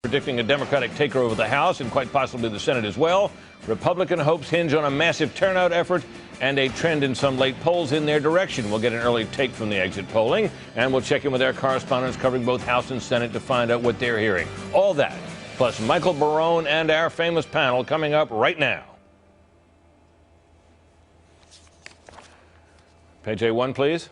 Predicting a Democratic takeover of the House and quite possibly the Senate as well. Republican hopes hinge on a massive turnout effort and a trend in some late polls in their direction. We'll get an early take from the exit polling, and we'll check in with our correspondents covering both House and Senate to find out what they're hearing. All that, plus Michael Barone and our famous panel coming up right now. Page A1, please.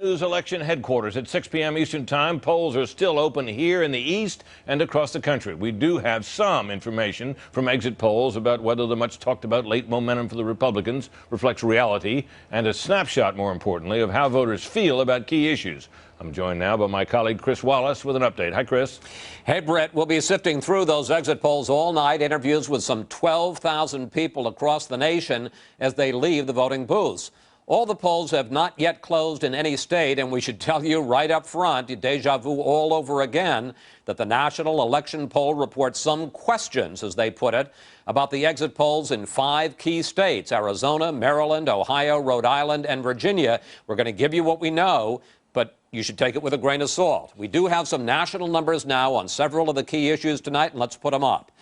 News election headquarters at 6 p.m. Eastern Time. Polls are still open here in the East and across the country. We do have some information from exit polls about whether the much talked about late momentum for the Republicans reflects reality, and a snapshot, more importantly, of how voters feel about key issues. I'm joined now by my colleague Chris Wallace with an update. Hi, Chris. Hey, Brett. We'll be sifting through those exit polls all night. Interviews with some 12,000 people across the nation as they leave the voting booths. All the polls have not yet closed in any state, and we should tell you right up front, deja vu all over again, that the National Election Poll reports some questions, as they put it, about the exit polls in 5 key states: Arizona, Maryland, Ohio, Rhode Island, and Virginia. We're going to give you what we know, but you should take it with a grain of salt. We do have some national numbers now on several of the key issues tonight, and let's put them up.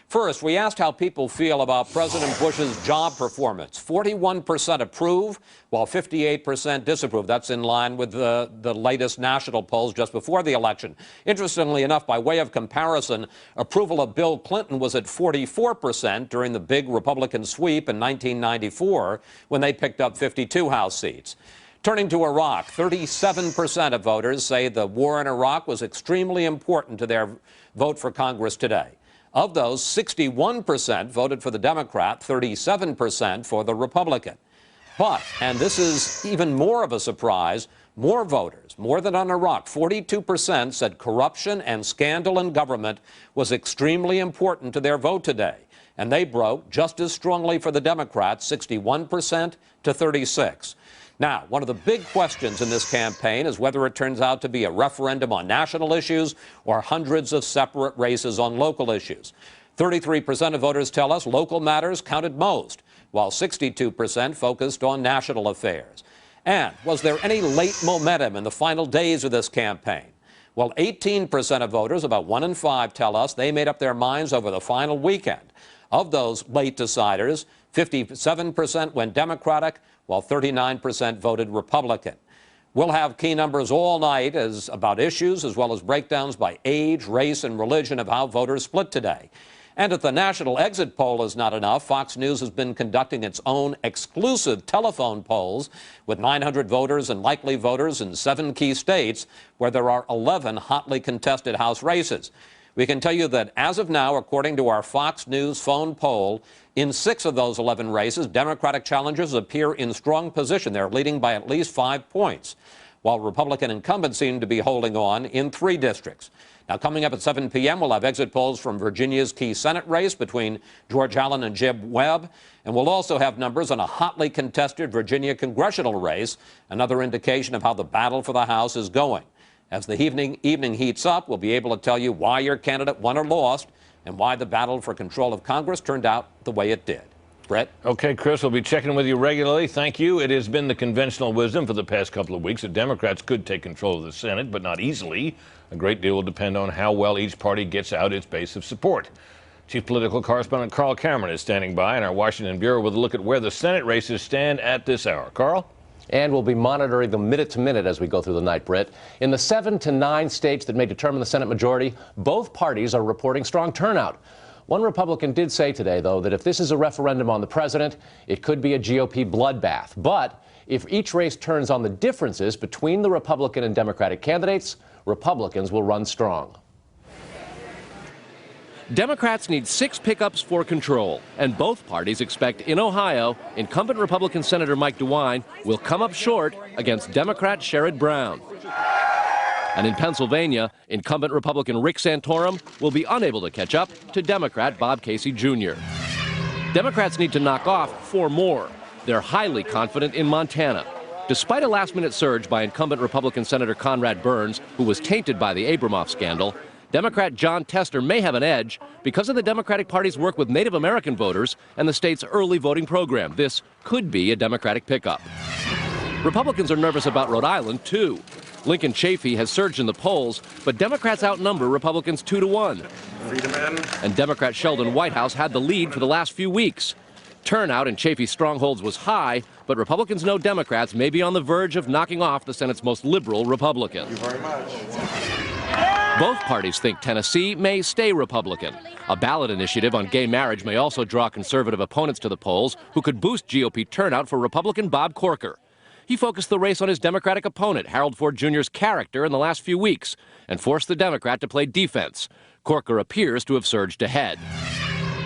First, we asked how people feel about President Bush's job performance. 41% approve, while 58% disapprove. That's in line with the latest national polls just before the election. Interestingly enough, by way of comparison, approval of Bill Clinton was at 44% during the big Republican sweep in 1994, when they picked up 52 House seats. Turning to Iraq, 37% of voters say the war in Iraq was extremely important to their vote for Congress today. Of those, 61% voted for the Democrat, 37% for the Republican. But, and this is even more of a surprise, more voters, more than on Iraq, 42% said corruption and scandal in government was extremely important to their vote today. And they broke just as strongly for the Democrats, 61% to 36%. Now, one of the big questions in this campaign is whether it turns out to be a referendum on national issues or hundreds of separate races on local issues. 33% of voters tell us local matters counted most, while 62% focused on national affairs. And was there any late momentum in the final days of this campaign? Well, 18% of voters, about 1 in 5, tell us they made up their minds over the final weekend. Of those late deciders, 57% went Democratic, while 39% voted Republican. We'll have key numbers all night about issues as well as breakdowns by age, race, and religion of how voters split today. And if the national exit poll is not enough, Fox News has been conducting its own exclusive telephone polls with 900 voters and likely voters in 7 key states where there are 11 hotly contested House races. We can tell you that as of now, according to our Fox News phone poll, in 6 of those 11 races, Democratic challengers appear in strong position. They're leading by at least 5 points, while Republican incumbents seem to be holding on in 3 districts. Now, coming up at 7 p.m., we'll have exit polls from Virginia's key Senate race between George Allen and Jeb Webb, and we'll also have numbers on a hotly contested Virginia congressional race, another indication of how the battle for the House is going. As the evening heats up, we'll be able to tell you why your candidate won or lost and why the battle for control of Congress turned out the way it did. Brett? Okay, Chris, we'll be checking with you regularly. Thank you. It has been the conventional wisdom for the past couple of weeks that Democrats could take control of the Senate, but not easily. A great deal will depend on how well each party gets out its base of support. Chief political correspondent Carl Cameron is standing by in our Washington bureau with a look at where the Senate races stand at this hour. Carl? And we'll be monitoring them minute to minute as we go through the night, Britt. In the 7 to 9 states that may determine the Senate majority, both parties are reporting strong turnout. One Republican did say today, though, that if this is a referendum on the president, it could be a GOP bloodbath. But if each race turns on the differences between the Republican and Democratic candidates, Republicans will run strong. Democrats need 6 pickups for control, and both parties expect in Ohio, incumbent Republican Senator Mike DeWine will come up short against Democrat Sherrod Brown. And in Pennsylvania, incumbent Republican Rick Santorum will be unable to catch up to Democrat Bob Casey Jr. Democrats need to knock off 4 more. They're highly confident in Montana. Despite a last-minute surge by incumbent Republican Senator Conrad Burns, who was tainted by the Abramoff scandal, Democrat John Tester may have an edge because of the Democratic Party's work with Native American voters and the state's early voting program. This could be a Democratic pickup. Republicans are nervous about Rhode Island, too. Lincoln Chafee has surged in the polls, but Democrats outnumber Republicans 2-1. And Democrat Sheldon Whitehouse had the lead for the last few weeks. Turnout in Chafee's strongholds was high, but Republicans know Democrats may be on the verge of knocking off the Senate's most liberal Republican. Thank you very much. Both parties think Tennessee may stay Republican. A ballot initiative on gay marriage may also draw conservative opponents to the polls who could boost GOP turnout for Republican Bob Corker. He focused the race on his Democratic opponent, Harold Ford Jr.'s character in the last few weeks, and forced the Democrat to play defense. Corker appears to have surged ahead.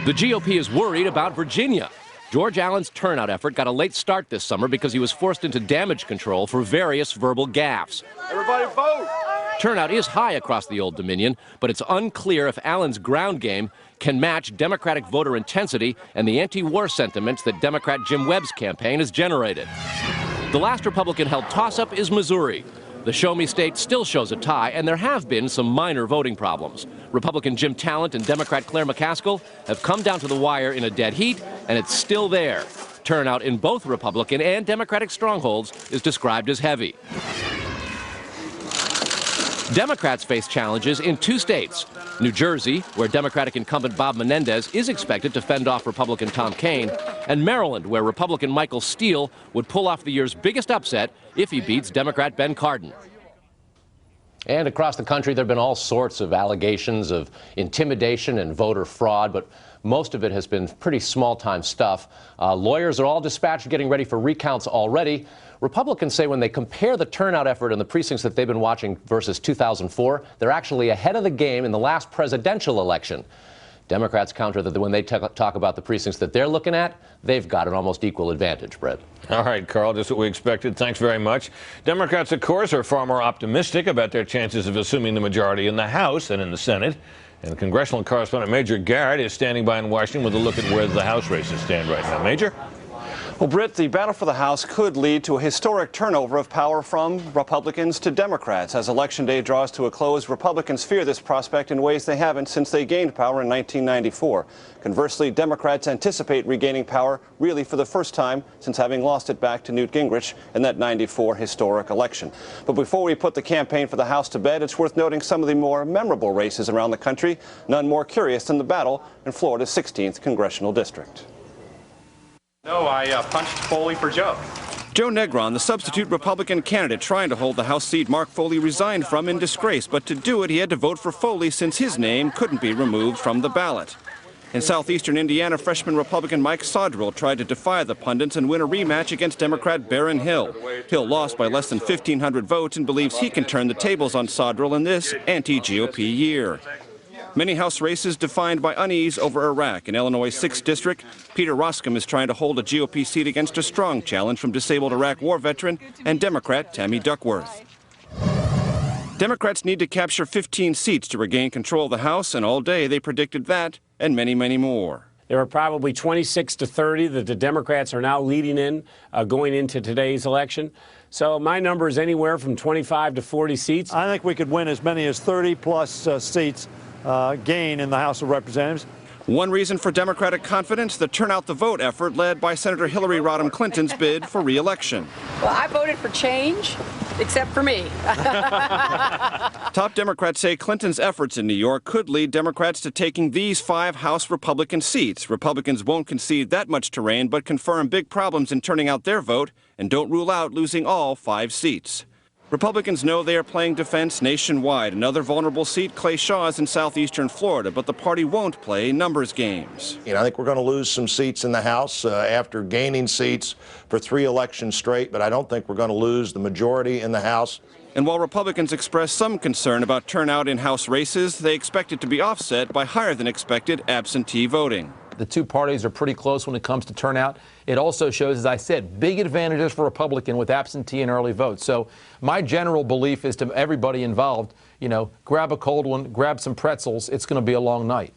The GOP is worried about Virginia. George Allen's turnout effort got a late start this summer because he was forced into damage control for various verbal gaffes. Everybody vote! Turnout is high across the Old Dominion, but it's unclear if Allen's ground game can match Democratic voter intensity and the anti-war sentiments that Democrat Jim Webb's campaign has generated. The last Republican-held toss-up is Missouri. The show-me state still shows a tie, and there have been some minor voting problems. Republican Jim Talent and Democrat Claire McCaskill have come down to the wire in a dead heat, and it's still there. Turnout in both Republican and Democratic strongholds is described as heavy. Democrats face challenges in 2 states. New Jersey, where Democratic incumbent Bob Menendez is expected to fend off Republican Tom Kean, and Maryland, where Republican Michael Steele would pull off the year's biggest upset if he beats Democrat Ben Cardin. And across the country, there have been all sorts of allegations of intimidation and voter fraud, but most of it has been pretty small-time stuff. Lawyers are all dispatched getting ready for recounts already. Republicans say when they compare the turnout effort in the precincts that they've been watching versus 2004, they're actually ahead of the game in the last presidential election. Democrats counter that when they talk about the precincts that they're looking at, they've got an almost equal advantage, Brett. All right, Carl, just what we expected. Thanks very much. Democrats, of course, are far more optimistic about their chances of assuming the majority in the House and in the Senate. And congressional correspondent Major Garrett is standing by in Washington with a look at where the House races stand right now. Major? Well, Britt, the battle for the House could lead to a historic turnover of power from Republicans to Democrats. As Election Day draws to a close, Republicans fear this prospect in ways they haven't since they gained power in 1994. Conversely, Democrats anticipate regaining power really for the first time since having lost it back to Newt Gingrich in that '94 historic election. But before we put the campaign for the House to bed, it's worth noting some of the more memorable races around the country, none more curious than the battle in Florida's 16th congressional district. No, I punched Foley for Joe. Joe Negron, the substitute Republican candidate trying to hold the House seat Mark Foley resigned from in disgrace, but to do it he had to vote for Foley since his name couldn't be removed from the ballot. In southeastern Indiana, freshman Republican Mike Sodrill tried to defy the pundits and win a rematch against Democrat Barron Hill. Hill lost by less than 1,500 votes and believes he can turn the tables on Sodrill in this anti-GOP year. Many House races defined by unease over Iraq. In Illinois' 6th District, Peter Roskam is trying to hold a GOP seat against a strong challenge from disabled Iraq war veteran and Democrat Tammy Duckworth. Democrats need to capture 15 seats to regain control of the House, and all day they predicted that and many, many more. There are probably 26 to 30 that the Democrats are now leading in going into today's election. So my number is anywhere from 25 to 40 seats. I think we could win as many as 30-plus seats gain in the House of Representatives. One reason for Democratic confidence, the Turnout the Vote effort led by Senator Hillary Rodham Clinton's bid for re-election. Well, I voted for change, except for me. Top Democrats say Clinton's efforts in New York could lead Democrats to taking these 5 House Republican seats. Republicans won't concede that much terrain, but confirm big problems in turning out their vote and don't rule out losing all 5 seats. Republicans know they are playing defense nationwide. Another vulnerable seat, Clay Shaw, is in southeastern Florida, but the party won't play numbers games. I think we're going to lose some seats in the House after gaining seats for 3 elections straight, but I don't think we're going to lose the majority in the House. And while Republicans express some concern about turnout in House races, they expect it to be offset by higher than expected absentee voting. The two parties are pretty close when it comes to turnout. It also shows, as I said, big advantages for Republican with absentee and early votes. So my general belief is to everybody involved, grab a cold one, grab some pretzels. It's going to be a long night.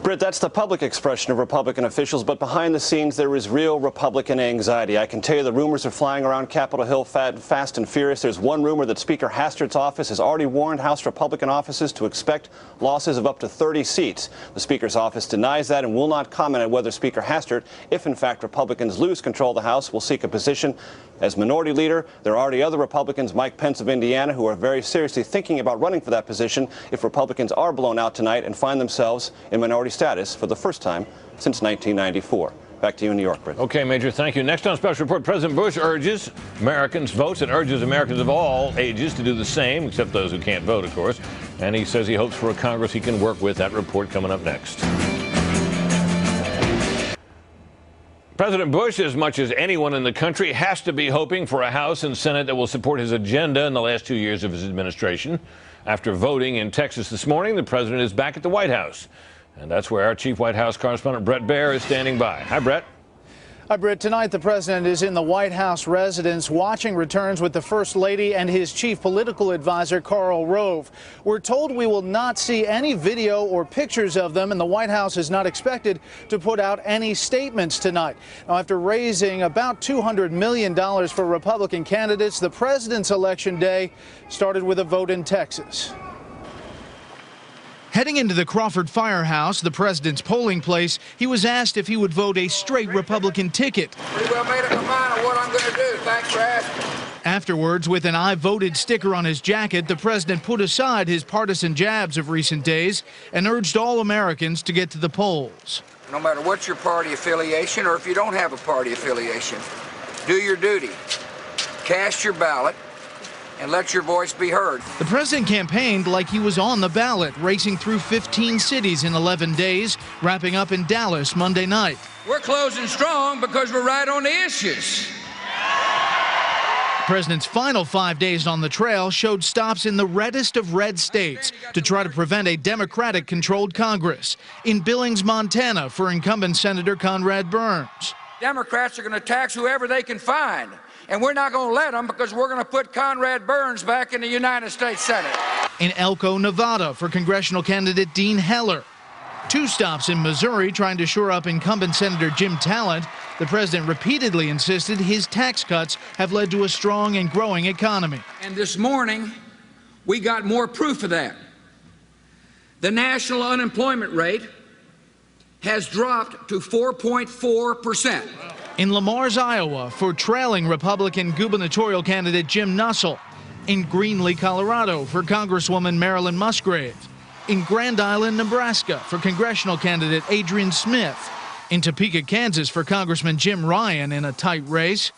Britt, that's the public expression of Republican officials, but behind the scenes there is real Republican anxiety. I can tell you the rumors are flying around Capitol Hill fast and furious. There's one rumor that Speaker Hastert's office has already warned House Republican offices to expect losses of up to 30 seats. The Speaker's office denies that and will not comment on whether Speaker Hastert, if in fact Republicans lose control of the House, will seek a position as minority leader. There are already other Republicans, Mike Pence of Indiana, who are very seriously thinking about running for that position if Republicans are blown out tonight and find themselves in minority status for the first time since 1994. Back to you in New York, Britt. Okay, Major, thank you. Next on Special Report, President Bush urges Americans votes and urges Americans of all ages to do the same, except those who can't vote, of course. And he says he hopes for a Congress he can work with. That report coming up next. President Bush, as much as anyone in the country, has to be hoping for a House and Senate that will support his agenda in the last 2 years of his administration. After voting in Texas this morning, the president is back at the White House. And that's where our chief White House correspondent, Brett Baer, is standing by. Hi, Brett. Hi, Britt. Tonight, the president is in the White House residence watching returns with the First Lady and his chief political advisor, Karl Rove. We're told we will not see any video or pictures of them, and the White House is not expected to put out any statements tonight. Now, after raising about $200 million for Republican candidates, the president's election day started with a vote in Texas. Heading into the Crawford Firehouse, the president's polling place, he was asked if he would vote a straight Republican ticket. Pretty well made up my mind on what I'm going to do. Thanks for asking. Afterwards, with an I voted sticker on his jacket, the president put aside his partisan jabs of recent days and urged all Americans to get to the polls. No matter what your party affiliation or if you don't have a party affiliation, do your duty. Cast your ballot and let your voice be heard. The president campaigned like he was on the ballot, racing through 15 cities in 11 days, wrapping up in Dallas Monday night. We're closing strong because we're right on the issues. The president's final 5 days on the trail showed stops in the reddest of red states to try to prevent a Democratic-controlled Congress. In Billings, Montana, for incumbent Senator Conrad Burns. Democrats are going to tax whoever they can find. And we're not going to let them because we're going to put Conrad Burns back in the United States Senate. In Elko, Nevada, for congressional candidate Dean Heller. 2 stops in Missouri trying to shore up incumbent Senator Jim Talent. The president repeatedly insisted his tax cuts have led to a strong and growing economy. And this morning, we got more proof of that. The national unemployment rate has dropped to 4.4%. In Lamar's, Iowa, for trailing Republican gubernatorial candidate Jim Nussle. In Greenlee, Colorado, for Congresswoman Marilyn Musgrave. In Grand Island, Nebraska, for congressional candidate Adrian Smith. In Topeka, Kansas, for Congressman Jim Ryan in a tight race.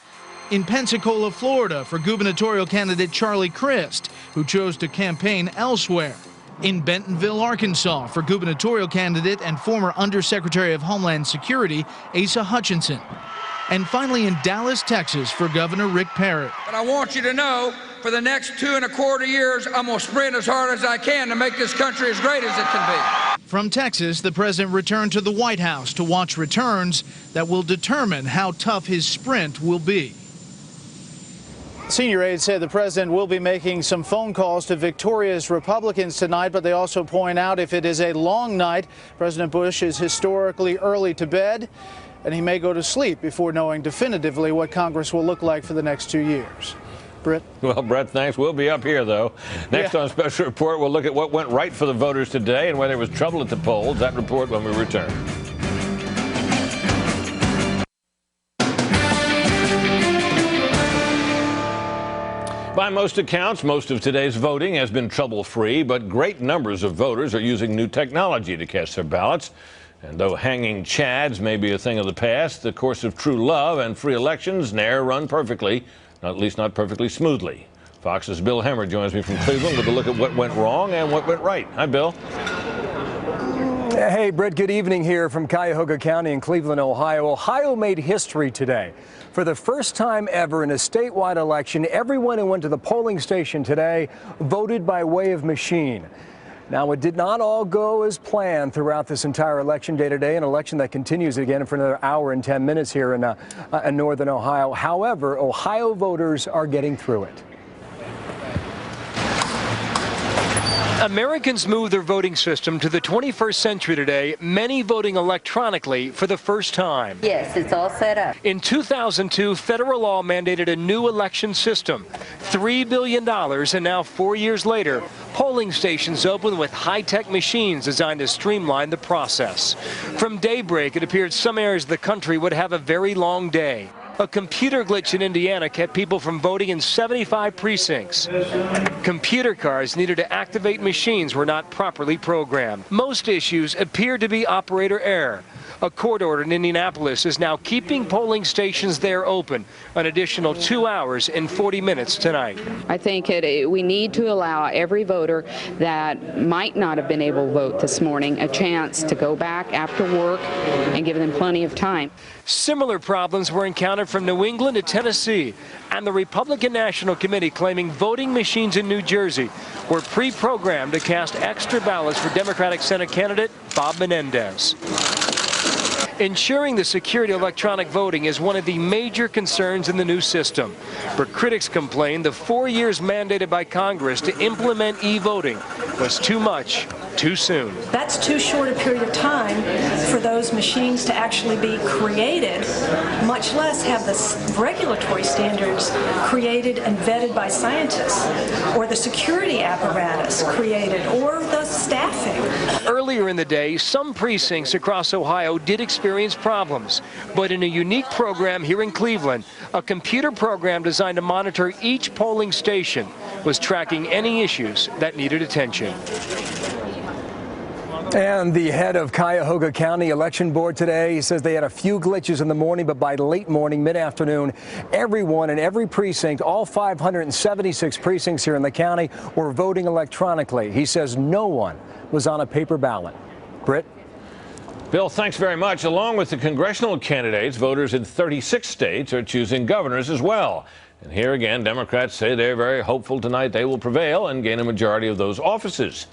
In Pensacola, Florida, for gubernatorial candidate Charlie Crist, who chose to campaign elsewhere. In Bentonville, Arkansas, for gubernatorial candidate and former Undersecretary of Homeland Security Asa Hutchinson. And finally in Dallas, Texas, for Governor Rick Perry. But I want you to know, for the next 2.25 years, I'm going to sprint as hard as I can to make this country as great as it can be. From Texas, the president returned to the White House to watch returns that will determine how tough his sprint will be. Senior aides said the president will be making some phone calls to victorious Republicans tonight, but they also point out if it is a long night, President Bush is historically early to bed, and he may go to sleep before knowing definitively what Congress will look like for the next 2 years. Britt? Well, Brett, thanks. We'll be up here, though. Next on Special Report, we'll look at what went right for the voters today and where there was trouble at the polls. That report when we return. By most accounts, most of today's voting has been trouble-free, but great numbers of voters are using new technology to cast their ballots. And though hanging chads may be a thing of the past, the course of true love and free elections ne'er run perfectly, at least not perfectly smoothly. Fox's Bill Hemmer joins me from Cleveland with a look at what went wrong and what went right. Hi, Bill. Hey, Brett, good evening here from Cuyahoga County in Cleveland, Ohio. Ohio made history today. For the first time ever in a statewide election, everyone who went to the polling station today voted by way of machine. Now, it did not all go as planned throughout this entire election day today, an election that continues again for another hour and 10 minutes here in northern Ohio. However, Ohio voters are getting through it. Americans move their voting system to the 21st century today, many voting electronically for the first time. Yes, it's all set up. In 2002, federal law mandated a new election system. $3 billion, and now 4 years later, polling stations open with high-tech machines designed to streamline the process. From daybreak, it appeared some areas of the country would have a very long day. A computer glitch in Indiana kept people from voting in 75 precincts. Computer cards needed to activate machines were not properly programmed. Most issues appeared to be operator error. A court order in Indianapolis is now keeping polling stations there open an additional 2 hours and 40 minutes tonight. I think we need to allow every voter that might not have been able to vote this morning a chance to go back after work and give them plenty of time. Similar problems were encountered from New England to Tennessee, and the Republican National Committee claiming voting machines in New Jersey were pre-programmed to cast extra ballots for Democratic Senate candidate Bob Menendez. Ensuring the security of electronic voting is one of the major concerns in the new system. But critics complain the 4 years mandated by Congress to implement e-voting was too much, too soon. That's too short a period of time for those machines to actually be created, much less have the regulatory standards created and vetted by scientists, or the security apparatus created, or the staffing. Earlier in the day, some precincts across Ohio did experience problems, but in a unique program here in Cleveland, a computer program designed to monitor each polling station was tracking any issues that needed attention. And the head of Cuyahoga County Election Board today says they had a few glitches in the morning, but by late morning, mid-afternoon, everyone in every precinct, all 576 precincts here in the county, were voting electronically. He says no one was on a paper ballot. Britt? Bill, thanks very much. Along with the congressional candidates, voters in 36 states are choosing governors as well. And here again, Democrats say they're very hopeful tonight they will prevail and gain a majority of those offices.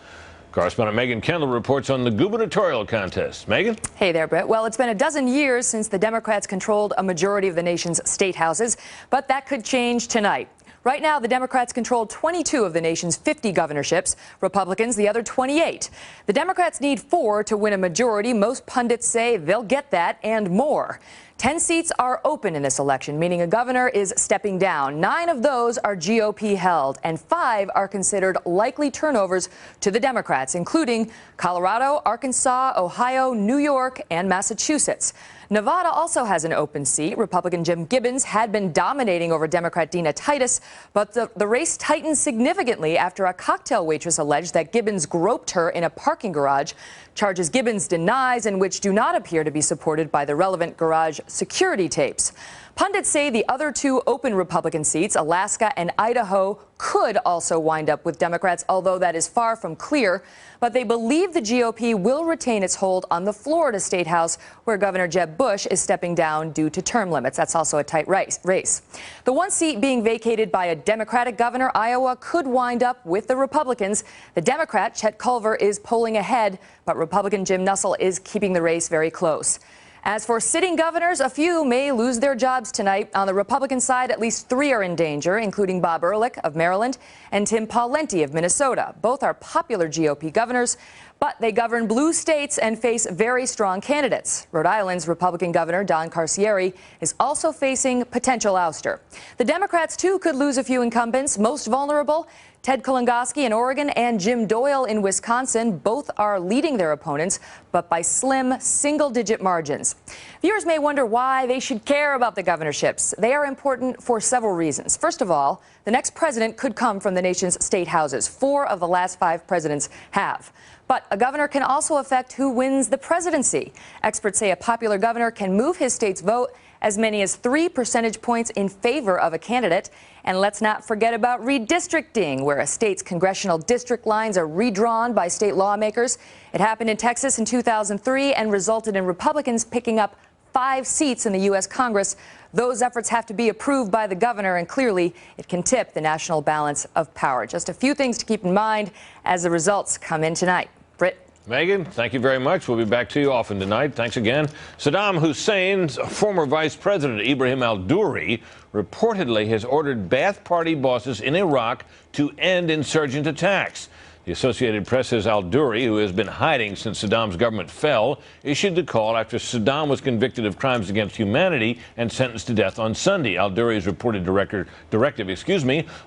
Correspondent Megan Kendall reports on the gubernatorial contest. Megan? Hey there, Brett. Well, it's been a dozen years since the Democrats controlled a majority of the nation's state houses, but that could change tonight. Right now, the Democrats control 22 of the nation's 50 governorships, Republicans the other 28. The Democrats need 4 to win a majority. Most pundits say they'll get that and more. 10 seats are open in this election, meaning a governor is stepping down. 9 of those are GOP held, and 5 are considered likely turnovers to the Democrats, including Colorado, Arkansas, Ohio, New York, and Massachusetts. Nevada also has an open seat. Republican Jim Gibbons had been dominating over Democrat Dina Titus, but the race tightened significantly after a cocktail waitress alleged that Gibbons groped her in a parking garage, charges Gibbons denies and which do not appear to be supported by the relevant garage security tapes. Pundits say the other 2 open Republican seats, Alaska and Idaho, could also wind up with Democrats, although that is far from clear. But they believe the GOP will retain its hold on the Florida State House, where Governor Jeb Bush is stepping down due to term limits. That's also a tight race. The one seat being vacated by a Democratic governor, Iowa, could wind up with the Republicans. The Democrat, Chet Culver, is polling ahead, but Republican Jim Nussle is keeping the race very close. As for sitting governors, a few may lose their jobs tonight. On the Republican side, at least 3 are in danger, including Bob Ehrlich of Maryland and Tim Pawlenty of Minnesota. Both are popular GOP governors, but they govern blue states and face very strong candidates. Rhode Island's Republican Governor Don Carcieri is also facing potential ouster. The Democrats, too, could lose a few incumbents. Most vulnerable, Ted Kalingoski in Oregon and Jim Doyle in Wisconsin. Both are leading their opponents, but by slim, single-digit margins. Viewers may wonder why they should care about the governorships. They are important for several reasons. First of all, the next president could come from the nation's state houses. 4 of the last 5 presidents have. But a governor can also affect who wins the presidency. Experts say a popular governor can move his state's vote as many as 3 percentage points in favor of a candidate. And let's not forget about redistricting, where a state's congressional district lines are redrawn by state lawmakers. It happened in Texas in 2003 and resulted in Republicans picking up 5 seats in the U.S. Congress. Those efforts have to be approved by the governor, and clearly it can tip the national balance of power. Just a few things to keep in mind as the results come in tonight. Britt? Megan, thank you very much. We'll be back to you often tonight. Thanks again. Saddam Hussein's former vice president, Ibrahim al-Duri, reportedly has ordered Ba'ath Party bosses in Iraq to end insurgent attacks. The Associated Press says al-Duri, who has been hiding since Saddam's government fell, issued the call after Saddam was convicted of crimes against humanity and sentenced to death on Sunday. Al-Duri's reported directive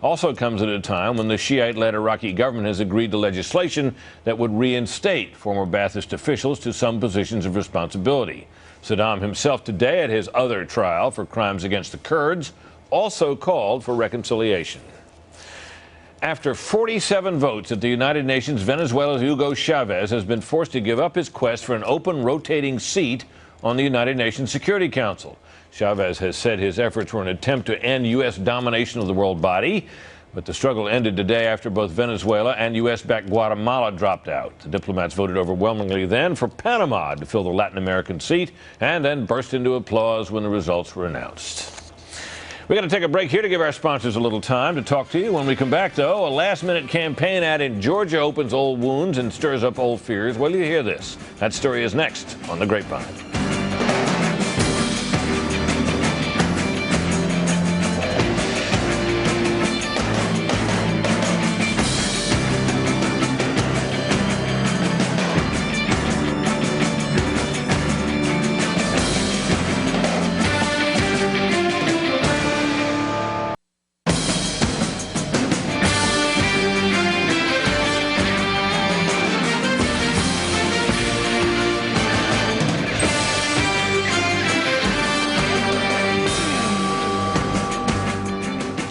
also comes at a time when the Shiite-led Iraqi government has agreed to legislation that would reinstate former Ba'athist officials to some positions of responsibility. Saddam himself today, at his other trial for crimes against the Kurds, also called for reconciliation. After 47 votes at the United Nations, Venezuela's Hugo Chavez has been forced to give up his quest for an open, rotating seat on the United Nations Security Council. Chavez has said his efforts were an attempt to end U.S. domination of the world body, but the struggle ended today after both Venezuela and U.S.-backed Guatemala dropped out. The diplomats voted overwhelmingly then for Panama to fill the Latin American seat and then burst into applause when the results were announced. We're going to take a break here to give our sponsors a little time to talk to you. When we come back, though, a last-minute campaign ad in Georgia opens old wounds and stirs up old fears. Well, you hear this. That story is next on The Grapevine.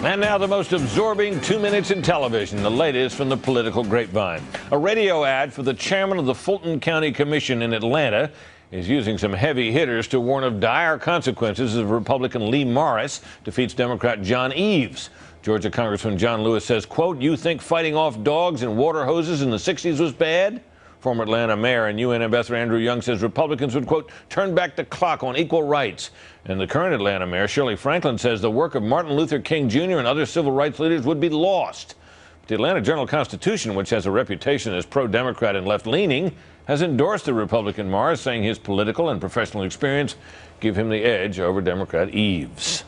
And now the most absorbing 2 minutes in television, the latest from the political grapevine. A radio ad for the chairman of the Fulton County Commission in Atlanta is using some heavy hitters to warn of dire consequences as Republican Lee Morris defeats Democrat John Eves. Georgia Congressman John Lewis says, quote, "You think fighting off dogs and water hoses in the 60s was bad?" Former Atlanta mayor and UN Ambassador Andrew Young says Republicans would, quote, "turn back the clock on equal rights." And the current Atlanta mayor, Shirley Franklin, says the work of Martin Luther King Jr. and other civil rights leaders would be lost. But the Atlanta Journal-Constitution, which has a reputation as pro-Democrat and left-leaning, has endorsed the Republican Morris, saying his political and professional experience give him the edge over Democrat Eves.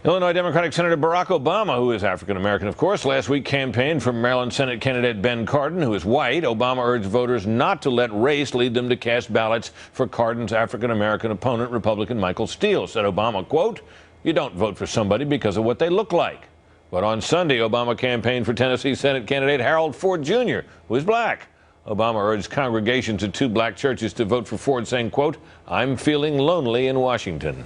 Illinois Democratic Senator Barack Obama, who is African-American, of course, last week campaigned for Maryland Senate candidate Ben Cardin, who is white. Obama urged voters not to let race lead them to cast ballots for Cardin's African-American opponent, Republican Michael Steele. Said Obama, quote, "You don't vote for somebody because of what they look like." But on Sunday, Obama campaigned for Tennessee Senate candidate Harold Ford Jr., who is black. Obama urged congregations at 2 black churches to vote for Ford, saying, quote, "I'm feeling lonely in Washington."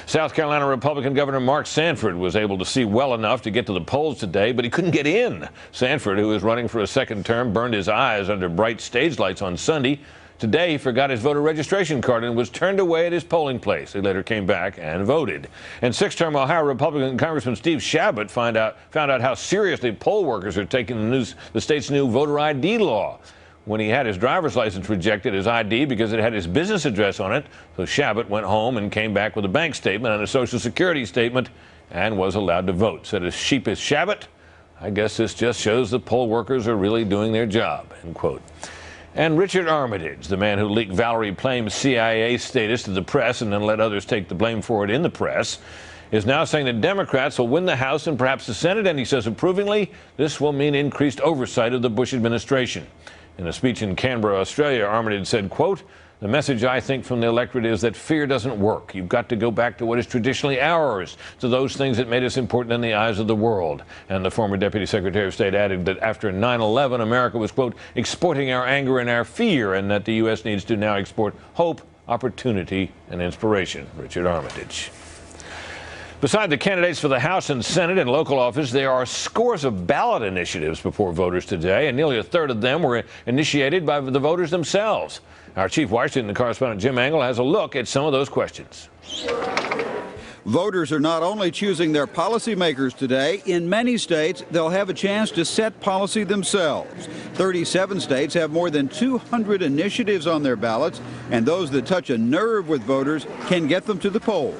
South Carolina Republican Governor Mark Sanford was able to see well enough to get to the polls today, but he couldn't get in. Sanford, who is running for a second term, burned his eyes under bright stage lights on Sunday. Today, he forgot his voter registration card and was turned away at his polling place. He later came back and voted. And 6th-term Ohio Republican Congressman Steve Chabot found out how seriously poll workers are taking the state's new voter ID law. When he had his driver's license rejected, his ID, because it had his business address on it. So Chabot went home and came back with a bank statement and a Social Security statement and was allowed to vote. Said as sheep as Chabot, "I guess this just shows the poll workers are really doing their job," end quote. And Richard Armitage, the man who leaked Valerie Plame's CIA status to the press and then let others take the blame for it in the press, is now saying that Democrats will win the House and perhaps the Senate. And he says approvingly, this will mean increased oversight of the Bush administration. In a speech in Canberra, Australia, Armitage said, quote, "The message, I think, from the electorate is that fear doesn't work. You've got to go back to what is traditionally ours, to those things that made us important in the eyes of the world." And the former Deputy Secretary of State added that after 9/11, America was, quote, "exporting our anger and our fear," and that the U.S. needs to now export hope, opportunity, and inspiration. Richard Armitage. Beside the candidates for the House and Senate and local office, there are scores of ballot initiatives before voters today, and nearly a third of them were initiated by the voters themselves. Our chief Washington correspondent Jim Angle has a look at some of those questions. Voters are not only choosing their policymakers today, in many states they'll have a chance to set policy themselves. 37 states have more than 200 initiatives on their ballots, and those that touch a nerve with voters can get them to the polls.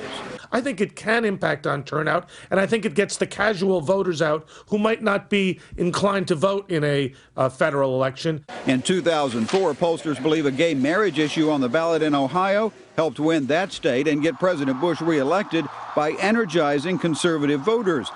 I think it can impact on turnout, and I think it gets the casual voters out who might not be inclined to vote in a federal election. In 2004, pollsters believe a gay marriage issue on the ballot in Ohio helped win that state and get President Bush reelected by energizing conservative voters.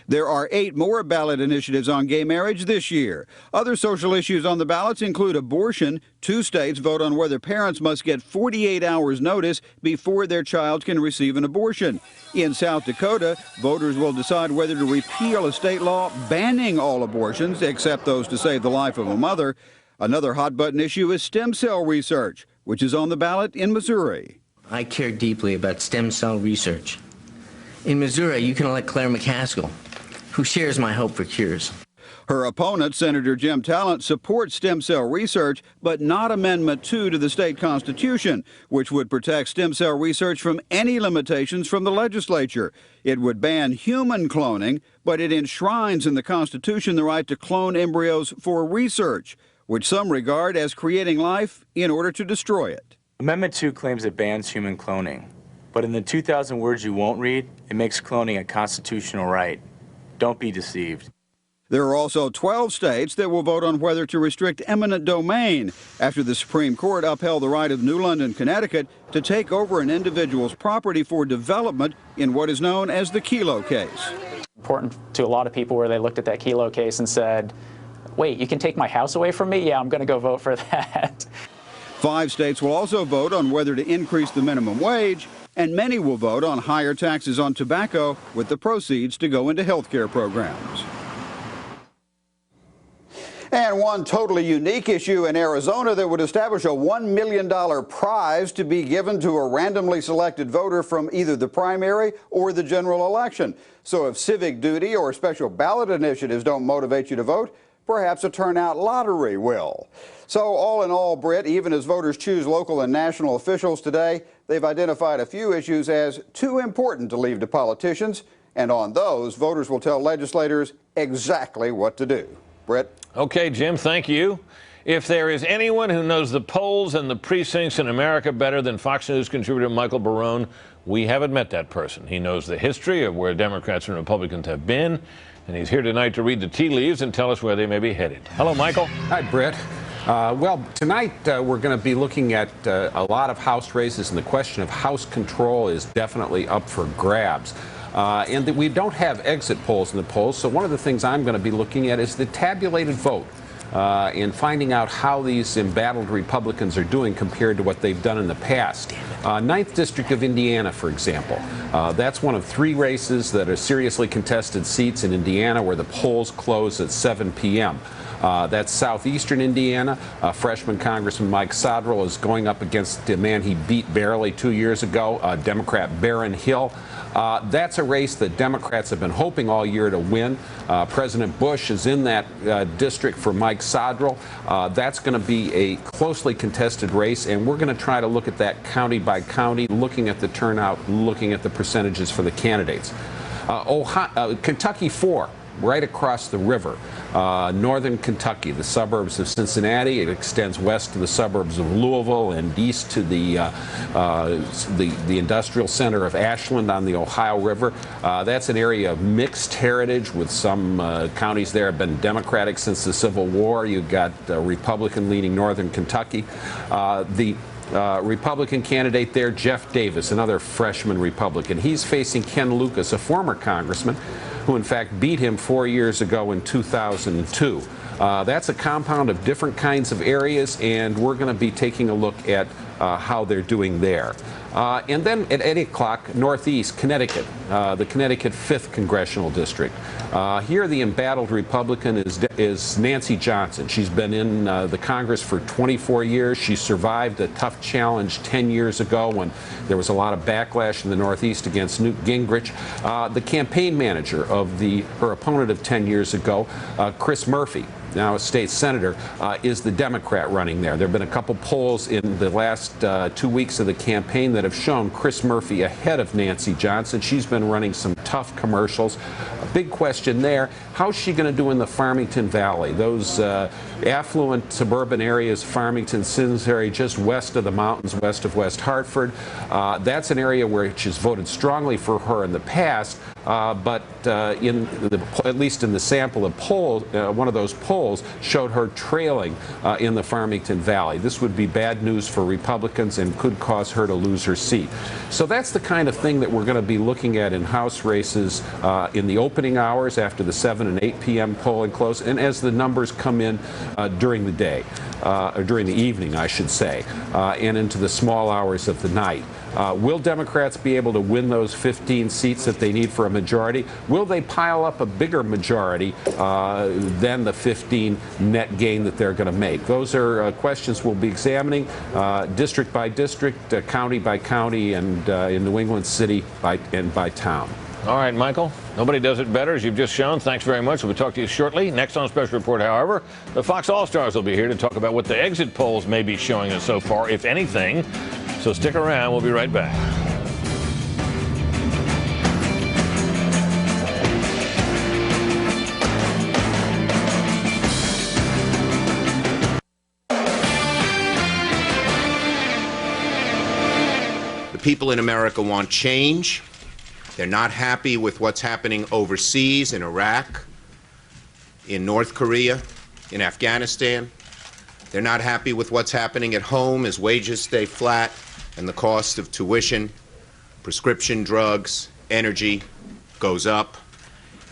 There are 8 more ballot initiatives on gay marriage this year. Other social issues on the ballots include abortion. 2 states vote on whether parents must get 48 hours notice before their child can receive an abortion. In South Dakota, voters will decide whether to repeal a state law banning all abortions except those to save the life of a mother. Another hot-button issue is stem cell research, which is on the ballot in Missouri. I care deeply about stem cell research. In Missouri, you can elect Claire McCaskill, who shares my hope for cures. Her opponent, Senator Jim Talent, supports stem cell research, but not Amendment 2 to the state constitution, which would protect stem cell research from any limitations from the legislature. It would ban human cloning, but it enshrines in the Constitution the right to clone embryos for research, which some regard as creating life in order to destroy it. Amendment 2 claims it bans human cloning, but in the 2,000 words you won't read, it makes cloning a constitutional right. Don't be deceived. There are also 12 states that will vote on whether to restrict eminent domain after the Supreme Court upheld the right of New London, Connecticut to take over an individual's property for development in what is known as the Kelo case. Important to a lot of people where they looked at that Kelo case and said, wait, you can take my house away from me? Yeah, I'm going to go vote for that. 5 states will also vote on whether to increase the minimum wage, and many will vote on higher taxes on tobacco with the proceeds to go into health care programs. And one totally unique issue in Arizona that would establish a $1 million prize to be given to a randomly selected voter from either the primary or the general election. So if civic duty or special ballot initiatives don't motivate you to vote, perhaps a turnout lottery will. So all in all, Britt, even as voters choose local and national officials today, they've identified a few issues as too important to leave to politicians. And on those, voters will tell legislators exactly what to do. Britt? Okay, Jim, thank you. If there is anyone who knows the polls and the precincts in America better than Fox News contributor Michael Barone, we haven't met that person. He knows the history of where Democrats and Republicans have been, and he's here tonight to read the tea leaves and tell us where they may be headed. Hello, Michael. Hi, Britt. Well, tonight we're going to be looking at a lot of House races, and the question of House control is definitely up for grabs. And that we don't have exit polls in the polls, so one of the things I'm going to be looking at is the tabulated vote and finding out how these embattled Republicans are doing compared to what they've done in the past. 9th District of Indiana, for example. That's one of 3 races that are seriously contested seats in Indiana where the polls close at 7 p.m. That's southeastern Indiana. Freshman Congressman Mike Sodrell is going up against the man he beat barely 2 years ago, Democrat Barron Hill. That's a race that Democrats have been hoping all year to win. President Bush is in that district for Mike Sodrell. That's going to be a closely contested race, and we're going to try to look at that county by county, looking at the turnout, looking at the percentages for the candidates. Kentucky 4. Right across the river, northern Kentucky, the suburbs of Cincinnati. It extends west to the suburbs of Louisville and east to the industrial center of Ashland on the Ohio River. That's an area of mixed heritage, with some counties there have been Democratic since the Civil War. You've got Republican-leaning northern Kentucky. Republican candidate there, Jeff Davis, another freshman Republican. He's facing Ken Lucas, a former congressman, who in fact beat him 4 years ago in 2002. That's a compound of different kinds of areas, and we're going to be taking a look at how they're doing there. And then at 8 o'clock, Northeast Connecticut, the Connecticut 5th Congressional District. Here the embattled Republican is Nancy Johnson. She's been in the Congress for 24 years. She survived a tough challenge 10 years ago when there was a lot of backlash in the Northeast against Newt Gingrich. The campaign manager of her opponent of 10 years ago, Chris Murphy, now a state senator, is the Democrat running there. There have been a couple polls in the last 2 weeks of the campaign that have shown Chris Murphy ahead of Nancy Johnson. She's been running some tough commercials. A big question there, how's she going to do in the Farmington Valley? Those affluent suburban areas, Farmington, Simsbury, just west of the mountains, west of West Hartford. That's an area where she's voted strongly for her in the past, but at least in the sample of polls, one of those polls showed her trailing in the Farmington Valley. This would be bad news for Republicans and could cause her to lose her seat. So that's the kind of thing that we're going to be looking at in House races in the opening hours after the 7 and 8 p.m. polling close, and as the numbers come in during the day, or during the evening, I should say, and into the small hours of the night. Will Democrats be able to win those 15 seats that they need for a majority? Will they pile up a bigger majority than the 15 net gain that they're going to make? Those are questions we'll be examining district by district, county by county, and in New England City by town. All right, Michael. Nobody does it better, as you've just shown. Thanks very much. We'll talk to you shortly. Next on Special Report, however, the Fox All-Stars will be here to talk about what the exit polls may be showing us so far, if anything. So stick around. We'll be right back. The people in America want change. They're not happy with what's happening overseas in Iraq, in North Korea, in Afghanistan. They're not happy with what's happening at home as wages stay flat and the cost of tuition, prescription drugs, energy goes up,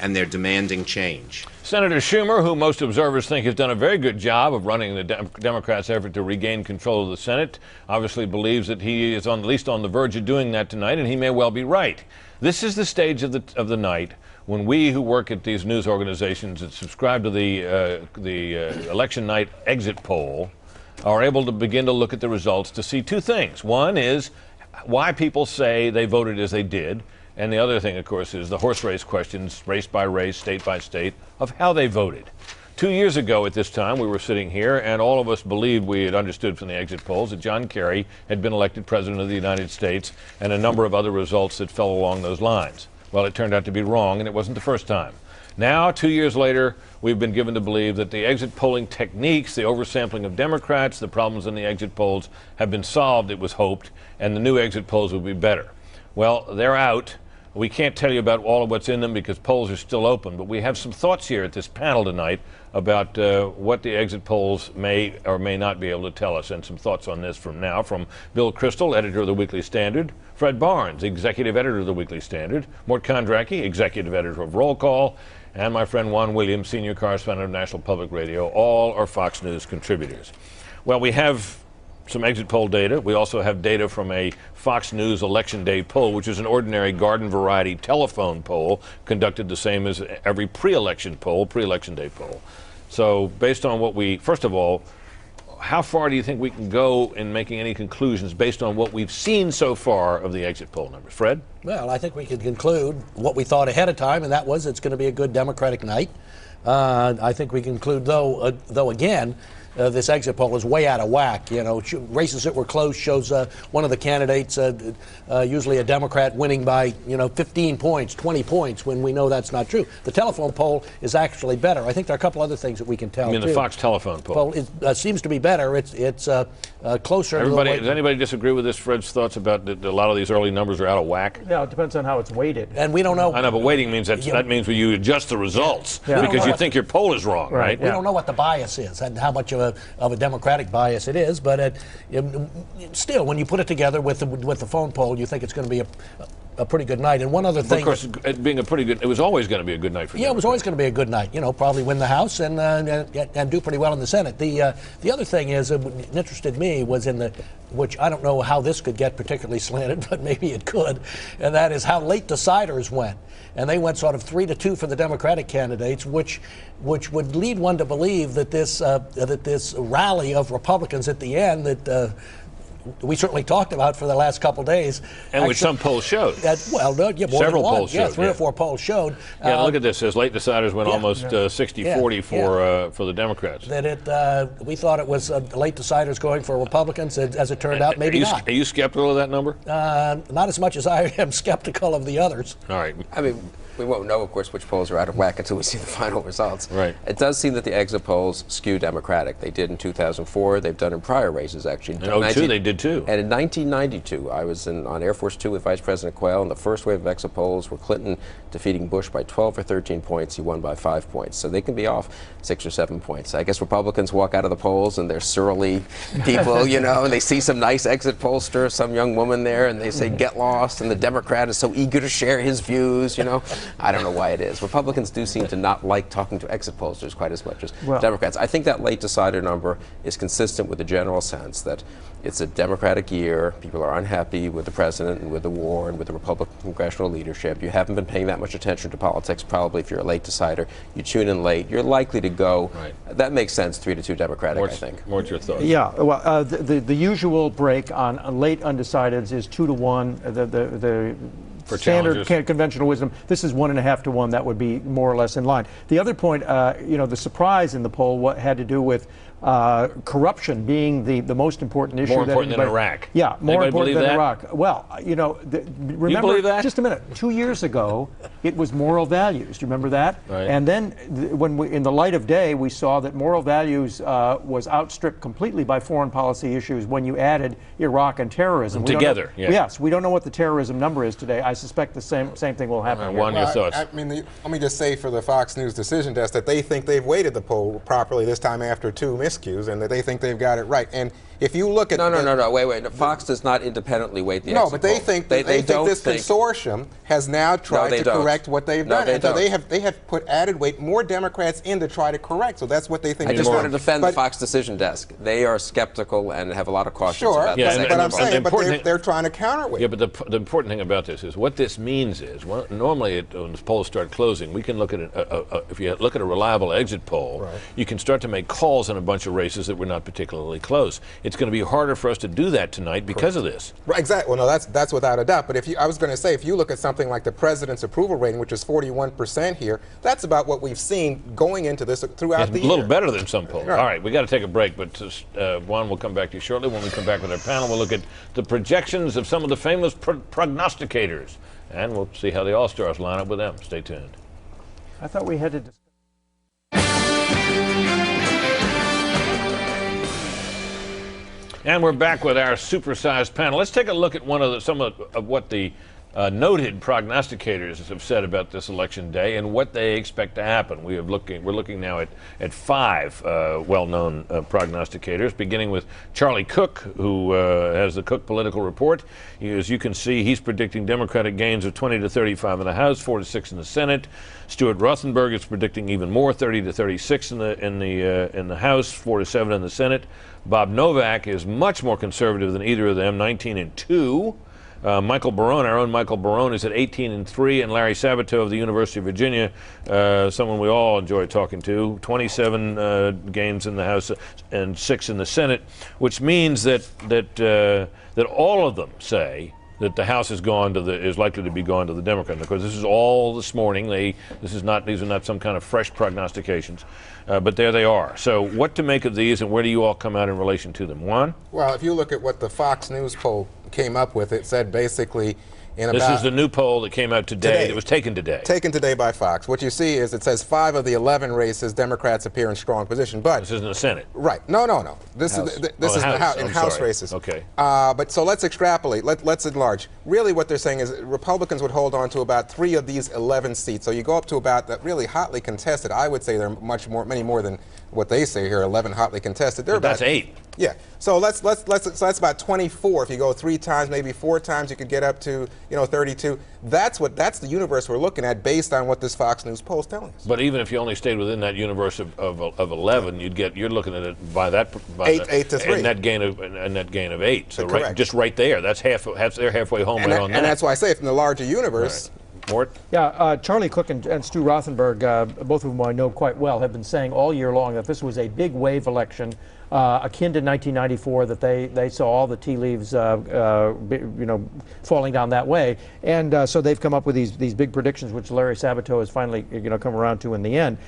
and they're demanding change. Senator Schumer, who most observers think has done a very good job of running the Democrats' effort to regain control of the Senate, obviously believes that he is at least on the verge of doing that tonight, and he may well be right. This is the stage of the night when we who work at these news organizations that subscribe to the election night exit poll are able to begin to look at the results to see two things. One is why people say they voted as they did, and the other thing, of course, is the horse race questions, race by race, state by state, of how they voted. 2 years ago at this time, we were sitting here, and all of us believed we had understood from the exit polls that John Kerry had been elected President of the United States, and a number of other results that fell along those lines. Well, it turned out to be wrong, and it wasn't the first time. Now, 2 years later, we've been given to believe that the exit polling techniques, the oversampling of Democrats, the problems in the exit polls have been solved, it was hoped, and the new exit polls will be better. Well, they're out. We can't tell you about all of what's in them because polls are still open, but we have some thoughts here at this panel tonight about what the exit polls may or may not be able to tell us, and some thoughts on this from Bill Kristol, editor of the Weekly Standard, Fred Barnes, executive editor of the Weekly Standard, Mort Kondracki, executive editor of Roll Call, and my friend Juan Williams, senior correspondent of National Public Radio. All are Fox News contributors. Well, we have some exit poll data. We also have data from a Fox News Election Day poll, which is an ordinary garden variety telephone poll conducted the same as every pre-election day poll. So based on what first of all, how far do you think we can go in making any conclusions based on what we've seen so far of the exit poll numbers? Fred? Well, I think we can conclude what we thought ahead of time, and that was it's going to be a good Democratic night. I think we conclude, though again, this exit poll is way out of whack. You know, races that were close shows one of the candidates, usually a Democrat, winning by 15 points, 20 points, when we know that's not true. The telephone poll is actually better. I think there are a couple other things that we can tell. I mean, the Fox telephone poll seems to be better. It's closer. Does anybody disagree with this? Fred's thoughts about that a lot of these early numbers are out of whack. Yeah, it depends on how it's weighted. And we don't know. I know, but weighting means that means you adjust the results because you think your poll is wrong, right? We don't know what the bias is and how much of a Democratic bias it is, but still, when you put it together with the phone poll, you think it's going to be a pretty good night. And one other thing, of course, it was always going to be a good night for Democrats. It was always going to be a good night. Probably win the House and do pretty well in the Senate. The other thing is that interested me was which I don't know how this could get particularly slanted, but maybe it could, and that is how late deciders went. And they went sort of 3-2 for the Democratic candidates, which would lead one to believe that this rally of Republicans at the end that we certainly talked about for the last couple days, and which some polls showed. Several polls showed. 3 or 4 polls showed. Look at this. As late deciders went almost 60-40 for the Democrats. That we thought it was late deciders going for Republicans. As it turned out, maybe not. Are you skeptical of that number? Not as much as I am skeptical of the others. All right. I mean, we won't know, of course, which polls are out of whack until we see the final results. Right. It does seem that the exit polls skew Democratic. They did in 2004. They've done in prior races, actually. In 2002 they did too. And in 1992, I was on Air Force Two with Vice President Quayle, and the first wave of exit polls were Clinton defeating Bush by 12 or 13 points. He won by 5 points. So they can be off 6 or 7 points. I guess Republicans walk out of the polls and they're surly people, you know, and they see some nice exit pollster, some young woman there, and they say, get lost, and the Democrat is so eager to share his views, you know. I don't know why it is. Republicans do seem to not like talking to exit pollsters quite as much as Democrats. I think that late decider number is consistent with the general sense that it's a Democratic year. People are unhappy with the president and with the war and with the Republican congressional leadership. You haven't been paying that much attention to politics. Probably if you're a late decider, you tune in late. You're likely to go. Right. That makes sense. 3-2 Democratic, I think. What's your thoughts? Yeah. Well, the usual break on late undecideds is 2-1. The for standard conventional wisdom, this is 1.5 to 1. That would be more or less in line. The other point, you know, the surprise in the poll had to do with corruption being the most important issue. More important than Iraq. Yeah, more important than that? Iraq. Well, you know, remember, you believe that? Just a minute. 2 years ago, it was moral values. Do you remember that? Right. And then when in the light of day, we saw that moral values was outstripped completely by foreign policy issues when you added Iraq and terrorism. Together, yeah. Yes, we don't know what the terrorism number is today. I suspect the same thing will happen. Juan, your thoughts? I mean, let me just say for the Fox News decision desk that they think they've weighted the poll properly this time after 2 miscues, and that they think they've got it right. And if you look at no, wait. Fox does not independently weight the exit but they poll. think they think this consortium has now tried to correct what they've done. They and so they have put added weight, more Democrats in to try to correct. So that's what they think. I just want to defend the Fox decision desk. They are skeptical and have a lot of cautions about this. Yeah, but I'm saying, they're trying to counterweight. Yeah, but the important thing about this is what this means is normally when the polls start closing, we can look at if you look at a reliable exit poll, you can start to make calls on a bunch of races that were not particularly close. It's going to be harder for us to do that tonight because of this. Right, exactly. Well, no, that's without a doubt. But I was going to say, if you look at something like the president's approval rating, which is 41% here, that's about what we've seen going into this throughout the year. A little better than some polls. Right. All right, we got to take a break, but Juan, we'll come back to you shortly. When we come back with our panel, we'll look at the projections of some of the famous prognosticators, and we'll see how the All-Stars line up with them. Stay tuned. I thought we had to discuss. And we're back with our supersized panel. Let's take a look at some of what the noted prognosticators have said about this election day and what they expect to happen. We're looking now at 5 well-known prognosticators, beginning with Charlie Cook, who has the Cook Political Report. As you can see, he's predicting Democratic gains of 20 to 35 in the House, 4 to 6 in the Senate. Stuart Rothenberg is predicting even more, 30 to 36 in the House, 4 to 7 in the Senate. Bob Novak is much more conservative than either of them, 19 and 2. Michael Barone, our own Michael Barone, is at 18 and 3, and Larry Sabato of the University of Virginia, someone we all enjoy talking to, 27 gains in the House and 6 in the Senate, which means that all of them say that the House is likely to be gone to the Democrats. Of course, this is all this morning. These are not some kind of fresh prognostications, but there they are. So, what to make of these, and where do you all come out in relation to them? Juan? Well, if you look at what the Fox News poll came up with, it said basically This is the new poll that came out today. That was taken today. Taken today by Fox. What you see is it says 5 of the 11 races, Democrats appear in strong position. But this is in the Senate. Right. No. This is in House races. Okay. But so let's extrapolate. Let's enlarge. Really, what they're saying is Republicans would hold on to about 3 of these 11 seats. So you go up to about that really hotly contested. I would say there are many more than what they say here. 11 hotly contested. That's 8. Yeah. So that's about 24. If you go 3 times, maybe 4 times, you could get up to 32. That's the universe we're looking at based on what this Fox News poll is telling us. But even if you only stayed within that universe of 11, you're looking at it by 8 to 3. And that gain of 8. So just right there, they're halfway home on that. And that's why I say, if in the larger universe. Right. Mort? Yeah, Charlie Cook and Stu Rothenberg, both of whom I know quite well, have been saying all year long that this was a big wave election, akin to 1994, that they saw all the tea leaves, falling down that way, and so they've come up with these big predictions, which Larry Sabato has finally come around to in the end.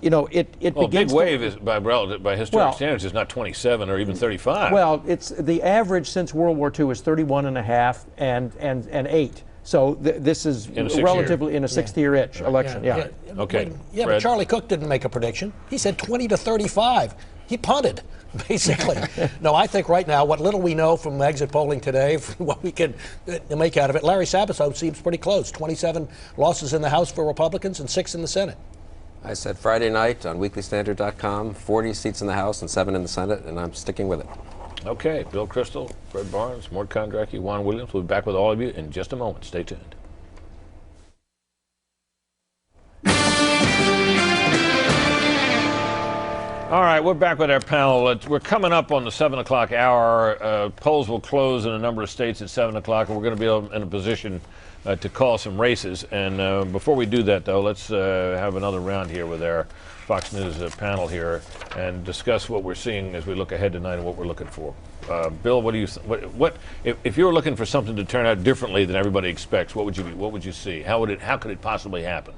Big wave is by historic standards is not 27 or even 35. Well, it's the average since World War II is 31.5 and 8. So this is relatively in a 6th-year-ish election. Okay. But Charlie Cook didn't make a prediction. He said 20 to 35. He punted. basically. No, I think right now, what little we know from exit polling today, from what we can make out of it, Larry Sabato seems pretty close. 27 losses in the House for Republicans and 6 in the Senate. I said Friday night on weeklystandard.com, 40 seats in the House and 7 in the Senate, and I'm sticking with it. Okay, Bill Kristol, Fred Barnes, Mort Kondracki, Juan Williams. We'll be back with all of you in just a moment. Stay tuned. All right, we're back with our panel. We're coming up on the 7 o'clock hour. Polls will close in a number of states at 7 o'clock, and we're going to be in a position to call some races. And before we do that, though, let's have another round here with our Fox News panel here and discuss what we're seeing as we look ahead tonight and what we're looking for. Bill, what do you if you were looking for something to turn out differently than everybody expects? What would you see? How could it possibly happen,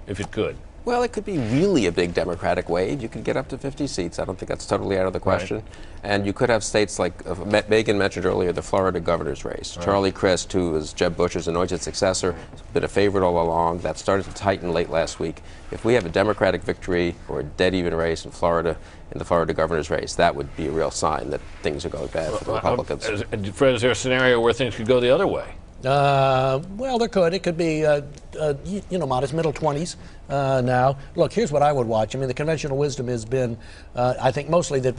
if it could? Well, it could be really a big Democratic wave. You could get up to 50 seats. I don't think that's totally out of the question. Right. And you could have states like Megan mentioned earlier, the Florida governor's race. Right. Charlie Crist, who is Jeb Bush's anointed successor, has been a favorite all along. That started to tighten late last week. If we have a Democratic victory or a dead-even race in Florida, in the Florida governor's race, that would be a real sign that things are going bad for the Republicans. Fred, is there a scenario where things could go the other way? Well, there could. It could be, modest middle 20s now. Look, here's what I would watch. I mean, the conventional wisdom has been, I think, mostly that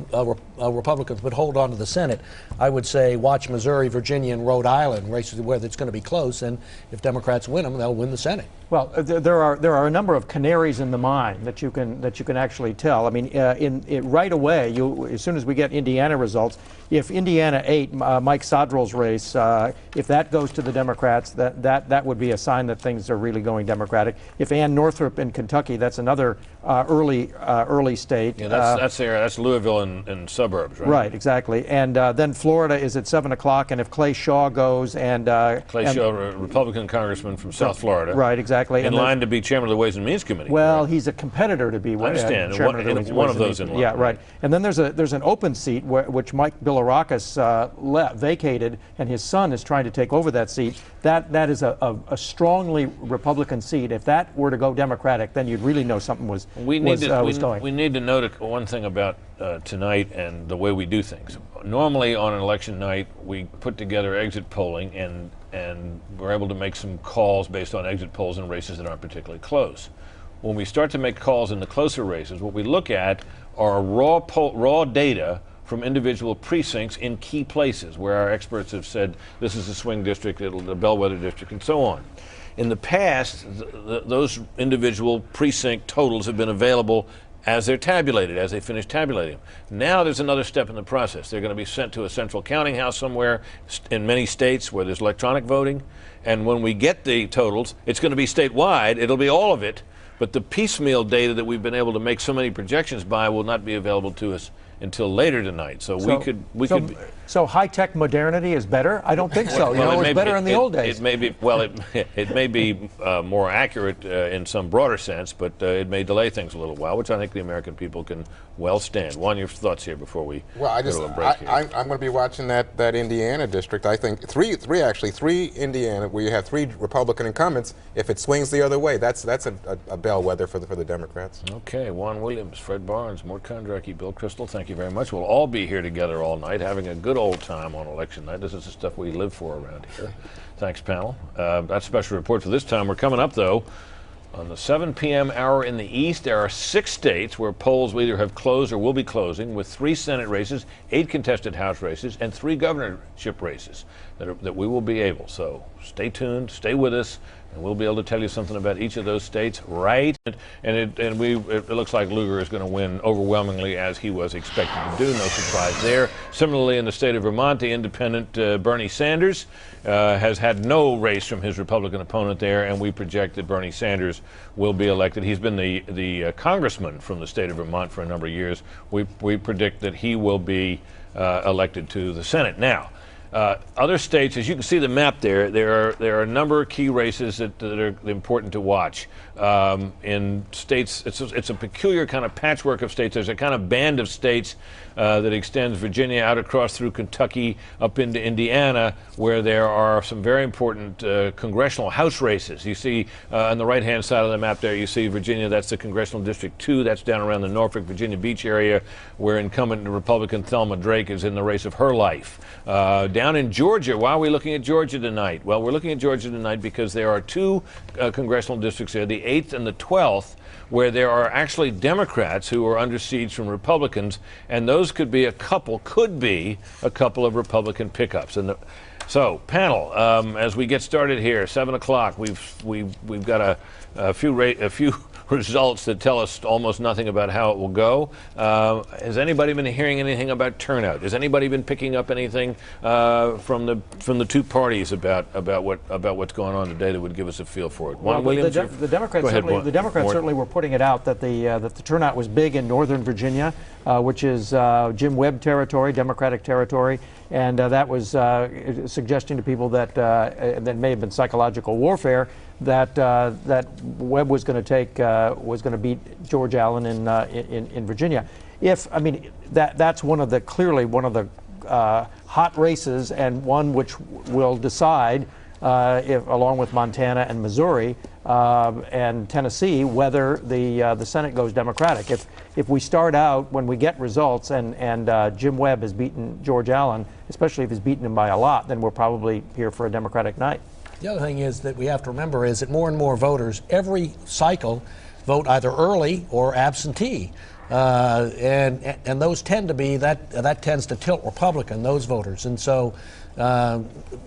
Republicans would hold on to the Senate. I would say watch Missouri, Virginia, and Rhode Island races where it's going to be close, and if Democrats win them, they'll win the Senate. Well, there are a number of canaries in the mine that you can actually tell. I mean, right away, as soon as we get Indiana results, if Indiana 8, Mike Sodrell's race, if that goes to the Democrats, that would be a sign that things are really going Democratic. If Ann Northrop in Kentucky, that's another early state. Yeah, that's Louisville and suburbs, right? Right, exactly. And then Florida is at 7 o'clock, and if Clay Shaw goes Clay Shaw, Republican congressman from South Florida. Right, exactly. In line to be chairman of the Ways and Means Committee. Well, right? He's a competitor to be chairman of the one of those in line. Yeah, right. And then there's an open seat which Mike Bilirakis vacated, and his son is trying to take over that seat. That is a strongly Republican seat. If that were to go Democratic, then you'd really know something was going. We need to note one thing about tonight and the way we do things. Normally on an election night, we put together exit polling and we're able to make some calls based on exit polls in races that aren't particularly close. When we start to make calls in the closer races, what we look at are raw data from individual precincts in key places where our experts have said this is a swing district, the bellwether district, and so on. In the past, those individual precinct totals have been available as they're tabulated, as they finish tabulating them. Now there's another step in the process. They're going to be sent to a central counting house somewhere in many states where there's electronic voting. And when we get the totals, it's going to be statewide. It'll be all of it. But the piecemeal data that we've been able to make so many projections by will not be available to us until later tonight. So So high-tech modernity is better? I don't think so. It was better in the old days. It may be, it may be more accurate in some broader sense, but it may delay things a little while, which I think the American people can well stand. Juan, your thoughts here before we go to a break here. I'm going to be watching that Indiana district. I think three Indiana, where you have 3 Republican incumbents. If it swings the other way, that's a bellwether for the Democrats. Okay, Juan Williams, Fred Barnes, Mort Kondracki, Bill Kristol, thank you very much. We'll all be here together all night having a good old time on election night. This is the stuff we live for around here. Thanks, panel. That's a special report for this time. We're coming up, though, on the 7 p.m. hour in the East. There are 6 states where polls will either have closed or will be closing, with 3 Senate races, 8 contested House races, and 3 governorship races that we will be able. So stay tuned, stay with us, and we'll be able to tell you something about each of those states, right? And it looks like Lugar is going to win overwhelmingly, as he was expected to do. No surprise there. Similarly, in the state of Vermont, the independent Bernie Sanders has had no race from his Republican opponent there, and we project that Bernie Sanders will be elected. He's been the congressman from the state of Vermont for a number of years. We predict that he will be elected to the Senate. Now, Other states, as you can see the map there are a number of key races that are important to watch. In states, it's a peculiar kind of patchwork of states. There's a kind of band of states that extends Virginia out across through Kentucky up into Indiana, where there are some very important congressional House races. You see on the right-hand side of the map there, you see Virginia. That's the Congressional District 2. That's down around the Norfolk, Virginia Beach area, where incumbent Republican Thelma Drake is in the race of her life. Down in Georgia, why are we looking at Georgia tonight? Well, we're looking at Georgia tonight because there are two congressional districts there, the 8th and the 12th, where there are actually Democrats who are under siege from Republicans, and those could be a couple of Republican pickups. So, panel, as we get started here, 7 o'clock, we've got a few results that tell us almost nothing about how it will go. Has anybody been hearing anything about turnout? Has anybody been picking up anything from the two parties about what's going on today that would give us a feel for it? Well, the Democrats certainly were putting it out that the turnout was big in Northern Virginia, which is Jim Webb territory, Democratic territory, and that was suggesting to people that may have been psychological warfare, that Webb was going to beat George Allen in Virginia. That's clearly one of the hot races, and one which will decide, along with Montana and Missouri and Tennessee, whether the Senate goes Democratic. If we start out, when we get results, and Jim Webb has beaten George Allen, especially if he's beaten him by a lot, then we're probably here for a Democratic night. The other thing is that we have to remember is that more and more voters every cycle vote either early or absentee, and those tend to be that tends to tilt Republican, those voters, and so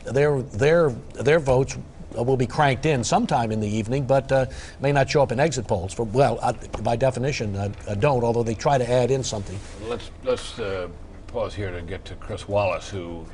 their votes will be cranked in sometime in the evening, but may not show up in exit polls. By definition, don't. Although they try to add in something. Let's pause here to get to Chris Wallace, who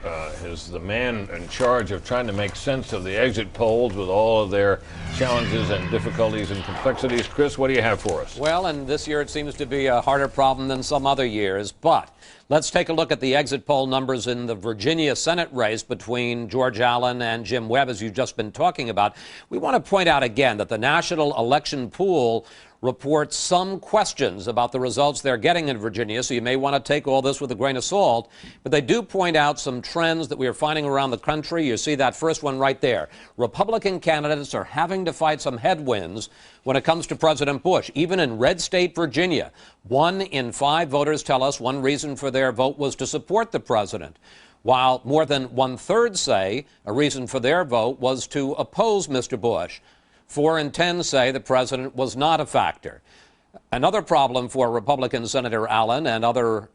is the man in charge of trying to make sense of the exit polls with all of their challenges and difficulties and complexities. Chris, what do you have for us? Well, and this year it seems to be a harder problem than some other years, but let's take a look at the exit poll numbers in the Virginia Senate race between George Allen and Jim Webb, as you've just been talking about. We want to point out again that the National Election Pool reports some questions about the results they're getting in Virginia, so you may want to take all this with a grain of salt. But they do point out some trends that we are finding around the country. You see that first one right there. Republican candidates are having to fight some headwinds when it comes to President Bush. Even in red state Virginia, 1 in 5 voters tell us one reason for their vote was to support the president, while more than 1/3 say a reason for their vote was to oppose Mr. Bush. 4 in 10 say the president was not a factor. Another problem for Republican Senator Allen and other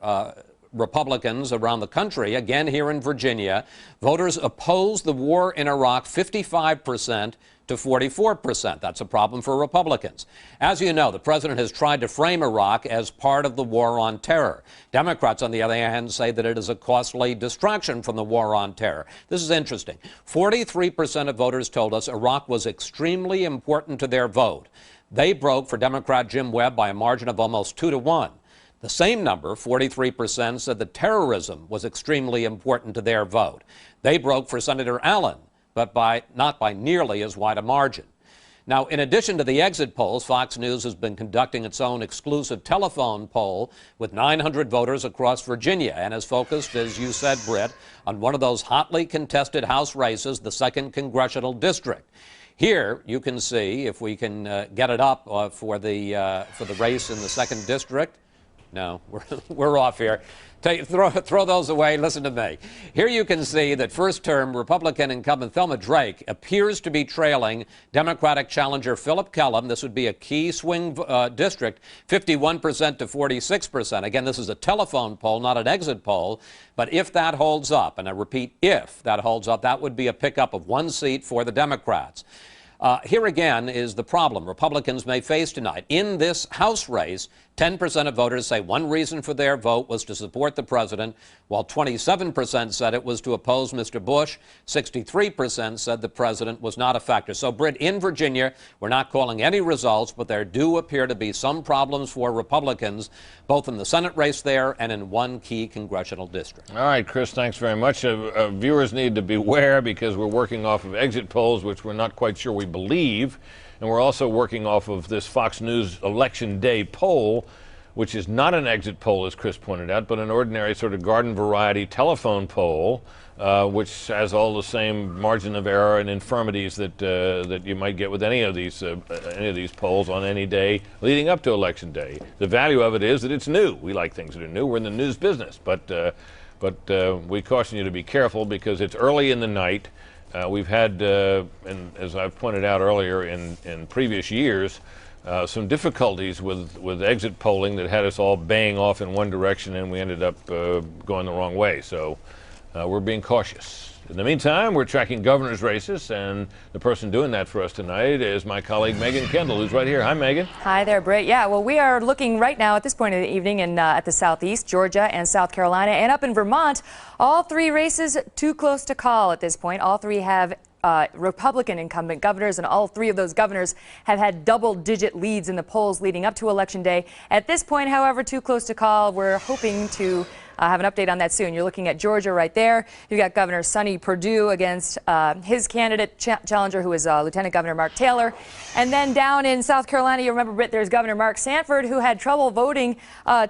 Republicans around the country, again here in Virginia, voters oppose the war in Iraq 55% to 44%. That's a problem for Republicans. As you know, the president has tried to frame Iraq as part of the war on terror. Democrats, on the other hand, say that it is a costly distraction from the war on terror. This is interesting. 43% of voters told us Iraq was extremely important to their vote. They broke for Democrat Jim Webb by a margin of almost 2-1. The same number, 43%, said that terrorism was extremely important to their vote. They broke for Senator Allen, but not by nearly as wide a margin. Now, in addition to the exit polls, Fox News has been conducting its own exclusive telephone poll with 900 voters across Virginia and has focused, as you said, Britt, on one of those hotly contested House races, the 2nd Congressional District. Here, you can see, if we can get it up for the race in the 2nd District. No, we're off here. Throw those away. Listen to me. Here you can see that first-term Republican incumbent Thelma Drake appears to be trailing Democratic challenger Philip Kellum. This would be a key swing district, 51% to 46%. Again, this is a telephone poll, not an exit poll. But if that holds up, and I repeat, if that holds up, that would be a pickup of 1 seat for the Democrats. Here again is the problem Republicans may face tonight. In this House race, 10% of voters say one reason for their vote was to support the president, while 27% said it was to oppose Mr. Bush. 63% said the president was not a factor. So, Britt, in Virginia, we're not calling any results, but there do appear to be some problems for Republicans, both in the Senate race there and in one key congressional district. All right, Chris, thanks very much. Viewers need to beware because we're working off of exit polls, which we're not quite sure we believe. And we're also working off of this Fox News Election Day poll, which is not an exit poll, as Chris pointed out, but an ordinary sort of garden variety telephone poll, which has all the same margin of error and infirmities that you might get with any of these polls on any day leading up to Election Day. The value of it is that it's new. We like things that are new. We're in the news business, but we caution you to be careful because it's early in the night. We've had, and as I've pointed out earlier in previous years, some difficulties with exit polling that had us all baying off in one direction, and we ended up going the wrong way. So we're being cautious. In the meantime, we're tracking governor's races, and the person doing that for us tonight is my colleague Megan Kendall, who's right here. Hi, Megan. Hi there, Britt. Yeah, well, we are looking right now at this point of the evening at the Southeast, Georgia and South Carolina, and up in Vermont. All three races too close to call at this point. All three have Republican incumbent governors, and all three of those governors have had double-digit leads in the polls leading up to Election Day. At this point, however, too close to call. We're hoping to have an update on that soon. You're looking at Georgia right there. You've got Governor Sonny Perdue against his candidate challenger, who is Lieutenant Governor Mark Taylor. And then down in South Carolina, you remember, Britt, there's Governor Mark Sanford, who had trouble voting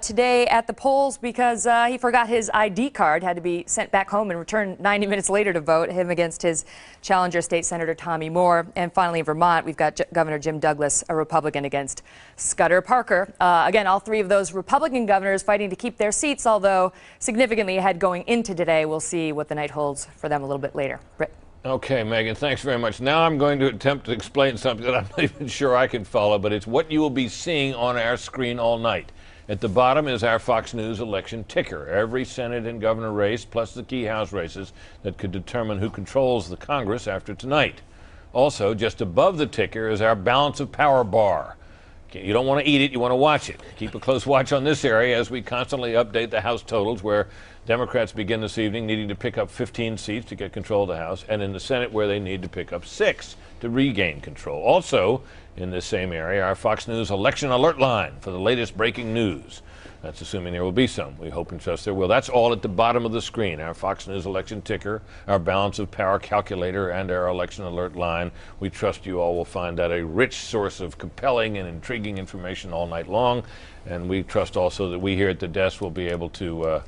today at the polls because he forgot his ID card, had to be sent back home and returned 90 minutes later to vote, him against his challenger, State Senator Tommy Moore. And finally, in Vermont, we've got Governor Jim Douglas, a Republican, against Scudder Parker. Again, all three of those Republican governors fighting to keep their seats, although significantly ahead going into today. We'll see what the night holds for them a little bit later. Britt. Okay, Megan, thanks very much. Now I'm going to attempt to explain something that I'm not even sure I can follow, but it's what you will be seeing on our screen all night. At the bottom is our Fox News election ticker. Every Senate and governor race, plus the key House races that could determine who controls the Congress after tonight. Also, just above the ticker is our balance of power bar. You don't want to eat it, you want to watch it. Keep a close watch on this area as we constantly update the House totals, where Democrats begin this evening needing to pick up 15 seats to get control of the House, and in the Senate where they need to pick up 6 to regain control. Also, in this same area, our Fox News election alert line for the latest breaking news. That's assuming there will be some. We hope and trust there will. That's all at the bottom of the screen. Our Fox News election ticker, our balance of power calculator, and our election alert line. We trust you all will find that a rich source of compelling and intriguing information all night long. And we trust also that we here at the desk will be able to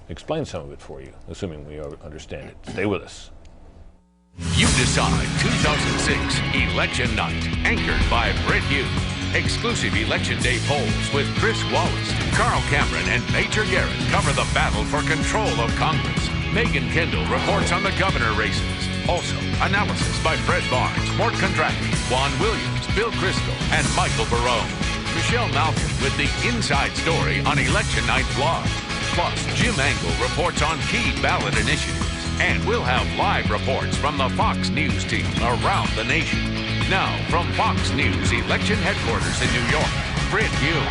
explain some of it for you, assuming we understand it. Stay with us. You Decide 2006 Election Night, anchored by Britt Hughes. Exclusive Election Day polls with Chris Wallace, Carl Cameron, and Major Garrett cover the battle for control of Congress. Megan Kendall reports on the governor races. Also, analysis by Fred Barnes, Mort Kondracki, Juan Williams, Bill Kristol, and Michael Barone. Michelle Malkin with the inside story on Election Night Vlog. Plus, Jim Angle reports on key ballot initiatives. And we'll have live reports from the Fox News team around the nation. Now, from Fox News election headquarters in New York, Britt Hughes.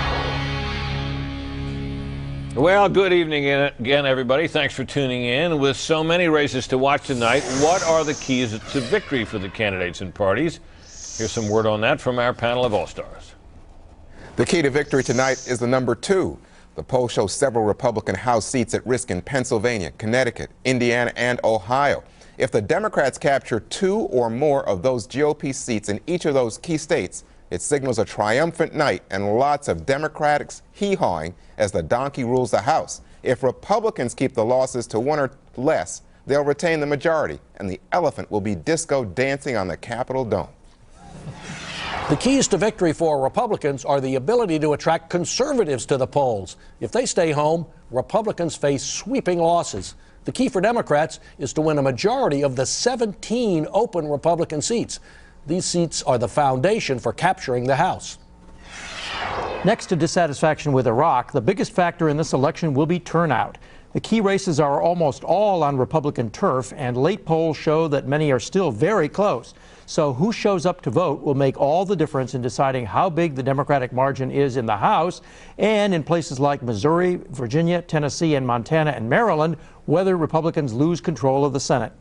Well, good evening again, everybody. Thanks for tuning in. With so many races to watch tonight, what are the keys to victory for the candidates and parties? Here's some word on that from our panel of all-stars. The key to victory tonight is the number 2. The poll shows several Republican House seats at risk in Pennsylvania, Connecticut, Indiana, and Ohio. If the Democrats capture 2 or more of those GOP seats in each of those key states, it signals a triumphant night and lots of Democrats hee-hawing as the donkey rules the House. If Republicans keep the losses to 1 or less, they'll retain the majority, and the elephant will be disco dancing on the Capitol dome. The keys to victory for Republicans are the ability to attract conservatives to the polls. If they stay home, Republicans face sweeping losses. The key for Democrats is to win a majority of the 17 open Republican seats. These seats are the foundation for capturing the House. Next to dissatisfaction with Iraq, the biggest factor in this election will be turnout. The key races are almost all on Republican turf, and late polls show that many are still very close. So who shows up to vote will make all the difference in deciding how big the Democratic margin is in the House, and in places like Missouri, Virginia, Tennessee, and Montana and Maryland, whether Republicans lose control of the Senate.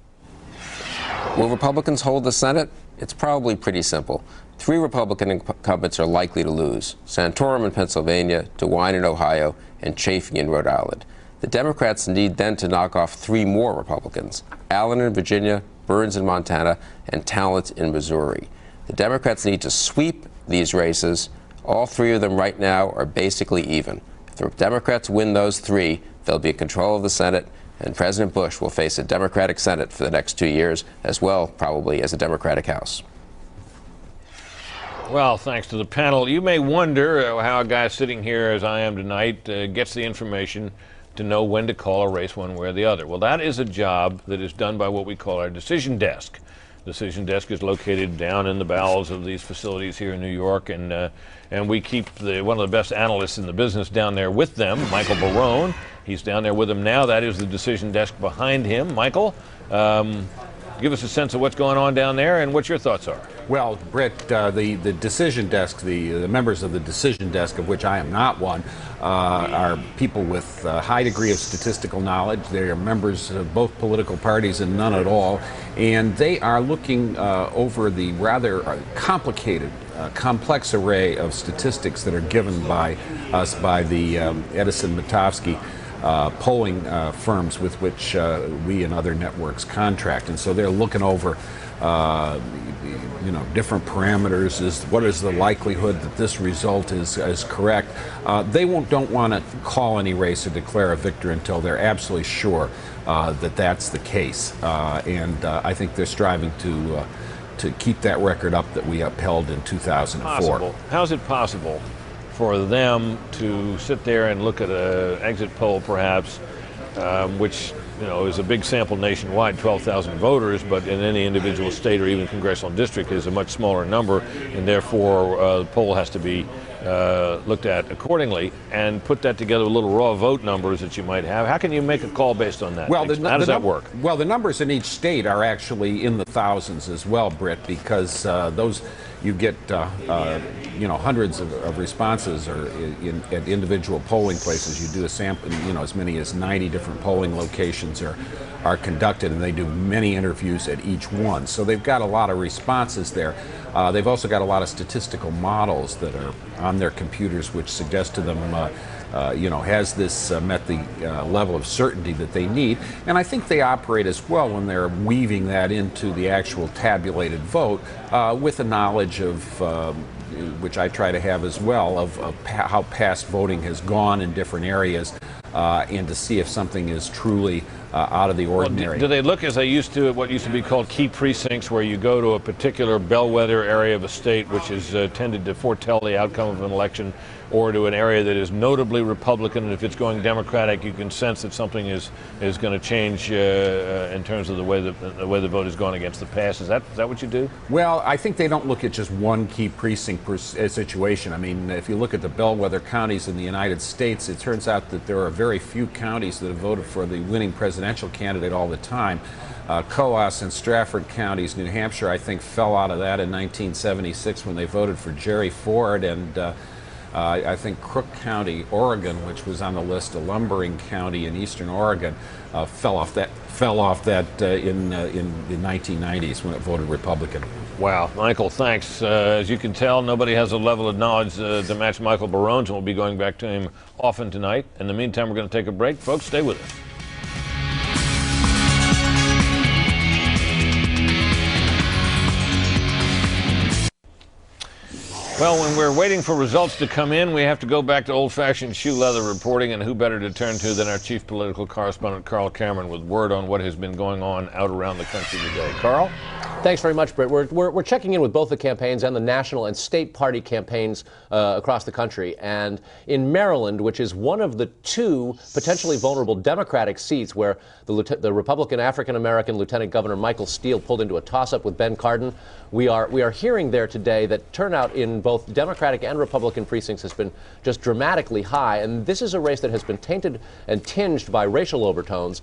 Will Republicans hold the Senate? It's probably pretty simple. 3 Republican incumbents are likely to lose: Santorum in Pennsylvania, DeWine in Ohio, and Chafee in Rhode Island. The Democrats need then to knock off 3 more Republicans: Allen in Virginia, Burns in Montana, and Talent in Missouri. The Democrats need to sweep these races. All 3 of them right now are basically even. If the Democrats win those 3, they'll be in control of the Senate, and President Bush will face a Democratic Senate for the next 2 years, as well probably as a Democratic House. Well, thanks to the panel. You may wonder how a guy sitting here as I am tonight gets the information to know when to call a race one way or the other. Well, that is a job that is done by what we call our decision desk. Decision desk is located down in the bowels of these facilities here in New York, and we keep one of the best analysts in the business down there with them, Michael Barone. He's down there with them now. That is the decision desk behind him. Michael, give us a sense of what's going on down there and what your thoughts are. Well, Britt, the decision desk, the members of the decision desk, of which I am not one, are people with a high degree of statistical knowledge. They are members of both political parties and none at all, and they are looking over the rather complicated, complex array of statistics that are given by us by the Edison Matovsky polling firms with which we and other networks contract. And so they're looking over different parameters. What is the likelihood that this result is correct? They don't want to call any race or declare a victor until they're absolutely sure that that's the case. And I think they're striving to keep that record up that we upheld in 2004. How's it possible for them to sit there and look at an exit poll, perhaps, which is a big sample nationwide, 12,000 voters, but in any individual state or even congressional district is a much smaller number, and therefore the poll has to be looked at accordingly, and put that together with little raw vote numbers that you might have. How can you make a call based on that? Well, how does that work? Well, the numbers in each state are actually in the thousands as well, Britt, because those you get hundreds of responses or at individual polling places. You do a sample, as many as 90 different polling locations are conducted, and they do many interviews at each one. So they've got a lot of responses there. They've also got a lot of statistical models that are on their computers which suggest to them has this met the level of certainty that they need. And I think they operate as well when they're weaving that into the actual tabulated vote with a knowledge of, which I try to have as well, of how past voting has gone in different areas and to see if something is truly out of the ordinary. Well, do they look as they used to at what used to be called key precincts, where you go to a particular bellwether area of a state which is tended to foretell the outcome of an election, or to an area that is notably Republican, and if it's going Democratic, you can sense that something is going to change in terms of the way the vote has gone against the past? Is that what you do? Well, I think they don't look at just one key precinct situation. I mean, if you look at the bellwether counties in the United States, it turns out that there are very few counties that have voted for the winning presidential candidate all the time. Coas and Strafford counties, New Hampshire, I think fell out of that in 1976 when they voted for Jerry Ford, and I think Crook County, Oregon, which was on the list, a lumbering county in eastern Oregon, fell off that in the 1990s when it voted Republican. Wow, Michael, thanks. As you can tell, nobody has a level of knowledge to match Michael Barone's, and we'll be going back to him often tonight. In the meantime, we're going to take a break. Folks, stay with us. Well, when we're waiting for results to come in, we have to go back to old-fashioned shoe leather reporting, and who better to turn to than our chief political correspondent, Carl Cameron, with word on what has been going on out around the country today. Carl? Thanks very much, Britt. We're checking in with both the campaigns and the national and state party campaigns across the country. And in Maryland, which is one of the two potentially vulnerable Democratic seats where the Republican African-American Lieutenant Governor Michael Steele pulled into a toss-up with Ben Cardin, we are hearing there today that turnout in both Democratic and Republican precincts has been just dramatically high. And this is a race that has been tainted and tinged by racial overtones.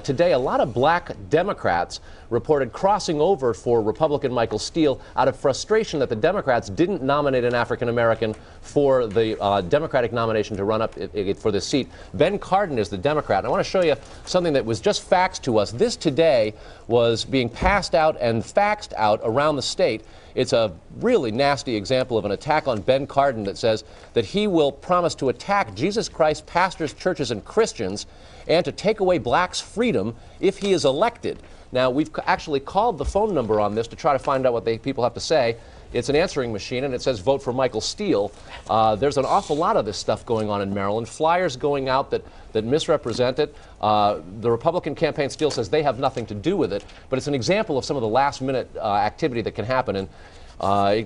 Today, a lot of black Democrats reported crossing over for Republican Michael Steele out of frustration that the Democrats didn't nominate an African-American for the Democratic nomination to run up for this seat. Ben Cardin is the Democrat. And I want to show you something that was just faxed to us. This today was being passed out and faxed out around the state. It's a really nasty example of an attack on Ben Cardin that says that he will promise to attack Jesus Christ pastors, churches, and Christians and to take away blacks' freedom if he is elected. Now, we've actually called the phone number on this to try to find out what people have to say. It's an answering machine, and it says vote for Michael Steele. There's an awful lot of this stuff going on in Maryland. Flyers going out that misrepresent it. The Republican campaign still says they have nothing to do with it, but it's an example of some of the last-minute activity that can happen, and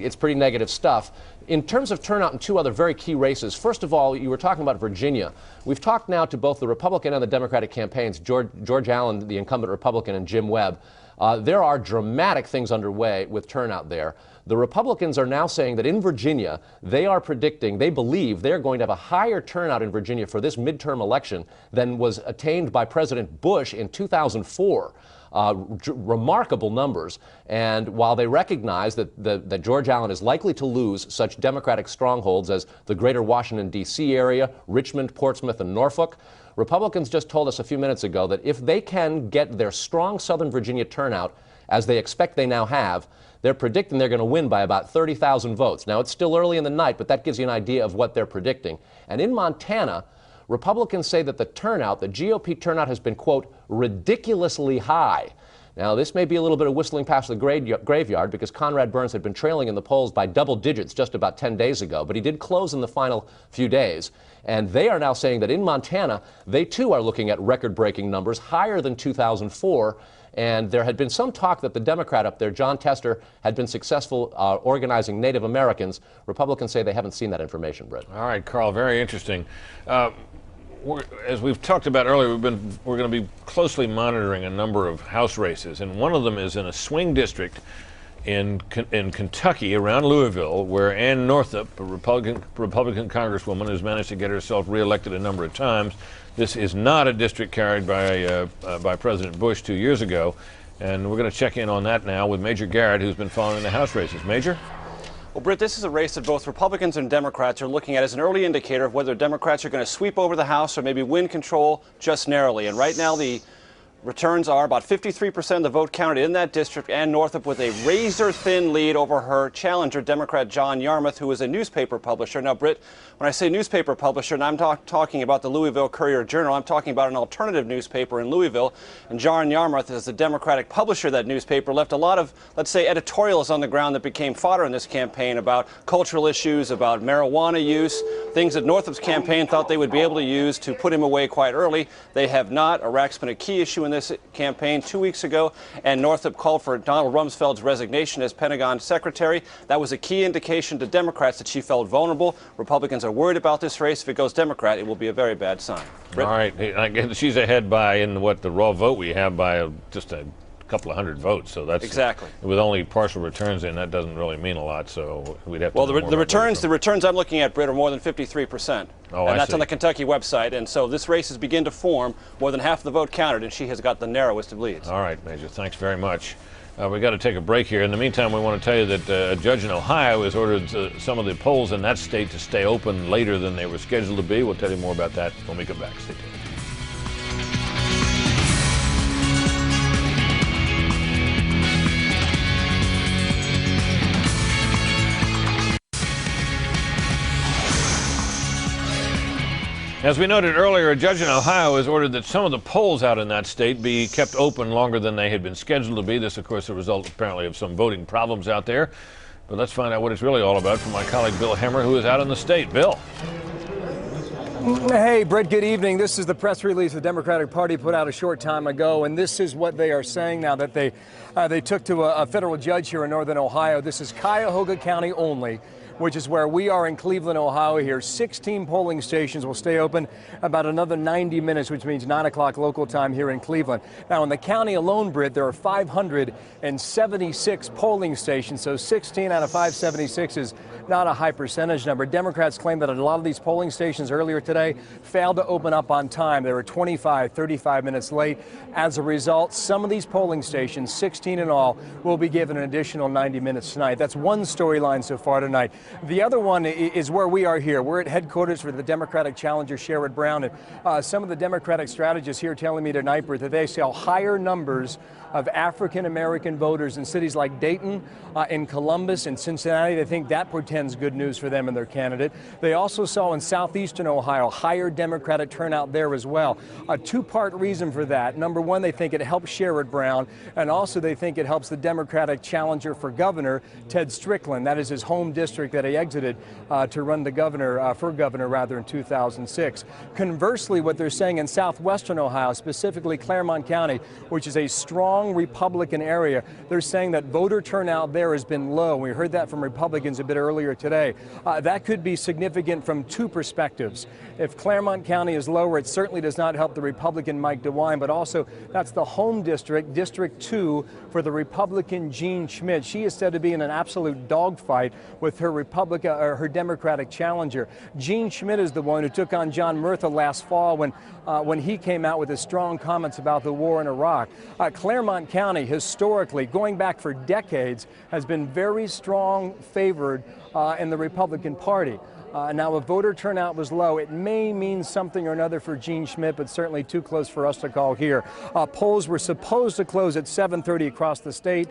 it's pretty negative stuff. In terms of turnout in two other very key races, first of all, you were talking about Virginia. We've talked now to both the Republican and the Democratic campaigns, George Allen, the incumbent Republican, and Jim Webb. There are dramatic things underway with turnout there. The Republicans are now saying that in Virginia, they believe they're going to have a higher turnout in Virginia for this midterm election than was attained by President Bush in 2004. Remarkable numbers. And while they recognize that George Allen is likely to lose such Democratic strongholds as the greater Washington, D.C. area, Richmond, Portsmouth, and Norfolk, Republicans just told us a few minutes ago that if they can get their strong Southern Virginia turnout, as they expect they now have, they're predicting they're going to win by about 30,000 votes. Now, it's still early in the night, but that gives you an idea of what they're predicting. And in Montana, Republicans say that the GOP turnout has been, quote, ridiculously high. Now, this may be a little bit of whistling past the graveyard because Conrad Burns had been trailing in the polls by double digits just about 10 days ago, but he did close in the final few days. And they are now saying that in Montana, they too are looking at record-breaking numbers, higher than 2004. And there had been some talk that the Democrat up there, John Tester, had been successful organizing Native Americans. Republicans say they haven't seen that information, Britt. All right, Carl, very interesting. As we've talked about earlier, we're going to be closely monitoring a number of House races, and one of them is in a swing district in Kentucky around Louisville, where Ann Northup, a Republican congresswoman, has managed to get herself reelected a number of times. This is not a district carried by President Bush 2 years ago, and we're going to check in on that now with Major Garrett, who's been following the House races. Major? Well, Britt, this is a race that both Republicans and Democrats are looking at as an early indicator of whether Democrats are going to sweep over the House or maybe win control just narrowly. And right now, the returns are about 53% of the vote counted in that district, and Northup with a razor-thin lead over her challenger, Democrat John Yarmuth, who is a newspaper publisher. Now, Britt, when I say newspaper publisher, and I'm talking about the Louisville Courier-Journal, I'm talking about an alternative newspaper in Louisville, and John Yarmuth, as the Democratic publisher of that newspaper, left a lot of, let's say, editorials on the ground that became fodder in this campaign about cultural issues, about marijuana use, things that Northup's campaign thought they would be able to use to put him away quite early. They have not. Iraq's been a key issue in this campaign 2 weeks ago, and Northup called for Donald Rumsfeld's resignation as Pentagon secretary. That was a key indication to Democrats that she felt vulnerable. Republicans are worried about this race. If it goes Democrat, it will be a very bad sign. Britt? All right. She's ahead by, in the raw vote we have, by just a couple of hundred votes. So that's exactly, with only partial returns in, that doesn't really mean a lot. So we'd have to. Well, the returns I'm looking at, Britt, are more than 53%. Oh, and that's on the Kentucky website. And so this race has begun to form. More than half the vote counted, and she has got the narrowest of leads. All right, Major. Thanks very much. We've got to take a break here. In the meantime, we want to tell you that a judge in Ohio has ordered some of the polls in that state to stay open later than they were scheduled to be. We'll tell you more about that when we come back. Stay tuned. As we noted earlier, a judge in Ohio has ordered that some of the polls out in that state be kept open longer than they had been scheduled to be. This, of course, a result apparently of some voting problems out there. But let's find out what it's really all about from my colleague Bill Hemmer, who is out in the state. Bill. Hey, Brett, good evening. This is the press release the Democratic Party put out a short time ago, and this is what they are saying now that they took to a federal judge here in northern Ohio. This is Cuyahoga County only, which is where we are in Cleveland, Ohio here. 16 polling stations will stay open about another 90 minutes, which means 9 o'clock local time here in Cleveland. Now, in the county alone, Britt, there are 576 polling stations, so 16 out of 576 is not a high percentage number. Democrats claim that a lot of these polling stations earlier today failed to open up on time. They were 25, 35 minutes late. As a result, some of these polling stations, 16 in all, will be given an additional 90 minutes tonight. That's one storyline so far tonight. The other one is where we are here. We're at headquarters for the Democratic challenger, Sherrod Brown. And some of the Democratic strategists here telling me tonight, Britt, that they saw higher numbers of African-American voters in cities like Dayton, in Columbus, and Cincinnati. They think that portends good news for them and their candidate. They also saw in southeastern Ohio higher Democratic turnout there as well. A two-part reason for that. Number one, they think it helps Sherrod Brown, and also they think it helps the Democratic challenger for governor, Ted Strickland. That is his home district that he exited to run the governor, for governor rather, in 2006. Conversely, what they're saying in southwestern Ohio, specifically Claremont County, which is a strong Republican area, they're saying that voter turnout there has been low. We heard that from Republicans a bit earlier today. That could be significant from two perspectives. If Claremont County is lower, it certainly does not help the Republican Mike DeWine, but also that's the home district, District 2, for the Republican Jean Schmidt. She is said to be in an absolute dogfight with her her Democratic challenger. Jean Schmidt is the one who took on John Murtha last fall when he came out with his strong comments about the war in Iraq. Claremont County, historically, going back for decades, has been very strong favored in the Republican Party. Now, if voter turnout was low, it may mean something or another for Jean Schmidt, but certainly too close for us to call here. Polls were supposed to close at 7:30 across the state.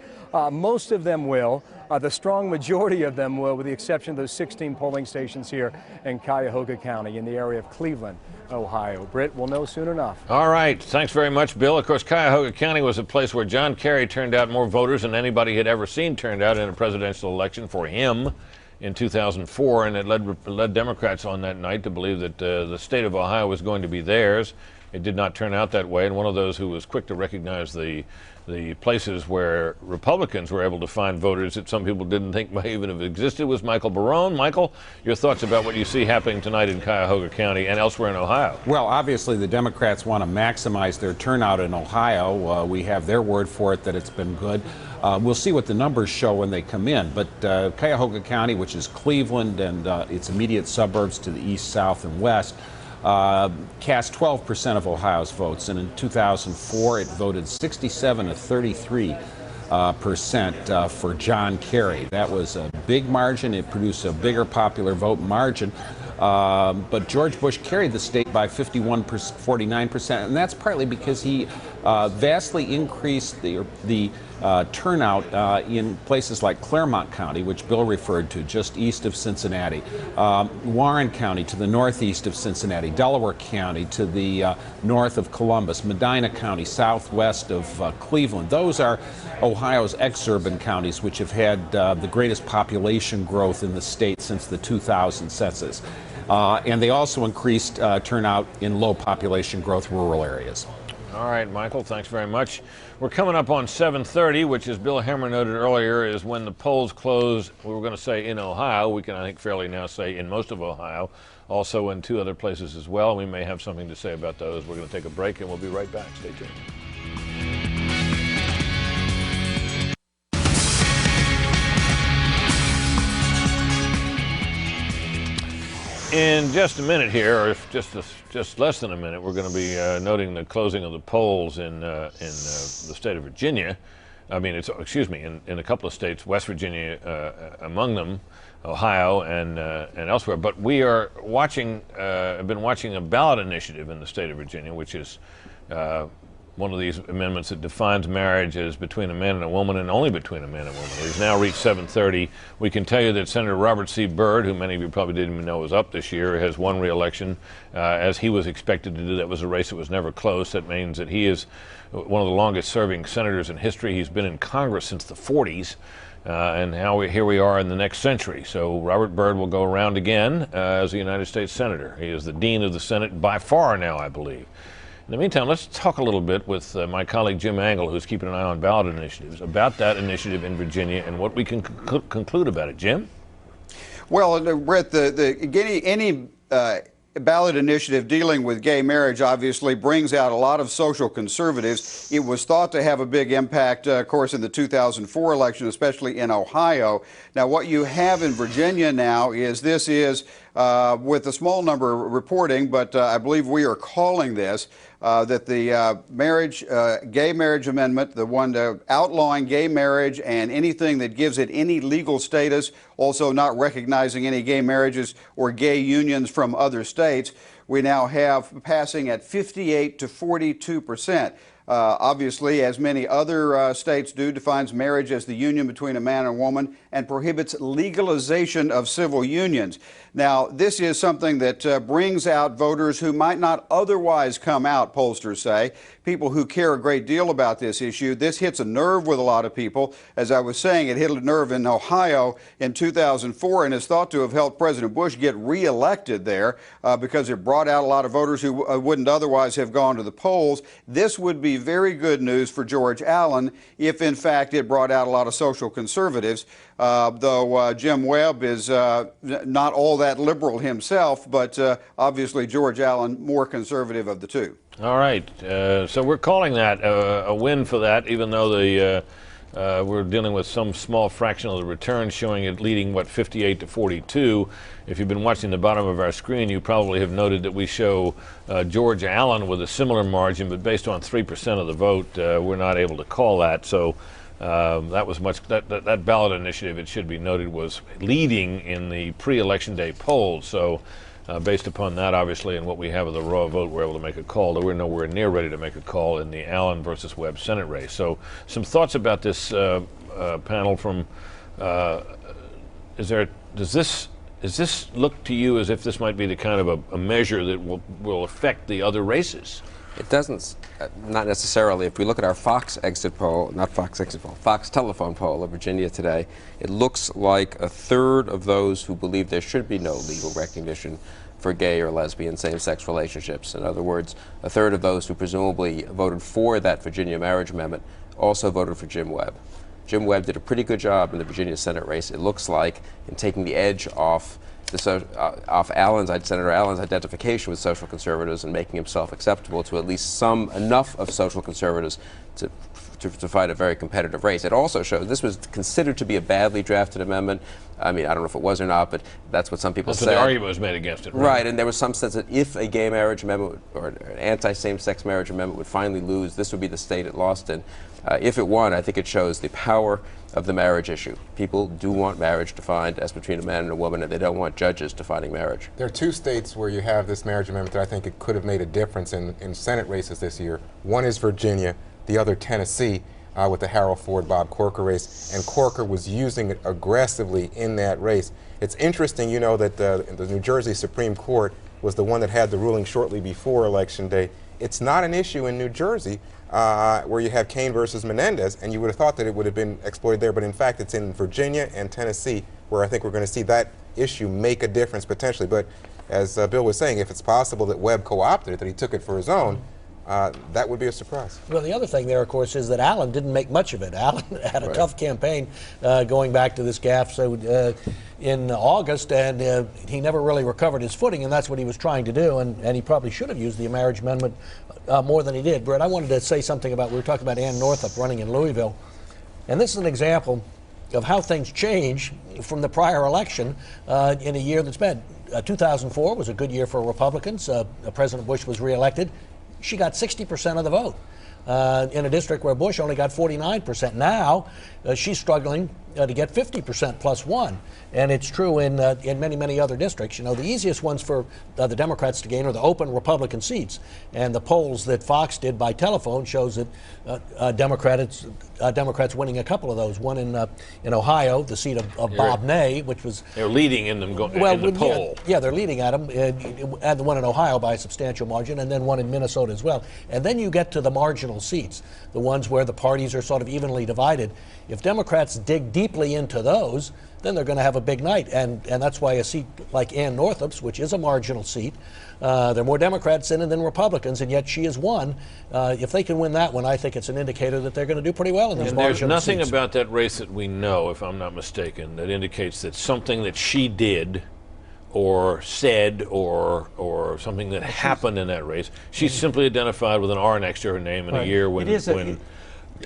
Most of them will. The strong majority of them will, with the exception of those 16 polling stations here in Cuyahoga County in the area of Cleveland, Ohio. Britt, we'll know soon enough. All right. Thanks very much, Bill. Of course, Cuyahoga County was a place where John Kerry turned out more voters than anybody had ever seen turned out in a presidential election for him in 2004, and it led Democrats on that night to believe that the state of Ohio was going to be theirs. It did not turn out that way, and one of those who was quick to recognize the places where Republicans were able to find voters that some people didn't think might even have existed was Michael Barone. Michael, your thoughts about what you see happening tonight in Cuyahoga County and elsewhere in Ohio? Well, obviously the Democrats want to maximize their turnout in Ohio. We have their word for it that it's been good. We'll see what the numbers show when they come in, but Cuyahoga County, which is Cleveland and its immediate suburbs to the east, south, and west, cast 12% of Ohio's votes, and in 2004 it voted 67 to 33% for John Kerry. That was a big margin. It produced a bigger popular vote margin. But George Bush carried the state by 49%, and that's partly because he vastly increased the turnout in places like Claremont County, which Bill referred to, just east of Cincinnati, Warren County to the northeast of Cincinnati, Delaware County to the north of Columbus, Medina County southwest of Cleveland. Those are Ohio's exurban counties, which have had the greatest population growth in the state since the 2000 census. And they also increased turnout in low population growth rural areas. All right, Michael, thanks very much. We're coming up on 7:30, which, as Bill Hammer noted earlier, is when the polls close. We were going to say in Ohio. We can, I think, fairly now say in most of Ohio, also in two other places as well. We may have something to say about those. We're going to take a break, and we'll be right back. Stay tuned. In just a minute here, or just less than a minute, we're going to be noting the closing of the polls in the state of Virginia. I mean, in a couple of states, West Virginia among them, Ohio and elsewhere. But we are watching, have been watching a ballot initiative in the state of Virginia, which is one of these amendments that defines marriage as between a man and a woman and only between a man and a woman. He's now reached 730. We can tell you that Senator Robert C. Byrd, who many of you probably didn't even know was up this year, has won re-election as he was expected to do. That was a race that was never close. That means that he is one of the longest serving senators in history. He's been in Congress since the 40s. And here we are in the next century. So Robert Byrd will go around again as a United States Senator. He is the Dean of the Senate by far now, I believe. In the meantime, let's talk a little bit with my colleague Jim Angle, who's keeping an eye on ballot initiatives, about that initiative in Virginia and what we can conclude about it. Jim? Well, Brett, any ballot initiative dealing with gay marriage obviously brings out a lot of social conservatives. It was thought to have a big impact, of course, in the 2004 election, especially in Ohio. Now, what you have in Virginia now is with a small number reporting, but I believe we are calling this, that the gay marriage amendment, the one outlawing gay marriage and anything that gives it any legal status, also not recognizing any gay marriages or gay unions from other states, we now have passing at 58 to 42%. Obviously, as many other states do, defines marriage as the union between a man and a woman and prohibits legalization of civil unions. Now, this is something that brings out voters who might not otherwise come out, pollsters say, people who care a great deal about this issue. This hits a nerve with a lot of people. As I was saying, it hit a nerve in Ohio in 2004 and is thought to have helped President Bush get reelected there because it brought out a lot of voters who wouldn't otherwise have gone to the polls. This would be very good news for George Allen if, in fact, it brought out a lot of social conservatives, though Jim Webb is not all that liberal himself, but obviously George Allen more conservative of the two. All right. So we're calling that a win for that, even though we're dealing with some small fraction of the return showing it leading, 58 to 42. If you've been watching the bottom of our screen, you probably have noted that we show George Allen with a similar margin, but based on 3% of the vote, we're not able to call that. So that ballot initiative, it should be noted, was leading in the pre-election day polls. So based upon that, obviously, and what we have of the raw vote, we're able to make a call, though we're nowhere near ready to make a call in the Allen versus Webb Senate race. So some thoughts about this panel from, does this look to you as if this might be the kind of a measure that will affect the other races? It doesn't, not necessarily. If we look at our Fox telephone poll of Virginia today, it looks like a third of those who believe there should be no legal recognition for gay or lesbian same-sex relationships. In other words, a third of those who presumably voted for that Virginia marriage amendment also voted for Jim Webb. Jim Webb did a pretty good job in the Virginia Senate race, it looks like, in taking the edge off Senator Allen's identification with social conservatives and making himself acceptable to at least enough of social conservatives to fight a very competitive race. It also shows this was considered to be a badly drafted amendment. I mean, I don't know if it was or not, but that's what some people said. The argument was made against it. Right, and there was some sense that if a gay marriage amendment or an anti-same-sex marriage amendment would finally lose, this would be the state it lost in. If it won, I think it shows the power of the marriage issue. People do want marriage defined as between a man and a woman, and they don't want judges defining marriage. There are two states where you have this marriage amendment that I think it could have made a difference in Senate races this year. One is Virginia, the other Tennessee, with the Harold Ford-Bob Corker race, and Corker was using it aggressively in that race. It's interesting, you know, that the New Jersey Supreme Court was the one that had the ruling shortly before Election Day. It's not an issue in New Jersey where you have Kane versus Menendez, and you would have thought that it would have been exploited there, but in fact it's in Virginia and Tennessee where I think we're going to see that issue make a difference potentially. But as Bill was saying, if it's possible that Webb co-opted it, that he took it for his own, that would be a surprise. Well, the other thing there, of course, is that Allen didn't make much of it. Allen had a tough campaign going back to this gaffe in August, and he never really recovered his footing, and that's what he was trying to do, and he probably should have used the marriage amendment more than he did. Brett, I wanted to say something about, we were talking about Ann Northup running in Louisville, and this is an example of how things change from the prior election in a year that's been. 2004 was a good year for Republicans. President Bush was reelected. She got 60% of the vote in a district where Bush only got 49%. Now she's struggling to get 50% plus one. And it's true in many, many other districts. You know, the easiest ones for the Democrats to gain are the open Republican seats. And the polls that Fox did by telephone shows that Democrats winning a couple of those. One in Ohio, the seat of Bob Ney, which was... They're leading in them in the poll. Yeah, they're leading at him, and the one in Ohio by a substantial margin, and then one in Minnesota as well. And then you get to the marginal seats, the ones where the parties are sort of evenly divided. If Democrats dig deeply into those, then they're going to have a big night. And that's why a seat like Ann Northup's, which is a marginal seat, there are more Democrats in it than Republicans, and yet she has won. If they can win that one, I think it's an indicator that they're going to do pretty well in those marginal seats. There's nothing about that race that we know, if I'm not mistaken, that indicates that something that she did or said or something that happened in that race, she's simply identified with an R next to her name in a year when...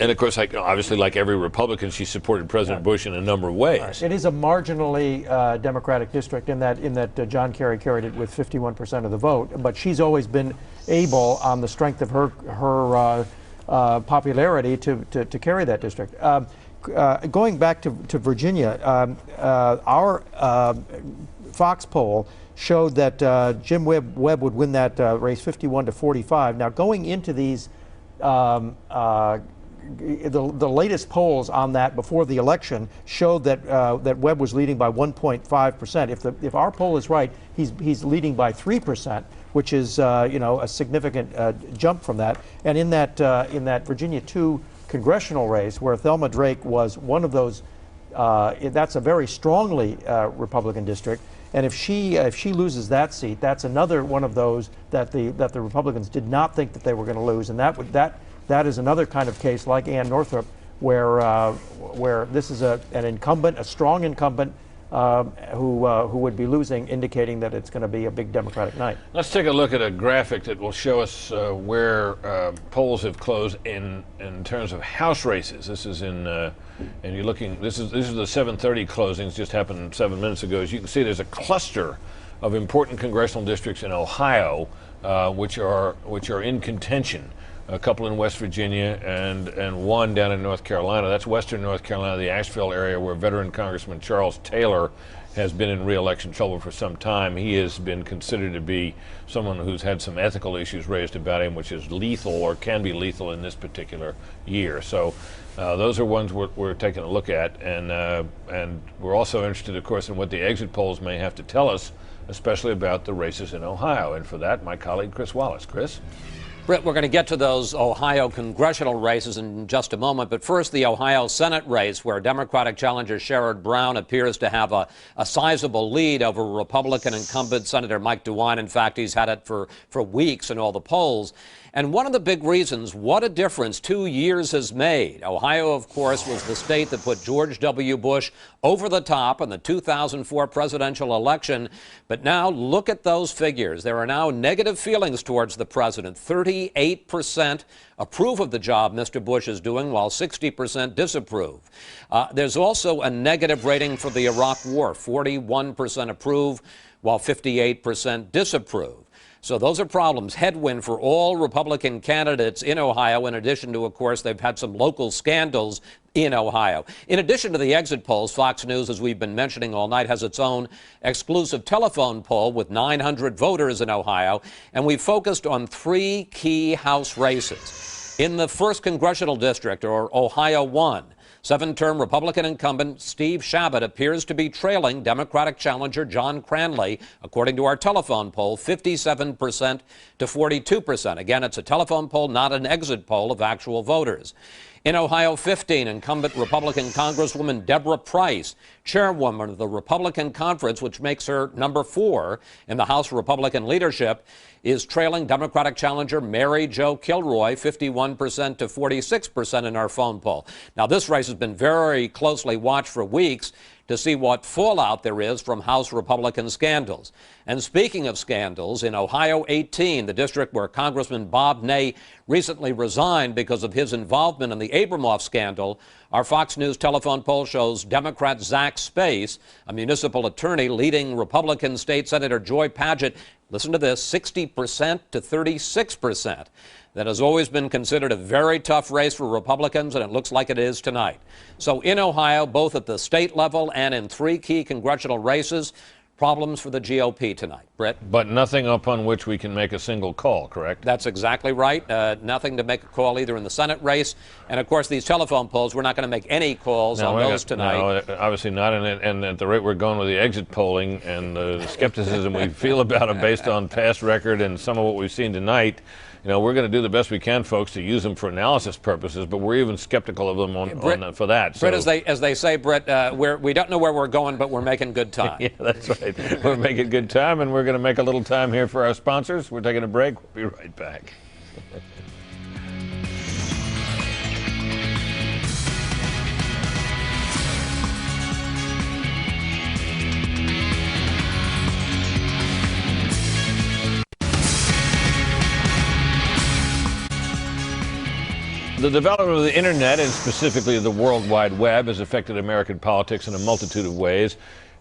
And of course, obviously, like every Republican, she supported President Bush in a number of ways. It is a marginally Democratic district in that John Kerry carried it with 51% of the vote. But she's always been able, on the strength of her popularity, to carry that district. Going back to Virginia, our Fox poll showed that Jim Webb would win that race 51-45. Now, going into these the latest polls on that before the election showed that that Webb was leading by 1.5%. If our poll is right, he's leading by 3%, which is a significant jump from that. And in that Virginia 2 congressional race, where Thelma Drake was one of those, that's a very strongly Republican district. And if she loses that seat, that's another one of those that the Republicans did not think that they were going to lose, and that is another kind of case like Ann Northup, where this is an incumbent, a strong incumbent, who would be losing, indicating that it's going to be a big Democratic night. Let's take a look at a graphic that will show us where polls have closed in terms of House races. This is in, and you're looking. This is the 7:30 closings. Just happened 7 minutes ago. As you can see, there's a cluster of important congressional districts in Ohio, which are in contention. A couple in West Virginia and one down in North Carolina. That's Western North Carolina, the Asheville area, where veteran Congressman Charles Taylor has been in re-election trouble for some time. He has been considered to be someone who's had some ethical issues raised about him, which is lethal or can be lethal in this particular year. So those are ones we're taking a look at, and we're also interested, of course, in what the exit polls may have to tell us, especially about the races in Ohio. And for that, my colleague Chris Wallace. Chris? Britt, we're going to get to those Ohio congressional races in just a moment. But first, the Ohio Senate race, where Democratic challenger Sherrod Brown appears to have a sizable lead over Republican incumbent Senator Mike DeWine. In fact, he's had it for weeks in all the polls. And one of the big reasons, what a difference 2 years has made. Ohio, of course, was the state that put George W. Bush over the top in the 2004 presidential election. But now look at those figures. There are now negative feelings towards the president. 38% approve of the job Mr. Bush is doing, while 60% disapprove. There's also a negative rating for the Iraq War. 41% approve, while 58% disapprove. So those are problems. Headwind for all Republican candidates in Ohio, in addition to, of course, they've had some local scandals in Ohio. In addition to the exit polls, Fox News, as we've been mentioning all night, has its own exclusive telephone poll with 900 voters in Ohio, and we've focused on 3 key House races. In the 1st Congressional District, or Ohio 1, 7-term Republican incumbent Steve Chabot appears to be trailing Democratic challenger John Cranley, according to our telephone poll, 57% to 42%. Again, it's a telephone poll, not an exit poll of actual voters. In Ohio 15, incumbent Republican Congresswoman Deborah Price, chairwoman of the Republican Conference, which makes her number 4 in the House Republican leadership, is trailing Democratic challenger Mary Jo Kilroy, 51% to 46% in our phone poll. Now, this race has been very closely watched for weeks to see what fallout there is from House Republican scandals. And speaking of scandals, in Ohio 18, the district where Congressman Bob Ney recently resigned because of his involvement in the Abramoff scandal, our Fox News telephone poll shows Democrat Zach Space, a municipal attorney, leading Republican State Senator Joy Padgett, listen to this, 60% to 36%. that has always been considered a very tough race for Republicans, and it looks like it is tonight. So in Ohio, both at the state level and in 3 key congressional races, problems for the GOP tonight. Brett? But nothing upon which we can make a single call, correct? That's exactly right. Nothing to make a call either in the Senate race. And, of course, these telephone polls, we're not going to make any calls on those tonight. No, obviously not. And at the rate we're going with the exit polling and the skepticism we feel about it based on past record and some of what we've seen tonight, you know, we're going to do the best we can, folks, to use them for analysis purposes, but we're even skeptical of them for that. Brett, as they say, Brett, we don't know where we're going, but we're making good time. Yeah, that's right. We're making good time, and we're going to make a little time here for our sponsors. We're taking a break. We'll be right back. The development of the internet, and specifically the World Wide Web, has affected American politics in a multitude of ways.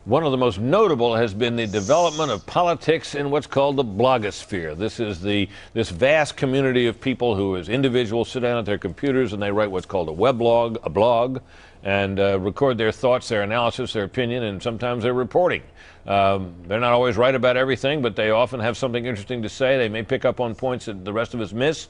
One of the most notable has been the development of politics in what's called the blogosphere. This is this vast community of people who, as individuals, sit down at their computers and they write what's called a blog, and record their thoughts, their analysis, their opinion, and sometimes their reporting. They're not always right about everything, but they often have something interesting to say. They may pick up on points that the rest of us miss.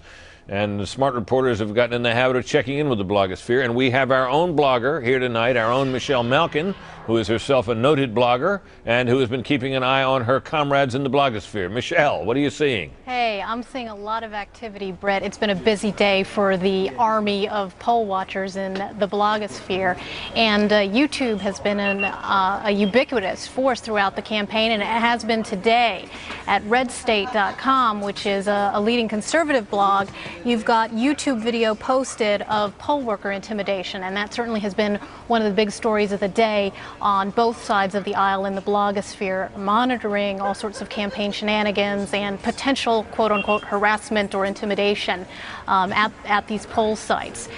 And the smart reporters have gotten in the habit of checking in with the blogosphere. And we have our own blogger here tonight, our own Michelle Malkin, who is herself a noted blogger and who has been keeping an eye on her comrades in the blogosphere. Michelle, what are you seeing? Hey, I'm seeing a lot of activity, Brett. It's been a busy day for the army of poll watchers in the blogosphere. And YouTube has been a ubiquitous force throughout the campaign, and it has been today at redstate.com, which is a leading conservative blog. You've got YouTube video posted of poll worker intimidation, and that certainly has been one of the big stories of the day on both sides of the aisle in the blogosphere, monitoring all sorts of campaign shenanigans and potential quote-unquote harassment or intimidation at these poll sites.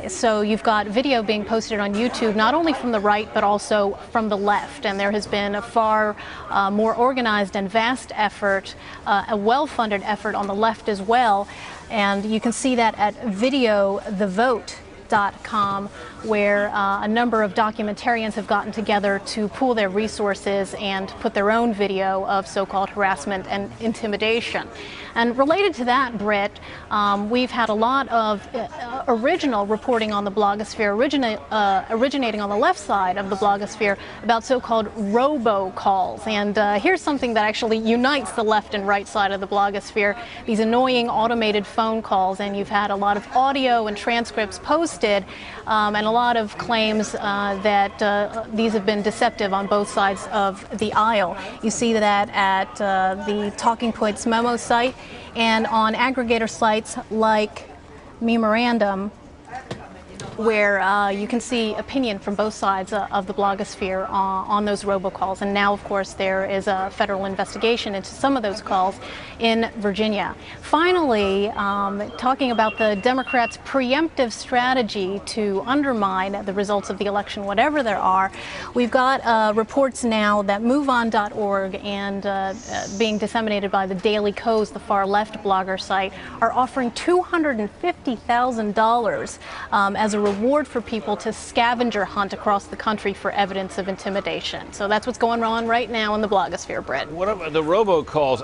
So you've got video being posted on YouTube, not only from the right, but also from the left. And there has been a far more organized and vast effort, a well-funded effort on the left as well. And you can see that at videothevote.com, where a number of documentarians have gotten together to pool their resources and put their own video of so-called harassment and intimidation. And related to that, Britt, we've had a lot of original reporting on the blogosphere, originating on the left side of the blogosphere, about so-called robocalls. And here's something that actually unites the left and right side of the blogosphere, these annoying automated phone calls. And you've had a lot of audio and transcripts posted, and a lot of claims that these have been deceptive on both sides of the aisle. You see that at the Talking Points Memo site and on aggregator sites like Memorandum, where you can see opinion from both sides of the blogosphere on those robocalls. And now, of course, there is a federal investigation into some of those calls in Virginia. Finally, talking about the Democrats' preemptive strategy to undermine the results of the election, whatever there are, we've got reports now that MoveOn.org and being disseminated by the Daily Kos, the far-left blogger site, are offering $250,000 as a reward for people to scavenger hunt across the country for evidence of intimidation. So that's what's going on right now in the blogosphere, Brett. What about the robocalls?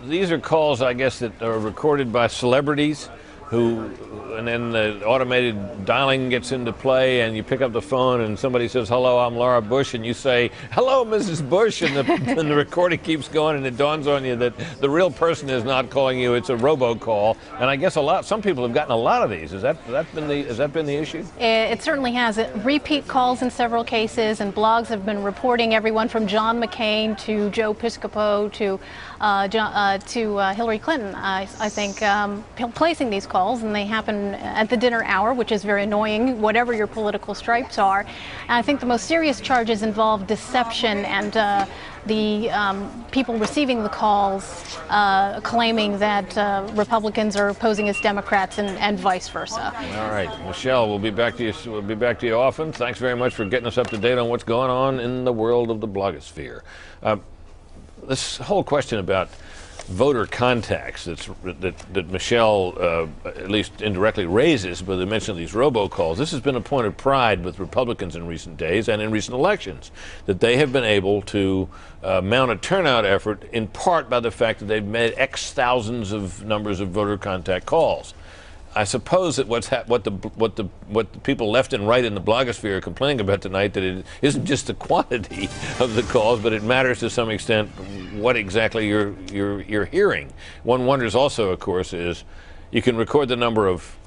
These are calls, I guess, that are recorded by celebrities and then the automated dialing gets into play, and you pick up the phone and somebody says, "Hello, I'm Laura Bush," and you say, "Hello, Mrs. Bush," and the recording keeps going, and it dawns on you that the real person is not calling you; it's a robocall. And I guess some people have gotten a lot of these. Has that been the issue? It certainly has. Repeat calls in several cases, and blogs have been reporting everyone from John McCain to Joe Piscopo to Hillary Clinton. I think placing these calls, and they happen at the dinner hour, which is very annoying, whatever your political stripes are. And I think the most serious charges involve deception and the people receiving the calls claiming that Republicans are posing as Democrats and vice versa. All right, Michelle, we'll be back to you. We'll be back to you often. Thanks very much for getting us up to date on what's going on in the world of the blogosphere. This whole question about voter contacts that Michelle at least indirectly raises by the mention of these robocalls. This has been a point of pride with Republicans in recent days and in recent elections, that they have been able to mount a turnout effort in part by the fact that they've made X thousands of numbers of voter contact calls. I suppose that what the people left and right in the blogosphere are complaining about tonight, that it isn't just the quantity of the calls, but it matters to some extent what exactly you're hearing. One wonders also, of course, is you can record the number of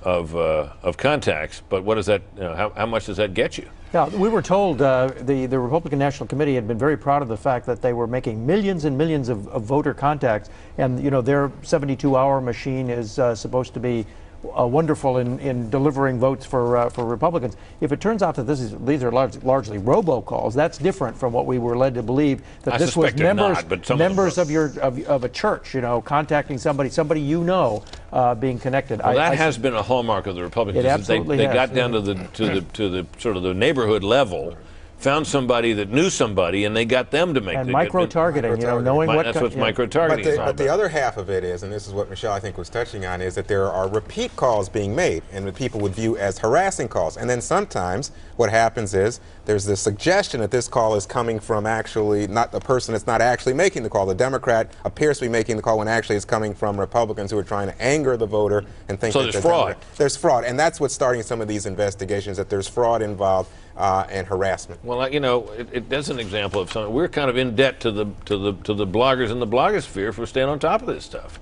contacts, but what does that? How much does that get you? Yeah, we were told the Republican National Committee had been very proud of the fact that they were making millions and millions of voter contacts, and their 72-hour machine is supposed to be wonderful in delivering votes for Republicans. If it turns out that these are largely robocalls, that's different from what we were led to believe, that this was members of a church, contacting somebody being connected. Well, that has been a hallmark of the Republicans. It absolutely they has. got down to the sort of the neighborhood level, found somebody that knew somebody, and they got them to make and micro-targeting, knowing what... That's what micro-targeting is all But the other half of it is, and this is what Michelle, I think, was touching on, is that there are repeat calls being made, and that people would view as harassing calls. And then sometimes what happens is there's the suggestion that this call is coming from actually not the person that's not actually making the call. The Democrat appears to be making the call when actually it's coming from Republicans who are trying to anger the voter and think so that there's fraud. There's fraud, and that's what's starting some of these investigations, that there's fraud involved. And harassment. Well, that's an example of something. We're kind of in debt to the bloggers in the blogosphere for staying on top of this stuff.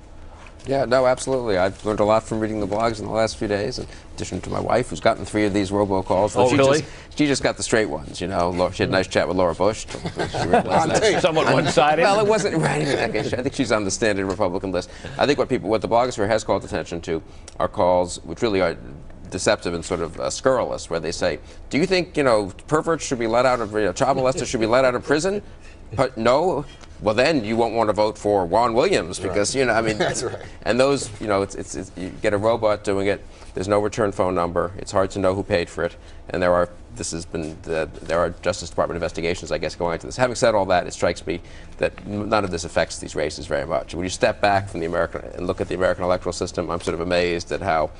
Yeah, no, absolutely. I've learned a lot from reading the blogs in the last few days, in addition to my wife, who's gotten 3 of these robocalls. Oh, really? She just got the straight ones, She had a nice chat with Laura Bush. Somewhat one-sided. Well, it wasn't right in that case. I think she's on the standard Republican list. I think what the blogosphere has called attention to are calls which really are deceptive and sort of scurrilous, where they say, do you think, perverts should be let out of, child molesters should be let out of prison? But no? Well, then you won't want to vote for Juan Williams because, That's right. And those, it's you get a robot doing it. There's no return phone number. It's hard to know who paid for it. And there are Justice Department investigations, I guess, going into this. Having said all that, it strikes me that none of this affects these races very much. When you step back from the American and look at the American electoral system, I'm sort of amazed at how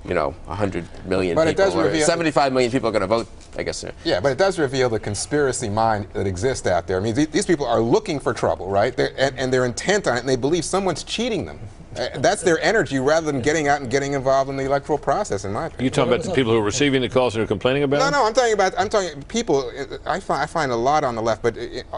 100 million people, or 75 million people are going to vote, I guess. Yeah, but it does reveal the conspiracy mind that exists out there. I mean, these people are looking for trouble, right? And they're intent on it, and they believe someone's cheating them. That's their energy rather than getting out and getting involved in the electoral process, in my opinion. You talking about the people who are receiving the calls and are complaining about No, I'm talking people, I find a lot on the left, but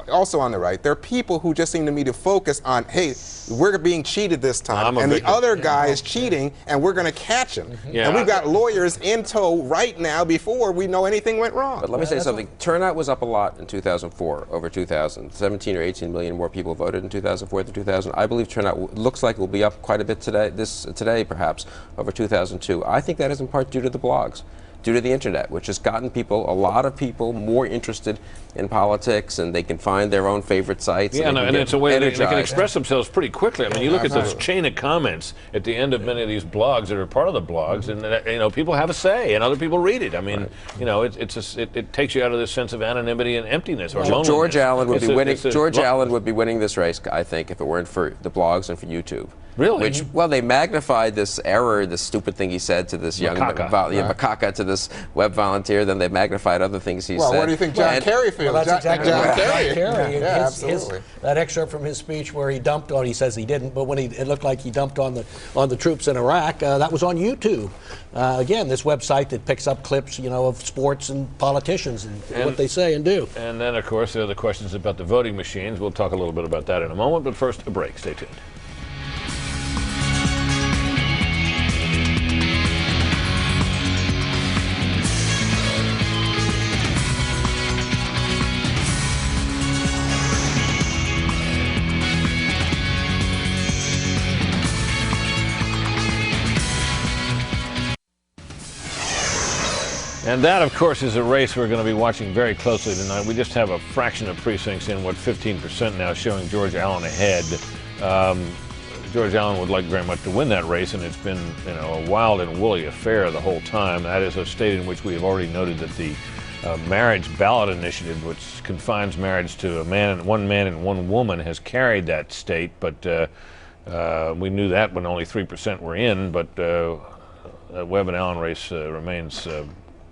also on the right. There are people who just seem to me to focus on, hey, we're being cheated this time, and the other guy is cheating, and we're going to catch him. Yeah. And we've got lawyers in tow right now before we know anything went wrong. But let me say something. Turnout was up a lot in 2004 over 2000. 17 or 18 million more people voted in 2004 than 2000. I believe turnout looks like it will be up quite a bit today perhaps over 2002. I think that is in part due to the blogs, due to the internet, which has gotten a lot of people more interested in politics, and they can find their own favorite sites. Yeah, and it's a way they can express themselves pretty quickly. I mean, you look at this chain of comments at the end of many of these blogs that are part of the blogs, and people have a say, and other people read it. I mean, it takes you out of this sense of anonymity and emptiness or loneliness. George Allen would be winning. George Allen would be winning this race, I think, if it weren't for the blogs and for YouTube. Really? They magnified this error, this stupid thing he said to this young macaca, to this web volunteer. Then they magnified other things he said. Well, what do you think John Kerry feels? Well, that's exactly John right. Kerry. Yeah, absolutely. That excerpt from his speech where he dumped on, he says he didn't, but when it looked like he dumped on the troops in Iraq, that was on YouTube. Again, this website that picks up clips, of sports and politicians and what they say and do. And then, of course, there are the questions about the voting machines. We'll talk a little bit about that in a moment, but first, a break. Stay tuned. And that, of course, is a race we're going to be watching very closely tonight. We just have a fraction of precincts in, 15% now, showing George Allen ahead. George Allen would like very much to win that race, and it's been a wild and woolly affair the whole time. That is a state in which we have already noted that the marriage ballot initiative, which confines marriage to one man and one woman, has carried that state. But We knew that when only 3% were in, but Webb and Allen race remains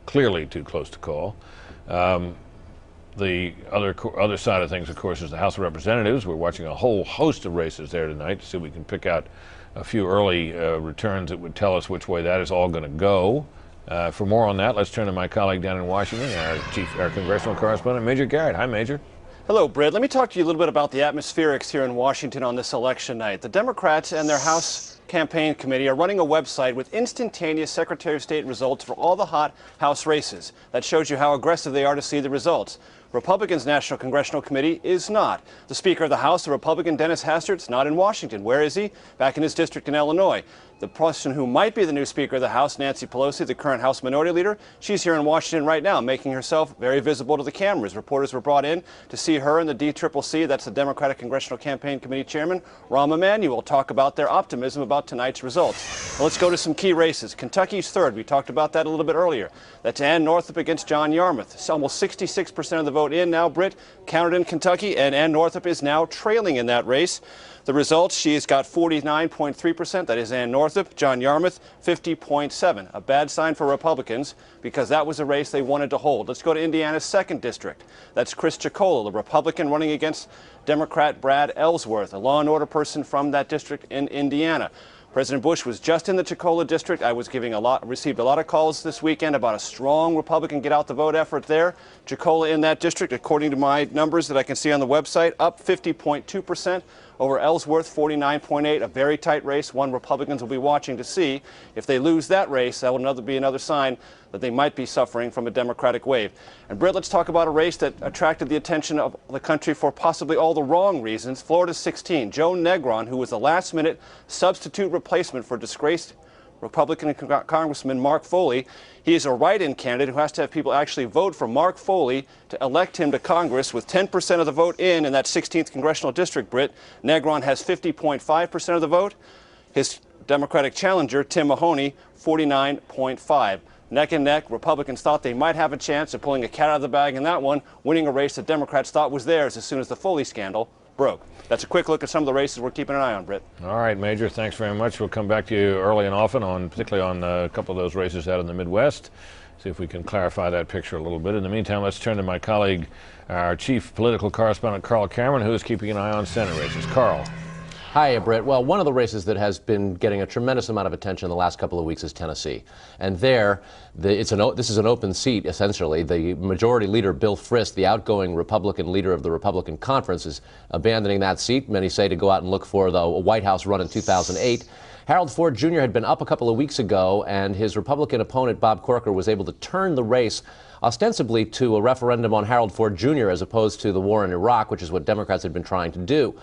clearly too close to call. The other side of things, of course, is the House of Representatives. We're watching a whole host of races there tonight to see if we can pick out a few early returns that would tell us which way that is all going to go. For more on that, let's turn to my colleague down in Washington, our congressional correspondent, Major Garrett. Hi, Major. Hello, Britt. Let me talk to you a little bit about the atmospherics here in Washington on this election night. The Democrats and their House campaign committee are running a website with instantaneous Secretary of State results for all the hot House races. That shows you how aggressive they are to see the results. Republicans' National Congressional Committee is not. The Speaker of the House, the Republican Dennis Hastert's not in Washington. Where is he? Back in his district in Illinois. The person who might be the new Speaker of the House, Nancy Pelosi, the current House Minority Leader, she's here in Washington right now, making herself very visible to the cameras. Reporters were brought in to see her and the DCCC, that's the Democratic Congressional Campaign Committee Chairman, Rahm Emanuel, talk about their optimism about tonight's results. Well, let's go to some key races. Kentucky's third. We talked about that a little bit earlier. That's Ann Northup against John Yarmuth. It's almost 66% of the vote in now, Britt, counted in Kentucky, and Ann Northup is now trailing in that race. The results, she's got 49.3%. That is Ann Northup. John Yarmuth, 50.7%. A bad sign for Republicans because that was a race they wanted to hold. Let's go to Indiana's 2nd district. That's Chris Chicola, the Republican running against Democrat Brad Ellsworth, a law and order person from that district in Indiana. President Bush was just in the Chicola district. I was received a lot of calls this weekend about a strong Republican get out the vote effort there. Chicola in that district, according to my numbers that I can see on the website, up 50.2% over Ellsworth, 49.8%. A very tight race, one Republicans will be watching to see. If they lose that race, that will be another sign that they might be suffering from a Democratic wave. And Britt, let's talk about a race that attracted the attention of the country for possibly all the wrong reasons. Florida's 16, Joe Negron, who was the last-minute substitute replacement for disgraced Republican Congressman Mark Foley. He is a write-in candidate who has to have people actually vote for Mark Foley to elect him to Congress. With 10% of the vote in that 16th congressional district, Britt, Negron has 50.5% of the vote. His Democratic challenger, Tim Mahoney, 49.5%. Neck and neck, Republicans thought they might have a chance of pulling a cat out of the bag in that one, winning a race that Democrats thought was theirs as soon as the Foley scandal broke. That's a quick look at some of the races we're keeping an eye on, Britt. All right, Major, thanks very much. We'll come back to you early and often, particularly on a couple of those races out in the Midwest, see if we can clarify that picture a little bit. In the meantime, let's turn to my colleague, our chief political correspondent, Carl Cameron, who is keeping an eye on Senate races. Carl. Hi, Britt. Well, one of the races that has been getting a tremendous amount of attention in the last couple of weeks is Tennessee. And there, this is an open seat, essentially. The majority leader, Bill Frist, the outgoing Republican leader of the Republican conference, is abandoning that seat. Many say to go out and look for the White House run in 2008. Harold Ford Jr. had been up a couple of weeks ago, and his Republican opponent, Bob Corker, was able to turn the race ostensibly to a referendum on Harold Ford Jr. as opposed to the war in Iraq, which is what Democrats had been trying to do.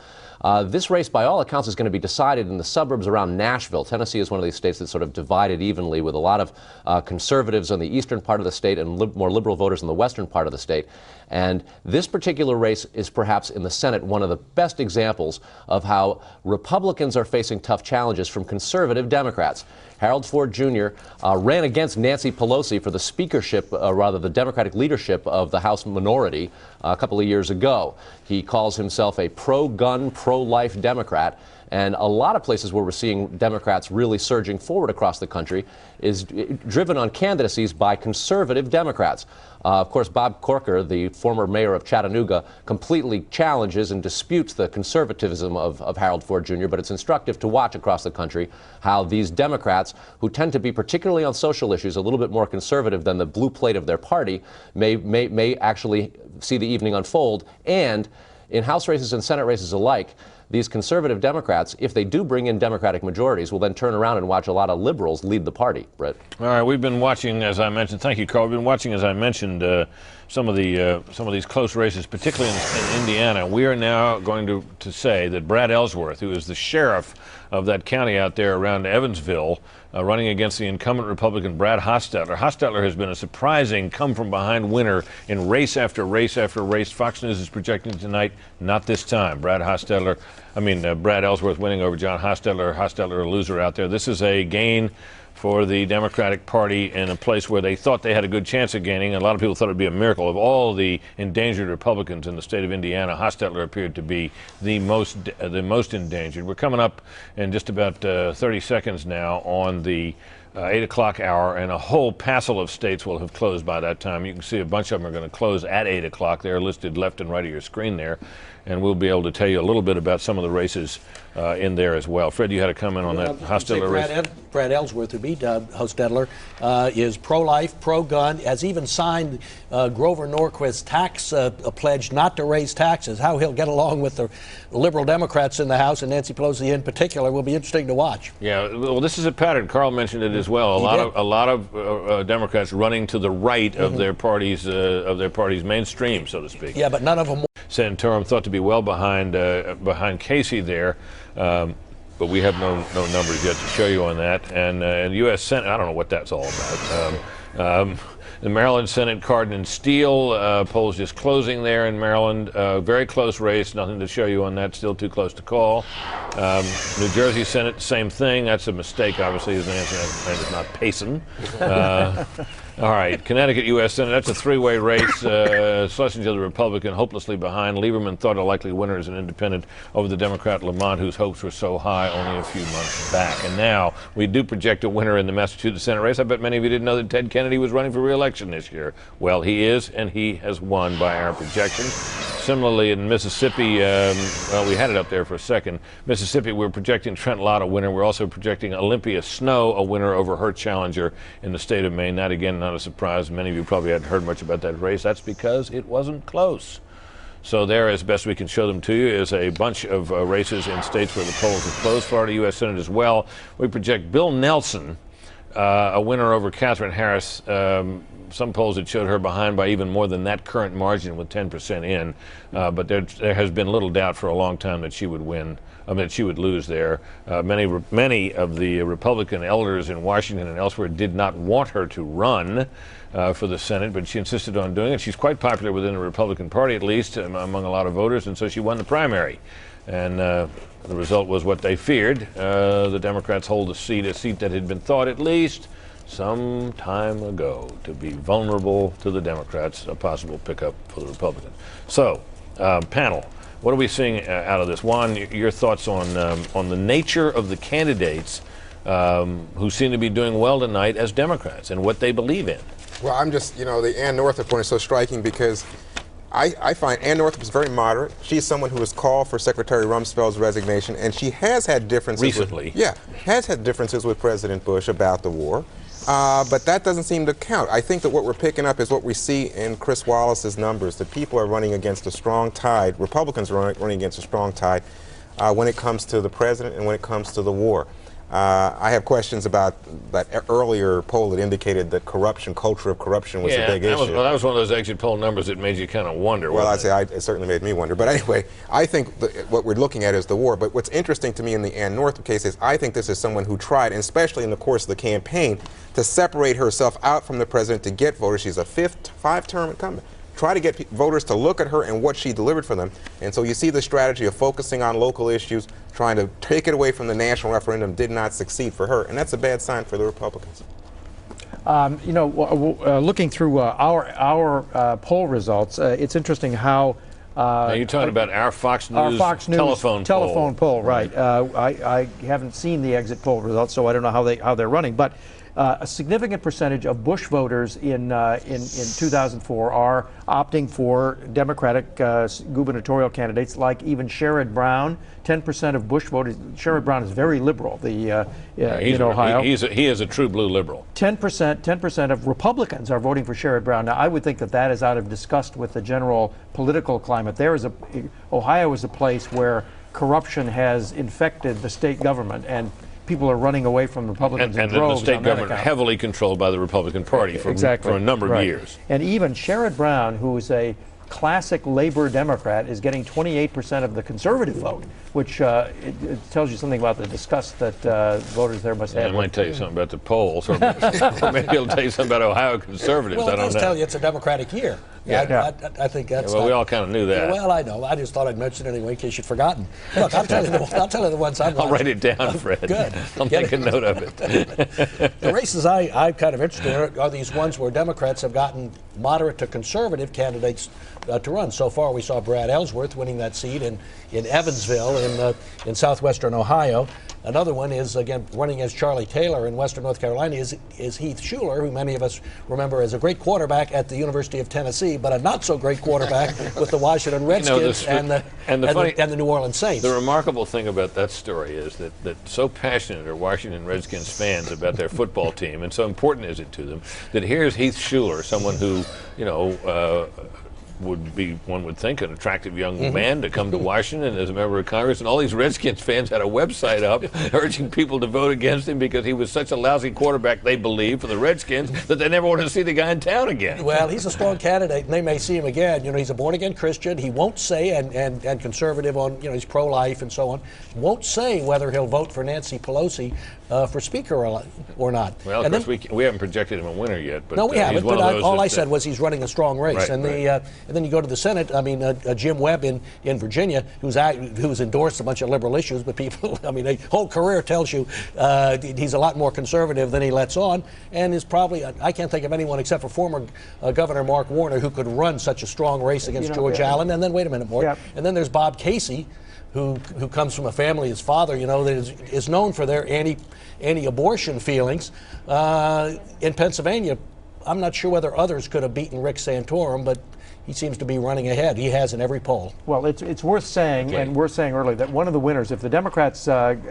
This race, by all accounts, is going to be decided in the suburbs around Nashville. Tennessee is one of these states that's sort of divided evenly, with a lot of conservatives on the eastern part of the state and more liberal voters in the western part of the state. And this particular race is perhaps in the Senate one of the best examples of how Republicans are facing tough challenges from conservative Democrats. Harold Ford Jr. Ran against Nancy Pelosi for the speakership, the Democratic leadership of the House minority a couple of years ago. He calls himself a pro-gun, pro-life Democrat. And a lot of places where we're seeing Democrats really surging forward across the country is driven on candidacies by conservative Democrats. Of course, Bob Corker, the former mayor of Chattanooga, completely challenges and disputes the conservatism of Harold Ford Jr., but it's instructive to watch across the country how these Democrats, who tend to be particularly on social issues a little bit more conservative than the blue plate of their party, may actually see the evening unfold. And in House races and Senate races alike, these conservative Democrats, if they do bring in Democratic majorities, will then turn around and watch a lot of liberals lead the party. Brett. All right, we've been watching, as I mentioned. Thank you, Carl. We've been watching, as I mentioned, some of these close races, particularly in Indiana. We are now going to say that Brad Ellsworth, who is the sheriff of that county out there around Evansville, running against the incumbent Republican Brad Hostetler. Hostetler has been a surprising come-from-behind winner in race after race after race. Fox News is projecting tonight, not this time. Brad Ellsworth winning over John Hostetler. Hostetler a loser out there. This is a gain for the Democratic Party in a place where they thought they had a good chance of gaining. A lot of people thought it would be a miracle. Of all the endangered Republicans in the state of Indiana, Hostetler appeared to be the most endangered. We're coming up in just about 30 seconds now on the 8 o'clock hour, and a whole passel of states will have closed by that time. You can see a bunch of them are going to close at 8 o'clock. They're listed left and right of your screen there, and we'll be able to tell you a little bit about some of the races in there as well. Fred, you had a comment on that Hostetler race? Brad Ellsworth, who beat Hostetler, is pro-life, pro-gun, has even signed Grover Norquist's tax pledge not to raise taxes. How he'll get along with the liberal Democrats in the House, and Nancy Pelosi in particular, will be interesting to watch. Yeah, well, this is a pattern. Carl mentioned it as well. A lot of Democrats running to the right of their party's mainstream, so to speak. Yeah, but none of them. Santorum thought to be well behind Casey there. But we have no numbers yet to show you on that. And the U.S. Senate, I don't know what that's all about. The Maryland Senate, Cardin and Steele, polls just closing there in Maryland. Very close race, nothing to show you on that, still too close to call. New Jersey Senate, same thing. That's a mistake, obviously. His name is not Payson. All right, Connecticut U.S. Senate, that's a three-way race. Schlesinger, the Republican, hopelessly behind. Lieberman thought a likely winner as an independent over the Democrat Lamont, whose hopes were so high only a few months back. And now we do project a winner in the Massachusetts Senate race. I bet many of you didn't know that Ted Kennedy was running for re-election this year. Well, he is, and he has won by our projections. Similarly, in Mississippi, well, we had it up there for a second. Mississippi, we're projecting Trent Lott a winner. We're also projecting Olympia Snowe a winner over her challenger in the state of Maine. That, again, not a surprise. Many of you probably hadn't heard much about that race. That's because it wasn't close. So there, as best we can show them to you, is a bunch of races in states where the polls have closed. Florida U.S. Senate as well. We project Bill Nelson a winner over Katherine Harris. Some polls that showed her behind by even more than that current margin with 10% in. But there has been little doubt for a long time that she would win. That she would lose there. Many of the Republican elders in Washington and elsewhere did not want her to run for the Senate, but she insisted on doing it. She's quite popular within the Republican Party, at least among a lot of voters, and so she won the primary. And the result was what they feared. The Democrats hold a seat that had been thought, at least some time ago, to be vulnerable to the Democrats, a possible pickup for the Republicans. So, panel. What are we seeing out of this? Juan, your thoughts on the nature of the candidates who seem to be doing well tonight as Democrats and what they believe in? Well, I'm just, the Ann Northup point is so striking because I find Ann Northup is very moderate. She's someone who has called for Secretary Rumsfeld's resignation, and she has had differences. Recently. Has had differences with President Bush about the war. But that doesn't seem to count. I think that what we're picking up is what we see in Chris Wallace's numbers, that people are running against a strong tide, Republicans are running against a strong tide when it comes to the president and when it comes to the war. I have questions about that earlier poll that indicated that culture of corruption was a big issue. That was one of those exit poll numbers that made you kind of wonder. Well, it certainly made me wonder. But anyway, I think what we're looking at is the war. But what's interesting to me in the Ann Northup case is I think this is someone who tried, and especially in the course of the campaign, to separate herself out from the president to get voters. She's a five-term incumbent. Try to get voters to look at her and what she delivered for them. And so you see the strategy of focusing on local issues, trying to take it away from the national referendum did not succeed for her. And that's a bad sign for the Republicans. Looking through our poll results, it's interesting how now you're talking about our Fox News telephone poll. Right. I haven't seen the exit poll results, so I don't know how they're running. But a significant percentage of Bush voters in 2004 are opting for Democratic gubernatorial candidates, like even Sherrod Brown. 10% of Bush voters. Sherrod Brown is very liberal. In Ohio, he is a true blue liberal. 10% of Republicans are voting for Sherrod Brown. Now, I would think that is out of disgust with the general political climate. Ohio is a place where corruption has infected the state government, and people are running away from Republicans in droves. And the state government heavily controlled by the Republican Party for a number of years. And even Sherrod Brown, who is a classic labor Democrat, is getting 28% of the conservative vote, which it tells you something about the disgust that voters there must have. It might tell you something about the polls, or maybe it'll tell you something about Ohio conservatives. Well, I don't know. Tell you it's a Democratic year. I think that's. Well, we all kind of knew that. Well, I know. I just thought I'd mention it anyway in case you'd forgotten. Look, I'll tell you the ones I'm. I'll write it down, Fred. Good. I'll make a note of it. The races I'm kind of interested in are these ones where Democrats have gotten moderate to conservative candidates to run. So far, we saw Brad Ellsworth winning that seat in Evansville in southwestern Ohio. Another one is, again, running as Charlie Taylor in western North Carolina is Heath Shuler, who many of us remember as a great quarterback at the University of Tennessee, but a not-so-great quarterback with the Washington Redskins and the New Orleans Saints. The remarkable thing about that story is that so passionate are Washington Redskins fans about their football team, and so important is it to them, that here's Heath Shuler, someone who, would be, one would think, an attractive young man to come to Washington as a member of Congress, and all these Redskins fans had a website up urging people to vote against him because he was such a lousy quarterback, they believe, for the Redskins, that they never wanted to see the guy in town again. Well, he's a strong candidate, and they may see him again. He's a born-again Christian. He won't say, and conservative on, he's pro-life and so on, won't say whether he'll vote for Nancy Pelosi for Speaker or not. Well, of course, we haven't projected him a winner yet. But, no, we haven't, but all I said was he's running a strong race. Right, and then you go to the Senate. I mean, Jim Webb in Virginia, who's endorsed a bunch of liberal issues, but people, a whole career tells you he's a lot more conservative than he lets on, and is probably, I can't think of anyone except for former Governor Mark Warner who could run such a strong race against George Allen. And then, wait a minute, Mark, and then there's Bob Casey, who comes from a family, his father, that is known for their anti-abortion feelings. In Pennsylvania, I'm not sure whether others could have beaten Rick Santorum, but he seems to be running ahead. He has in every poll. Well, it's worth saying, and we're saying earlier, that one of the winners, if the Democrats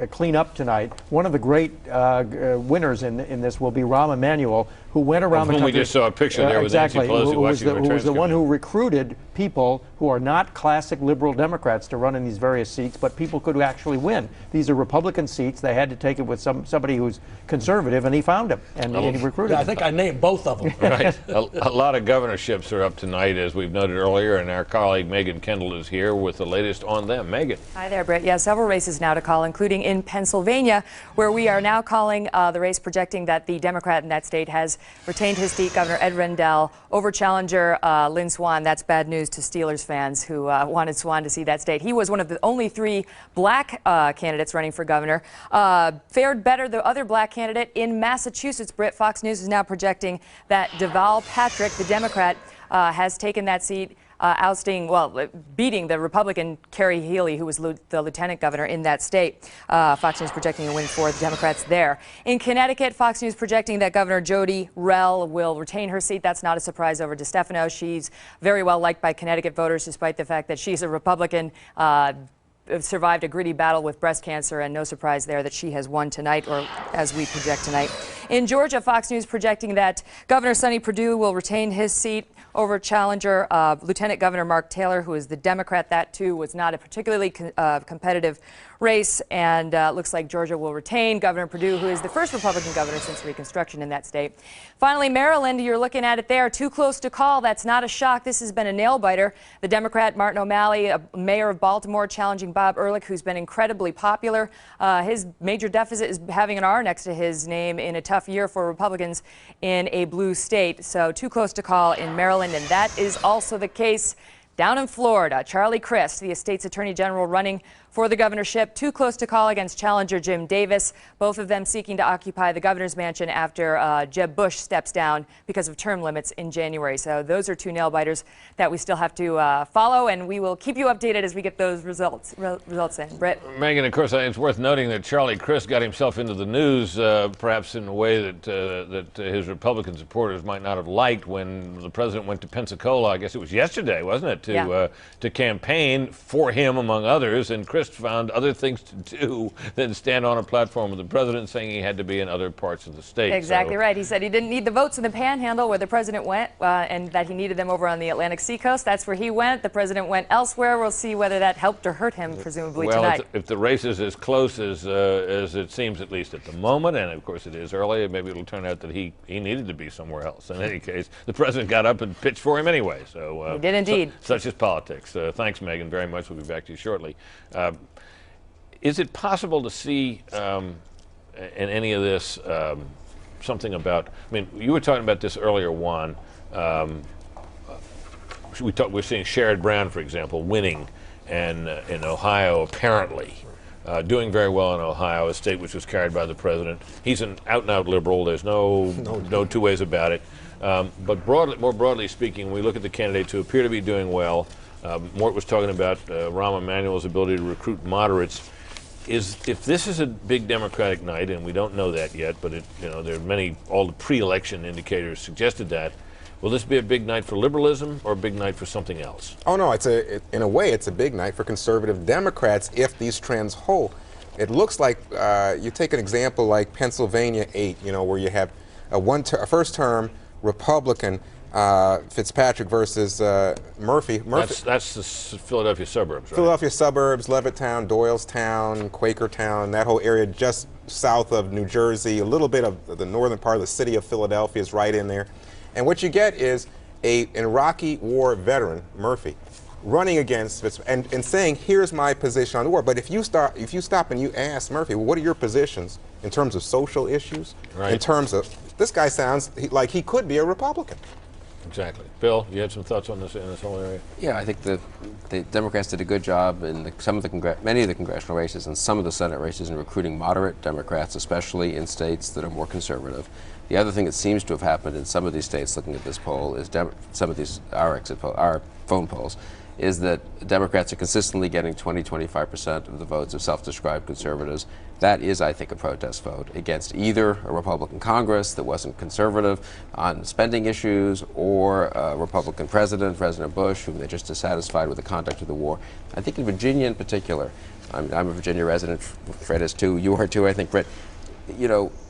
clean up tonight, one of the great winners in this will be Rahm Emanuel, who went around the country. We just saw a picture there with Nancy Pelosi who was the one who recruited people who are not classic liberal Democrats to run in these various seats, but people could actually win. These are Republican seats. They had to take it with somebody who's conservative, and he found him, and he recruited him. I think I named both of them. Right. A lot of governorships are up tonight, as we've noted earlier, and our colleague Megan Kendall is here with the latest on them. Megan. Hi there, Britt. Yeah, several races now to call, including in Pennsylvania, where we are now calling the race projecting that the Democrat in that state has retained his seat, Governor Ed Rendell, over challenger Lynn Swann. That's bad news to Steelers fans who wanted Swann to see that state. He was one of the only 3 black candidates running for governor. Fared better the other black candidate in Massachusetts. Britt, Fox News is now projecting that Deval Patrick, the Democrat, has taken that seat, beating the Republican Kerry Healy, who was the lieutenant governor in that state. Fox News projecting a win for the Democrats there. In Connecticut, Fox News projecting that Governor Jody Rell will retain her seat. That's not a surprise over DeStefano. She's very well liked by Connecticut voters, despite the fact that she's a Republican. Survived a gritty battle with breast cancer, and no surprise there that she has won tonight, or as we project tonight. In Georgia, Fox News projecting that Governor Sonny Perdue will retain his seat over challenger Lieutenant Governor Mark Taylor, who is the Democrat. That, too, was not a particularly competitive race, and looks like Georgia will retain Governor Perdue, who is the first Republican governor since Reconstruction in that state. Finally, Maryland, you're looking at it there. Too close to call. That's not a shock. This has been a nail-biter. The Democrat Martin O'Malley, mayor of Baltimore, challenging Bob Ehrlich, who's been incredibly popular. His major deficit is having an R next to his name in a tough year for Republicans in a blue state. So too close to call in Maryland, and that is also the case down in Florida. Charlie Crist, the state's attorney general, running for the governorship. Too close to call against challenger Jim Davis, both of them seeking to occupy the governor's mansion after Jeb Bush steps down because of term limits in January. So those are 2 nail-biters that we still have to follow, and we will keep you updated as we get those results in. Britt? Megan, of course, it's worth noting that Charlie Crist got himself into the news, perhaps in a way that his Republican supporters might not have liked when the president went to Pensacola. I guess it was yesterday, wasn't it, to campaign for him, among others, and Crist found other things to do than stand on a platform with the president, saying he had to be in other parts of the state. Exactly right. He said he didn't need the votes in the Panhandle where the president went, and that he needed them over on the Atlantic Seacoast. That's where he went. The president went elsewhere. We'll see whether that helped or hurt him, presumably, tonight. Well, if the race is as close as it seems, at least at the moment, and of course it is early, maybe it'll turn out that he needed to be somewhere else. In any case, the president got up and pitched for him anyway. So he did indeed. Such is politics. Thanks, Megan, very much. We'll be back to you shortly. Is it possible to see in any of this something about, I mean, you were talking about this earlier, Juan, we're seeing Sherrod Brown, for example, winning, and in Ohio apparently. Doing very well in Ohio, a state which was carried by the president. He's an out-and-out liberal. There's no two ways about it. But more broadly speaking, we look at the candidates who appear to be doing well. Mort was talking about Rahm Emanuel's ability to recruit moderates. If this is a big Democratic night, and we don't know that yet, but there are all the pre-election indicators suggested that. Will this be a big night for liberalism or a big night for something else? Oh, no, in a way, it's a big night for conservative Democrats if these trends hold. It looks like, you take an example like Pennsylvania 8, where you have a first-term Republican, Fitzpatrick versus Murphy. That's the Philadelphia suburbs, right? Philadelphia suburbs, Levittown, Doylestown, Quakertown, that whole area just south of New Jersey. A little bit of the northern part of the city of Philadelphia is right in there. And what you get is an Iraqi war veteran, Murphy, running against and saying, here's my position on the war. But if you stop and you ask Murphy, well, what are your positions in terms of social issues? Right. In terms of, this guy sounds like he could be a Republican. Exactly. Bill, you had some thoughts on this in this whole area? Yeah, I think the Democrats did a good job in many of the congressional races and some of the Senate races in recruiting moderate Democrats, especially in states that are more conservative. The other thing that seems to have happened in some of these states, looking at this poll, is our phone polls, is that Democrats are consistently getting 20-25% of the votes of self-described conservatives. That is, I think, a protest vote against either a Republican Congress that wasn't conservative on spending issues or a Republican president, President Bush, whom they're just dissatisfied with the conduct of the war. I think in Virginia in particular, I'm a Virginia resident, Fred is too, you are too, I think, Brett.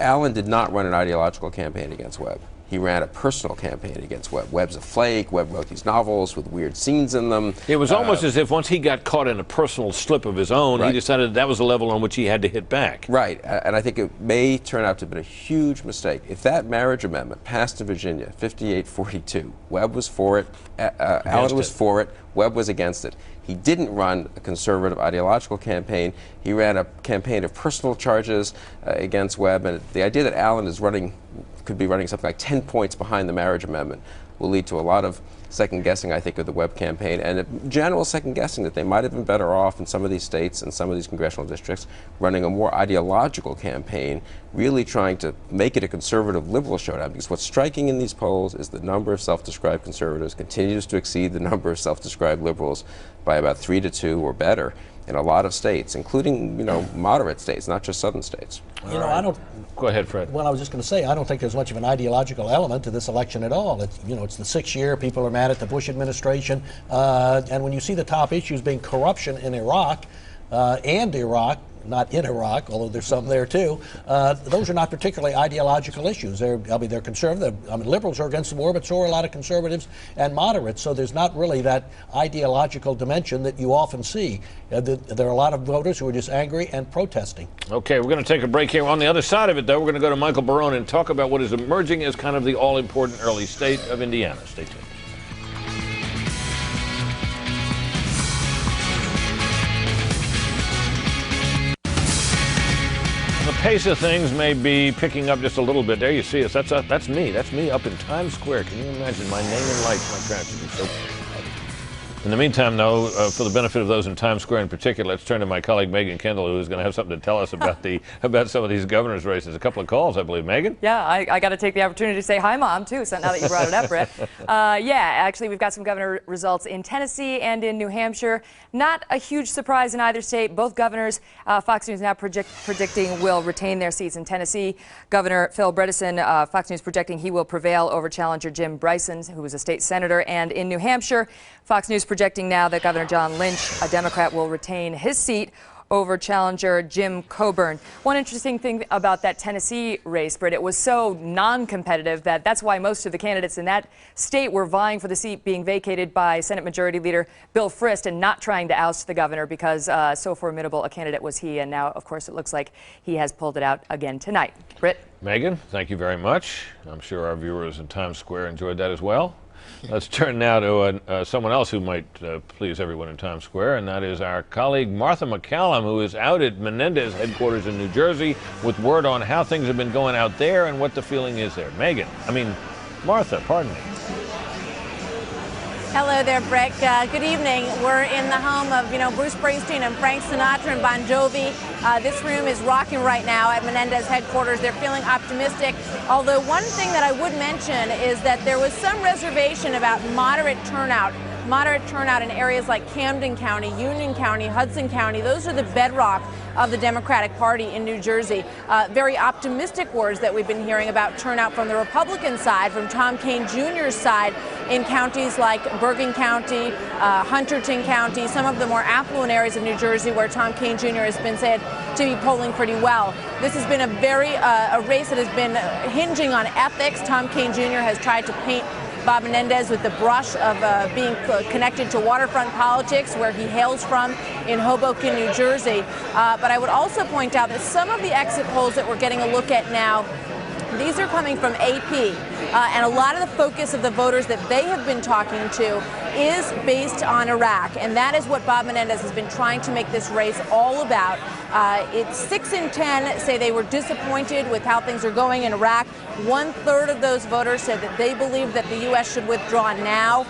Allen did not run an ideological campaign against Webb. He ran a personal campaign against Webb. Webb's a flake. Webb wrote these novels with weird scenes in them. It was almost as if once he got caught in a personal slip of his own, he decided that was a level on which he had to hit back. Right, and I think it may turn out to have been a huge mistake. If that marriage amendment passed in Virginia, 58-42, Webb was for it, Allen was for it, Webb was against it. He didn't run a conservative ideological campaign. He ran a campaign of personal charges against Webb, and the idea that Allen could be running something like 10 points behind the marriage amendment will lead to a lot of second-guessing, I think, of the Webb campaign, and a general second-guessing that they might have been better off in some of these states and some of these congressional districts running a more ideological campaign, really trying to make it a conservative-liberal showdown, because what's striking in these polls is the number of self-described conservatives continues to exceed the number of self-described liberals by about 3-2 or better in a lot of states, including, moderate states, not just southern states. I don't. Go ahead, Fred. Well, I was just going to say, I don't think there's much of an ideological element to this election at all. It's the 6th year. People are mad at the Bush administration, and when you see the top issues being corruption in Iraq and Iraq, not in Iraq, although there's some there too, those are not particularly ideological issues. They're conservative. Liberals are against the war, but so are a lot of conservatives and moderates. So there's not really that ideological dimension that you often see. There are a lot of voters who are just angry and protesting. Okay, we're going to take a break here. On the other side of it, though, we're going to go to Michael Barone and talk about what is emerging as kind of the all-important early state of Indiana. Stay tuned. The pace of things may be picking up just a little bit. There you see us. That's me. That's me up in Times Square. Can you imagine? My name and lights, my traffic is so. In the meantime, though, for the benefit of those in Times Square in particular, let's turn to my colleague Megan Kendall, who is going to have something to tell us about about some of these governor's races. A couple of calls, I believe. Megan? Yeah, I got to take the opportunity to say hi, Mom, too, so now that you brought it up, Brett. Actually, we've got some governor results in Tennessee and in New Hampshire. Not a huge surprise in either state. Both governors, Fox News now predicting will retain their seats in Tennessee. Governor Phil Bredesen, Fox News projecting he will prevail over challenger Jim Bryson, who was a state senator. And in New Hampshire, Fox News projecting now that Governor John Lynch, a Democrat, will retain his seat over challenger Jim Coburn. One interesting thing about that Tennessee race, Britt, it was so non-competitive that's why most of the candidates in that state were vying for the seat being vacated by Senate Majority Leader Bill Frist and not trying to oust the governor because so formidable a candidate was he. And now, of course, it looks like he has pulled it out again tonight. Britt? Megan, thank you very much. I'm sure our viewers in Times Square enjoyed that as well. Let's turn now to someone else who might please everyone in Times Square, and that is our colleague Martha McCallum, who is out at Menendez headquarters in New Jersey with word on how things have been going out there and what the feeling is there. Martha, pardon me. Hello there, Brick. Good evening. We're in the home of, Bruce Springsteen and Frank Sinatra and Bon Jovi. This room is rocking right now at Menendez headquarters. They're feeling optimistic. Although one thing that I would mention is that there was some reservation about moderate turnout in areas like Camden County, Union County, Hudson County. Those are the bedrock of the Democratic Party in New Jersey. Very optimistic words that we've been hearing about turnout from the Republican side, from Tom Kean Jr.'s side in counties like Bergen County, Hunterton County, some of the more affluent areas of New Jersey where Tom Kean Jr. has been said to be polling pretty well. This has been a race that has been hinging on ethics. Tom Kean Jr. has tried to paint Bob Menendez with the brush of being connected to waterfront politics, where he hails from in Hoboken, New Jersey. But I would also point out that some of the exit polls that we're getting a look at now, these are coming from AP, and a lot of the focus of the voters that they have been talking to is based on Iraq, and that is what Bob Menendez has been trying to make this race all about. It's 6 in 10 say they were disappointed with how things are going in Iraq. 1/3 of those voters said that they believe that the U.S. should withdraw now.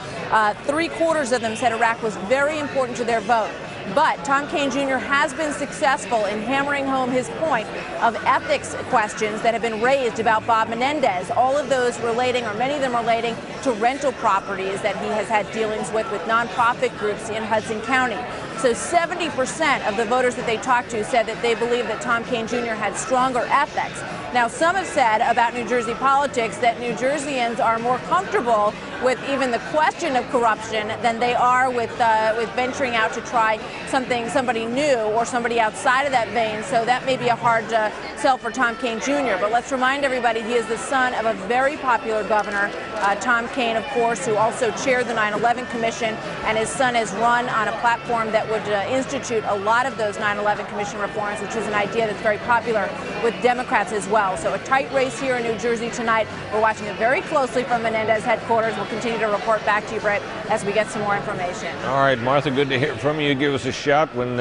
3/4 of them said Iraq was very important to their vote. But Tom Kean Jr. has been successful in hammering home his point of ethics questions that have been raised about Bob Menendez. All of those relating, or many of them relating, to rental properties that he has had dealings with nonprofit groups in Hudson County. So 70% of the voters that they talked to said that they believe that Tom Kean Jr. had stronger ethics. Now, some have said about New Jersey politics that New Jerseyans are more comfortable with even the question of corruption than they are with venturing out to try somebody new or somebody outside of that vein. So that may be a hard sell for Tom Kean Jr. But let's remind everybody he is the son of a very popular governor, Tom Kean, of course, who also chaired the 9/11 Commission, and his son has run on a platform that would institute a lot of those 9/11 Commission reforms, which is an idea that's very popular with Democrats as well. So a tight race here in New Jersey tonight. We're watching it very closely from Menendez headquarters. We'll continue to report back to you, Brett, as we get some more information. All right, Martha, good to hear from you. Give us a shout when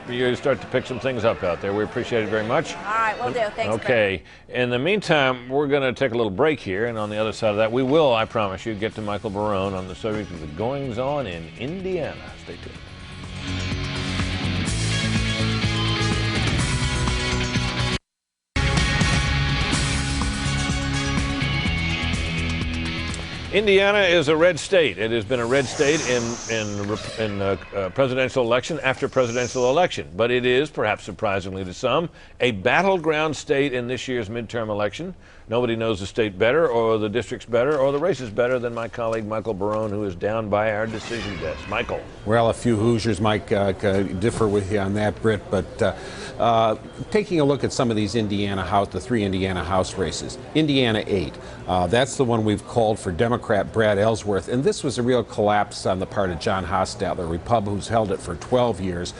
you start to pick some things up out there. We appreciate it very much. All right, we'll do. Thanks, Okay. Brett. In the meantime, we're going to take a little break here, and on the other side of that, we will, I promise you, get to Michael Barone on the subject of the goings-on in Indiana. Stay tuned. Indiana is a red state. It has been a red state in presidential election after presidential election. But it is, perhaps surprisingly to some, a battleground state in this year's midterm election. Nobody knows the state better, or the districts better, or the races better than my colleague Michael Barone, who is down by our decision desk. Michael. Well, a few Hoosiers might differ with you on that, Britt, but taking a look at some of these the three Indiana House races. Indiana 8, that's the one we've called for Democrat Brad Ellsworth, and this was a real collapse on the part of John Hostetler, a Republican who's held it for 12 years.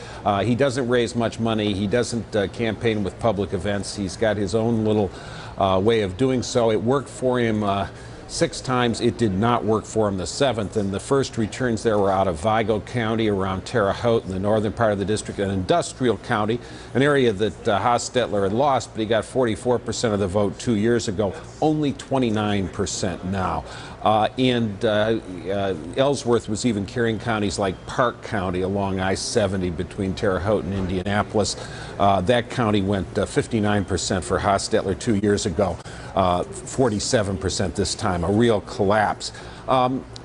He doesn't raise much money. He doesn't campaign with public events. He's got his own little way of doing so. It worked for him 6 times. It did not work for him the 7th, and the first returns there were out of Vigo County, around Terre Haute in the northern part of the district, an industrial county, an area that Hostetler had lost, but he got 44% of the vote 2 years ago, only 29% now. Ellsworth was even carrying counties like Park County along I-70 between Terre Haute and Indianapolis. That county went 59% for Hostetler 2 years ago, 47% this time, a real collapse.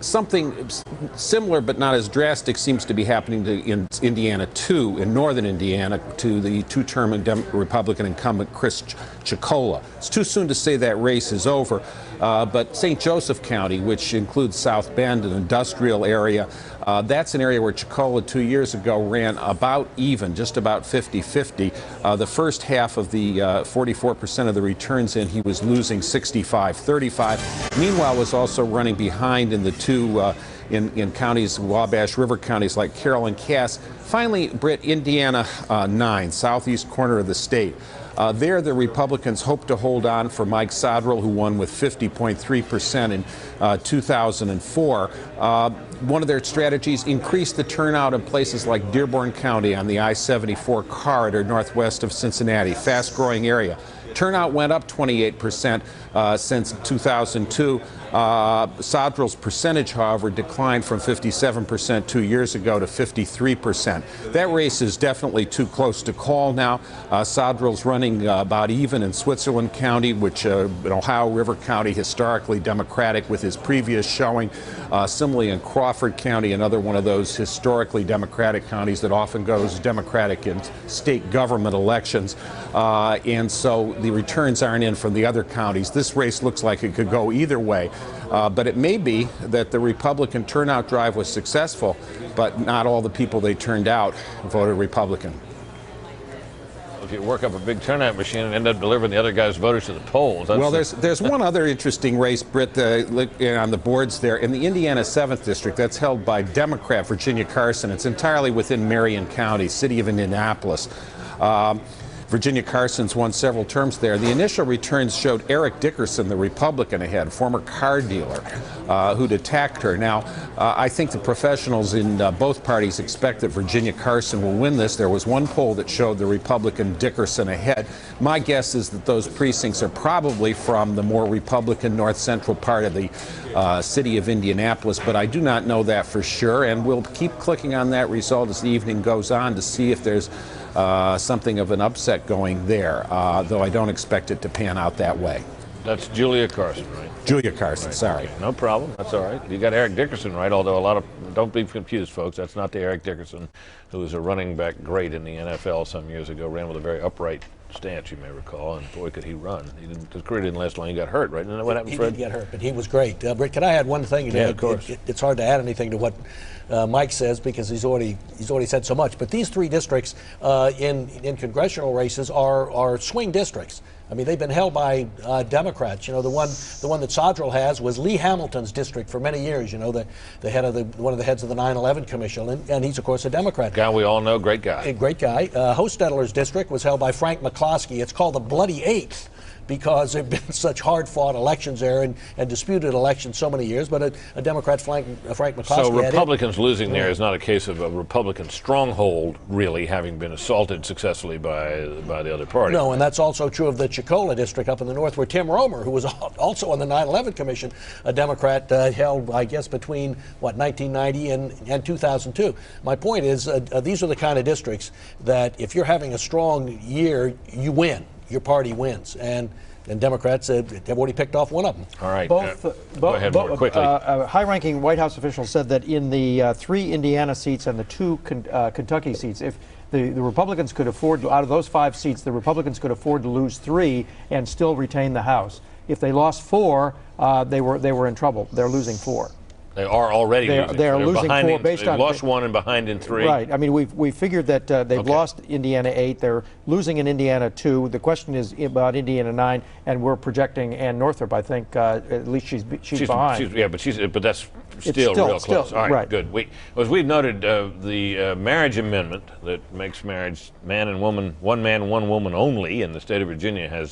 Something similar but not as drastic seems to be happening in Indiana 2, in northern Indiana, to the two-term Republican incumbent Chris Chicola. It's too soon to say that race is over, but St. Joseph County, which includes South Bend, an industrial area, that's an area where Chicola 2 years ago ran about even, just about 50-50. The first half of the 44% of the returns in, he was losing 65-35. Meanwhile, was also running behind in the two in counties, Wabash River counties like Carroll and Cass. Finally, Britt, Indiana 9, southeast corner of the state. There, the Republicans hope to hold on for Mike Sodrell, who won with 50.3% in 2004. One of their strategies, increase the turnout in places like Dearborn County on the I-74 corridor northwest of Cincinnati, fast-growing area. Turnout went up 28% since 2002. Sodrell's percentage, however, declined from 57% 2 years ago to 53%. That race is definitely too close to call now. Sodrell's running about even in Switzerland County, which in Ohio River County, historically Democratic with his previous showing. Similarly in Crawford County, another one of those historically Democratic counties that often goes Democratic in state government elections. And so the returns aren't in from the other counties. This race looks like it could go either way. But it may be that the Republican turnout drive was successful, but not all the people they turned out voted Republican. If you work up a big turnout machine and end up delivering the other guy's voters to the polls. Well, there's one other interesting race, Britt, on the boards there. In the Indiana 7th District, that's held by Democrat Virginia Carson. It's entirely within Marion County, city of Indianapolis. Virginia Carson's won several terms there. The initial returns showed Eric Dickerson, the Republican, ahead, former car dealer, who'd attacked her. Now, I think the professionals in both parties expect that Virginia Carson will win this. There was one poll that showed the Republican Dickerson ahead. My guess is that those precincts are probably from the more Republican north central part of the city of Indianapolis, but I do not know that for sure, and we'll keep clicking on that result as the evening goes on to see if there's something of an upset going there, though I don't expect it to pan out that way. That's Julia Carson, right? Julia Carson, right. Sorry. Okay. No problem. That's all right. You got Eric Dickerson right, although a lot of, don't be confused, folks. That's not the Eric Dickerson who was a running back great in the NFL some years ago, ran with a very upright stance, you may recall, and boy, could he run. His career didn't last long. He got hurt, right? And what happened, Fred? He did get hurt, but he was great. Britt, can I add one thing? Yeah, of course. It's hard to add anything to what Mike says because he's already said so much. But these three districts in congressional races are swing districts. I mean, they've been held by Democrats. You know, the one that Sodrell has was Lee Hamilton's district for many years. You know, the head of one of the heads of the 9/11 Commission, and he's of course a Democrat. Guy we all know, great guy. A great guy. Hostetler's district was held by Frank McCloskey. It's called the Bloody Eighth because there have been such hard-fought elections there and disputed elections so many years. But a Democrat, Frank McCloskey. So Republicans losing there is not a case of a Republican stronghold really having been assaulted successfully by the other party. No, and that's also true of the Chicola district up in the north, where Tim Romer, who was also on the 9/11 Commission, a Democrat, held, I guess, between 1990 and 2002. My point is, these are the kind of districts that if you're having a strong year, you win. Your party wins, and Democrats have already picked off one of them. All right. Go ahead more quickly. High-ranking White House officials said that in the 3 Indiana seats and the 2 Kentucky seats, if the Republicans could afford, out of those 5 seats, the Republicans could afford to lose 3 and still retain the House. If they lost 4, they were in trouble. They're losing 4. They are already losing. They are losing 4 based on. They've lost 1 and behind in 3. Right. I mean, we figured that they've lost Indiana 8. They're losing in Indiana 2. The question is about Indiana 9, and we're projecting Ann Northrop. I think at least she's behind. But that's still real close. All right. Good. As we've noted, the marriage amendment that makes marriage man and woman, one man, one woman only in the state of Virginia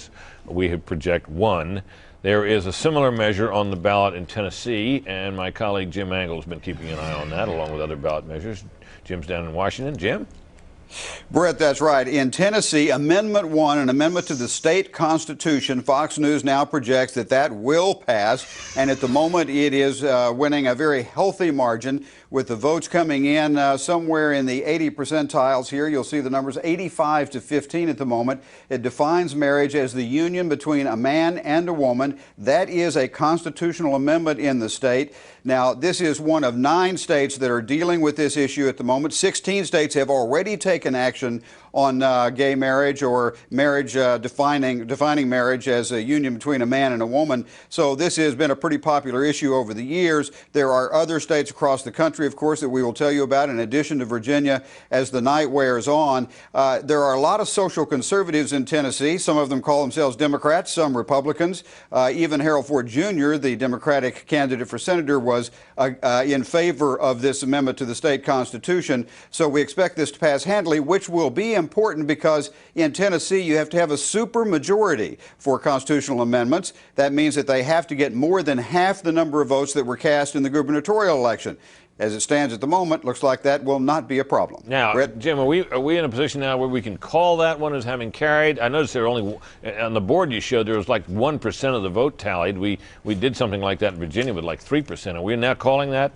we project 1. There is a similar measure on the ballot in Tennessee, and my colleague Jim Angle has been keeping an eye on that, along with other ballot measures. Jim's down in Washington. Jim? Brett, that's right. In Tennessee, Amendment 1, an amendment to the state constitution, Fox News now projects that will pass, and at the moment it is winning a very healthy margin, with the votes coming in somewhere in the 80 percentiles here. You'll see the numbers 85 to 15 at the moment. It defines marriage as the union between a man and a woman. That is a constitutional amendment in the state. Now, this is one of 9 states that are dealing with this issue at the moment. 16 states have already taken action on gay marriage or marriage defining marriage as a union between a man and a woman. So this has been a pretty popular issue over the years. There are other states across the country, of course, that we will tell you about in addition to Virginia as the night wears on. There are a lot of social conservatives in Tennessee. Some of them call themselves Democrats, some Republicans. Even Harold Ford Jr., the Democratic candidate for senator, was in favor of this amendment to the state constitution. So we expect this to pass handily. secondly, which will be important because in Tennessee you have to have a supermajority for constitutional amendments. That means that they have to get more than half the number of votes that were cast in the gubernatorial election. As it stands at the moment, looks like that will not be a problem. Now, Brett? Jim, are we in a position now where we can call that one as having carried? I noticed there were only, on the board you showed, there was like 1% of the vote tallied. We did something like that in Virginia with like 3%. Are we now calling that?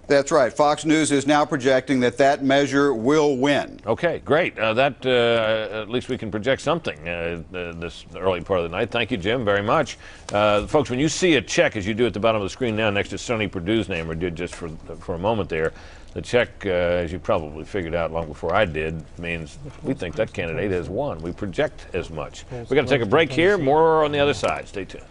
That's right. Fox News is now projecting that that measure will win. Okay, great. At least we can project something this early part of the night. Thank you, Jim, very much. Folks, when you see a check, as you do at the bottom of the screen now next to Sonny Perdue's name, or did just for a moment there, the check, as you probably figured out long before I did, means we think that candidate has won. We project as much. We've got to take a break here. More on the other side. Stay tuned.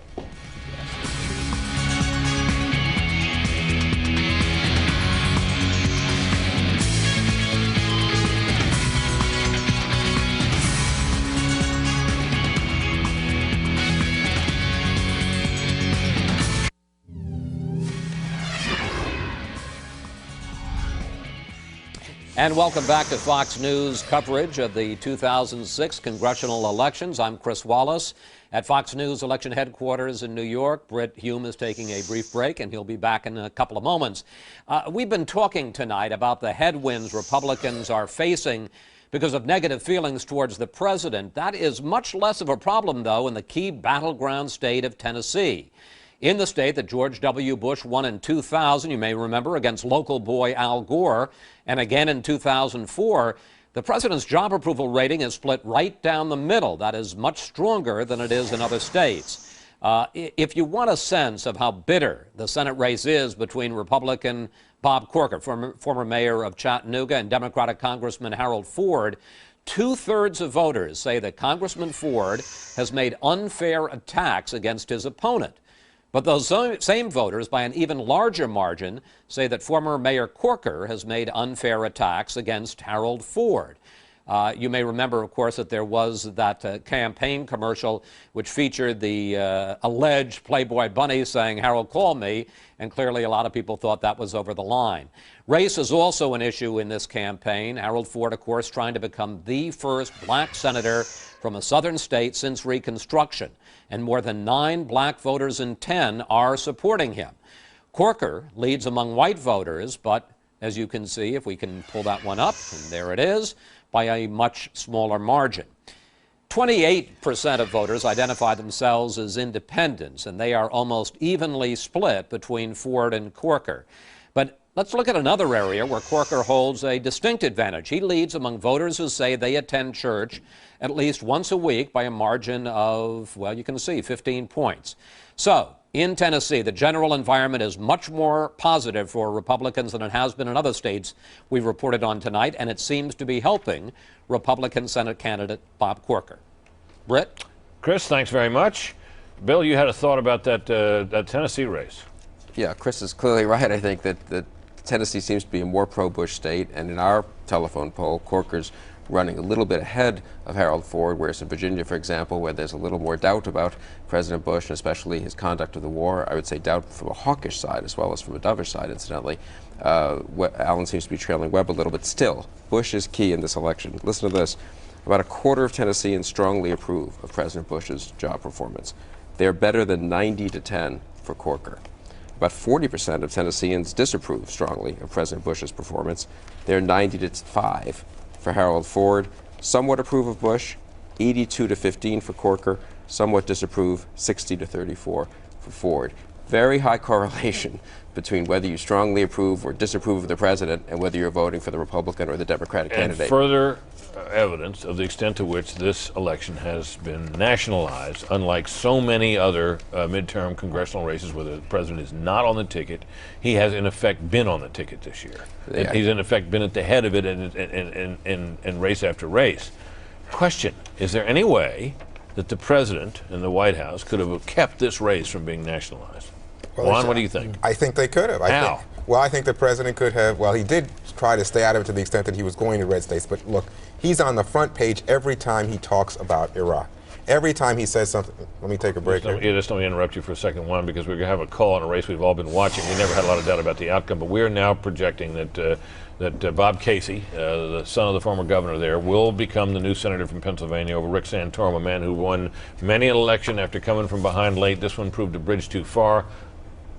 And welcome back to Fox News coverage of the 2006 congressional elections. I'm Chris Wallace at Fox News election headquarters in New York. Britt Hume is taking a brief break, and he'll be back in a couple of moments. We've been talking tonight about the headwinds Republicans are facing because of negative feelings towards the president. That is much less of a problem, though, in the key battleground state of Tennessee. In the state that George W. Bush won in 2000, you may remember, against local boy Al Gore, and again in 2004, the president's job approval rating is split right down the middle. That is much stronger than it is in other states. If you want a sense of how bitter the Senate race is between Republican Bob Corker, former mayor of Chattanooga, and Democratic Congressman Harold Ford, 2/3 of voters say that Congressman Ford has made unfair attacks against his opponent. But those same voters, by an even larger margin, say that former Mayor Corker has made unfair attacks against Harold Ford. You may remember, of course, that there was that campaign commercial which featured the alleged Playboy bunny saying, "Harold, call me," and clearly a lot of people thought that was over the line. Race is also an issue in this campaign. Harold Ford, of course, trying to become the first black senator from a southern state since Reconstruction, and more than 9 black voters in 10 are supporting him. Corker leads among white voters, but as you can see, if we can pull that one up, and there it is, by a much smaller margin. 28% of voters identify themselves as independents, and they are almost evenly split between Ford and Corker. But let's look at another area where Corker holds a distinct advantage. He leads among voters who say they attend church at least once a week by a margin of, well, you can see, 15 points. So, in Tennessee, the general environment is much more positive for Republicans than it has been in other states we've reported on tonight, and it seems to be helping Republican Senate candidate Bob Corker. Britt? Chris, thanks very much. Bill, you had a thought about that Tennessee race. Yeah, Chris is clearly right. I think that Tennessee seems to be a more pro-Bush state, and in our telephone poll, Corker's running a little bit ahead of Harold Ford, whereas in Virginia, for example, where there's a little more doubt about President Bush, and especially his conduct of the war, I would say doubt from a hawkish side as well as from a dovish side, incidentally. Allen seems to be trailing Webb a little bit. Still, Bush is key in this election. Listen to this. About a quarter of Tennesseans strongly approve of President Bush's job performance. They're better than 90-10 for Corker. About 40% of Tennesseans disapprove strongly of President Bush's performance. They're 90-5 for Harold Ford. Somewhat approve of Bush, 82-15 for Corker. Somewhat disapprove, 60-34 for Ford. Very high correlation between whether you strongly approve or disapprove of the president and whether you're voting for the Republican or the Democratic candidate. And further evidence of the extent to which this election has been nationalized, unlike so many other midterm congressional races where the president is not on the ticket. He has, in effect, been on the ticket this year. Yeah. He's, in effect, been at the head of it in race after race. Question, is there any way that the president and the White House could have kept this race from being nationalized? Juan, what do you think? I think they could have. How? Well, I think the president could have. Well, he did try to stay out of it to the extent that he was going to red states. But look, he's on the front page every time he talks about Iraq. Every time he says something, let me take a break here. Just let me interrupt you for a second, one, because we're going to have a call on a race we've all been watching. We never had a lot of doubt about the outcome, but we're now projecting that Bob Casey, the son of the former governor there, will become the new senator from Pennsylvania over Rick Santorum, a man who won many an election after coming from behind late. This one proved a bridge too far.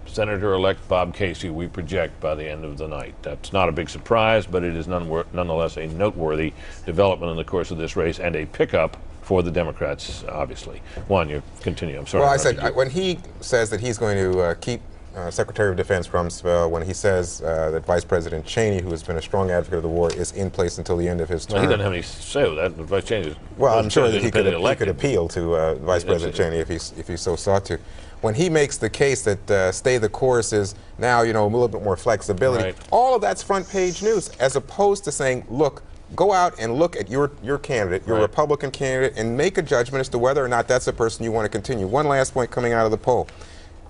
Senator-elect Bob Casey, we project by the end of the night. That's not a big surprise, but it is nonetheless a noteworthy development in the course of this race and a pickup for the Democrats, obviously. Juan, you continue. I'm sorry. Well, I said when he says that he's going to keep Secretary of Defense Rumsfeld, when he says that Vice President Cheney, who has been a strong advocate of the war, is in place until the end of his term. Well, he doesn't have any say with that. Vice Cheney. Well, I'm sure that he could appeal to Vice President Cheney if he so sought to. When he makes the case that stay the course is now, a little bit more flexibility, right. All of that's front page news, as opposed to saying, look, go out and look at your candidate, your Republican candidate, and make a judgment as to whether or not that's a person you want to continue. One last point coming out of the poll.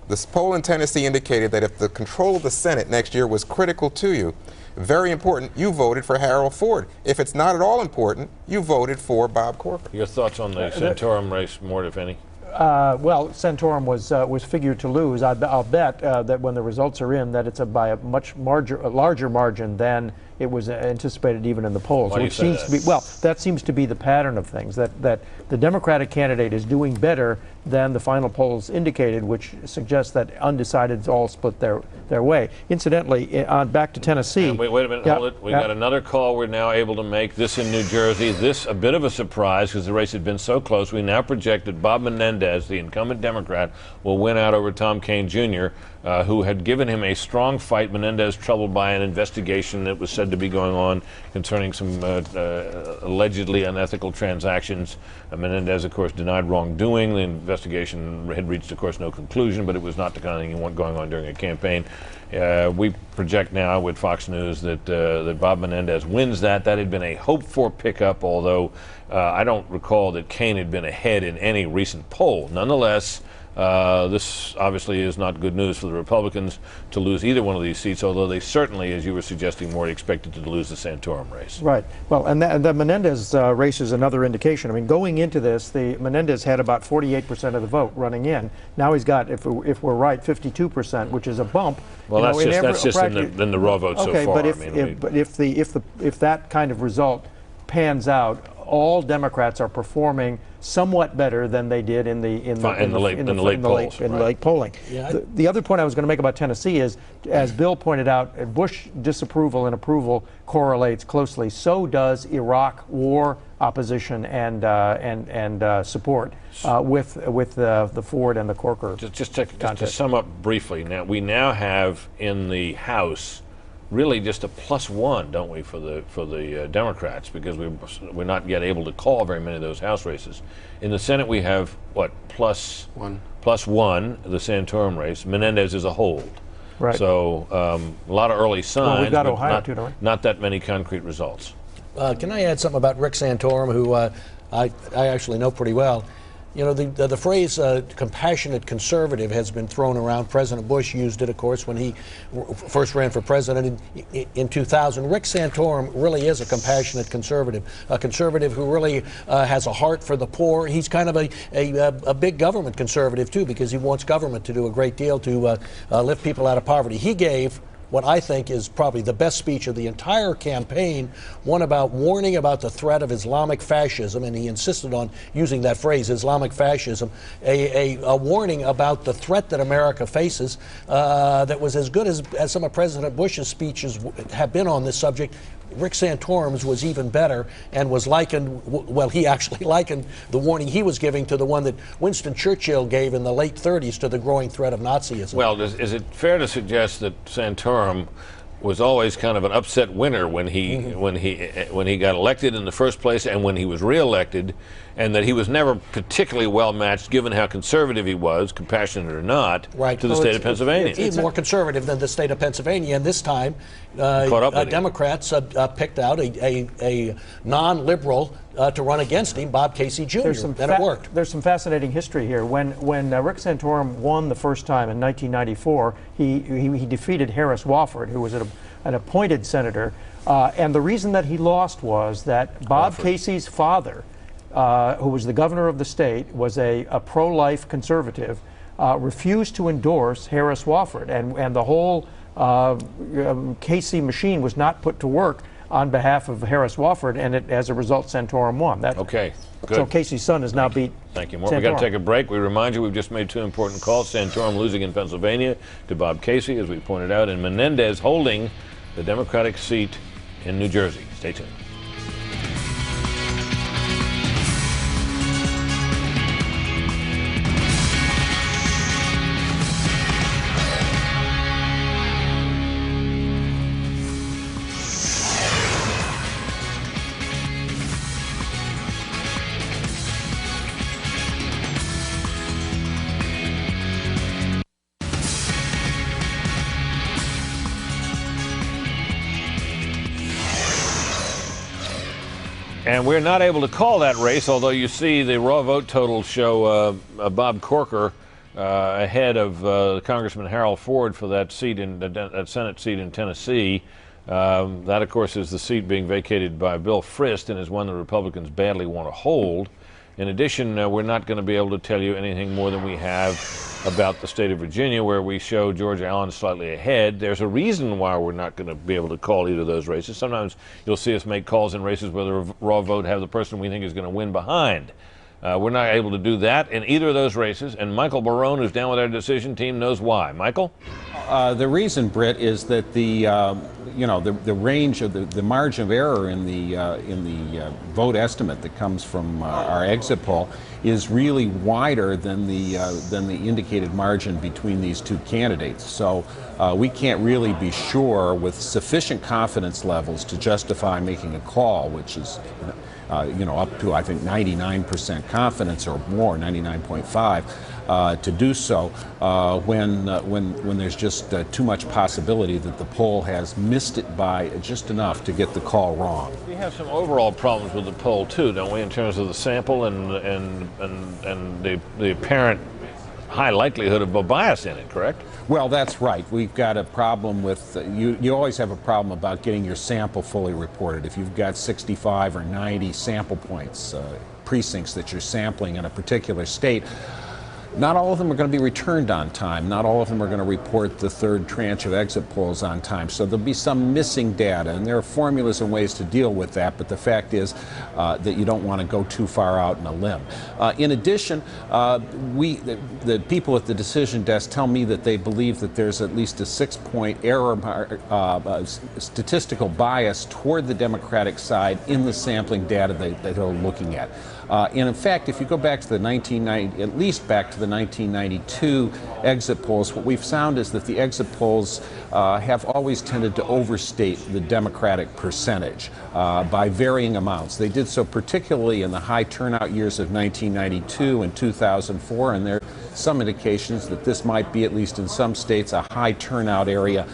This poll in Tennessee indicated that if the control of the Senate next year was critical to you, very important, you voted for Harold Ford. If it's not at all important, you voted for Bob Corker. Your thoughts on the Santorum race, Mort, if any? Well, Santorum was figured to lose. I'll bet that when the results are in, that it's by a much larger margin than it was anticipated even in the polls. Which seems to be, well, that seems to be the pattern of things, that the Democratic candidate is doing better than the final polls indicated, which suggests that undecideds all split their way. Incidentally, back to Tennessee. Wait a minute, hold it. We got another call we're now able to make, this in New Jersey. This a bit of a surprise because the race had been so close. We now project that Bob Menendez, the incumbent Democrat, will win out over Tom Kean Jr., who had given him a strong fight. Menendez troubled by an investigation that was said to be going on concerning some allegedly unethical transactions. Menendez, of course, denied wrongdoing. The investigation had reached, of course, no conclusion, but it was not the kind of thing you want going on during a campaign. We project now with Fox News that Bob Menendez wins that. That had been a hoped-for pickup, although I don't recall that Kean had been ahead in any recent poll. Nonetheless, this obviously is not good news for the Republicans to lose either one of these seats, although they certainly, as you were suggesting, more expected to lose the Santorum race. Right. Well, and the Menendez race is another indication. I mean, going into this, the Menendez had about 48% of the vote running in. Now he's got, if we're right, 52%, which is a bump. Well, that's just in the raw vote so far. Okay, but if that kind of result pans out, all Democrats are performing somewhat better than they did in the late polling. Yeah, the other point I was going to make about Tennessee is, as Bill pointed out, Bush disapproval and approval correlates closely. So does Iraq war opposition and support with the Ford and the Corker. Just to sum up briefly, we now have in the House really just a +1, don't we, for the Democrats, because we're not yet able to call very many of those House races. In the Senate, we have what, +1, the Santorum race. Menendez is a hold. Right. So a lot of early signs, well, we've got but Ohio too, don't we? Not that many concrete results. Can I add something about Rick Santorum, who I actually know pretty well? You know, the phrase compassionate conservative has been thrown around. President Bush used it, of course, when he first ran for president in 2000. Rick Santorum really is a compassionate conservative, a conservative who really has a heart for the poor. He's kind of a big government conservative, too, because he wants government to do a great deal to lift people out of poverty. He gave what I think is probably the best speech of the entire campaign, one about warning about the threat of Islamic fascism, and he insisted on using that phrase, Islamic fascism, a warning about the threat that America faces that was as good as some of President Bush's speeches have been on this subject. Rick Santorum's was even better and was likened, well, he actually likened the warning he was giving to the one that Winston Churchill gave in the late 30s to the growing threat of Nazism. Well, is it fair to suggest that Santorum was always kind of an upset winner when he got elected in the first place and when he was reelected, and that he was never particularly well matched, given how conservative he was, compassionate or not, to the state of Pennsylvania? He's more conservative than the state of Pennsylvania, and this time Democrats picked out a non-liberal to run against him, Bob Casey Jr., and it worked. There's some fascinating history here. When Rick Santorum won the first time in 1994, he defeated Harris Wofford, who was an appointed senator, and the reason that he lost was that Bob Casey's father who was the governor of the state, was a pro-life conservative, refused to endorse Harris Wofford, and the whole Casey machine was not put to work on behalf of Harris Wofford, and as a result, Santorum won. Okay, good. So Casey's son has now beat Thank you. We've got to take a break. We remind you we've just made 2 important calls. Santorum losing in Pennsylvania to Bob Casey, as we pointed out, and Menendez holding the Democratic seat in New Jersey. Stay tuned. And we're not able to call that race, although you see the raw vote totals show Bob Corker ahead of Congressman Harold Ford for that seat that Senate seat in Tennessee. That, of course, is the seat being vacated by Bill Frist and is one the Republicans badly want to hold. In addition, we're not going to be able to tell you anything more than we have about the state of Virginia, where we show George Allen slightly ahead. There's a reason why we're not going to be able to call either of those races. Sometimes you'll see us make calls in races where the raw vote have the person we think is going to win behind. We're not able to do that in either of those races, and Michael Barone, who's down with our decision team, knows why. Michael? The reason, Britt, is that the range of the margin of error in the vote estimate that comes from our exit poll is really wider than the indicated margin between these two candidates. So we can't really be sure with sufficient confidence levels to justify making a call, which is up to, I think, 99% confidence or more, 99.5, to do so when there's just too much possibility that the poll has missed it by just enough to get the call wrong. We have some overall problems with the poll too, don't we, in terms of the sample and the apparent high likelihood of a bias in it, correct? Well, that's right. We've got a problem with, you always have a problem about getting your sample fully reported. If you've got 65 or 90 sample points, precincts that you're sampling in a particular state, not all of them are going to be returned on time. Not all of them are going to report the third tranche of exit polls on time. So there'll be some missing data, and there are formulas and ways to deal with that, but the fact is that you don't want to go too far out in a limb. In addition, the people at the decision desk tell me that they believe that there's at least a 6-point error, statistical bias toward the Democratic side in the sampling data that they're looking at. And in fact, if you go back to the 1992 exit polls, what we've found is that the exit polls have always tended to overstate the Democratic percentage by varying amounts. They did so particularly in the high turnout years of 1992 and 2004, and there are some indications that this might be, at least in some states, a high turnout area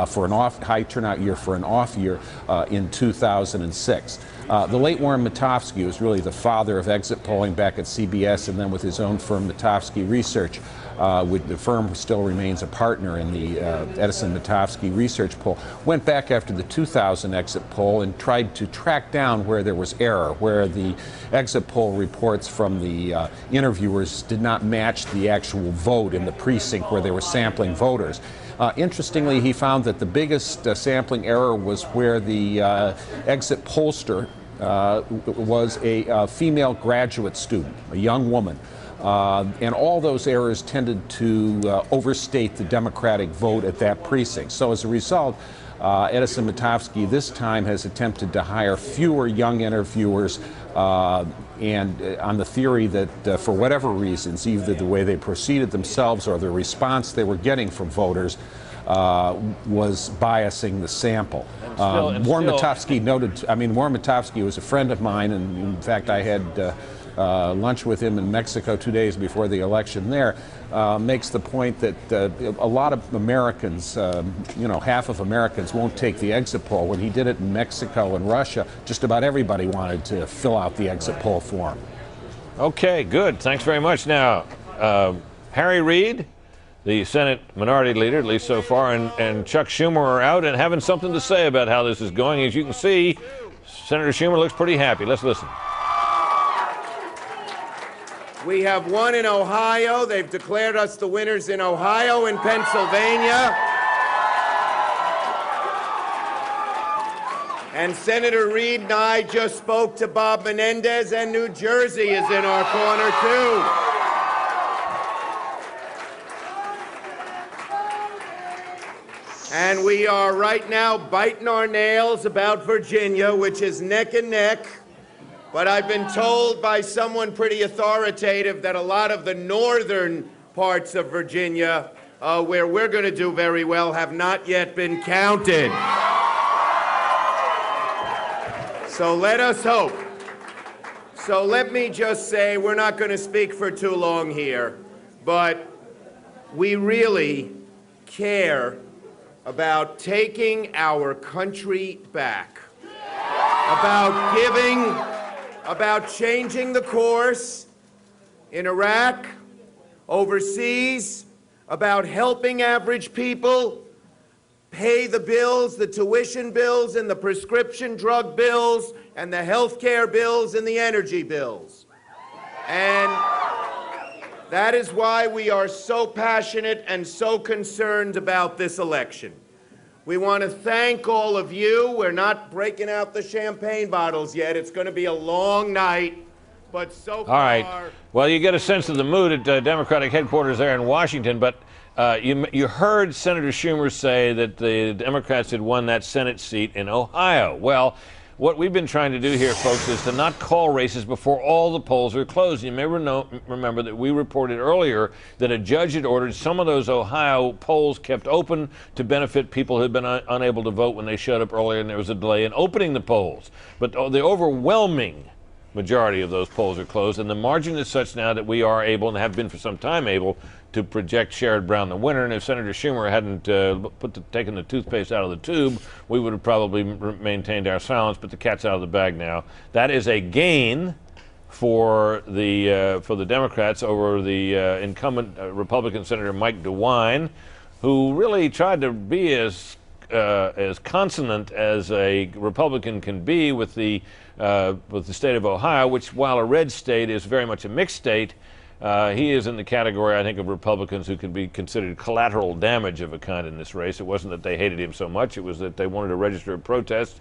for an high turnout year for an off year in 2006. The late Warren Matofsky was really the father of exit polling back at CBS, and then with his own firm, Matofsky Research. The firm still remains a partner in the Edison-Matofsky research poll. Went back after the 2000 exit poll and tried to track down where there was error, where the exit poll reports from the interviewers did not match the actual vote in the precinct where they were sampling voters. Interestingly, he found that the biggest sampling error was where the exit pollster was a female graduate student, a young woman. And all those errors tended to overstate the Democratic vote at that precinct. So as a result, Edison-Matofsky this time has attempted to hire fewer young interviewers and on the theory that for whatever reasons, either the way they proceeded themselves or the response they were getting from voters was biasing the sample. Warren Matofsky noted, Warren Matofsky was a friend of mine, and in fact I had lunch with him in Mexico 2 days before the election there, makes the point that a lot of Americans, half of Americans won't take the exit poll. When he did it in Mexico and Russia, just about everybody wanted to fill out the exit poll form. Okay, good. Thanks very much. Now, Harry Reid, the Senate Minority Leader, at least so far, and Chuck Schumer are out and having something to say about how this is going. As you can see, Senator Schumer looks pretty happy. Let's listen. We have one in Ohio. They've declared us the winners in Ohio and Pennsylvania. And Senator Reid and I just spoke to Bob Menendez, and New Jersey is in our corner, too. And we are right now biting our nails about Virginia, which is neck and neck. But I've been told by someone pretty authoritative that a lot of the northern parts of Virginia, where we're going to do very well, have not yet been counted. So let us hope. So let me just say, we're not going to speak for too long here, but we really care about taking our country back, about giving, about changing the course in Iraq, overseas, about helping average people pay the bills, the tuition bills and the prescription drug bills and the health care bills and the energy bills. And that is why we are so passionate and so concerned about this election. We want to thank all of you. We're not breaking out the champagne bottles yet. It's going to be a long night, but so far... All right. Well, you get a sense of the mood at Democratic headquarters there in Washington, but you heard Senator Schumer say that the Democrats had won that Senate seat in Ohio. Well, what we've been trying to do here, folks, is to not call races before all the polls are closed. You may remember that we reported earlier that a judge had ordered some of those Ohio polls kept open to benefit people who had been unable to vote when they showed up earlier, and there was a delay in opening the polls. But the overwhelming majority of those polls are closed, and the margin is such now that we are able, and have been for some time able, to project Sherrod Brown the winner. And if Senator Schumer hadn't taken the toothpaste out of the tube, we would have probably maintained our silence, but the cat's out of the bag now. That is a gain for the Democrats over the incumbent Republican Senator Mike DeWine, who really tried to be as consonant as a Republican can be with the state of Ohio, which, while a red state, is very much a mixed state. He is in the category, I think, of Republicans who can be considered collateral damage of a kind in this race. It wasn't that they hated him so much, it was that they wanted to register a protest,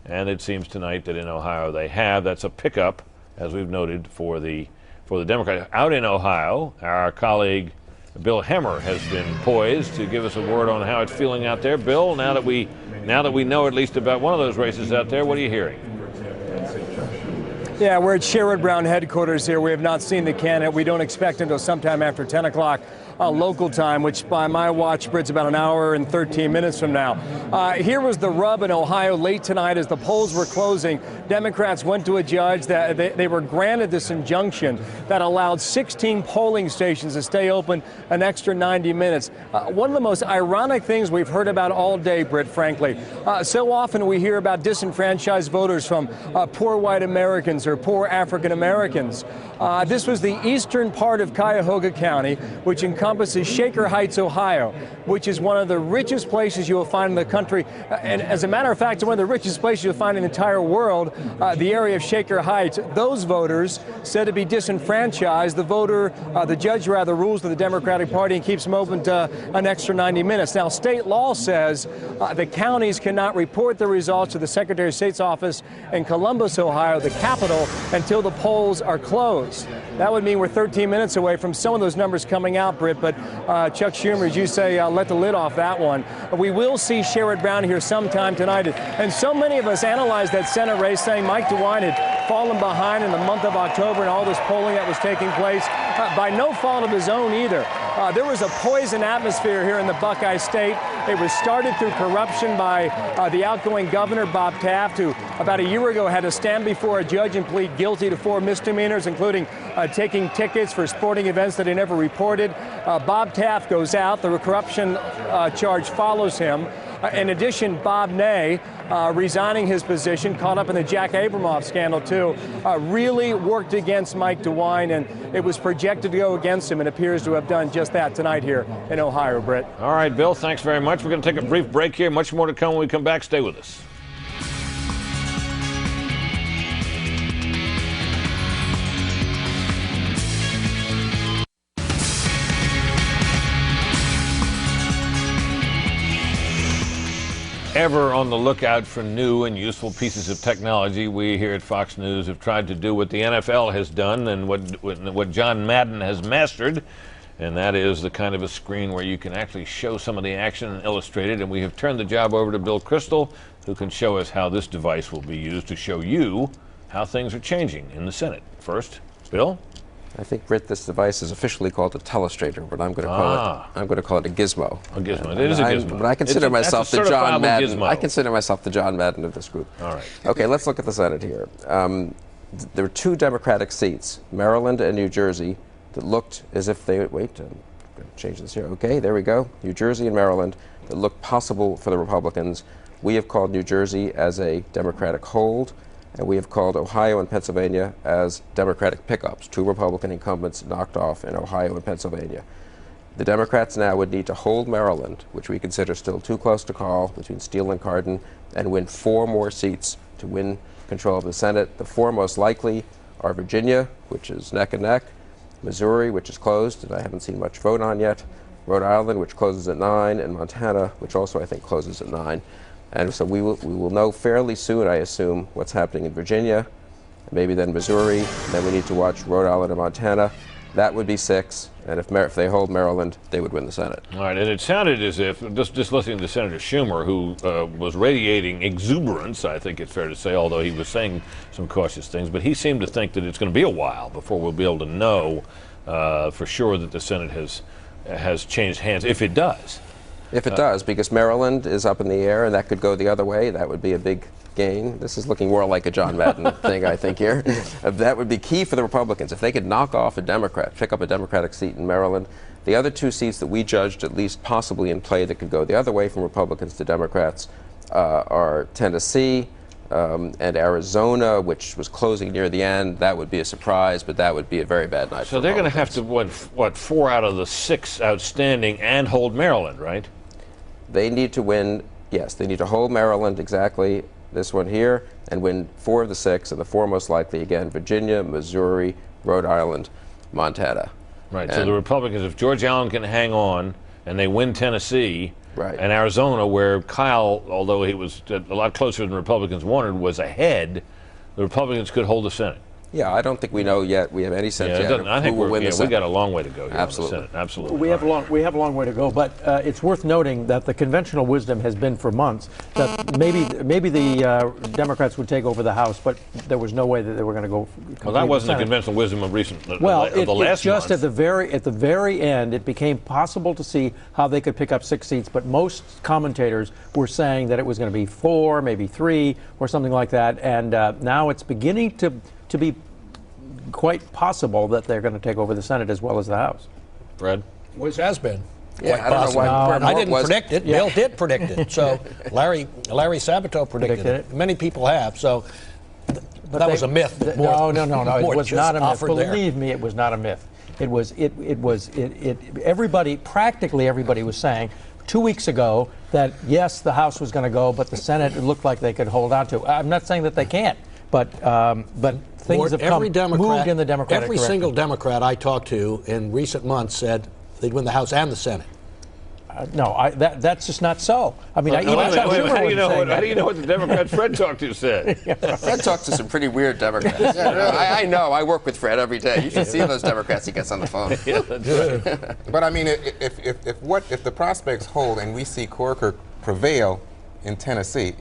and it seems tonight that in Ohio they have. That's a pickup, as we've noted, for the Democrats. Out in Ohio, our colleague Bill Hemmer has been poised to give us a word on how it's feeling out there. Bill, now that we know at least about one of those races out there, what are you hearing? Yeah, we're at Sherrod Brown headquarters here. We have not seen the candidate. We don't expect until sometime after 10 o'clock local time, which by my watch, Britt's about an hour and 13 minutes from now. Here was the rub in Ohio late tonight as the polls were closing. Democrats went to a judge that they were granted this injunction that allowed 16 polling stations to stay open an extra 90 minutes. One of the most ironic things we've heard about all day, Britt, frankly. So often we hear about disenfranchised voters from poor white Americans or poor African Americans. This was the eastern part of Cuyahoga County, which encompasses Shaker Heights, Ohio, which is one of the richest places you will find in the country. And as a matter of fact, it's one of the richest places you'll find in the entire world, the area of Shaker Heights. Those voters said to be disenfranchised. The judge rules to the Democratic Party and keeps them open to an extra 90 minutes. Now, state law says the counties cannot report the results to the Secretary of State's office in Columbus, Ohio, the capital, until the polls are closed. That would mean we're 13 minutes away from some of those numbers coming out, Britt, but Chuck Schumer, as you say, let the lid off that one. We will see Sherrod Brown here sometime tonight, and so many of us analyzed that Senate race, saying Mike DeWine had fallen behind in the month of October and all this polling that was taking place, by no fault of his own either. There was a poison atmosphere here in the Buckeye State. It was started through corruption by the outgoing governor, Bob Taft, who about a year ago had to stand before a judge and plead guilty to 4 misdemeanors, including taking tickets for sporting events that he never reported. Bob Taft goes out. The corruption charge follows him. In addition, Bob Ney, resigning his position, caught up in the Jack Abramoff scandal, too, really worked against Mike DeWine, and it was projected to go against him, and appears to have done just that tonight here in Ohio, Britt. All right, Bill, thanks very much. We're going to take a brief break here. Much more to come when we come back. Stay with us. ever on the lookout for new and useful pieces of technology, we here at Fox News have tried to do what the NFL has done and what John Madden has mastered, and that is the kind of a screen where you can actually show some of the action and illustrate it. And we have turned the job over to Bill Kristol, who can show us how this device will be used to show you how things are changing in the Senate. First, Bill? I think, Britt, this device is officially called a telestrator, but I'm going to call it a gizmo. A gizmo. It is a gizmo. But I consider myself the John Madden. Gizmo. I consider myself the John Madden of this group. All right. Okay, let's look at the Senate here. There were 2 Democratic seats, Maryland and New Jersey, that looked as if they I'm going to change this here. Okay, there we go. New Jersey and Maryland that looked possible for the Republicans. We have called New Jersey as a Democratic hold, and we have called Ohio and Pennsylvania as Democratic pickups. 2 Republican incumbents knocked off in Ohio and Pennsylvania. The Democrats now would need to hold Maryland, which we consider still too close to call, between Steele and Cardin, and win 4 more seats to win control of the Senate. The 4 most likely are Virginia, which is neck and neck, Missouri, which is closed, and I haven't seen much vote on yet, Rhode Island, which closes at 9, and Montana, which also I think closes at 9. And so we will know fairly soon, I assume, what's happening in Virginia, maybe then Missouri, and then we need to watch Rhode Island and Montana. That would be 6, and if they hold Maryland, they would win the Senate. All right, and it sounded as if, just listening to Senator Schumer, who was radiating exuberance, I think it's fair to say, although he was saying some cautious things, but he seemed to think that it's going to be a while before we'll be able to know for sure that the Senate has changed hands, if it does. If it does, because Maryland is up in the air, and that could go the other way. That would be a big gain. This is looking more like a John Madden thing, I think, here. That would be key for the Republicans. If they could knock off a Democrat, pick up a Democratic seat in Maryland, the other 2 seats that we judged at least possibly in play that could go the other way from Republicans to Democrats are Tennessee and Arizona, which was closing near the end. That would be a surprise, but that would be a very bad night. So they're going to have to win, what, 4 out of the 6 outstanding and hold Maryland, right? They need to win, yes, they need to hold Maryland, exactly, this one here, and win 4 of the 6, and the 4 most likely, again, Virginia, Missouri, Rhode Island, Montana. Right, so the Republicans, if George Allen can hang on and they win Tennessee and Arizona, where Kyle, although he was a lot closer than Republicans wanted, was ahead, the Republicans could hold the Senate. Yeah, I don't think we know yet. We have any sense yet of I think who will win the Senate. We got a long way to go here. Absolutely. On the Senate. Absolutely. We have a long way to go, but it's worth noting that the conventional wisdom has been for months that maybe the Democrats would take over the House, but there was no way that they were going to go. Well, that wasn't the conventional wisdom of recent. Well, the last just month. at the very end, it became possible to see how they could pick up 6 seats, but most commentators were saying that it was going to be 4, maybe 3, or something like that, and now it's beginning to be quite possible that they're going to take over the Senate as well as the House. Fred? Which has been. Yeah, I don't know why. I didn't predict it. Bill did predict it. So Larry Sabato predicted it. Many people have. So that was a myth. No. It was not a myth. Believe me, it was not a myth. Practically everybody was saying 2 weeks ago that yes, the House was going to go, but the Senate, it looked like they could hold on to. I'm not saying that they can't, but things have moved in the Democratic Every direction. single Democrat I talked to in recent months said they'd win the House and the Senate. That's just not so. I mean, how do you know what the Democrats Fred talked to said? Fred talks to some pretty weird Democrats. I know. I work with Fred every day. You should see those Democrats he gets on the phone. Yeah, that's right. But I mean, if the prospects hold and we see Corker prevail in Tennessee,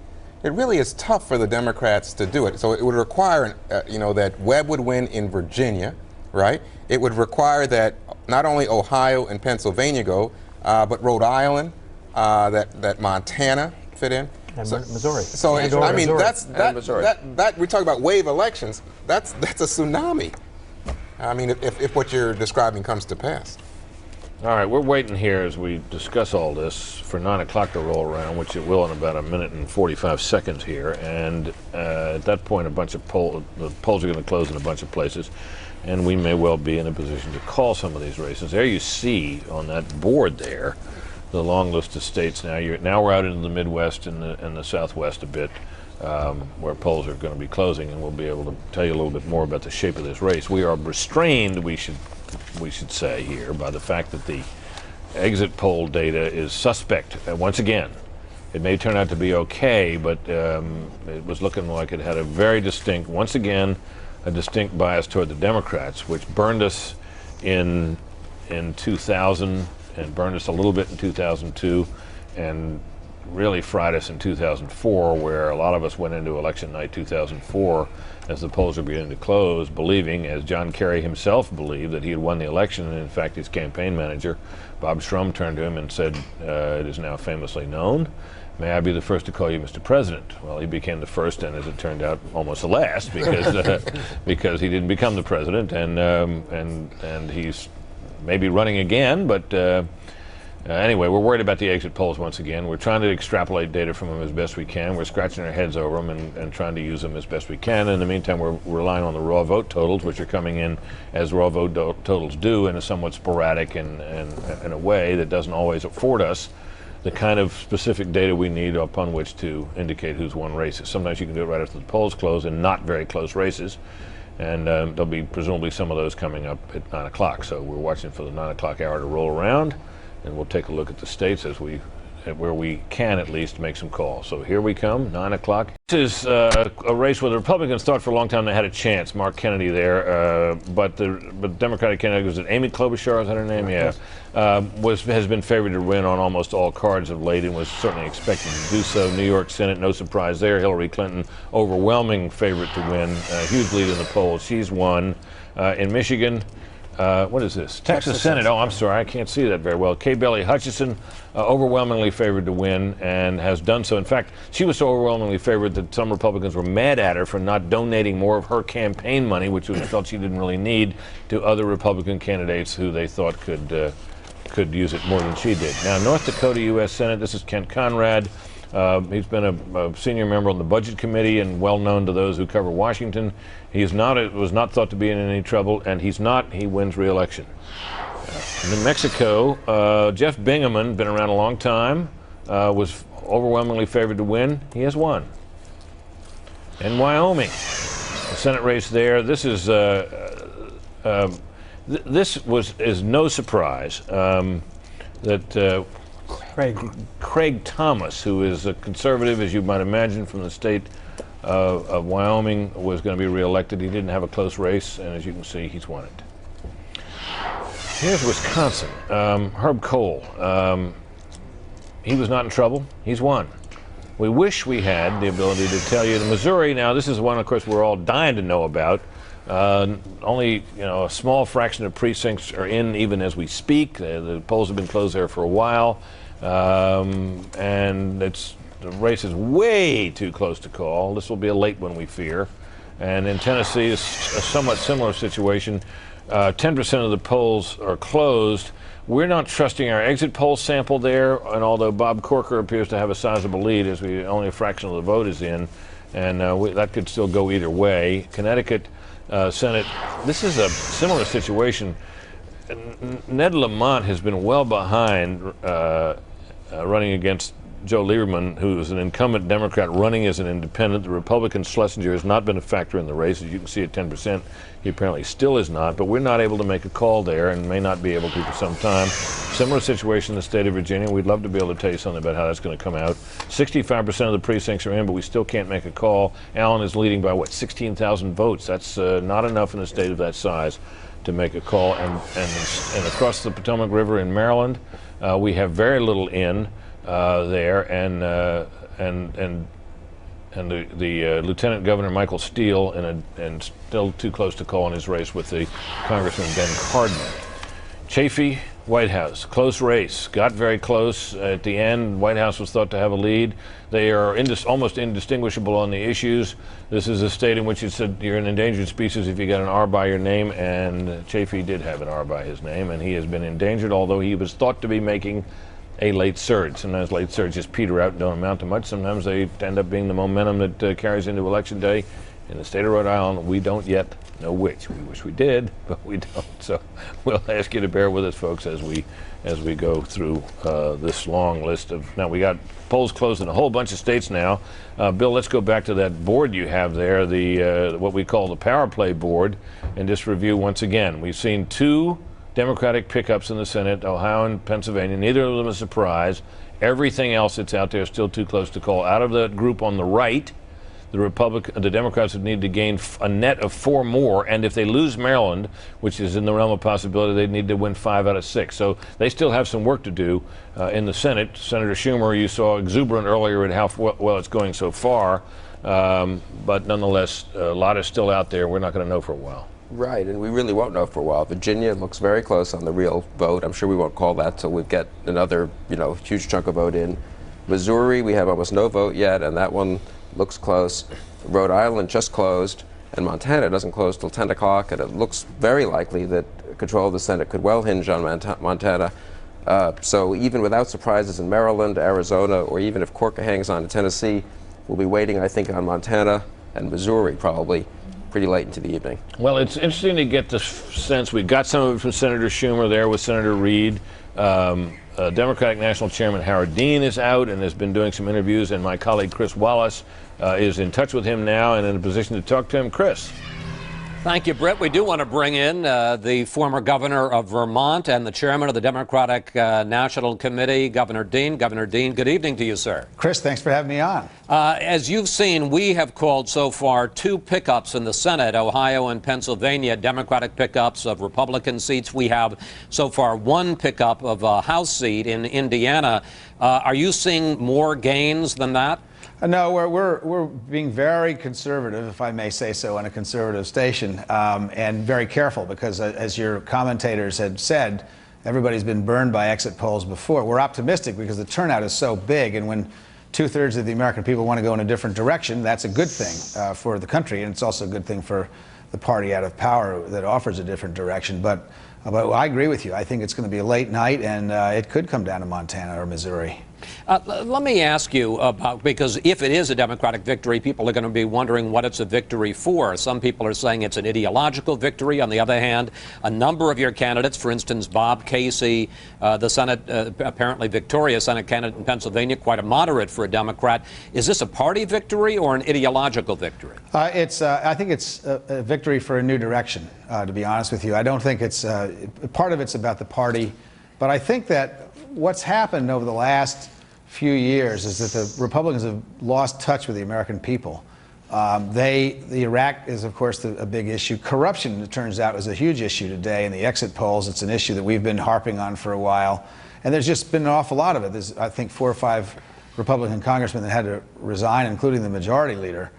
it really is tough for the Democrats to do it. So it would require, that Webb would win in Virginia, right? It would require that not only Ohio and Pennsylvania go, but Rhode Island, that Montana fit in, and Missouri. So I mean, that we talk about wave elections. That's a tsunami. I mean, if what you're describing comes to pass. All right, we're waiting here as we discuss all this for 9 o'clock to roll around, which it will in about 1 minute and 45 seconds here. And at that point, the polls are going to close in a bunch of places, and we may well be in a position to call some of these races. There you see on that board there the long list of states. Now we're out into the Midwest and the Southwest a bit, where polls are going to be closing, and we'll be able to tell you a little bit more about the shape of this race. We are restrained, we should say here, by the fact that the exit poll data is suspect once again It may turn out to be okay, but it was looking like it had a very distinct, once again, a distinct bias toward the Democrats, which burned us in 2000 and burned us a little bit in 2002 and really fried us in 2004, where a lot of us went into election night 2004 as the polls were beginning to close, believing, as John Kerry himself believed, that he had won the election. And in fact, his campaign manager, Bob Shrum, turned to him and said, it is now famously known, may I be the first to call you Mr. President? Well, he became the first, and as it turned out, almost the last, because because he didn't become the president, and he's maybe running again, but anyway, we're worried about the exit polls once again. We're trying to extrapolate data from them as best we can. We're scratching our heads over them and trying to use them as best we can. In the meantime, we're relying on the raw vote totals, which are coming in as raw vote totals do, in a somewhat sporadic and in a way that doesn't always afford us the kind of specific data we need upon which to indicate who's won races. Sometimes you can do it right after the polls close in not very close races, and there'll be presumably some of those coming up at 9 o'clock. So we're watching for the 9 o'clock hour to roll around, and we'll take a look at the states where we can at least make some calls. So here we come, 9 o'clock. This is a race where the Republicans thought for a long time they had a chance. Mark Kennedy there, but the Democratic candidate, was it Amy Klobuchar, is that her name? Yeah. Has been favored to win on almost all cards of late and was certainly expected to do so. New York Senate, no surprise there. Hillary Clinton, overwhelming favorite to win, huge lead in the polls. She's won. In Michigan, what is this? Texas Senate. Oh, I'm sorry, I can't see that very well. Kay Bailey Hutchison, overwhelmingly favored to win and has done so. In fact, she was so overwhelmingly favored that some Republicans were mad at her for not donating more of her campaign money, which was felt she didn't really need, to other Republican candidates who they thought could use it more than she did. Now, North Dakota U.S. Senate, this is Kent Conrad. He's been a senior member on the Budget Committee and well known to those who cover Washington. He was not thought to be in any trouble, and he wins re-election. In New Mexico, Jeff Bingaman, been around a long time, was overwhelmingly favored to win. He has won. In Wyoming, the Senate race there, this is is no surprise that Craig Thomas, who is a conservative, as you might imagine, from the state of Wyoming, was going to be reelected. He didn't have a close race, and as you can see, he's won it. Here's Wisconsin. Herb Kohl. He was not in trouble. He's won. We wish we had the ability to tell you. In Missouri, now this is one, of course, we're all dying to know about. Only a small fraction of precincts are in even as we speak. The polls have been closed there for a while, and the race is way too close to call. This will be a late one, we fear. And in Tennessee, it's a somewhat similar situation. 10% of the polls are closed. We're not trusting our exit poll sample there, and although Bob Corker appears to have a sizable lead, as only a fraction of the vote is in, and that could still go either way. Connecticut Senate, this is a similar situation. Ned Lamont has been well behind running against Joe Lieberman, who is an incumbent Democrat running as an independent. The Republican Schlesinger has not been a factor in the race. As you can see at 10%, he apparently still is not, but we're not able to make a call there and may not be able to for some time. Similar situation in the state of Virginia. We'd love to be able to tell you something about how that's going to come out. 65% of the precincts are in, but we still can't make a call. Allen is leading by, 16,000 votes. That's not enough in a state of that size to make a call. And across the Potomac River in Maryland, we have very little in there, and the Lieutenant Governor Michael Steele, and still too close to call in his race with the Congressman Ben Cardin. Chafee, White House, close race, got very close at the end. White House was thought to have a lead. They are almost indistinguishable on the issues. This is a state in which it said you're an endangered species if you got an R by your name, and Chafee did have an R by his name, and he has been endangered, although he was thought to be making a late surge. Sometimes late surges peter out and don't amount to much. Sometimes they end up being the momentum that carries into Election Day. In the state of Rhode Island, we don't yet know which. We wish we did, but we don't. So we'll ask you to bear with us, folks, as we go through this long list of. Now we got polls closed in a whole bunch of states now. Bill, let's go back to that board you have there, the what we call the power play board, and just review once again. We've seen two Democratic pickups in the Senate, Ohio and Pennsylvania. Neither of them a surprise. Everything else that's out there is still too close to call. Out of the group on the right, the Democrats would need to gain a net of 4 more, and if they lose Maryland, which is in the realm of possibility, they'd need to win 5 out of 6. So they still have some work to do in the Senate. Senator Schumer, you saw exuberant earlier at how well it's going so far, but nonetheless, a lot is still out there. We're not going to know for a while. Right, and we really won't know for a while. Virginia looks very close on the real vote. I'm sure we won't call that till we get another, huge chunk of vote in. Missouri, we have almost no vote yet, and that one looks close. Rhode Island just closed, and Montana doesn't close till 10 o'clock, and it looks very likely that control of the Senate could well hinge on Montana. So even without surprises in Maryland, Arizona, or even if Corker hangs on to Tennessee, we'll be waiting, I think, on Montana and Missouri probably pretty late into the evening. Well, it's interesting to get the sense. We got some of it from Senator Schumer there with Senator Reid. Democratic National Chairman Howard Dean is out and has been doing some interviews, and my colleague Chris Wallace is in touch with him now and in a position to talk to him. Chris. Thank you, Britt. We do want to bring in the former governor of Vermont and the chairman of the Democratic National Committee, Governor Dean. Governor Dean, good evening to you, sir. Chris, thanks for having me on. As you've seen, we have called so far 2 pickups in the Senate, Ohio and Pennsylvania, Democratic pickups of Republican seats. We have so far 1 pickup of a House seat in Indiana. Are you seeing more gains than that? No, we're being very conservative, if I may say so, on a conservative station, and very careful because, as your commentators had said, everybody's been burned by exit polls before. We're optimistic because the turnout is so big, and when 2/3 of the American people want to go in a different direction, that's a good thing for the country, and it's also a good thing for the party out of power that offers a different direction. But I agree with you. I think it's going to be a late night, and it could come down to Montana or Missouri. Let me ask you about, because if it is a Democratic victory, people are going to be wondering what it's a victory for. Some people are saying it's an ideological victory. On the other hand, a number of your candidates, for instance, Bob Casey, the Senate, apparently victorious Senate candidate in Pennsylvania, quite a moderate for a Democrat. Is this a party victory or an ideological victory? I think it's a victory for a new direction, to be honest with you. I don't think it's, part of it's about the party, but I think that what's happened over the last few years is that the Republicans have lost touch with the American people. The Iraq is, of course, a big issue. Corruption, it turns out, is a huge issue today in the exit polls. It's an issue that we've been harping on for a while. And there's just been an awful lot of it. There's, I think, 4 or 5 Republican congressmen that had to resign, including the majority leader.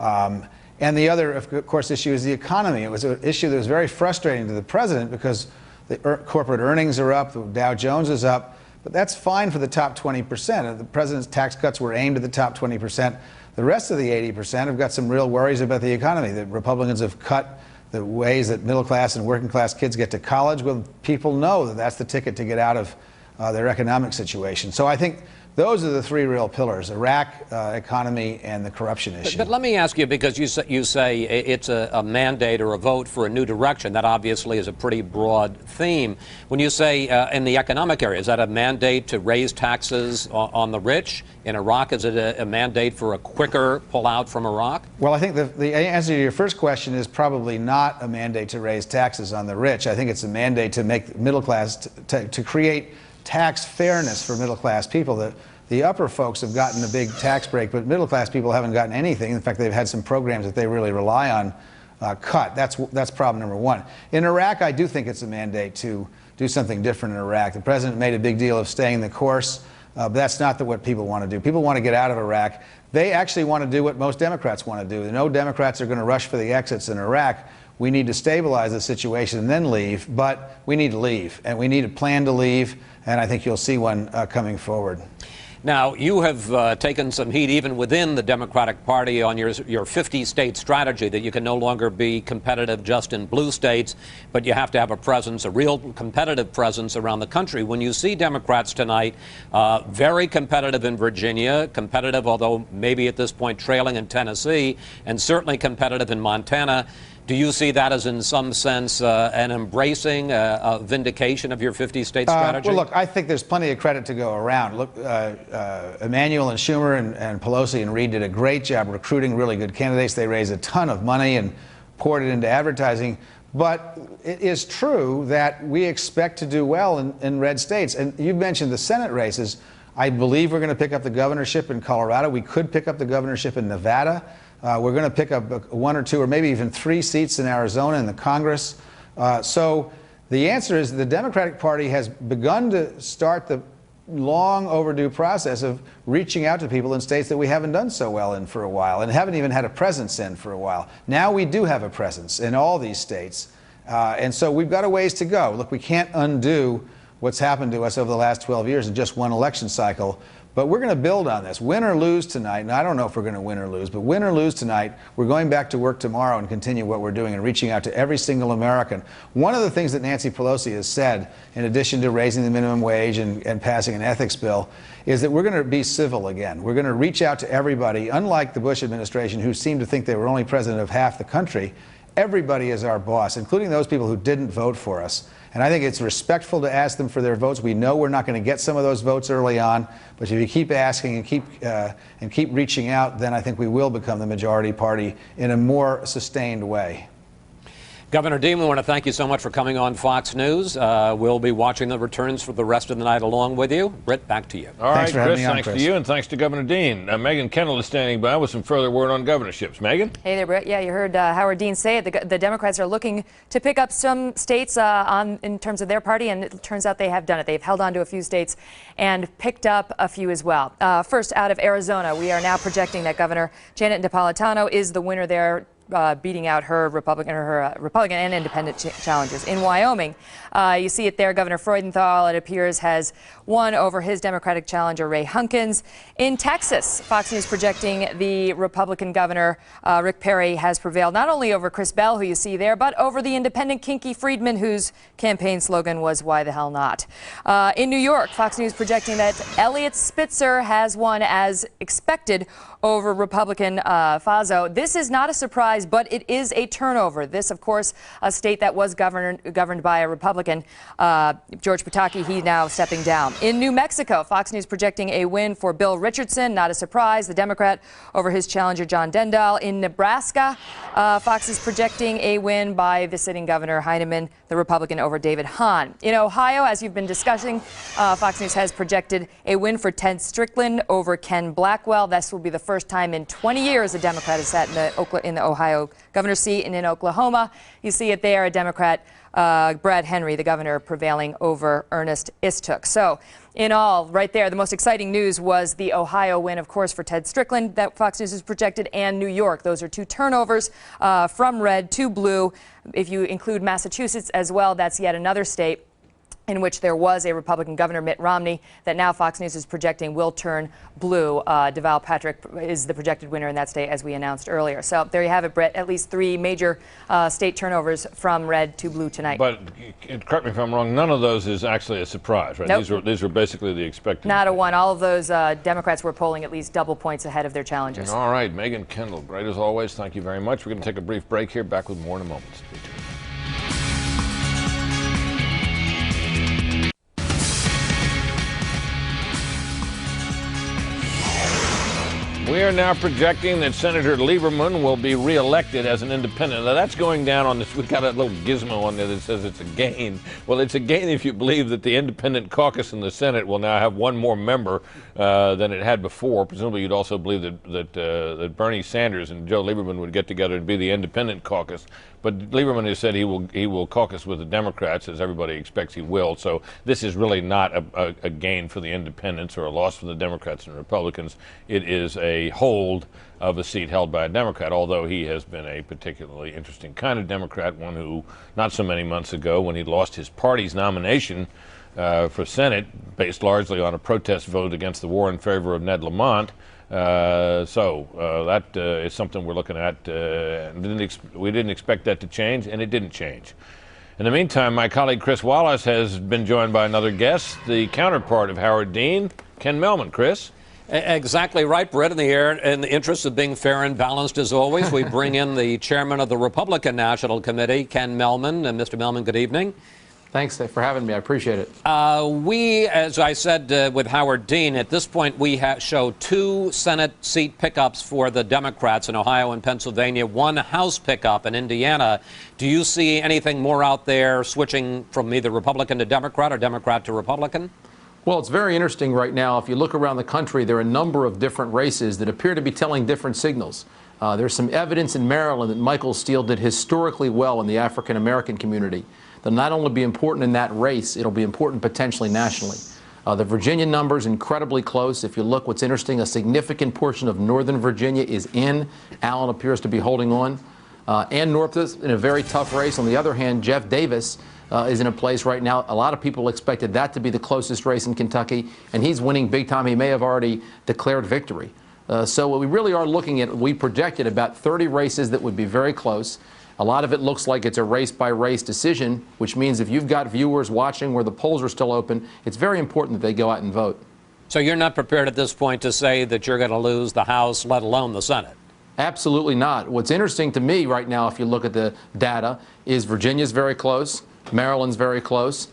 And the other, of course, issue is the economy. It was an issue that was very frustrating to the president because the corporate earnings are up, the Dow Jones is up, but that's fine for the top 20%. The president's tax cuts were aimed at the top 20%. The rest of the 80% have got some real worries about the economy. The Republicans have cut the ways that middle class and working class kids get to college. Well, people know that that's the ticket to get out of their economic situation. So I think those are the 3 real pillars: Iraq, economy, and the corruption issue. But let me ask you, because you say it's a mandate or a vote for a new direction. That obviously is a pretty broad theme. When you say in the economic area, is that a mandate to raise taxes on the rich? In Iraq, is it a mandate for a quicker pullout from Iraq? Well, I think the answer to your first question is probably not a mandate to raise taxes on the rich. I think it's a mandate to make middle class, to create tax fairness for middle class people. The upper folks have gotten a big tax break, but middle class people haven't gotten anything. In fact, they've had some programs that they really rely on cut. That's problem number 1. In Iraq, I do think it's a mandate to do something different in Iraq. The president made a big deal of staying the course, but that's not what people want to do. People want to get out of Iraq. They actually want to do what most Democrats want to do. No Democrats are going to rush for the exits in Iraq. We need to stabilize the situation and then leave, but we need to leave, and we need a plan to leave, and I think you'll see one coming forward. Now, you have taken some heat even within the Democratic Party on your 50-state strategy that you can no longer be competitive just in blue states, but you have to have a presence, a real competitive presence around the country. When you see Democrats tonight, very competitive in Virginia, competitive, although maybe at this point trailing in Tennessee, and certainly competitive in Montana, do you see that as, in some sense, an embracing, a vindication of your 50-state strategy? Well, look, I think there's plenty of credit to go around. Look, Emanuel and Schumer and Pelosi and Reid did a great job recruiting really good candidates. They raised a ton of money and poured it into advertising. But it is true that we expect to do well in red states. And you mentioned the Senate races. I believe we're going to pick up the governorship in Colorado. We could pick up the governorship in Nevada. We're going to pick up 1 or 2 or maybe even 3 seats in Arizona in the Congress. So the answer is the Democratic Party has begun to start the long overdue process of reaching out to people in states that we haven't done so well in for a while and haven't even had a presence in for a while. Now we do have a presence in all these states. And so we've got a ways to go. Look, we can't undo what's happened to us over the last 12 years in just one election cycle. But we're going to build on this. Win or lose tonight, and I don't know if we're going to win or lose, but win or lose tonight, we're going back to work tomorrow and continue what we're doing and reaching out to every single American. One of the things that Nancy Pelosi has said, in addition to raising the minimum wage and passing an ethics bill, is that we're going to be civil again. We're going to reach out to everybody, unlike the Bush administration, who seemed to think they were only president of half the country. Everybody is our boss, including those people who didn't vote for us. And I think it's respectful to ask them for their votes. We know we're not going to get some of those votes early on, but if you keep asking and keep reaching out, then I think we will become the majority party in a more sustained way. Governor Dean, we want to thank you so much for coming on Fox News. We'll be watching the returns for the rest of the night along with you. Britt, back to you. All right, Chris, thanks to you, and thanks to Governor Dean. Megan Kendall is standing by with some further word on governorships. Megan? Hey there, Britt. Yeah, you heard Howard Dean say it. The Democrats are looking to pick up some states in terms of their party, and it turns out they have done it. They've held on to a few states and picked up a few as well. First, out of Arizona, we are now projecting that Governor Janet Napolitano is the winner there, beating out her Republican and independent challengers. In Wyoming, you see it there. Governor Freudenthal, it appears, has won over his Democratic challenger, Ray Hunkins. In Texas, Fox News projecting the Republican governor, Rick Perry, has prevailed not only over Chris Bell, who you see there, but over the independent Kinky Friedman, whose campaign slogan was, "Why the hell not?" In New York, Fox News projecting that Eliot Spitzer has won as expected over Republican Faso. This is not a surprise, but it is a turnover. This, of course, a state that was governed by a Republican, George Pataki, he now stepping down. In New Mexico, Fox News projecting a win for Bill Richardson, not a surprise, the Democrat over his challenger, John Dendal. In Nebraska, Fox is projecting a win by the sitting governor, Heinemann, the Republican, over David Hahn. In Ohio, as you've been discussing, Fox News has projected a win for Ted Strickland over Ken Blackwell. This will be the first time in 20 years a Democrat has sat in the Ohio governor's seat. And in Oklahoma, you see it there, a Democrat, Brad Henry, the governor, prevailing over Ernest Istook. So in all, right there, the most exciting news was the Ohio win, of course, for Ted Strickland that Fox News has projected, and New York. Those are 2 turnovers from red to blue. If you include Massachusetts as well, that's yet another state in which there was a Republican governor, Mitt Romney, that now Fox News is projecting will turn blue. Deval Patrick is the projected winner in that state, as we announced earlier. So there you have it, Brett. At least 3 major state turnovers from red to blue tonight. But correct me if I'm wrong, none of those is actually a surprise, right? Nope. These were basically the expected. Not a one. All of those Democrats were polling at least double points ahead of their challengers. All right, Megan Kendall, great as always. Thank you very much. We're going to take a brief break here. Back with more in a moment. We are now projecting that Senator Lieberman will be reelected as an independent. Now, that's going down on this. We've got a little gizmo on there that says it's a gain. Well, it's a gain if you believe that the independent caucus in the Senate will now have 1 more member than it had before. Presumably, you'd also believe that Bernie Sanders and Joe Lieberman would get together and be the independent caucus. But Lieberman has said he will caucus with the Democrats, as everybody expects he will. So this is really not a gain for the independents or a loss for the Democrats and Republicans. It is a hold of a seat held by a Democrat, although he has been a particularly interesting kind of Democrat, one who not so many months ago, when he lost his party's nomination for Senate, based largely on a protest vote against the war in favor of Ned Lamont, that is something we're looking at. We didn't expect that to change, and it didn't change. In the meantime, my colleague Chris Wallace has been joined by another guest, the counterpart of Howard Dean, Ken Mehlman. Chris? Exactly right, Brett. In the interest of being fair and balanced, as always, we bring in the chairman of the Republican National Committee, Ken Mehlman. And Mr. Mehlman, good evening. Thanks for having me. I appreciate it. We, as I said with Howard Dean, at this point we show 2 Senate seat pickups for the Democrats in Ohio and Pennsylvania, 1 House pickup in Indiana. Do you see anything more out there switching from either Republican to Democrat or Democrat to Republican? Well, it's very interesting right now. If you look around the country, there are a number of different races that appear to be telling different signals. There's some evidence in Maryland that Michael Steele did historically well in the African-American community. They'll not only be important in that race, it'll be important potentially nationally. The Virginia number's incredibly close. If you look, what's interesting, a significant portion of Northern Virginia is in. Allen appears to be holding on. Ann North is in a very tough race. On the other hand, Jeff Davis is in a place right now. A lot of people expected that to be the closest race in Kentucky, and he's winning big time. He may have already declared victory. So what we really are looking at, we projected about 30 races that would be very close. A lot of it looks like it's a race-by-race decision, which means if you've got viewers watching where the polls are still open, it's very important that they go out and vote. So you're not prepared at this point to say that you're going to lose the House, let alone the Senate? Absolutely not. What's interesting to me right now, if you look at the data, is Virginia's very close, Maryland's very close,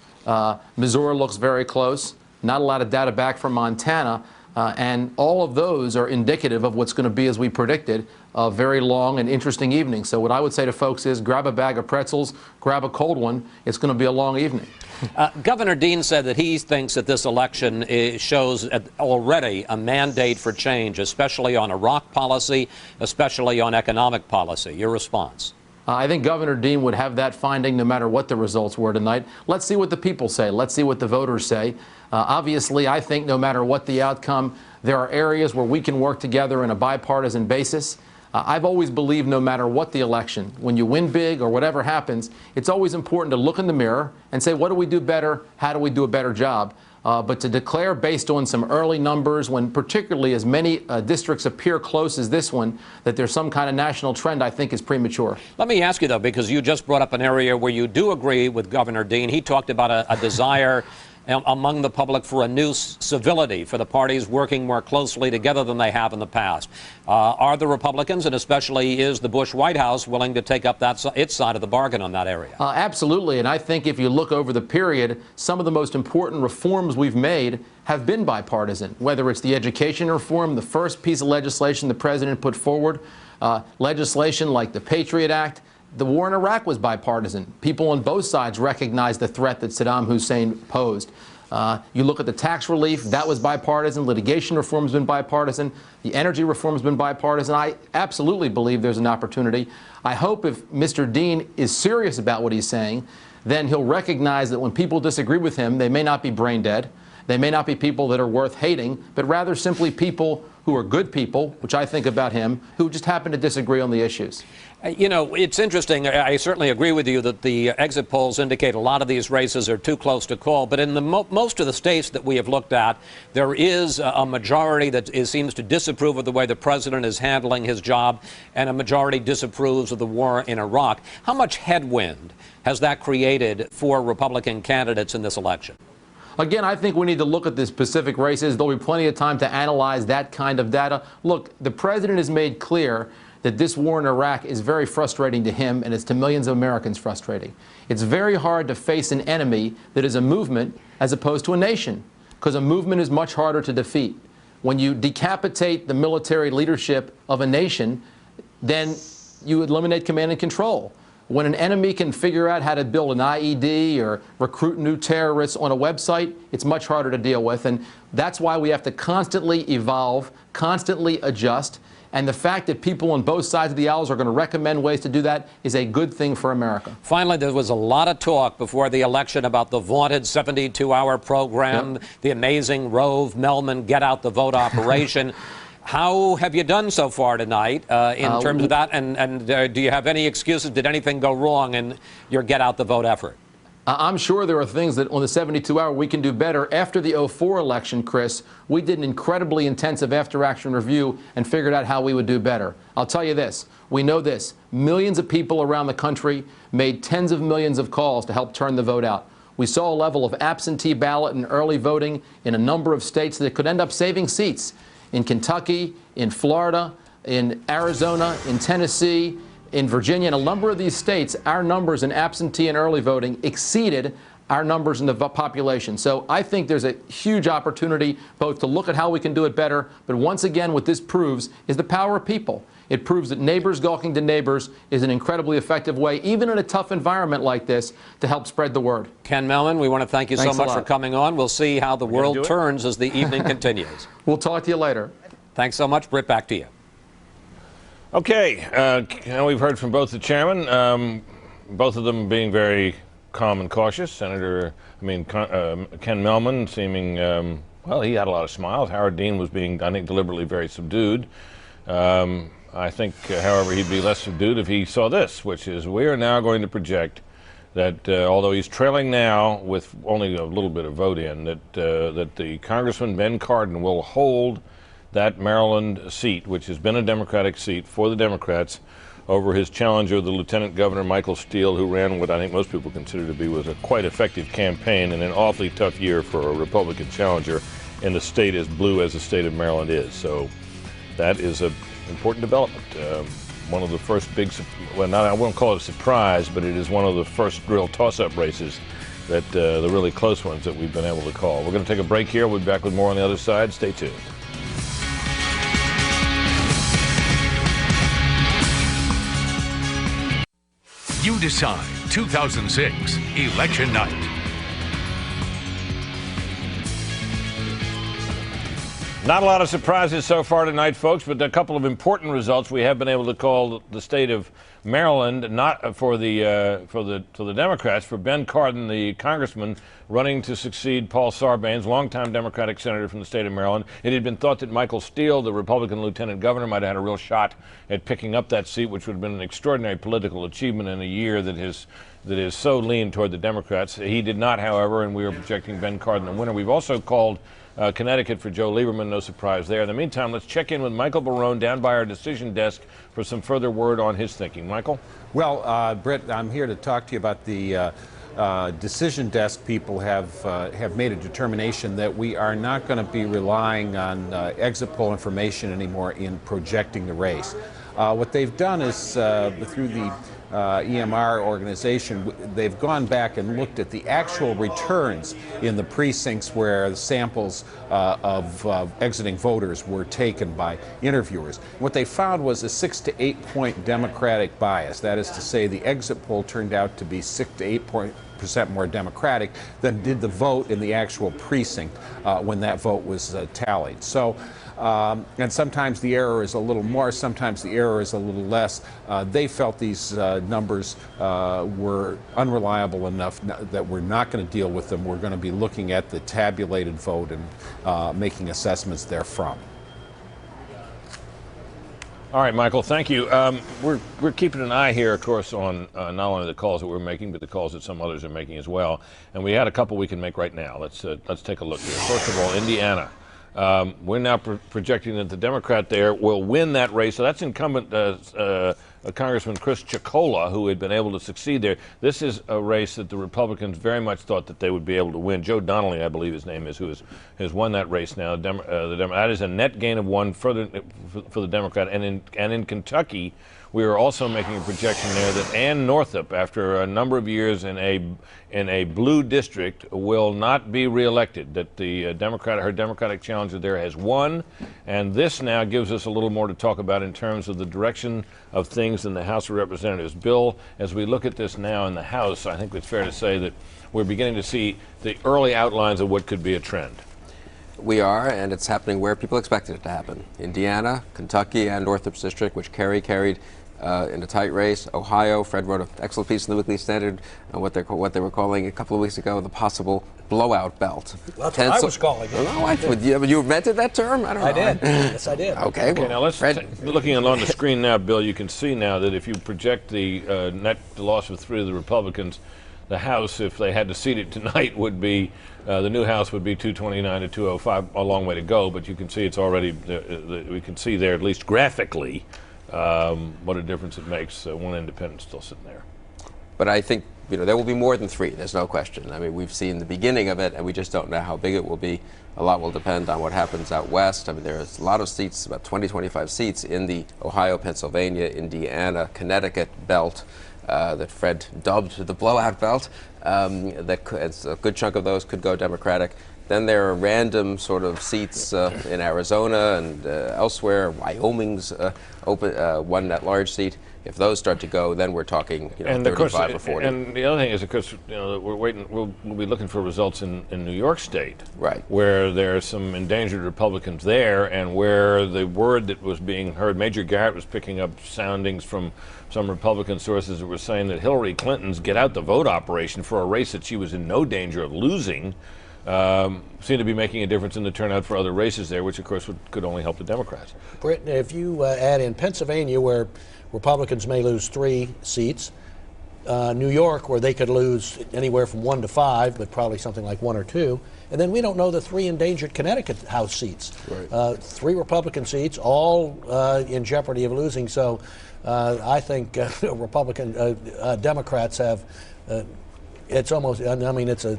Missouri looks very close, not a lot of data back from Montana, and all of those are indicative of what's going to be, as we predicted, a very long and interesting evening. So what I would say to folks is grab a bag of pretzels, grab a cold one. It's going to be a long evening. Governor Dean said that he thinks that this election shows already a mandate for change, especially on Iraq policy, especially on economic policy. Your response? I think Governor Dean would have that finding no matter what the results were tonight. Let's see what the people say. Let's see what the voters say. Obviously, I think no matter what the outcome, there are areas where we can work together on a bipartisan basis. I've always believed no matter what the election, when you win big or whatever happens, it's always important to look in the mirror and say, what do we do better? How do we do a better job? But to declare based on some early numbers, when particularly as many districts appear close as this one, that there's some kind of national trend, I think is premature. Let me ask you, though, because you just brought up an area where you do agree with Governor Dean. He talked about a desire among the public for a new civility, for the parties working more closely together than they have in the past. Are the Republicans, and especially is the Bush White House, willing to take up its side of the bargain on that area? Absolutely, and I think if you look over the period, some of the most important reforms we've made have been bipartisan, whether it's the education reform, the first piece of legislation the president put forward, legislation like the Patriot Act. The war in Iraq was bipartisan. People on both sides recognized the threat that Saddam Hussein posed. You look at the tax relief, that was bipartisan. Litigation reform has been bipartisan. The energy reform has been bipartisan. I absolutely believe there's an opportunity. I hope if Mr. Dean is serious about what he's saying, then he'll recognize that when people disagree with him, they may not be brain dead. They may not be people that are worth hating, but rather simply people who are good people, which I think about him, who just happen to disagree on the issues. You know, it's interesting. I certainly agree with you that the exit polls indicate a lot of these races are too close to call. But in the most of the states that we have looked at, there is a majority that seems to disapprove of the way the president is handling his job, and a majority disapproves of the war in Iraq. How much headwind has that created for Republican candidates in this election? Again, I think we need to look at the specific races. There'll be plenty of time to analyze that kind of data. Look, the president has made clear that this war in Iraq is very frustrating to him, and it's to millions of Americans frustrating. It's very hard to face an enemy that is a movement as opposed to a nation, because a movement is much harder to defeat. When you decapitate the military leadership of a nation, then you eliminate command and control. When an enemy can figure out how to build an IED or recruit new terrorists on a website, it's much harder to deal with. And that's why we have to constantly evolve, constantly adjust. And the fact that people on both sides of the aisles are going to recommend ways to do that is a good thing for America. Finally, there was a lot of talk before the election about the vaunted 72-hour program, the amazing Rove Melman Get Out the Vote operation. How have you done so far tonight in terms of that? And do you have any excuses? Did anything go wrong in your Get Out the Vote effort? I'm sure there are things that on the 72-hour we can do better. After the 2004 election, Chris, we did an incredibly intensive after-action review and figured out how we would do better. I'll tell you this. We know this. Millions of people around the country made tens of millions of calls to help turn the vote out. We saw a level of absentee ballot and early voting in a number of states that could end up saving seats. In Kentucky, in Florida, in Arizona, in Tennessee, in Virginia, in a number of these states, our numbers in absentee and early voting exceeded our numbers in the population. So I think there's a huge opportunity both to look at how we can do it better, but once again, what this proves is the power of people. It proves that neighbors gawking to neighbors is an incredibly effective way, even in a tough environment like this, to help spread the word. Ken Mehlman, we want to thank you so much for coming on. We'll see how the world turns as the evening continues. We'll talk to you later. Thanks so much. Britt, back to you. Okay, now we've heard from both the chairman, both of them being very calm and cautious. Ken Mehlman seeming, well, he had a lot of smiles. Howard Dean was being, I think, deliberately very subdued. I think, however, he'd be less subdued if he saw this, which is we are now going to project that although he's trailing now with only a little bit of vote in, that the Congressman Ben Cardin will hold that Maryland seat, which has been a Democratic seat for the Democrats, over his challenger, the Lieutenant Governor Michael Steele, who ran what I think most people consider to be was a quite effective campaign in an awfully tough year for a Republican challenger in a state as blue as the state of Maryland is. So that is an important development. One of the first big, well, I won't call it a surprise, but it is one of the first real toss-up races that the really close ones that we've been able to call. We're going to take a break here. We'll be back with more on the other side. Stay tuned. You decide 2006 Election Night. Not a lot of surprises so far tonight, folks, but a couple of important results. We have been able to call the state of Maryland, not for the Democrats, for Ben Cardin, the congressman running to succeed Paul Sarbanes, longtime Democratic senator from the state of Maryland. It had been thought that Michael Steele, the Republican lieutenant governor, might have had a real shot at picking up that seat, which would have been an extraordinary political achievement in a year that is so lean toward the Democrats. He did not, however, and we are projecting Ben Cardin the winner. We've also called Connecticut for Joe Lieberman, no surprise there. In the meantime, let's check in with Michael Barone down by our decision desk for some further word on his thinking. Michael? Well, Britt, I'm here to talk to you about the decision desk. People have made a determination that we are not going to be relying on exit poll information anymore in projecting the race. What they've done is, through the EMR organization, they've gone back and looked at the actual returns in the precincts where the samples of exiting voters were taken by interviewers. What they found was a 6 to 8 point Democratic bias. That is to say, the exit poll turned out to be 6 to 8% more Democratic than did the vote in the actual precinct when that vote was tallied. So. And sometimes the error is a little more, sometimes the error is a little less. They felt these numbers were unreliable enough that we're not going to deal with them. We're going to be looking at the tabulated vote and making assessments therefrom. All right, Michael, thank you. We're keeping an eye here, of course, on not only the calls that we're making, but the calls that some others are making as well. And we had a couple we can make right now. Let's take a look here. First of all, Indiana. We're now projecting that the Democrat there will win that race. So that's incumbent Congressman Chris Chicola, who had been able to succeed there. This is a race that the Republicans very much thought that they would be able to win. Joe Donnelly, I believe his name is, who has won that race now. That is a net gain of one for the Democrat. And in Kentucky, we are also making a projection there that Ann Northup, after a number of years in a blue district, will not be reelected. That her Democratic challenger there has won, and this now gives us a little more to talk about in terms of the direction of things in the House of Representatives. Bill, as we look at this now in the House, I think it's fair to say that we're beginning to see the early outlines of what could be a trend. We are, and it's happening where people expected it to happen. Indiana, Kentucky, and Northup's district, which Kerry carried in a tight race. Ohio, Fred wrote an excellent piece in the Weekly Standard on what they were calling a couple of weeks ago the possible blowout belt. That's what I was calling it. No, you invented that term? I don't know. I did. Yes, I did. Okay, well, now let's looking on the screen now, Bill, you can see now that if you project the net loss of 3 of the Republicans, the House, if they had to seat it tonight, would be the new House would be 229 to 205. A long way to go, but you can see it's already. We can see there, at least graphically, what a difference it makes. One independent still sitting there. But I think there will be more than 3. There's no question. I mean, we've seen the beginning of it, and we just don't know how big it will be. A lot will depend on what happens out west. I mean, there's a lot of seats, about 20, 25 seats in the Ohio, Pennsylvania, Indiana, Connecticut belt that Fred dubbed the blowout belt. A good chunk of those could go Democratic. Then there are random sort of seats in Arizona and elsewhere. Wyoming's one that large seat. If those start to go, then we're talking 35 or 40. And the other thing is, of course, we're waiting. We'll be looking for results in New York State, right, where there are some endangered Republicans there, and where the word that was being heard, Major Garrett was picking up soundings from some Republican sources that were saying that Hillary Clinton's get out the vote operation for a race that she was in no danger of losing seemed to be making a difference in the turnout for other races there, which of course could only help the Democrats. Britt, if you add in Pennsylvania, where Republicans may lose 3 seats, New York, where they could lose anywhere from 1 to 5, but probably something like 1 or 2, and then we don't know the 3 endangered Connecticut House seats. Right. 3 Republican seats, all in jeopardy of losing. So I think Democrats have. It's almost. I mean, it's a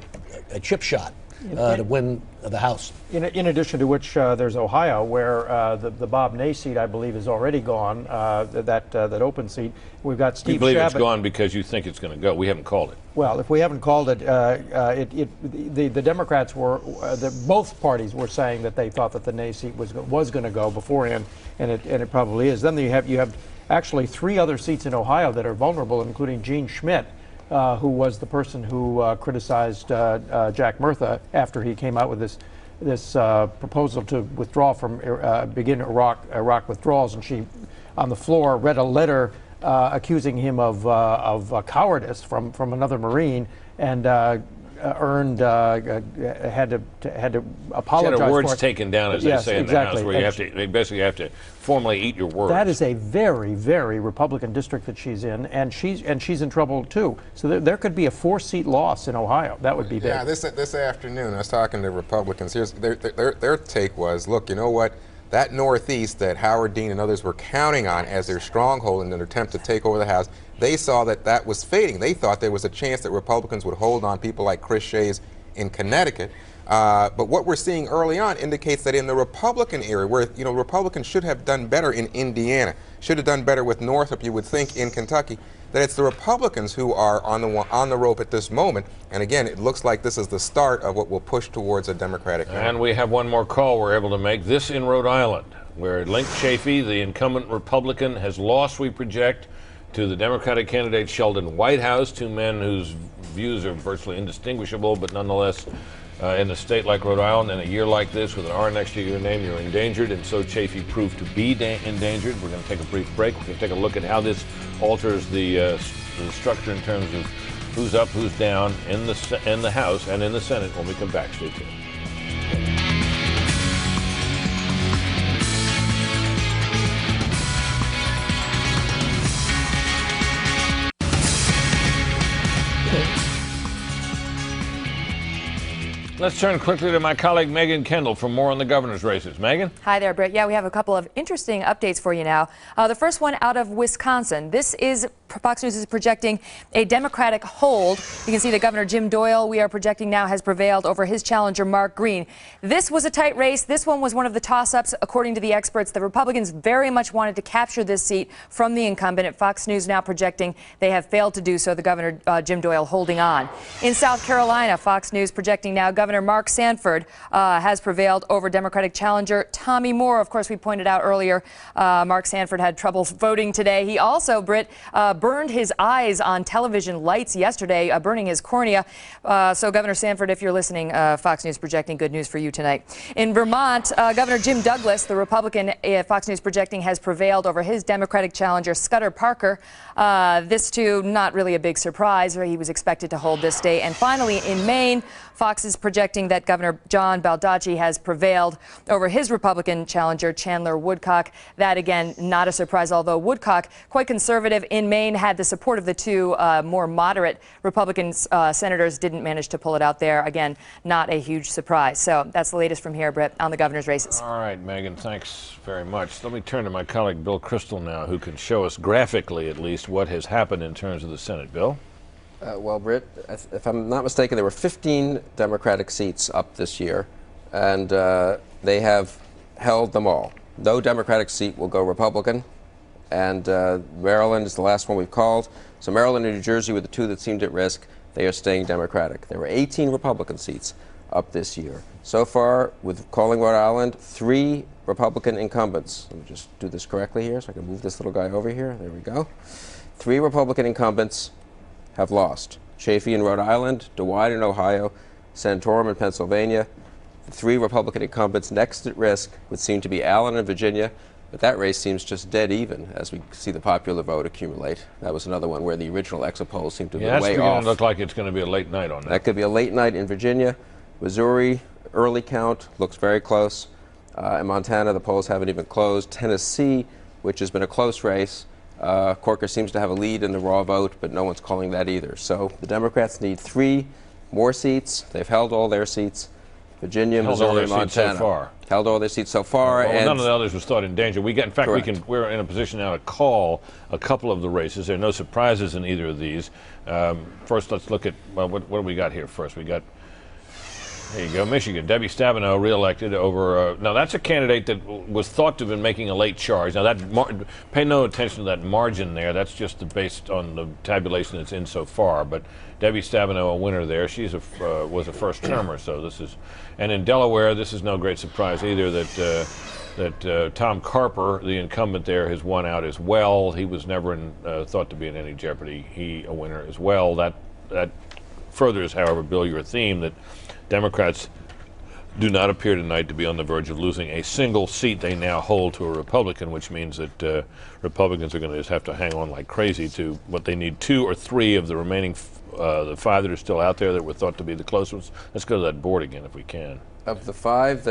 chip shot to win the House. In addition to which, there's Ohio, where the Bob Ney seat, I believe, is already gone. That open seat. We've got Steve. You believe Chabot. It's gone because you think it's going to go. We haven't called it. Well, if we haven't called it, the Democrats were, both parties were saying that they thought that the Ney seat was going to go beforehand, and it probably is. Then you have actually 3 other seats in Ohio that are vulnerable, including Gene Schmidt, who was the person who criticized Jack Murtha after he came out with this proposal to withdraw from begin Iraq withdrawals, and she, on the floor, read a letter accusing him of cowardice from another Marine, and had to apologize. She had her words for it. taken down, as Yes, they say in exactly. the House, where you basically have to formally eat your words. That is a very, very Republican district that she's in, and she's in trouble too. So there could be a 4-seat loss in Ohio. That would be big. Yeah, this afternoon I was talking to Republicans. Here's their take was, look, you know what? That Northeast that Howard Dean and others were counting on as their stronghold in an attempt to take over the House, they saw that was fading. They thought there was a chance that Republicans would hold on people like Chris Shays in Connecticut. But what we're seeing early on indicates that in the Republican area, where Republicans should have done better in Indiana, should have done better with Northrop, you would think, in Kentucky, that it's the Republicans who are on the rope at this moment. And again, it looks like this is the start of what will push towards a Democratic. And we have one more call we're able to make. This in Rhode Island, where Link Chafee, the incumbent Republican, has lost, we project, to the Democratic candidate Sheldon Whitehouse, 2 men whose views are virtually indistinguishable, but nonetheless, in a state like Rhode Island, in a year like this, with an R next to your name, you're endangered, and so Chafee proved to be endangered. We're going to take a brief break. We're going to take a look at how this alters the structure in terms of who's up, who's down in the House and in the Senate when we come back. Stay tuned. Let's turn quickly to my colleague Megan Kendall for more on the governor's races. Megan? Hi there, Britt. Yeah, we have a couple of interesting updates for you now. The first one out of Wisconsin. This is Fox News is projecting a Democratic hold. You can see that Governor Jim Doyle, we are projecting now, has prevailed over his challenger, Mark Green. This was a tight race. This one was one of the toss-ups. According to the experts, the Republicans very much wanted to capture this seat from the incumbent. At Fox News now projecting they have failed to do so. The Governor, Jim Doyle, holding on. In South Carolina, Fox News projecting now Governor Mark Sanford has prevailed over Democratic challenger Tommy Moore. Of course, we pointed out earlier, Mark Sanford had trouble voting today. He also, Britt, burned his eyes on television lights yesterday, burning his cornea. So Governor Sanford, if you're listening, Fox News projecting good news for you tonight. In Vermont, Governor Jim Douglas, the Republican, Fox News projecting, has prevailed over his Democratic challenger Scudder Parker. This too, not really a big surprise. He was expected to hold this day. And finally, in Maine, Fox is projecting that Governor John Baldacci has prevailed over his Republican challenger, Chandler Woodcock. That, again, not a surprise, although Woodcock, quite conservative in Maine, had the support of the 2 more moderate Republican senators, didn't manage to pull it out there. Again, not a huge surprise. So that's the latest from here, Britt, on the governor's races. All right, Megan, thanks very much. Let me turn to my colleague Bill Kristol now, who can show us graphically, at least, what has happened in terms of the Senate. Bill? Well, Britt, if I'm not mistaken, there were 15 Democratic seats up this year, and they have held them all. No Democratic seat will go Republican, and Maryland is the last one we've called. So Maryland and New Jersey were the 2 that seemed at risk. they are staying Democratic. There were 18 Republican seats up this year. So far, with calling Rhode Island, 3 Republican incumbents. Let me just do this correctly here so I can move this little guy over here. There we go. 3 Republican incumbents have lost. Chafee in Rhode Island, DeWine in Ohio, Santorum in Pennsylvania. The 3 Republican incumbents next at risk would seem to be Allen in Virginia, but that race seems just dead even as we see the popular vote accumulate. That was another one where the original exit polls seem to be way off. That's beginning to look like it's going to be a late night on that. That could be a late night in Virginia. Missouri, early count, looks very close. In Montana, the polls haven't even closed. Tennessee, which has been a close race, Corker seems to have a lead in the raw vote, but no one's calling that either. So the Democrats need 3 more seats. They've held all their seats. Virginia, Missouri, Montana. So far. Held all their seats so far. Well, and none of the others was thought in danger. In fact, we're in a position now to call a couple of the races. There are no surprises in either of these. First, let's look at, well, what do we got here first? We got, there you go, Michigan. Debbie Stabenow reelected over, now that's a candidate that was thought to have been making a late charge. Now, pay no attention to that margin there. That's just based on the tabulation that's in so far. But Debbie Stabenow, a winner there. She's was a first-termer, so this is, and in Delaware, this is no great surprise either that Tom Carper, the incumbent there, has won out as well. He was never thought to be in any jeopardy. He a winner as well. That furthers, however, Bill, your theme that Democrats do not appear tonight to be on the verge of losing a single seat they now hold to a Republican, which means that Republicans are going to just have to hang on like crazy to what they need 2 or 3 of the remaining the 5 that are still out there that were thought to be the close ones. Let's go to that board again if we can. Of the 5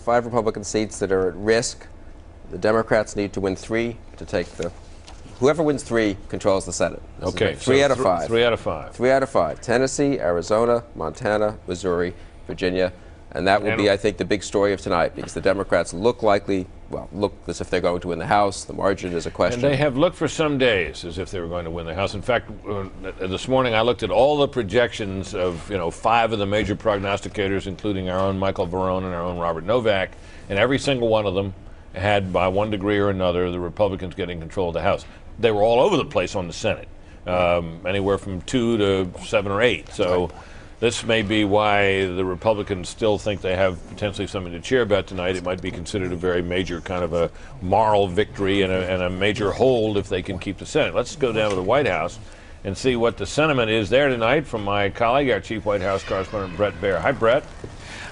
Republican seats that are at risk, the Democrats need to win 3 to take whoever wins 3 controls the Senate. Okay, 3 out of 5. 3 out of 5. 3 out of 5. Tennessee, Arizona, Montana, Missouri, Virginia, and that will be, I think, the big story of tonight because the Democrats look as if they're going to win the House. The margin is a question. And they have looked for some days as if they were going to win the House. In fact, this morning I looked at all the projections of 5 of the major prognosticators, including our own Michael Verone and our own Robert Novak, and every single one of them had, by one degree or another, the Republicans getting control of the House. They were all over the place on the Senate, anywhere from 2 to 7 or 8. So this may be why the Republicans still think they have potentially something to cheer about tonight. It might be considered a very major kind of a moral victory and a major hold if they can keep the Senate. Let's go down to the White House and see what the sentiment is there tonight from my colleague, our chief White House correspondent, Brett Baer. Hi, Brett.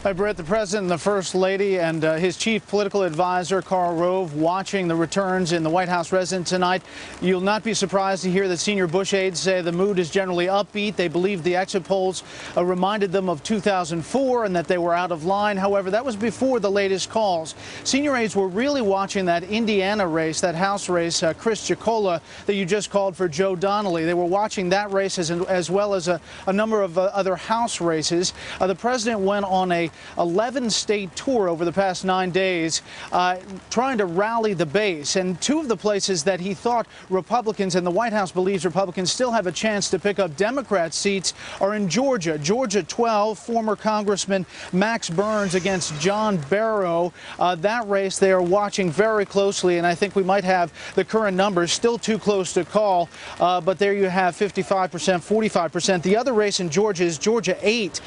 Hi, Brett. The President and the First Lady and his chief political advisor, Karl Rove, watching the returns in the White House residence tonight. You'll not be surprised to hear that senior Bush aides say the mood is generally upbeat. They believe the exit polls reminded them of 2004 and that they were out of line. However, that was before the latest calls. Senior aides were really watching that Indiana race, that House race, Chris Giacola, that you just called for Joe Donnelly. They were watching that race as well as a number of other House races. The President went on a 11-state tour over the past 9 days, trying to rally the base. And 2 of the places that he thought Republicans and the White House believes Republicans still have a chance to pick up Democrat seats are in Georgia. Georgia 12, former Congressman Max Burns against John Barrow. That race they are watching very closely, and I think we might have the current numbers still too close to call, but there you have 55%, 45%. The other race in Georgia is Georgia 8,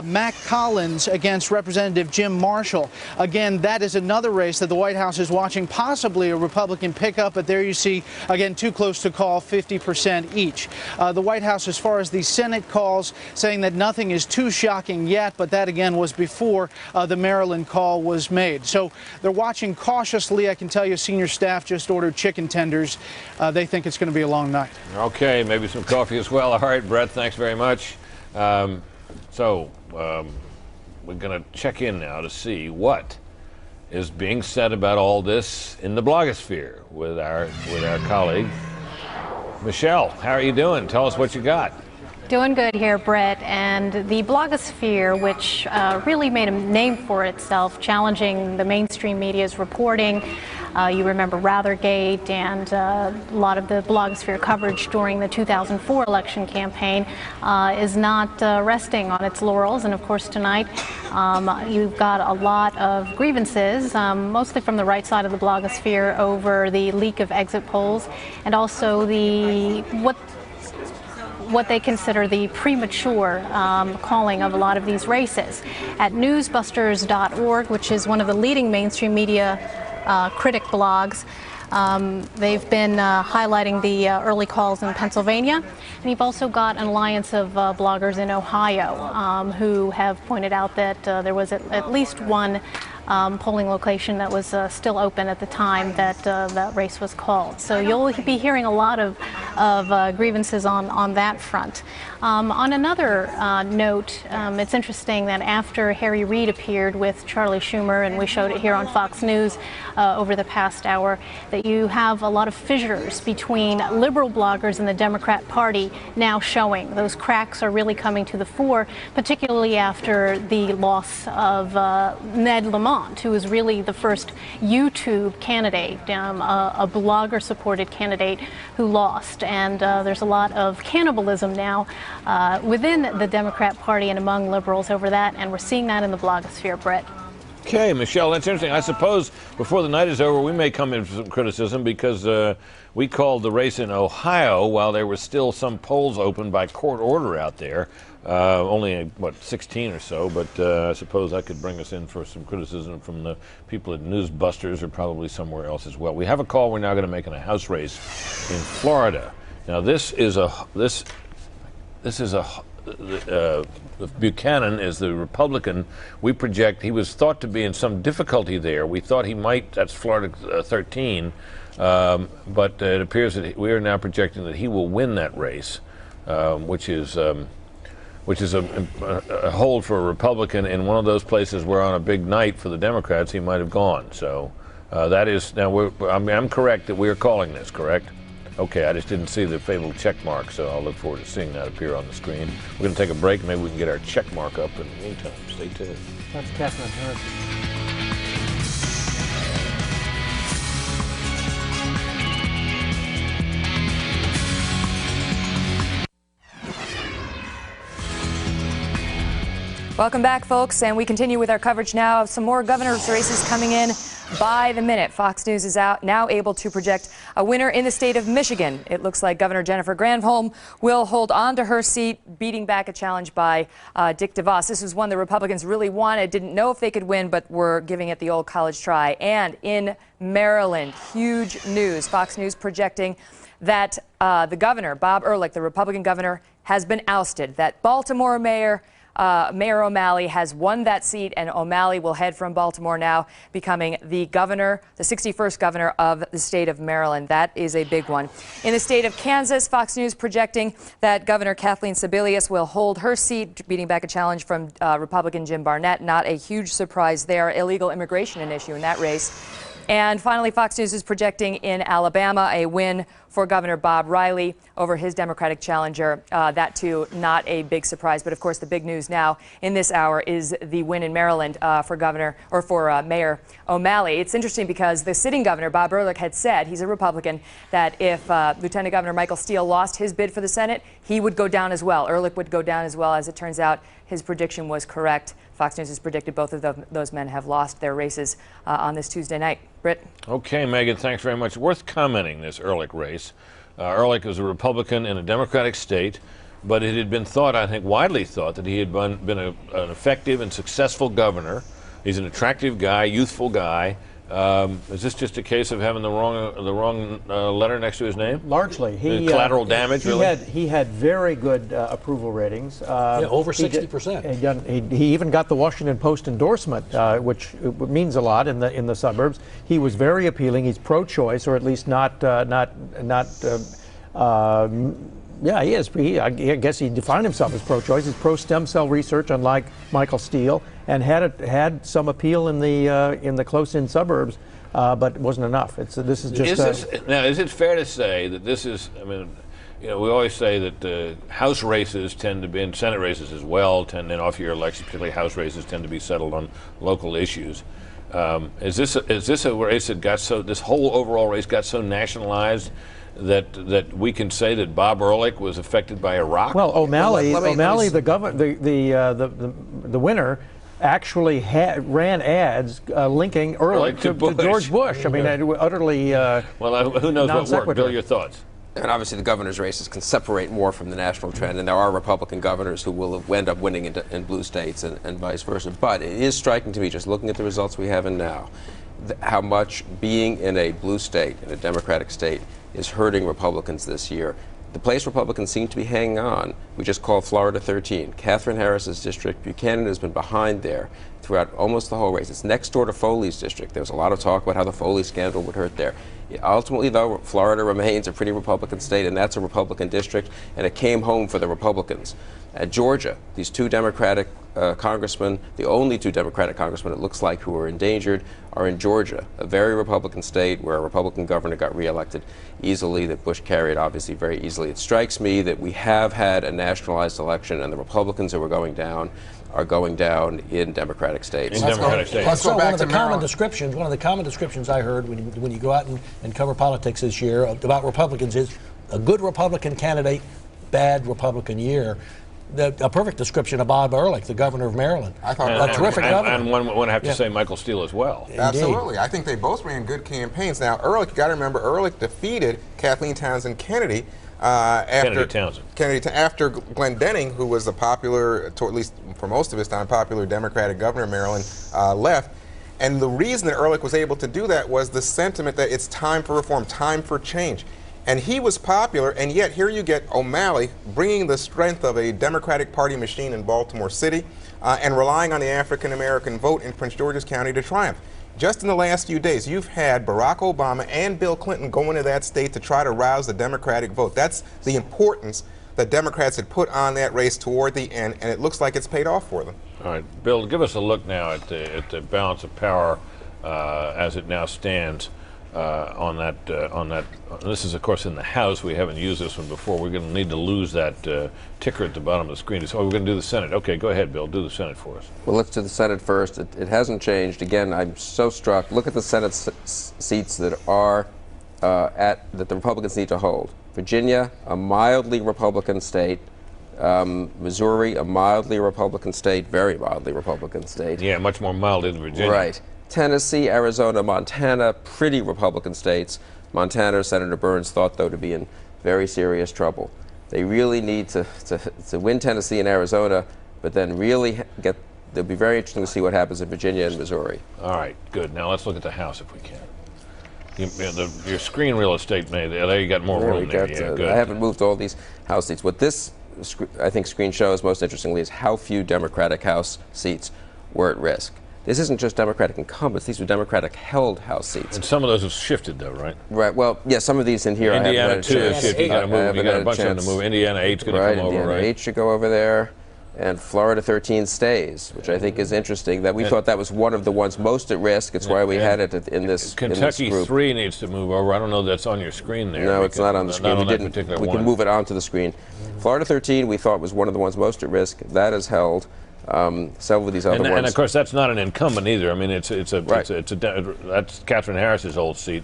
Mac Collins against Representative Jim Marshall. Again, that is another race that the White House is watching, possibly a Republican pickup, but there you see, again, too close to call, 50% each. The White House, as far as the Senate calls, saying that nothing is too shocking yet, but that, again, was before the Maryland call was made. So they're watching cautiously. I can tell you senior staff just ordered chicken tenders. They think it's going to be a long night. Okay, maybe some coffee as well. All right, Brett, thanks very much. We're going to check in now to see what is being said about all this in the blogosphere with our colleague, Michelle. How are you doing? Tell us what you got. Doing good here, Brett. And the blogosphere, which really made a name for itself, challenging the mainstream media's reporting. You remember Rathergate and a lot of the blogosphere coverage during the 2004 election campaign is not resting on its laurels. And of course tonight you've got a lot of grievances, mostly from the right side of the blogosphere, over the leak of exit polls and also what they consider the premature calling of a lot of these races. At newsbusters.org, which is one of the leading mainstream media critic blogs, they've been highlighting the early calls in Pennsylvania, and you've also got an alliance of bloggers in Ohio who have pointed out that there was at least one polling location that was still open at the time that that race was called. So you'll be hearing a lot of grievances on that front. On another note, it's interesting that after Harry Reid appeared with Charlie Schumer, and we showed it here on Fox News over the past hour, that you have a lot of fissures between liberal bloggers and the Democrat Party now showing. Those cracks are really coming to the fore, particularly after the loss of Ned Lamont, who was really the first YouTube candidate, a blogger-supported candidate who lost. And there's a lot of cannibalism now within the Democrat Party and among liberals over that, and we're seeing that in the blogosphere, Brett. Okay, Michelle, that's interesting. I suppose before the night is over, we may come in for some criticism because we called the race in Ohio while there were still some polls open by court order out there. Only, what, 16 or so, but I suppose that could bring us in for some criticism from the people at Newsbusters or probably somewhere else as well. We have a call we're now going to make in a House race in Florida. Now, Buchanan is the Republican. We project he was thought to be in some difficulty there. We thought he might, that's Florida 13, but it appears that we are now projecting that he will win that race, which is a hold for a Republican in one of those places where on a big night for the Democrats he might have gone. So that is, now I'm correct that we are calling this, correct? Okay, I just didn't see the fabled check mark, so I'll look forward to seeing that appear on the screen. We're going to take a break. Maybe we can get our check mark up in the meantime. Stay tuned. That's Catherine Harris. Welcome back, folks, and we continue with our coverage now of some more governor's races coming in by the minute. Fox News is now able to project a winner in the state of Michigan. It looks like Governor Jennifer Granholm will hold on to her seat, beating back a challenge by Dick DeVos. This was one the Republicans really wanted, didn't know if they could win, but were giving it the old college try. And in Maryland, huge news. Fox News projecting that the governor, Bob Ehrlich, the Republican governor, has been ousted, that Baltimore Mayor O'Malley has won that seat, and O'Malley will head from Baltimore now, becoming the governor, the 61st governor of the state of Maryland. That is a big one. In the state of Kansas, Fox News projecting that Governor Kathleen Sebelius will hold her seat, beating back a challenge from Republican Jim Barnett. Not a huge surprise there. Illegal immigration an issue in that race. And finally, Fox News is projecting in Alabama a win for Governor Bob Riley over his Democratic challenger. That, too, not a big surprise. But, of course, the big news now in this hour is the win in Maryland for Mayor O'Malley. It's interesting because the sitting governor, Bob Ehrlich, had said, he's a Republican, that if Lieutenant Governor Michael Steele lost his bid for the Senate, he would go down as well. Ehrlich would go down as well. As it turns out, his prediction was correct. Fox News has predicted both of those men have lost their races on this Tuesday night. Britt? Okay, Megan, thanks very much. Worth commenting, this Ehrlich race. Ehrlich is a Republican in a Democratic state, but it had been thought, I think widely thought, that he had been an effective and successful governor. He's an attractive guy, youthful guy. Is this just a case of having the wrong letter next to his name? Largely. Collateral damage, really? He had very good approval ratings. Over 60%. He even got the Washington Post endorsement, which means a lot in the suburbs. He was very appealing. He's pro-choice, or at least not. Yeah, he is. I guess he defined himself as pro-choice. He's pro-stem cell research, unlike Michael Steele, and had some appeal in the close-in suburbs, but it wasn't enough. This is just. Now, is it fair to say that this is? I mean, you know, we always say that House races tend to be, and Senate races as well, tend in off-year elections, particularly House races, tend to be settled on local issues. Is this a race that got so? This whole overall race got so nationalized that we can say that Bob Ehrlich was affected by Iraq? Well, O'Malley, the winner, actually ran ads linking Ehrlich to George Bush. I mean, utterly well, who knows what worked? Bill, your thoughts? And obviously the governor's races can separate more from the national trend, and there are Republican governors who will end up winning in blue states and vice versa. But it is striking to me, just looking at the results we have in now, how much being in a blue state, in a Democratic state, is hurting Republicans this year. The place Republicans seem to be hanging on, we just call Florida 13. Catherine Harris's district, Buchanan has been behind there throughout almost the whole race. It's next door to Foley's district. There was a lot of talk about how the Foley scandal would hurt there. Ultimately, though, Florida remains a pretty Republican state, and that's a Republican district, and it came home for the Republicans. At Georgia, these two Democratic congressmen, the only two Democratic congressmen it looks like who are endangered, are in Georgia, a very Republican state where a Republican governor got reelected easily, that Bush carried obviously very easily. It strikes me that we have had a nationalized election, and the Republicans who are going down are going down in Democratic states. One of the common descriptions I heard when you go out and cover politics this year about Republicans is a good Republican candidate, bad Republican year. A perfect description of Bob Ehrlich, the governor of Maryland. I thought a terrific governor. And one I have to say Michael Steele as well. Indeed. Absolutely. I think they both ran good campaigns. Now, Ehrlich, you got to remember, Ehrlich defeated Kathleen Townsend Kennedy after Glendening, who was a popular, at least for most of his time, popular Democratic governor of Maryland, left. And the reason that Ehrlich was able to do that was the sentiment that it's time for reform, time for change. And he was popular, and yet here you get O'Malley bringing the strength of a Democratic Party machine in Baltimore City and relying on the African-American vote in Prince George's County to triumph. Just in the last few days, you've had Barack Obama and Bill Clinton go into that state to try to rouse the Democratic vote. That's the importance that Democrats had put on that race toward the end, and it looks like it's paid off for them. All right, Bill, give us a look now at the balance of power as it now stands. On that, this is of course in the House. We haven't used this one before. We're going to need to lose that ticker at the bottom of the screen. So we're going to do the Senate. Okay, go ahead, Bill. Do the Senate for us. Well, let's do the Senate first. It hasn't changed. Again, I'm so struck. Look at the Senate seats that are that the Republicans need to hold. Virginia, a mildly Republican state. Missouri, a mildly Republican state, very mildly Republican state. Yeah, much more mild in Virginia. Right. Tennessee, Arizona, Montana, pretty Republican states. Montana, Senator Burns thought, though, to be in very serious trouble. They really need to win Tennessee and Arizona, but then really it'll be very interesting to see what happens in Virginia and Missouri. All right, good. Now let's look at the House if we can. Your screen real estate made there. You got more room there. Yeah, good. I haven't moved all these House seats. What this, I think, screen shows most interestingly is how few Democratic House seats were at risk. This isn't just Democratic incumbents. These are Democratic-held House seats. And some of those have shifted, though, right? Right. Well, yeah, some of these in here Indiana, too. You got to move. You got a bunch of them to move. Indiana 8's going to come over, right? Indiana 8 should go over there. And Florida 13 stays, which I think is interesting. That we thought that was one of the ones most at risk. It's why we had it in this Kentucky group. 3 needs to move over. I don't know that's on your screen there. No, it's not on the screen. We can move it onto the screen. Florida 13 we thought was one of the ones most at risk. That is held. Several of these other ones. And of course, that's not an incumbent either. I mean, that's Catherine Harris's old seat,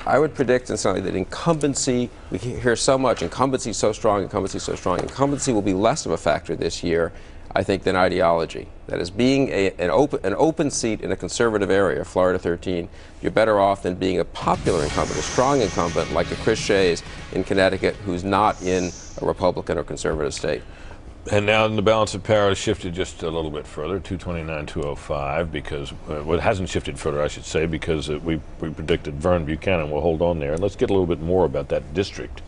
I would predict instantly that incumbency, we hear so much, incumbency so strong, incumbency will be less of a factor this year, I think, than ideology. That is, being an open seat in a conservative area, Florida 13, you're better off than being a popular incumbent, a strong incumbent like a Chris Shays in Connecticut, who's not in a Republican or conservative state. And now the balance of power has shifted just a little bit further, 229-205, because well, it hasn't shifted further, I should say, because we predicted Vern Buchanan will hold on there. And let's get a little bit more about that district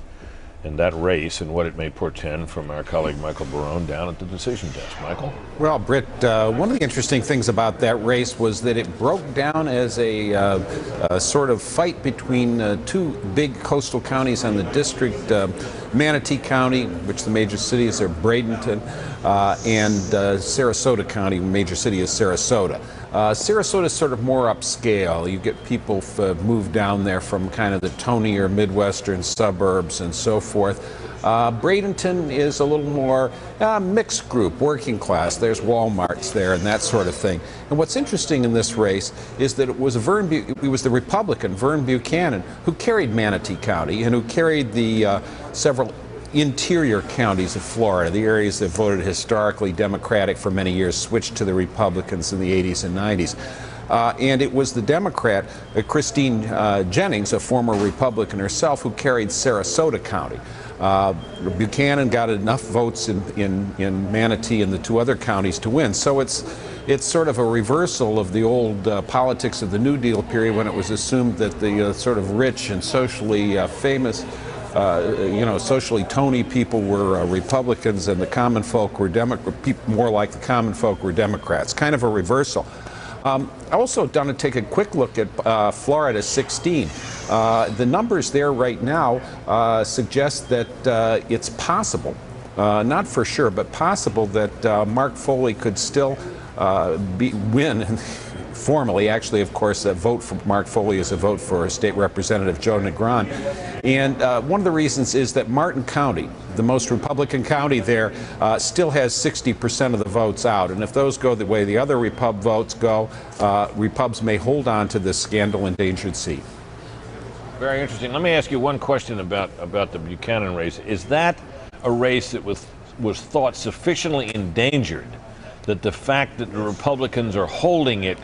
and that race and what it may portend from our colleague Michael Barone down at the decision desk. Michael? Well, Britt, one of the interesting things about that race was that it broke down as a sort of fight between two big coastal counties on the district, Manatee County, which the major cities are Bradenton, and Sarasota County, major city is Sarasota. Sarasota is sort of more upscale. You get people move down there from kind of the tonier Midwestern suburbs and so forth. Bradenton is a little more mixed group, working class. There's Walmarts there and that sort of thing. And what's interesting in this race is that it was the Republican Vern Buchanan who carried Manatee County and who carried the several interior counties of Florida, the areas that voted historically Democratic for many years, switched to the Republicans in the 80s and 90s. And it was the Democrat, Christine Jennings, a former Republican herself, who carried Sarasota County. Buchanan got enough votes in Manatee and the two other counties to win. So it's sort of a reversal of the old politics of the New Deal period, when it was assumed that the sort of rich and socially famous, socially Tony people were Republicans and the common folk were people more like the common folk were Democrats. Kind of a reversal. I also want to take a quick look at Florida 16. The numbers there right now suggest that it's possible, not for sure, but possible that Mark Foley could still win. Formally, actually, of course, a vote for Mark Foley is a vote for State Representative Joe Negron. And one of the reasons is that Martin County, the most Republican county there, still has 60% of the votes out. And if those go the way the other Repub votes go, Repubs may hold on to this scandal-endangered seat. Very interesting. Let me ask you one question about the Buchanan race. Is that a race that was thought sufficiently endangered that the fact that the Republicans are holding it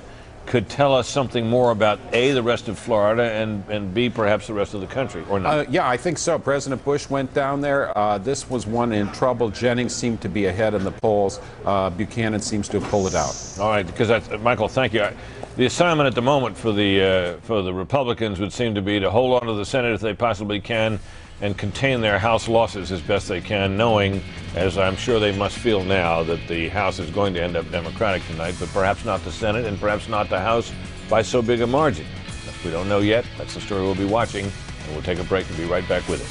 could tell us something more about A, the rest of Florida, and B, perhaps the rest of the country, or not? Yeah, I think so. President Bush went down there. This was one in trouble. Jennings seemed to be ahead in the polls. Buchanan seems to have pulled it out. All right, because Michael, thank you. The assignment at the moment for the Republicans would seem to be to hold on to the Senate if they possibly can, and contain their House losses as best they can, knowing, as I'm sure they must feel now, that the House is going to end up Democratic tonight, but perhaps not the Senate and perhaps not the House by so big a margin. We don't know yet. That's the story we'll be watching, and we'll take a break and be right back with it.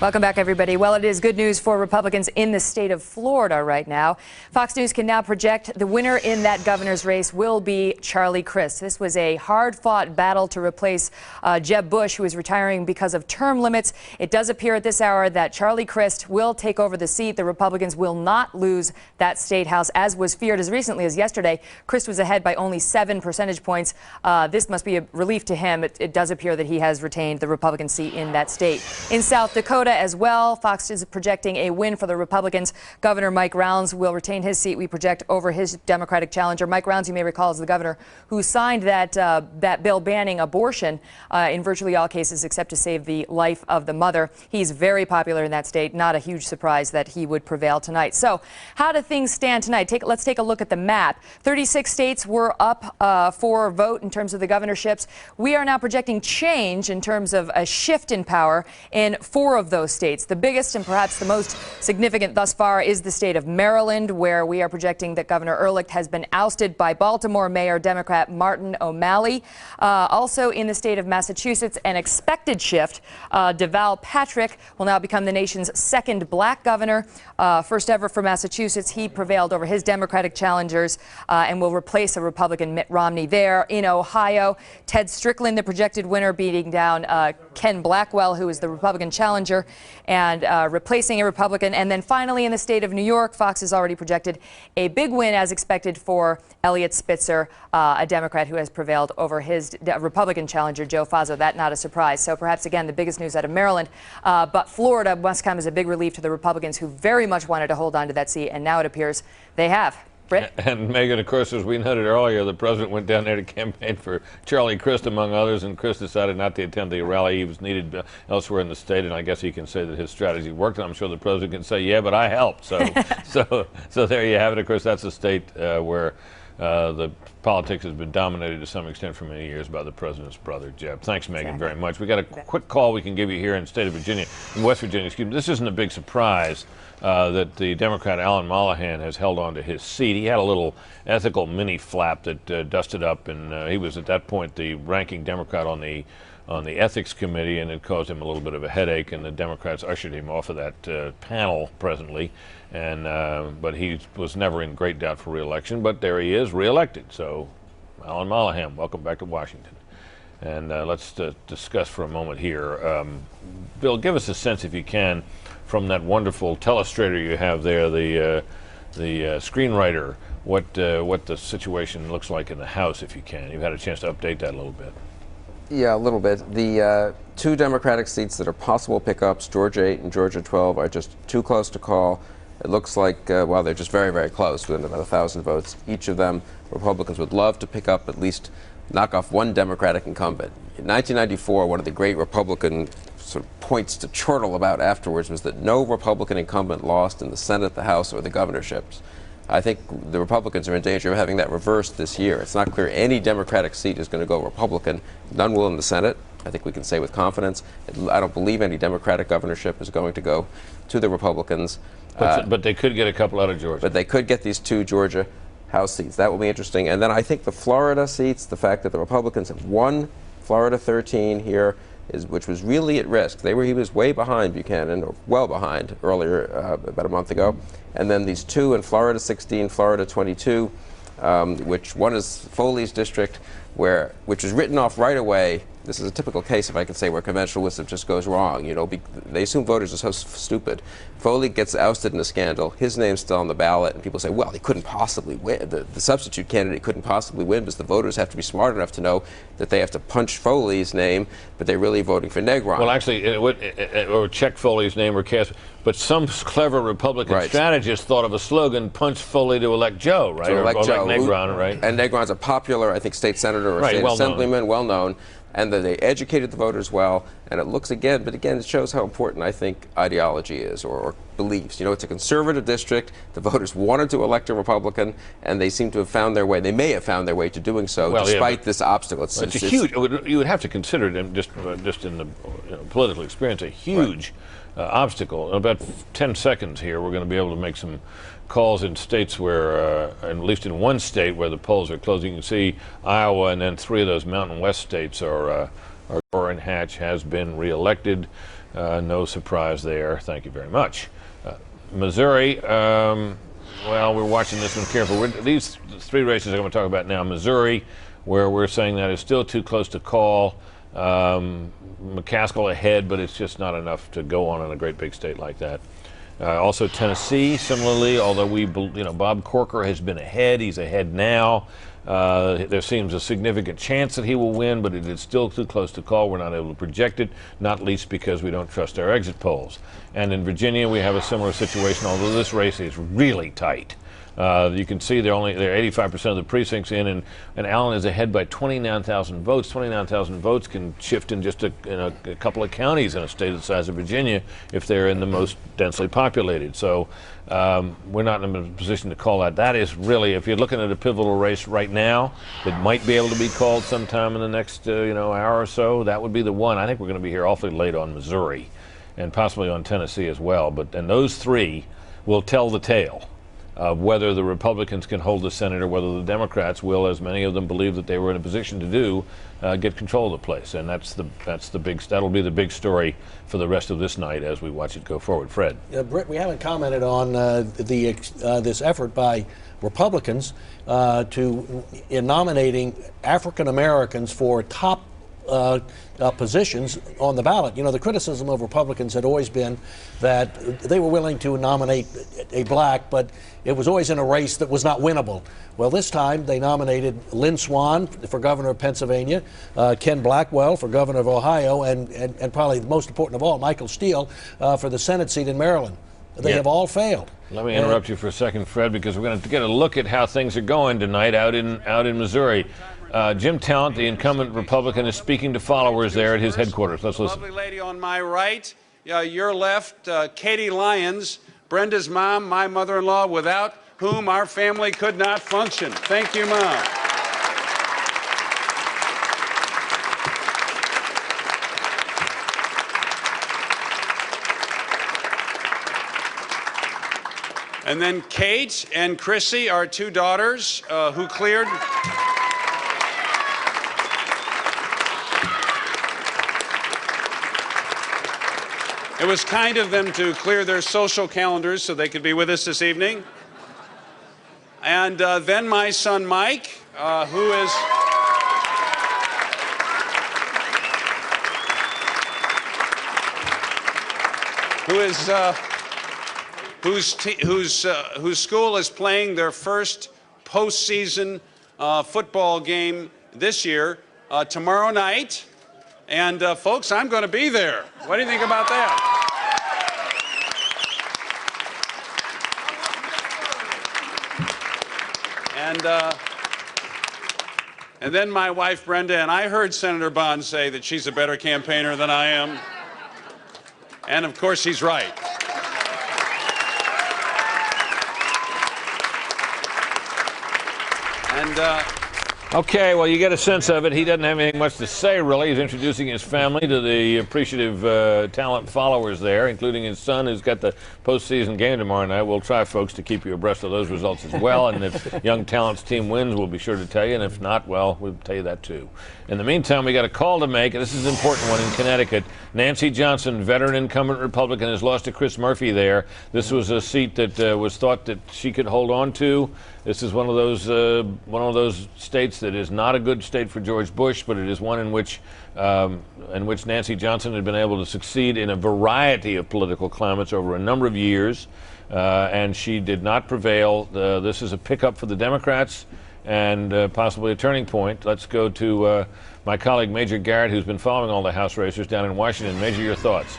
Welcome back, everybody. Well, it is good news for Republicans in the state of Florida right now. Fox News can now project the winner in that governor's race will be Charlie Crist. This was a hard-fought battle to replace Jeb Bush, who is retiring because of term limits. It does appear at this hour that Charlie Crist will take over the seat. The Republicans will not lose that state house, as was feared as recently as yesterday. Crist was ahead by only 7 percentage points. This must be a relief to him. It does appear that he has retained the Republican seat in that state. In South Dakota as well, Fox is projecting a win for the Republicans. Governor Mike Rounds will retain his seat, we project, over his Democratic challenger. Mike Rounds, you may recall, is the governor who signed that bill banning abortion in virtually all cases except to save the life of the mother. He's very popular in that state. Not a huge surprise that he would prevail tonight. So how do things stand tonight? Let's take a look at the map. 36 states were up for vote in terms of the governorships. We are now projecting change in terms of a shift in power in 4 of those states. The biggest and perhaps the most significant thus far is the state of Maryland, where we are projecting that Governor Ehrlich has been ousted by Baltimore Mayor Democrat Martin O'Malley. Also in the state of Massachusetts, an expected shift. Deval Patrick will now become the nation's second black governor. First ever for Massachusetts. He prevailed over his Democratic challengers and will replace a Republican Mitt Romney there. In Ohio, Ted Strickland, the projected winner, beating down Ken Blackwell, who is the Republican challenger, and replacing a Republican. And then finally, in the state of New York, Fox has already projected a big win, as expected, for Eliot Spitzer, a Democrat who has prevailed over his Republican challenger, Joe Faso. That not a surprise. So perhaps, again, the biggest news out of Maryland. But Florida must come as a big relief to the Republicans, who very much wanted to hold on to that seat, and now it appears they have. Britt? And Megan, of course, as we noted earlier, the president went down there to campaign for Charlie Crist, among others, and Crist decided not to attend the rally. He was needed elsewhere in the state, and I guess he can say that his strategy worked, and I'm sure the president can say, yeah, but I helped. So, so there you have it. Of course, that's a state where the politics has been dominated to some extent for many years by the president's brother, Jeb. Thanks, Megan, very much. We got a quick call we can give you here in the state of Virginia, in West Virginia, excuse me. This isn't a big surprise that the Democrat Alan Mollahan has held on to his seat. He had a little ethical mini flap that dusted up, and he was at that point the ranking Democrat on the ethics committee, and it caused him a little bit of a headache, and the Democrats ushered him off of that panel presently. And but he was never in great doubt for re-election, but there he is, re-elected. So Alan Mollahan, welcome back to Washington. And let's discuss for a moment here. Bill, give us a sense, if you can, from that wonderful telestrator you have there, the screenwriter, what the situation looks like in the House, if you can. You've had a chance to update that a little bit. Yeah, a little bit. The two Democratic seats that are possible pickups, Georgia 8 and Georgia 12, are just too close to call. It looks like, well, they're just very, very close, within about 1,000 votes. Each of them, Republicans would love to pick up, at least knock off one Democratic incumbent. In 1994, one of the great Republican sort of points to chortle about afterwards was that no Republican incumbent lost in the Senate, the House, or the governorships. I think the Republicans are in danger of having that reversed this year. It's not clear any Democratic seat is going to go Republican. None will in the Senate. I think we can say with confidence. I don't believe any Democratic governorship is going to go to the Republicans. But they could get a couple out of Georgia. But they could get these two Georgia House seats. That will be interesting. And then I think the Florida seats, the fact that the Republicans have won Florida 13 here, which was really at risk. He was way behind Buchanan, or well behind earlier, about a month ago. And then these two in Florida 16, Florida 22, which one is Foley's district, which is written off right away. This is a typical case, if I could say, where conventional wisdom just goes wrong. You know, they assume voters are so stupid. Foley gets ousted in a scandal. His name's still on the ballot, and people say, well, he couldn't possibly win. The substitute candidate couldn't possibly win because the voters have to be smart enough to know that they have to punch Foley's name, but they're really voting for Negron. Well, actually, or check Foley's name or cast. But some clever Republican strategist thought of a slogan: "Punch Foley to elect Joe," right? To elect Joe, Negron, right? And Negron's a popular, I think, state senator or state assemblyman, well known. And that they educated the voters well, and it looks again, but again, it shows how important I think ideology is, or beliefs. You know, it's a conservative district. The voters wanted to elect a Republican, and they seem to have found their way. They may have found their way to doing so, despite this obstacle. It's a huge. You would have to consider it just in the political experience, a huge obstacle. In about 10 seconds here, we're going to be able to make some calls in states where, at least in one state where the polls are closed. You can see Iowa, and then 3 of those Mountain West states are Orrin Hatch has been reelected. No surprise there. Thank you very much. Missouri, well, we're watching this one carefully. These 3 races I'm going to talk about now. Missouri, where we're saying that is still too close to call. McCaskill ahead, but it's just not enough to go on in a great big state like that. Also Tennessee, similarly, although Bob Corker has been ahead. He's ahead now. There seems a significant chance that he will win, but it is still too close to call. We're not able to project it, not least because we don't trust our exit polls. And in Virginia, we have a similar situation, although this race is really tight. You can see they're 85% of the precincts in, and Allen is ahead by 29,000 votes. 29,000 votes can shift in just a couple of counties in a state the size of Virginia if they're in the most densely populated. So we're not in a position to call that. That is really, if you're looking at a pivotal race right now that might be able to be called sometime in the next hour or so, that would be the one. I think we're going to be here awfully late on Missouri and possibly on Tennessee as well. And those 3 will tell the tale of whether the Republicans can hold the Senate or whether the Democrats will, as many of them believe that they were in a position to do, get control of the place. And that'll be the big story for the rest of this night as we watch it go forward. Fred. Britt, we haven't commented on this effort by Republicans in nominating African Americans for top positions on the ballot. You know, the criticism of Republicans had always been that they were willing to nominate a black, but it was always in a race that was not winnable. Well, this time they nominated Lynn Swann for governor of Pennsylvania, Ken Blackwell for governor of Ohio, and probably the most important of all, Michael Steele for the Senate seat in Maryland. They have all failed. Let me interrupt you for a second, Fred, because we're going to get a look at how things are going tonight out in Missouri. Jim Talent, the incumbent Republican, is speaking to followers there at his headquarters. Let's listen. Lovely lady on my right, your left, Katie Lyons, Brenda's mom, my mother-in-law, without whom our family could not function. Thank you, Mom. And then Kate and Chrissy, our 2 daughters, who cleared. It was kind of them to clear their social calendars so they could be with us this evening. And then my son Mike, whose school is playing their first postseason football game this year tomorrow night And folks, I'm going to be there. What do you think about that? And then my wife, Brenda, and I heard Senator Bond say that she's a better campaigner than I am. And of course, she's right. Okay, well, you get a sense of it. He doesn't have anything much to say, really. He's introducing his family to the appreciative talent followers there, including his son, who's got the postseason game tomorrow night. We'll try, folks, to keep you abreast of those results as well. And if Young Talent's team wins, we'll be sure to tell you. And if not, well, we'll tell you that, too. In the meantime, we got a call to make. This is an important one in Connecticut. Nancy Johnson, veteran incumbent Republican, has lost to Chris Murphy there. This was a seat that was thought that she could hold on to. This is one of those states that is not a good state for George Bush, but it is one in which Nancy Johnson had been able to succeed in a variety of political climates over a number of years, and she did not prevail. This is a pickup for the Democrats and possibly a turning point. Let's go to my colleague Major Garrett, who's been following all the House races down in Washington. Major, your thoughts?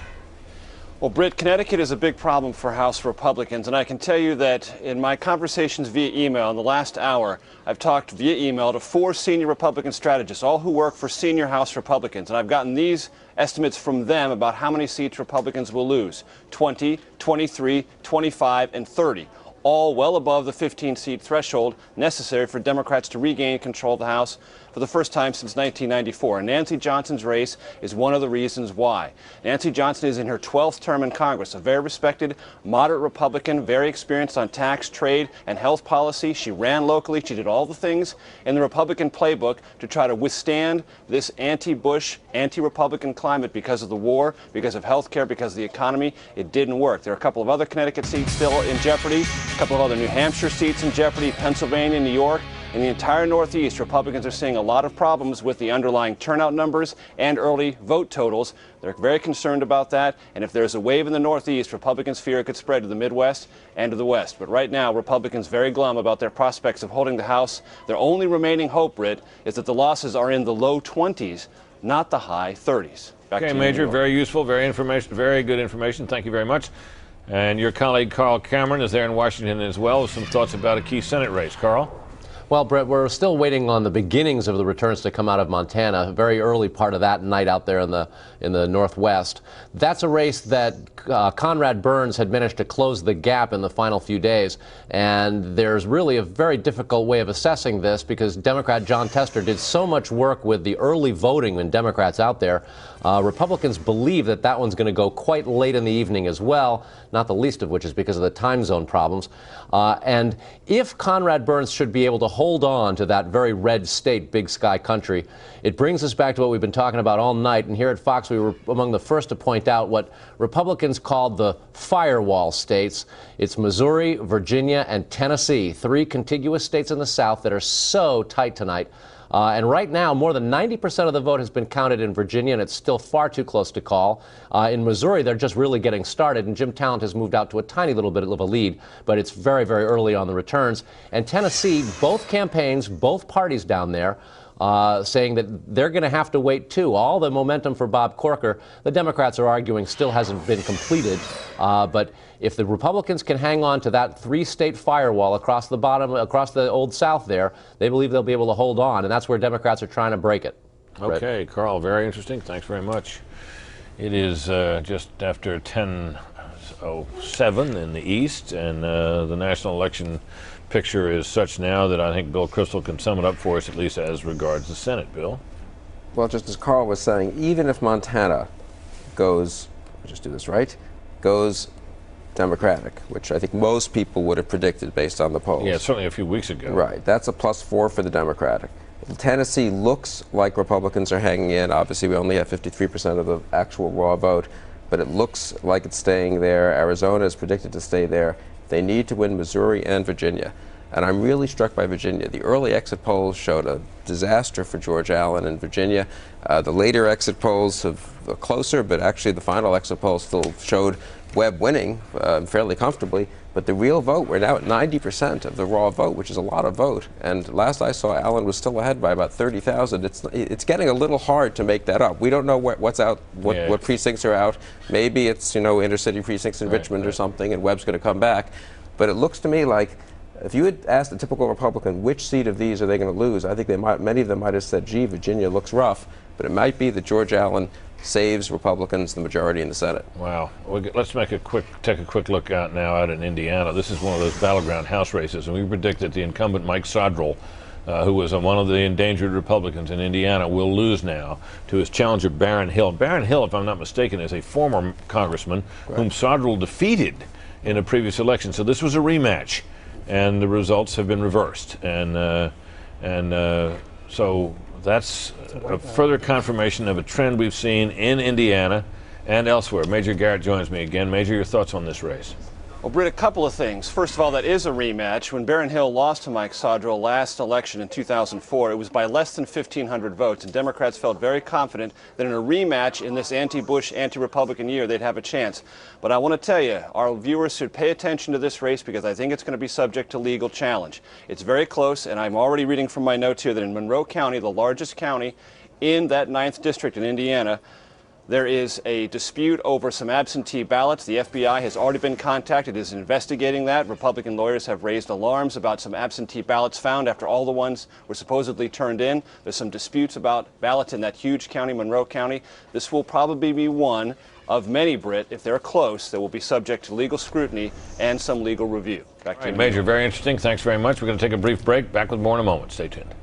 Well, Britt, Connecticut is a big problem for House Republicans, and I can tell you that in my conversations via email in the last hour, I've talked via email to 4 senior Republican strategists, all who work for senior House Republicans, and I've gotten these estimates from them about how many seats Republicans will lose: 20, 23, 25, and 30. All well above the 15-seat threshold necessary for Democrats to regain control of the House for the first time since 1994. And Nancy Johnson's race is one of the reasons why. Nancy Johnson is in her 12th term in Congress, a very respected, moderate Republican, very experienced on tax, trade, and health policy. She ran locally. She did all the things in the Republican playbook to try to withstand this anti-Bush, anti-Republican climate because of the war, because of health care, because of the economy. It didn't work. There are a couple of other Connecticut seats still in jeopardy, a couple of other New Hampshire seats in jeopardy, Pennsylvania, New York. In the entire Northeast, Republicans are seeing a lot of problems with the underlying turnout numbers and early vote totals. They're very concerned about that, and if there's a wave in the Northeast, Republicans fear it could spread to the Midwest and to the West. But right now, Republicans very glum about their prospects of holding the House. Their only remaining hope, Britt, is that the losses are in the low 20s, not the high 30s. Back okay, Major, very useful, very good information. Thank you very much. And your colleague Carl Cameron is there in Washington as well with some thoughts about a key Senate race. Carl? Well, Brett, we're still waiting on the beginnings of the returns to come out of Montana, a very early part of that night out there in the Northwest. That's a race that Conrad Burns had managed to close the gap in the final few days, and there's really a very difficult way of assessing this because Democrat John Tester did so much work with the early voting when Democrats out there. Republicans believe that that one's going to go quite late in the evening as well, not the least of which is because of the time zone problems. And if Conrad Burns should be able to hold on to that very red state, Big Sky country, it brings us back to what we've been talking about all night. And here at Fox, we were among the first to point out what Republicans called the firewall states. It's Missouri, Virginia, and Tennessee, 3 contiguous states in the South that are so tight tonight. And right now, more than 90% of the vote has been counted in Virginia, and it's still far too close to call. In Missouri, they're just really getting started, and Jim Talent has moved out to a tiny little bit of a lead, but it's very, very early on the returns. And Tennessee, both campaigns, both parties down there, saying that they're going to have to wait, too. All the momentum for Bob Corker, the Democrats are arguing, still hasn't been completed. But if the Republicans can hang on to that 3-state firewall across the bottom, across the Old South there, they believe they'll be able to hold on, and that's where Democrats are trying to break it. Okay, Carl, very interesting. Thanks very much. It is just after 10:07 in the East, and the national election picture is such now that I think Bill Kristol can sum it up for us, at least as regards the Senate. Bill? Well, just as Carl was saying, even if Montana goes, just do this right, goes Democratic, which I think most people would have predicted based on the polls. Yeah, certainly a few weeks ago. Right. That's a +4 for the Democratic. Tennessee looks like Republicans are hanging in. Obviously, we only have 53% of the actual raw vote, but it looks like it's staying there. Arizona is predicted to stay there. They need to win Missouri and Virginia. And I'm really struck by Virginia. The early exit polls showed a disaster for George Allen in Virginia. The later exit polls have closer, but actually the final exit polls still showed Webb winning fairly comfortably, but the real vote, we're now at 90% of the raw vote, which is a lot of vote. And last I saw, Allen was still ahead by about 30,000. It's getting a little hard to make that up. We don't know what's out, what precincts are out. Maybe it's, inner city precincts in Richmond or something, and Webb's going to come back. But it looks to me like if you had asked a typical Republican which seat of these are they going to lose, I think many of them might have said, gee, Virginia looks rough. But it might be that George Allen saves Republicans the majority in the Senate. Wow. Let's take a quick look out in Indiana. This is one of those battleground House races, and we predict that the incumbent Mike Sodrell, who was one of the endangered Republicans in Indiana, will lose now to his challenger Barron Hill. Barron Hill, if I'm not mistaken, is a former congressman whom Sodrell defeated in a previous election. So this was a rematch, and the results have been reversed. So that's a further confirmation of a trend we've seen in Indiana and elsewhere. Major Garrett joins me again. Major, your thoughts on this race? Well, Britt, a couple of things. First of all, that is a rematch. When Barron Hill lost to Mike Sodrell last election in 2004, it was by less than 1,500 votes, and Democrats felt very confident that in a rematch in this anti-Bush, anti-Republican year, they'd have a chance. But I want to tell you, our viewers should pay attention to this race because I think it's going to be subject to legal challenge. It's very close, and I'm already reading from my notes here that in Monroe County, the largest county in that 9th district in Indiana, there is a dispute over some absentee ballots. The FBI has already been contacted, is investigating that. Republican lawyers have raised alarms about some absentee ballots found after all the ones were supposedly turned in. There's some disputes about ballots in that huge county, Monroe County. This will probably be one of many, Britt, if they're close, that will be subject to legal scrutiny and some legal review. Back to you. Major, very interesting. Thanks very much. We're going to take a brief break. Back with more in a moment. Stay tuned.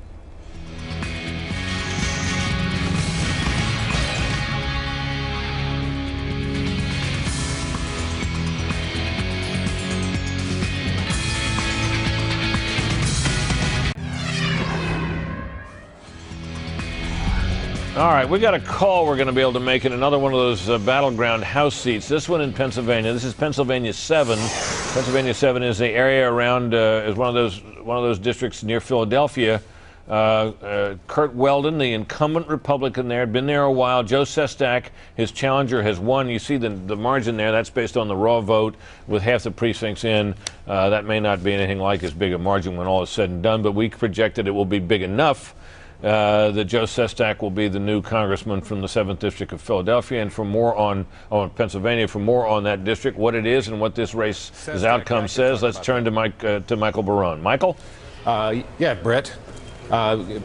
All right, we got a call we're going to be able to make in another one of those battleground House seats. This one in Pennsylvania. This is Pennsylvania 7. Pennsylvania 7 is the area around is one of those districts near Philadelphia. Kurt Weldon, the incumbent Republican there, had been there a while. Joe Sestak, his challenger, has won. You see the margin there. That's based on the raw vote with half the precincts in. That may not be anything like as big a margin when all is said and done, but we projected it will be big enough that Joe Sestak will be the new congressman from the 7th District of Philadelphia. And for more on Pennsylvania, for more on that district, what it is and what this race's outcome says, let's turn to Michael Barone. Michael? Yeah, Brett.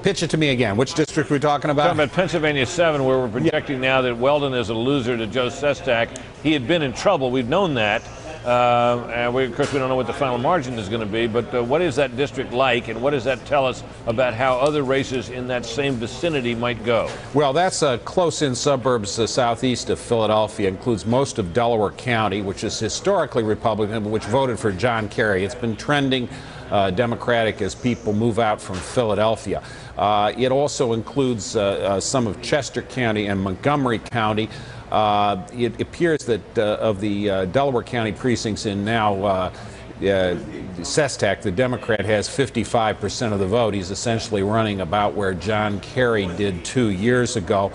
Pitch it to me again. Which district are we talking about? Talking about Pennsylvania 7, where we're projecting now that Weldon is a loser to Joe Sestak. He had been in trouble. We've known that. And of course, we don't know what the final margin is going to be, but what is that district like, and what does that tell us about how other races in that same vicinity might go? Well, that's close-in suburbs southeast of Philadelphia. Includes most of Delaware County, which is historically Republican, but which voted for John Kerry. It's been trending Democratic as people move out from Philadelphia. It also includes some of Chester County and Montgomery County. It appears that of the Delaware County precincts in now Sestak, the Democrat, has 55% of the vote. He's essentially running about where John Kerry did 2 years ago.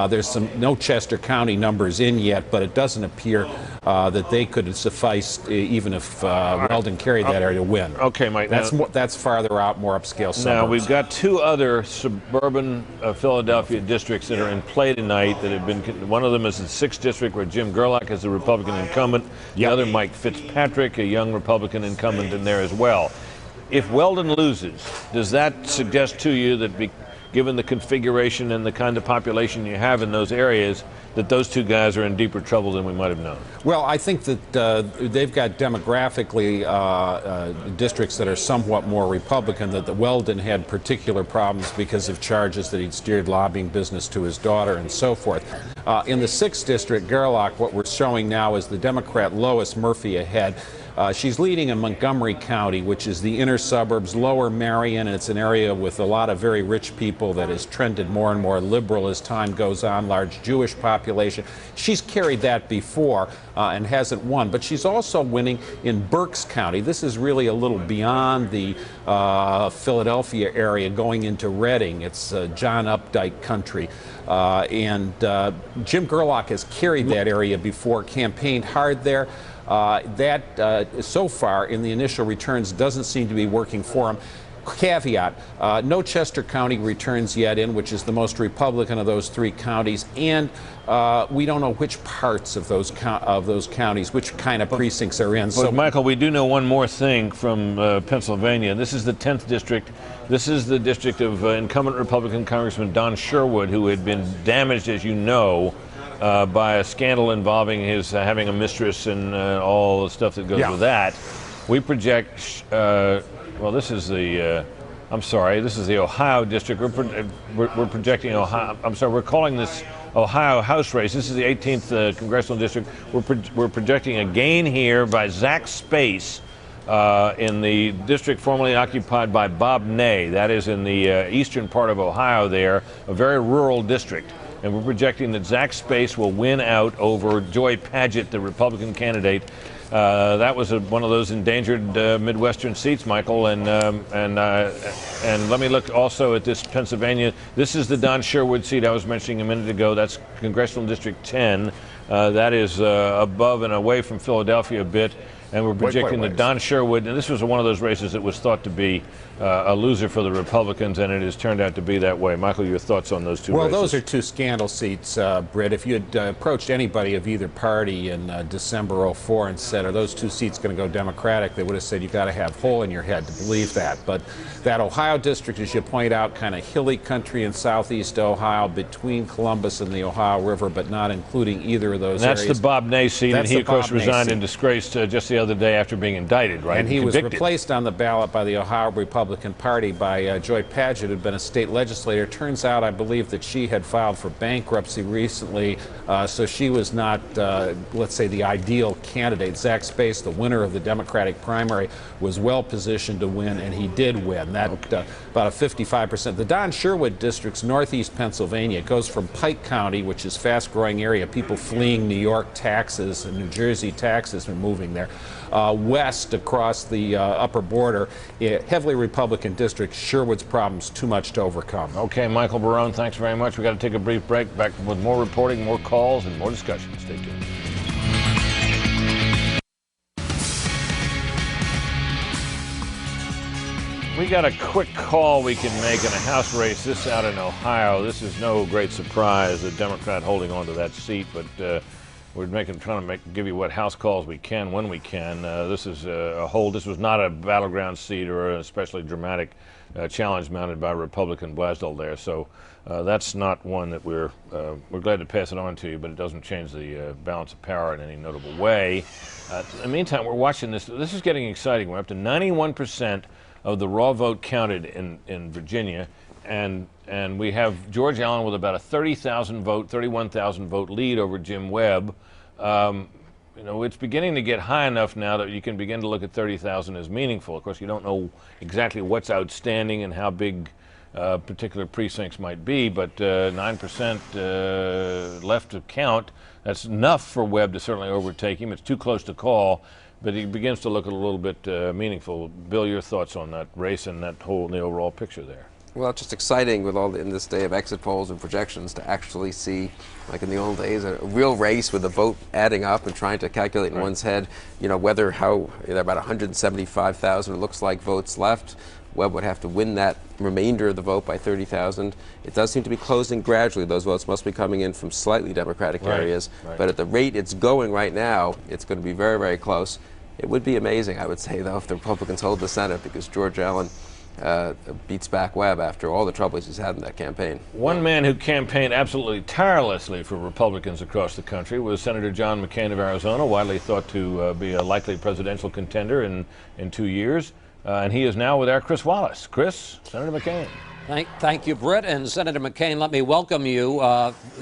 There's no Chester County numbers in yet, but it doesn't appear that they could suffice even if Weldon carried that area to win. Okay, Mike. That's farther out, more upscale suburbs. Now, we've got two other suburban Philadelphia districts that are in play tonight that have been, one of them is the 6th district where Jim Gerlach is the Republican incumbent. The other, Mike Fitzpatrick, a young Republican incumbent in there as well. If Weldon loses, does that suggest to you that given the configuration and the kind of population you have in those areas, that those two guys are in deeper trouble than we might have known? Well, I think that they've got demographically districts that are somewhat more Republican, that the Weldon had particular problems because of charges that he'd steered lobbying business to his daughter and so forth. In the 6th district, Gerlach, what we're showing now is the Democrat Lois Murphy ahead. She's leading in Montgomery County, which is the inner suburbs, lower Marion, and it's an area with a lot of very rich people that has trended more and more liberal as time goes on, large Jewish population. She's carried that before and hasn't won, but she's also winning in Berks County. This is really a little beyond the Philadelphia area going into Reading. It's John Updike country. Jim Gerlach has carried that area before, campaigned hard there. So far in the initial returns doesn't seem to be working for him. Caveat, no Chester County returns yet in, which is the most Republican of those 3 counties, and we don't know which parts of those counties, which kind of precincts are in. So, Michael, we do know one more thing from Pennsylvania. This is the 10th district. This is the district of incumbent Republican Congressman Don Sherwood, who had been damaged, as you know, by a scandal involving his having a mistress and all the stuff that goes with that. We project. Well, this is the, I'm sorry, this is the Ohio district. We're projecting Ohio, I'm sorry, we're calling this Ohio House race. This is the 18th congressional district. We're projecting a gain here by Zach Space in the district formerly occupied by Bob Ney. That is in the eastern part of Ohio there, a very rural district. And we're projecting that Zach Space will win out over Joy Padgett, the Republican candidate. That was one of those endangered Midwestern seats, Michael, and let me look also at this Pennsylvania. This is the Don Sherwood seat I was mentioning a minute ago. That's Congressional District 10. That is above and away from Philadelphia a bit, and we're projecting that Don Sherwood, and this was one of those races that was thought to be a loser for the Republicans, and it has turned out to be that way. Michael, your thoughts on those 2 races? Well, those are 2 scandal seats, Britt. If you had approached anybody of either party in December '04 and said, are those 2 seats going to go Democratic, they would have said, you got to have hole in your head to believe that. But that Ohio district, as you point out, kind of hilly country in southeast Ohio, between Columbus and the Ohio River, but not including either of those areas. That's the Bob Ney seat, and he, of course, resigned in disgrace just the other day after being indicted, right? And he was replaced on the ballot by the Ohio Republican Party by Joy Padgett, who had been a state legislator. Turns out, I believe, that she had filed for bankruptcy recently, so she was not, let's say, the ideal candidate. Zach Space, the winner of the Democratic primary, was well positioned to win, and he did win. That about a 55%. The Don Sherwood district's northeast Pennsylvania. It goes from Pike County, which is a fast-growing area, people fleeing New York taxes and New Jersey taxes and moving there, west across the upper border, heavily Republican district. Sherwood's problems too much to overcome. Okay, Michael Barone, thanks very much. We got to take a brief break. Back with more reporting, more calls, and more discussion. Stay tuned. We got a quick call we can make in a House race. This out in Ohio. This is no great surprise, a Democrat holding on to that seat, but we're trying to give you what House calls we can when we can. This is a hold. This was not a battleground seat or an especially dramatic challenge mounted by Republican Blasdell there. So that's not one that we're glad to pass it on to you, but it doesn't change the balance of power in any notable way. In the meantime, we're watching this. This is getting exciting. We're up to 91% of the raw vote counted in Virginia, and we have George Allen with about a 31,000 vote lead over Jim Webb. You know, it's beginning to get high enough now that you can begin to look at 30,000 as meaningful. Of course, you don't know exactly what's outstanding and how big particular precincts might be, but 9% left to count. That's enough for Webb to certainly overtake him. It's too close to call, but he begins to look a little bit meaningful. Bill, your thoughts on that race and the overall picture there? Well, it's just exciting with in this day of exit polls and projections to actually see, like in the old days, a real race with the vote adding up and trying to calculate in one's head, you know, there are about 175,000, it looks like, votes left. Webb would have to win that remainder of the vote by 30,000. It does seem to be closing gradually. Those votes must be coming in from slightly Democratic areas. But at the rate it's going right now, it's going to be very, very close. It would be amazing, I would say, though, if the Republicans hold the Senate, because George Allen beats back Webb after all the troubles he's had in that campaign. One man who campaigned absolutely tirelessly for Republicans across the country was Senator John McCain of Arizona, widely thought to be a likely presidential contender in 2 years. And he is now with our Chris Wallace. Chris, Senator McCain. Thank you, Britt. And Senator McCain, let me welcome you.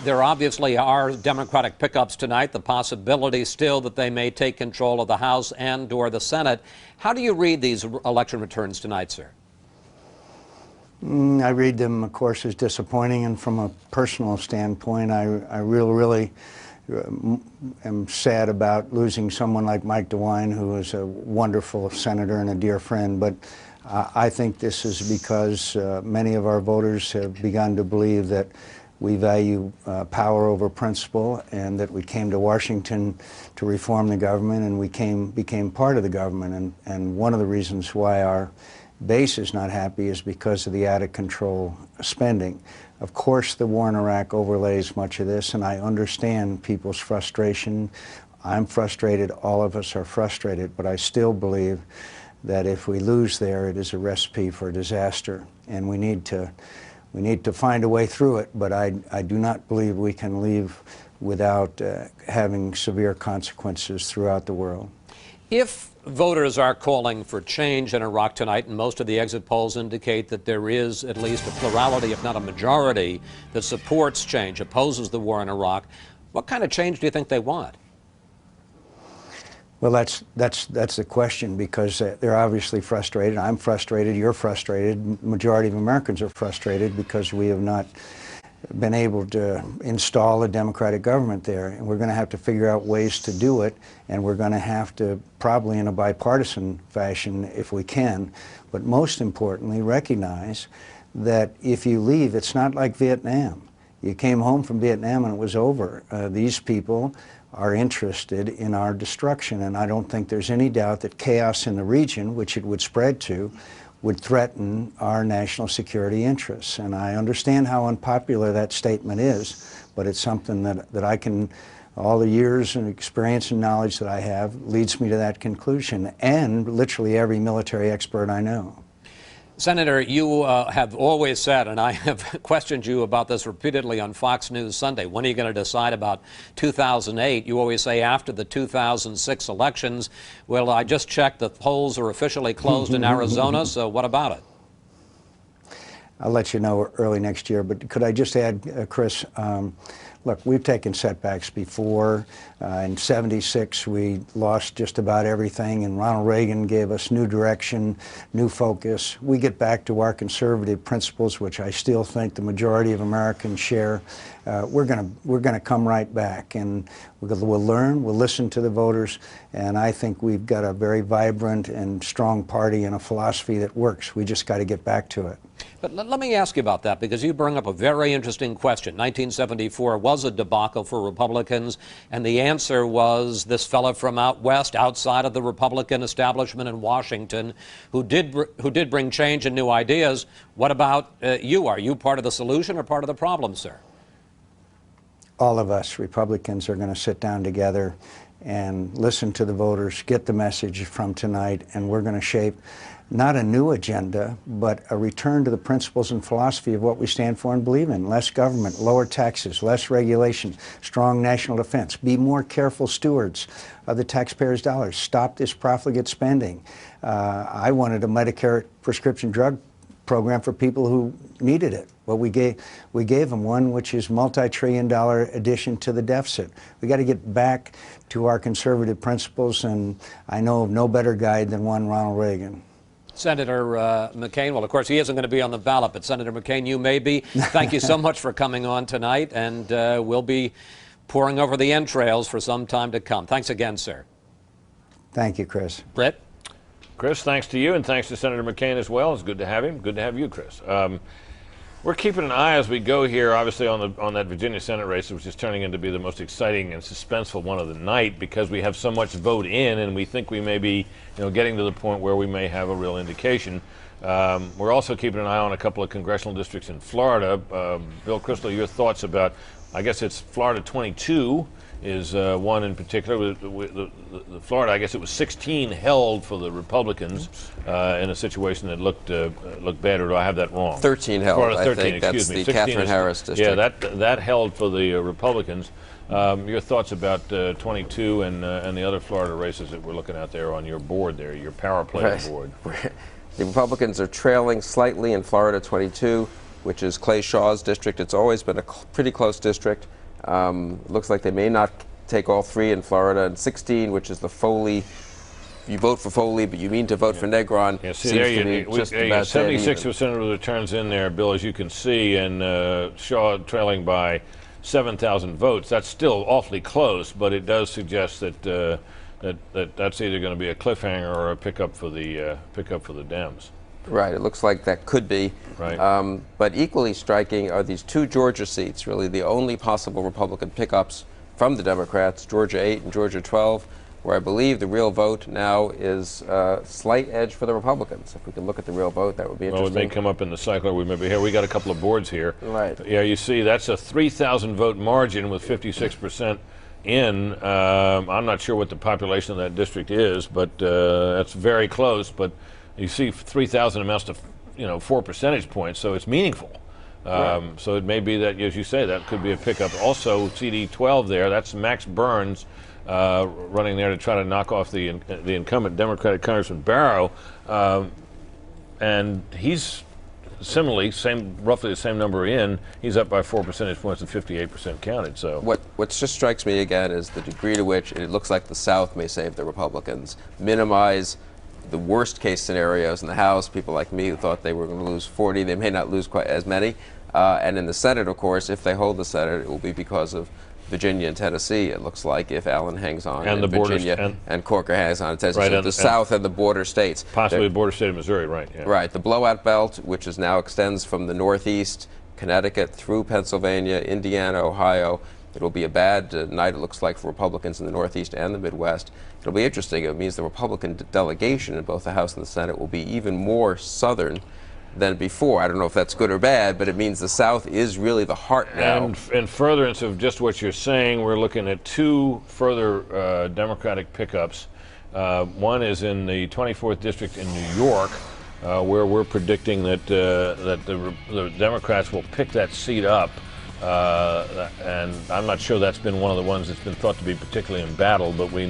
There obviously are Democratic pickups tonight, the possibility still that they may take control of the House and or the Senate. How do you read these election returns tonight, sir? I read them, of course, as disappointing, and from a personal standpoint, I really am sad about losing someone like Mike DeWine, who was a wonderful senator and a dear friend. But I think this is because many of our voters have begun to believe that we value power over principle, and that we came to Washington to reform the government, and we became part of the government. And one of the reasons why our base is not happy is because of the out-of-control spending. Of course, the war in Iraq overlays much of this, and I understand people's frustration. I'm frustrated. All of us are frustrated, but I still believe that if we lose there, it is a recipe for disaster, and we need to find a way through it. But I do not believe we can leave without having severe consequences throughout the world. If voters are calling for change in Iraq tonight, and most of the exit polls indicate that there is at least a plurality, if not a majority, that supports change, opposes the war in Iraq, what kind of change do you think they want? Well, that's the question, because they're obviously frustrated. I'm frustrated. You're frustrated. The majority of Americans are frustrated because we have not been able to install a democratic government there, and we're going to have to figure out ways to do it, and we're going to have to, probably in a bipartisan fashion if we can, but most importantly recognize that if you leave, it's not like Vietnam. You came home from Vietnam and it was over. These people are interested in our destruction, and I don't think there's any doubt that chaos in the region, which it would spread to, would threaten our national security interests. And I understand how unpopular that statement is, but it's something that I can, all the years and experience and knowledge that I have leads me to that conclusion, and literally every military expert I know. Senator, you have always said, and I have questioned you about this repeatedly on Fox News Sunday, when are you going to decide about 2008? You always say after the 2006 elections. Well, I just checked, the polls are officially closed in Arizona, so what about it? I'll let you know early next year, but could I just add, Chris, look, we've taken setbacks before. In '76, we lost just about everything, and Ronald Reagan gave us new direction, new focus. We get back to our conservative principles, which I still think the majority of Americans share. We're gonna come right back, and we'll learn, we'll listen to the voters, and I think we've got a very vibrant and strong party and a philosophy that works. We just got to get back to it. But let me ask you about that, because you bring up a very interesting question. 1974 was a debacle for Republicans, and the answer was this fella from out west, outside of the Republican establishment in Washington, who did bring change and new ideas. What about you? Are you part of the solution or part of the problem, sir? All of us Republicans are going to sit down together and listen to the voters, get the message from tonight, and we're going to shape not a new agenda, but a return to the principles and philosophy of what we stand for and believe in. Less government, lower taxes, less regulation, strong national defense, be more careful stewards of the taxpayers' dollars, stop this profligate spending. I wanted a Medicare prescription drug program for people who needed it. Well, we gave them one, which is multi-trillion-dollar addition to the deficit. We got to get back to our conservative principles, and I know of no better guide than one Ronald Reagan. Senator McCain, well, of course, he isn't going to be on the ballot, but Senator McCain, you may be. Thank you so much for coming on tonight, and we'll be poring over the entrails for some time to come. Thanks again, sir. Thank you, Chris. Britt? Chris, thanks to you, and thanks to Senator McCain as well. It's good to have him. Good to have you, Chris. We're keeping an eye as we go here, obviously, on that Virginia Senate race, which is turning into be the most exciting and suspenseful one of the night, because we have so much vote in, and we think we may be, getting to the point where we may have a real indication. We're also keeping an eye on a couple of congressional districts in Florida. Bill Kristol, your thoughts about, I guess it's Florida 22 is one in particular. The Florida, I guess it was 16 held for the Republicans in a situation that looked bad, or do I have that wrong? 13 held, Florida 13, I think. Excuse That's me. the Catherine Harris district. Yeah, that held for the Republicans. Your thoughts about 22 and the other Florida races that we're looking at there on your board there, your power play board? The Republicans are trailing slightly in Florida 22, which is Clay Shaw's district. It's always been a pretty close district. Looks like they may not take all three in Florida. And 16, which is the Foley, you vote for Foley, but you mean to vote for Negron. Yeah, see, seems to be just about 76% of the returns in there, Bill, as you can see, and Shaw trailing by 7,000 votes. That's still awfully close, but it does suggest that that's either going to be a cliffhanger or a pickup for the Dems. Right. It looks like that could be. Right. But equally striking are these two Georgia seats, really the only possible Republican pickups from the Democrats, Georgia 8 and Georgia 12, where I believe the real vote now is a slight edge for the Republicans. If we can look at the real vote, that would be interesting. Well, it may come up in the cycler. We may be here. We got a couple of boards here. Right. Yeah, you see, that's a 3,000 vote margin with 56% in. I'm not sure what the population of that district is, but that's very close. But you see 3,000 amounts to 4 percentage points, so it's meaningful. Right. So it may be that, as you say, that could be a pickup. Also, CD 12 there, that's Max Burns running there to try to knock off the incumbent Democratic Congressman Barrow. And he's similarly, roughly the same number in. He's up by 4 percentage points and 58% counted. So what just strikes me again is the degree to which it looks like the South may save the Republicans, minimize the worst case scenarios in the House. People like me who thought they were going to lose 40, they may not lose quite as many. And in the Senate, of course, if they hold the Senate, it will be because of Virginia and Tennessee, it looks like, if Allen hangs on, and in the Virginia and Corker hangs on in Tennessee. Right, so the South and the border states. Possibly the border state of Missouri, right. Yeah. Right. The blowout belt, which is now extends from the Northeast, Connecticut, through Pennsylvania, Indiana, Ohio. It'll be a bad night, it looks like, for Republicans in the Northeast and the Midwest. It'll be interesting. It means the Republican delegation in both the House and the Senate will be even more Southern than before. I don't know if that's good or bad, but it means the South is really the heart now. And in furtherance of just what you're saying, we're looking at two further Democratic pickups. One is in the 24th District in New York, where we're predicting that the Democrats will pick that seat up. And I'm not sure that's been one of the ones that's been thought to be particularly embattled, but we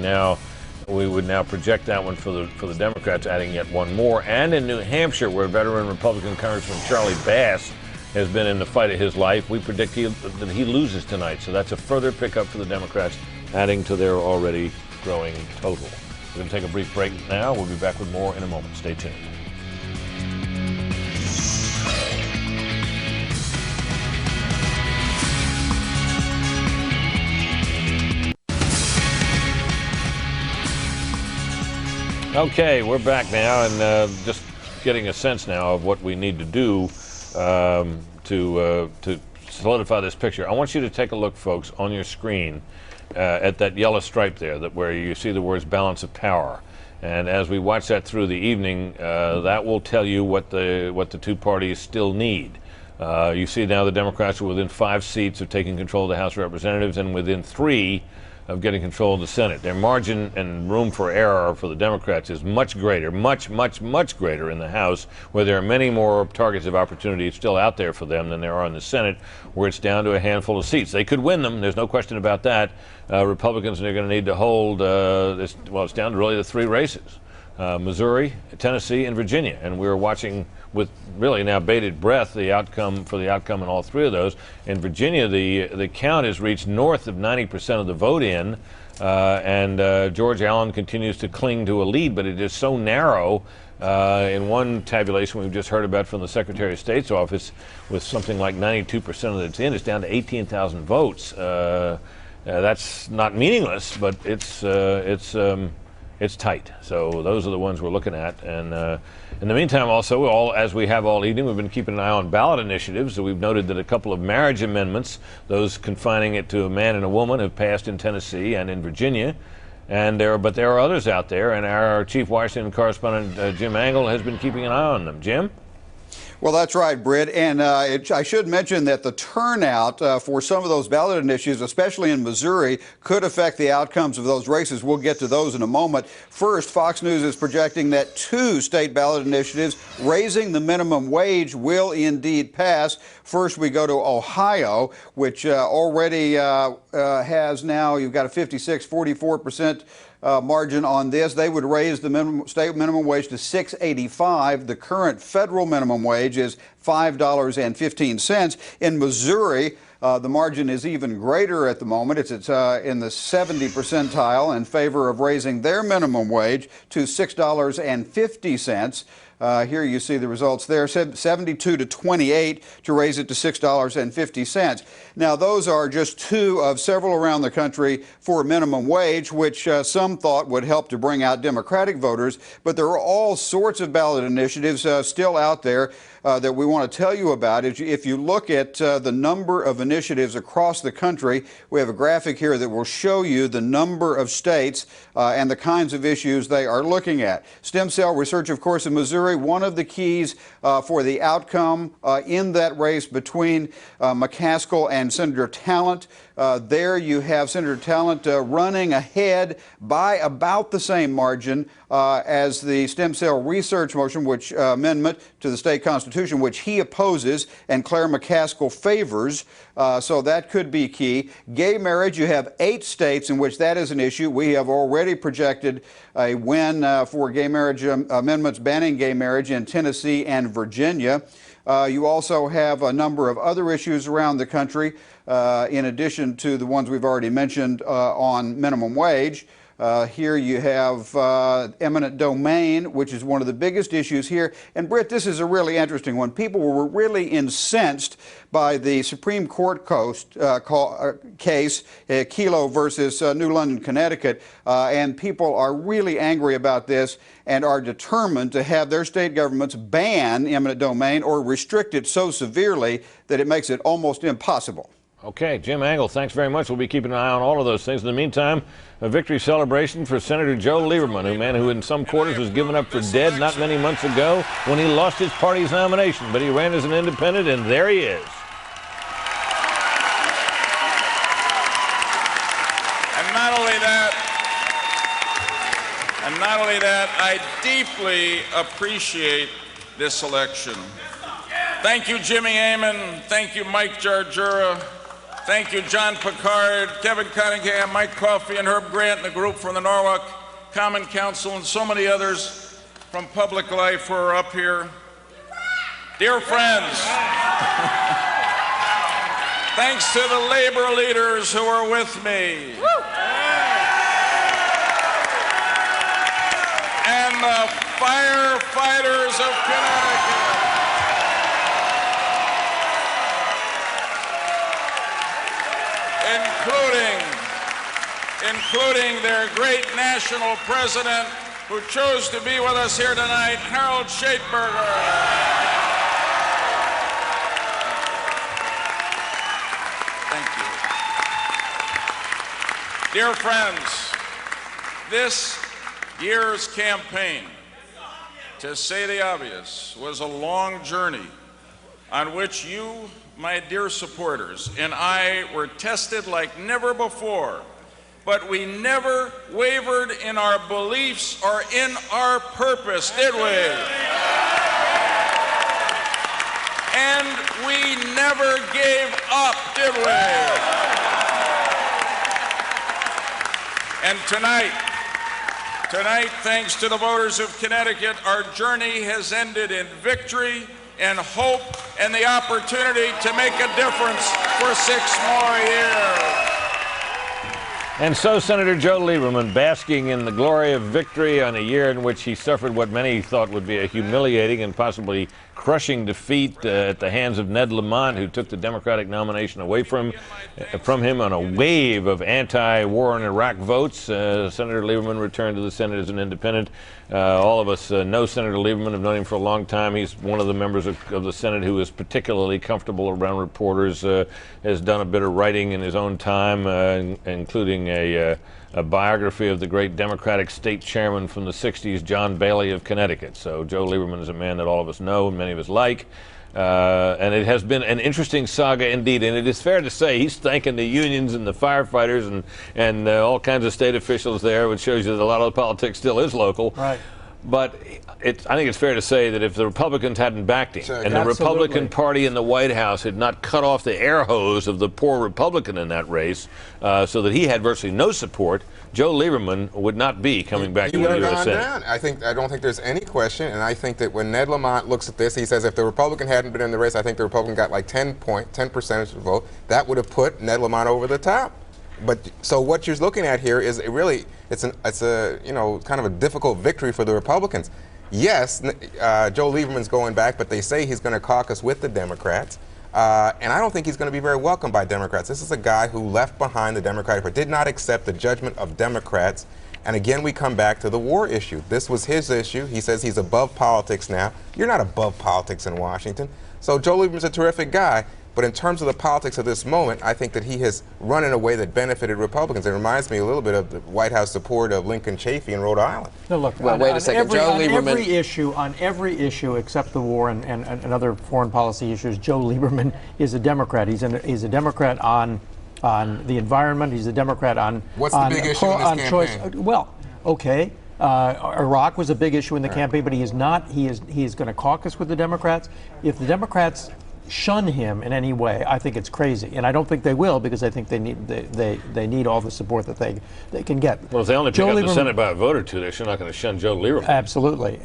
would now project that one for the Democrats, adding yet one more. And in New Hampshire, where veteran Republican Congressman Charlie Bass has been in the fight of his life, we predict that he loses tonight. So that's a further pickup for the Democrats, adding to their already growing total. We're going to take a brief break now. We'll be back with more in a moment. Stay tuned. Okay, we're back now, and just getting a sense now of what we need to do to solidify this picture. I want you to take a look, folks, on your screen at that yellow stripe there, where you see the words balance of power. And as we watch that through the evening, that will tell you what the two parties still need. You see now the Democrats are within 5 seats of taking control of the House of Representatives and within 3 of getting control of the Senate. Their margin and room for error for the Democrats is much greater, much greater in the House, where there are many more targets of opportunity still out there for them than there are in the Senate, where it's down to a handful of seats. They could win them, there's no question about that. Republicans are going to need to hold, it's down to really the 3 races. Missouri, Tennessee, and Virginia. And we're watching with really now bated breath the outcome in all 3 of those. In Virginia, the count has reached north of 90% of the vote in, and George Allen continues to cling to a lead, but it is so narrow. In one tabulation we've just heard about from the Secretary of State's office, with something like 92% of it's in, it's down to 18,000 votes. That's not meaningless, but it's tight. So those are the ones we're looking at. And in the meantime, also, as we have all evening, we've been keeping an eye on ballot initiatives. So we've noted that a couple of marriage amendments, those confining it to a man and a woman, have passed in Tennessee and in Virginia. But there are others out there, and our chief Washington correspondent, Jim Angle, has been keeping an eye on them. Jim? Well, that's right, Britt. And I should mention that the turnout for some of those ballot initiatives, especially in Missouri, could affect the outcomes of those races. We'll get to those in a moment. First, Fox News is projecting that 2 state ballot initiatives raising the minimum wage will indeed pass. First, we go to Ohio, which already has now, you've got a 44% margin on this. They would raise the state minimum wage to $6.85. The current federal minimum wage is $5.15. In Missouri, the margin is even greater at the moment. It's in the 70 percentile in favor of raising their minimum wage to $6.50. Here you see the results there, 72 to 28 to raise it to $6.50. Now, those are just two of several around the country for minimum wage, which some thought would help to bring out Democratic voters. But there are all sorts of ballot initiatives still out there that we want to tell you about. If you look at the number of initiatives across the country, we have a graphic here that will show you the number of states and the kinds of issues they are looking at. Stem cell research, of course, in Missouri, one of the keys for the outcome in that race between McCaskill and Senator Talent. There you have Senator Talent running ahead by about the same margin as the stem cell research motion, which amendment to the state constitution, which he opposes and Claire McCaskill favors. So that could be key. Gay marriage, you have 8 states in which that is an issue. We have already projected a win for gay marriage amendments banning gay marriage in Tennessee and Virginia. You also have a number of other issues around the country, in addition to the ones we've already mentioned on minimum wage. Here you have eminent domain, which is one of the biggest issues here. And Britt, this is a really interesting one. People were really incensed by the Supreme Court case, Kelo versus New London, Connecticut, and people are really angry about this and are determined to have their state governments ban eminent domain or restrict it so severely that it makes it almost impossible. Okay, Jim Angle, thanks very much. We'll be keeping an eye on all of those things. In the meantime, a victory celebration for Senator Joe Lieberman, a man who in some quarters was given up for dead not many months ago when he lost his party's nomination. But he ran as an independent, and there he is. And not only that, I deeply appreciate this election. Thank you, Jimmy Ammon. Thank you, Mike Jarjura. Thank you, John Picard, Kevin Cunningham, Mike Coffey, and Herb Grant, and the group from the Norwalk Common Council, and so many others from public life who are up here. Dear friends, thanks to the labor leaders who are with me, and the firefighters of Connecticut, including their great national president who chose to be with us here tonight, Harold Schaitberger. Thank you. Dear friends, this year's campaign, to say the obvious, was a long journey on which you, my dear supporters, and I were tested like never before. But we never wavered in our beliefs or in our purpose, did we? And we never gave up, did we? And tonight, thanks to the voters of Connecticut, our journey has ended in victory and hope and the opportunity to make a difference for 6 more years. And so Senator Joe Lieberman, basking in the glory of victory on a year in which he suffered what many thought would be a humiliating and possibly crushing defeat at the hands of Ned Lamont, who took the Democratic nomination away from him on a wave of anti-war in Iraq votes. Senator Lieberman returned to the Senate as an independent. All of us know Senator Lieberman, have known him for a long time. He's one of the members of the Senate who is particularly comfortable around reporters, has done a bit of writing in his own time, including a biography of the great Democratic state chairman from the 60s, John Bailey of Connecticut. So Joe Lieberman is a man that all of us know and many of us like. And it has been an interesting saga indeed. And it is fair to say he's thanking the unions and the firefighters and all kinds of state officials there, which shows you that a lot of the politics still is local. Right. But I think it's fair to say that if the Republicans hadn't backed him and the Republican Party in the White House had not cut off the air hose of the poor Republican in that race so that he had virtually no support, Joe Lieberman would not be coming back to the U.S. Senate. I don't think there's any question, and I think that when Ned Lamont looks at this, he says if the Republican hadn't been in the race, I think the Republican got like 10% of the vote. That would have put Ned Lamont over the top. But so what you're looking at here is it's a kind of a difficult victory for the Republicans. Yes, Joe Lieberman's going back, but they say he's going to caucus with the Democrats. And I don't think he's going to be very welcomed by Democrats. This is a guy who left behind the Democratic Party, did not accept the judgment of Democrats. And again, we come back to the war issue. This was his issue. He says he's above politics now. You're not above politics in Washington. So Joe Lieberman's a terrific guy. But in terms of the politics of this moment, I think that he has run in a way that benefited Republicans. It reminds me a little bit of the White House support of Lincoln Chafee in Rhode Island. No, look, well, wait a second. On every issue except the war and other foreign policy issues, Joe Lieberman is a Democrat. He's a Democrat on the environment. He's a Democrat on what's the big issue in this campaign? Choice. Well, okay. Iraq was a big issue in the campaign, but he is not. He is going to caucus with the Democrats. If the Democrats shun him in any way, I think it's crazy, and I don't think they will, because I think they need all the support that they can get. Well, if they only pick up the Senate by a vote or two, they're sure not going to shun Joe Lieberman. Absolutely.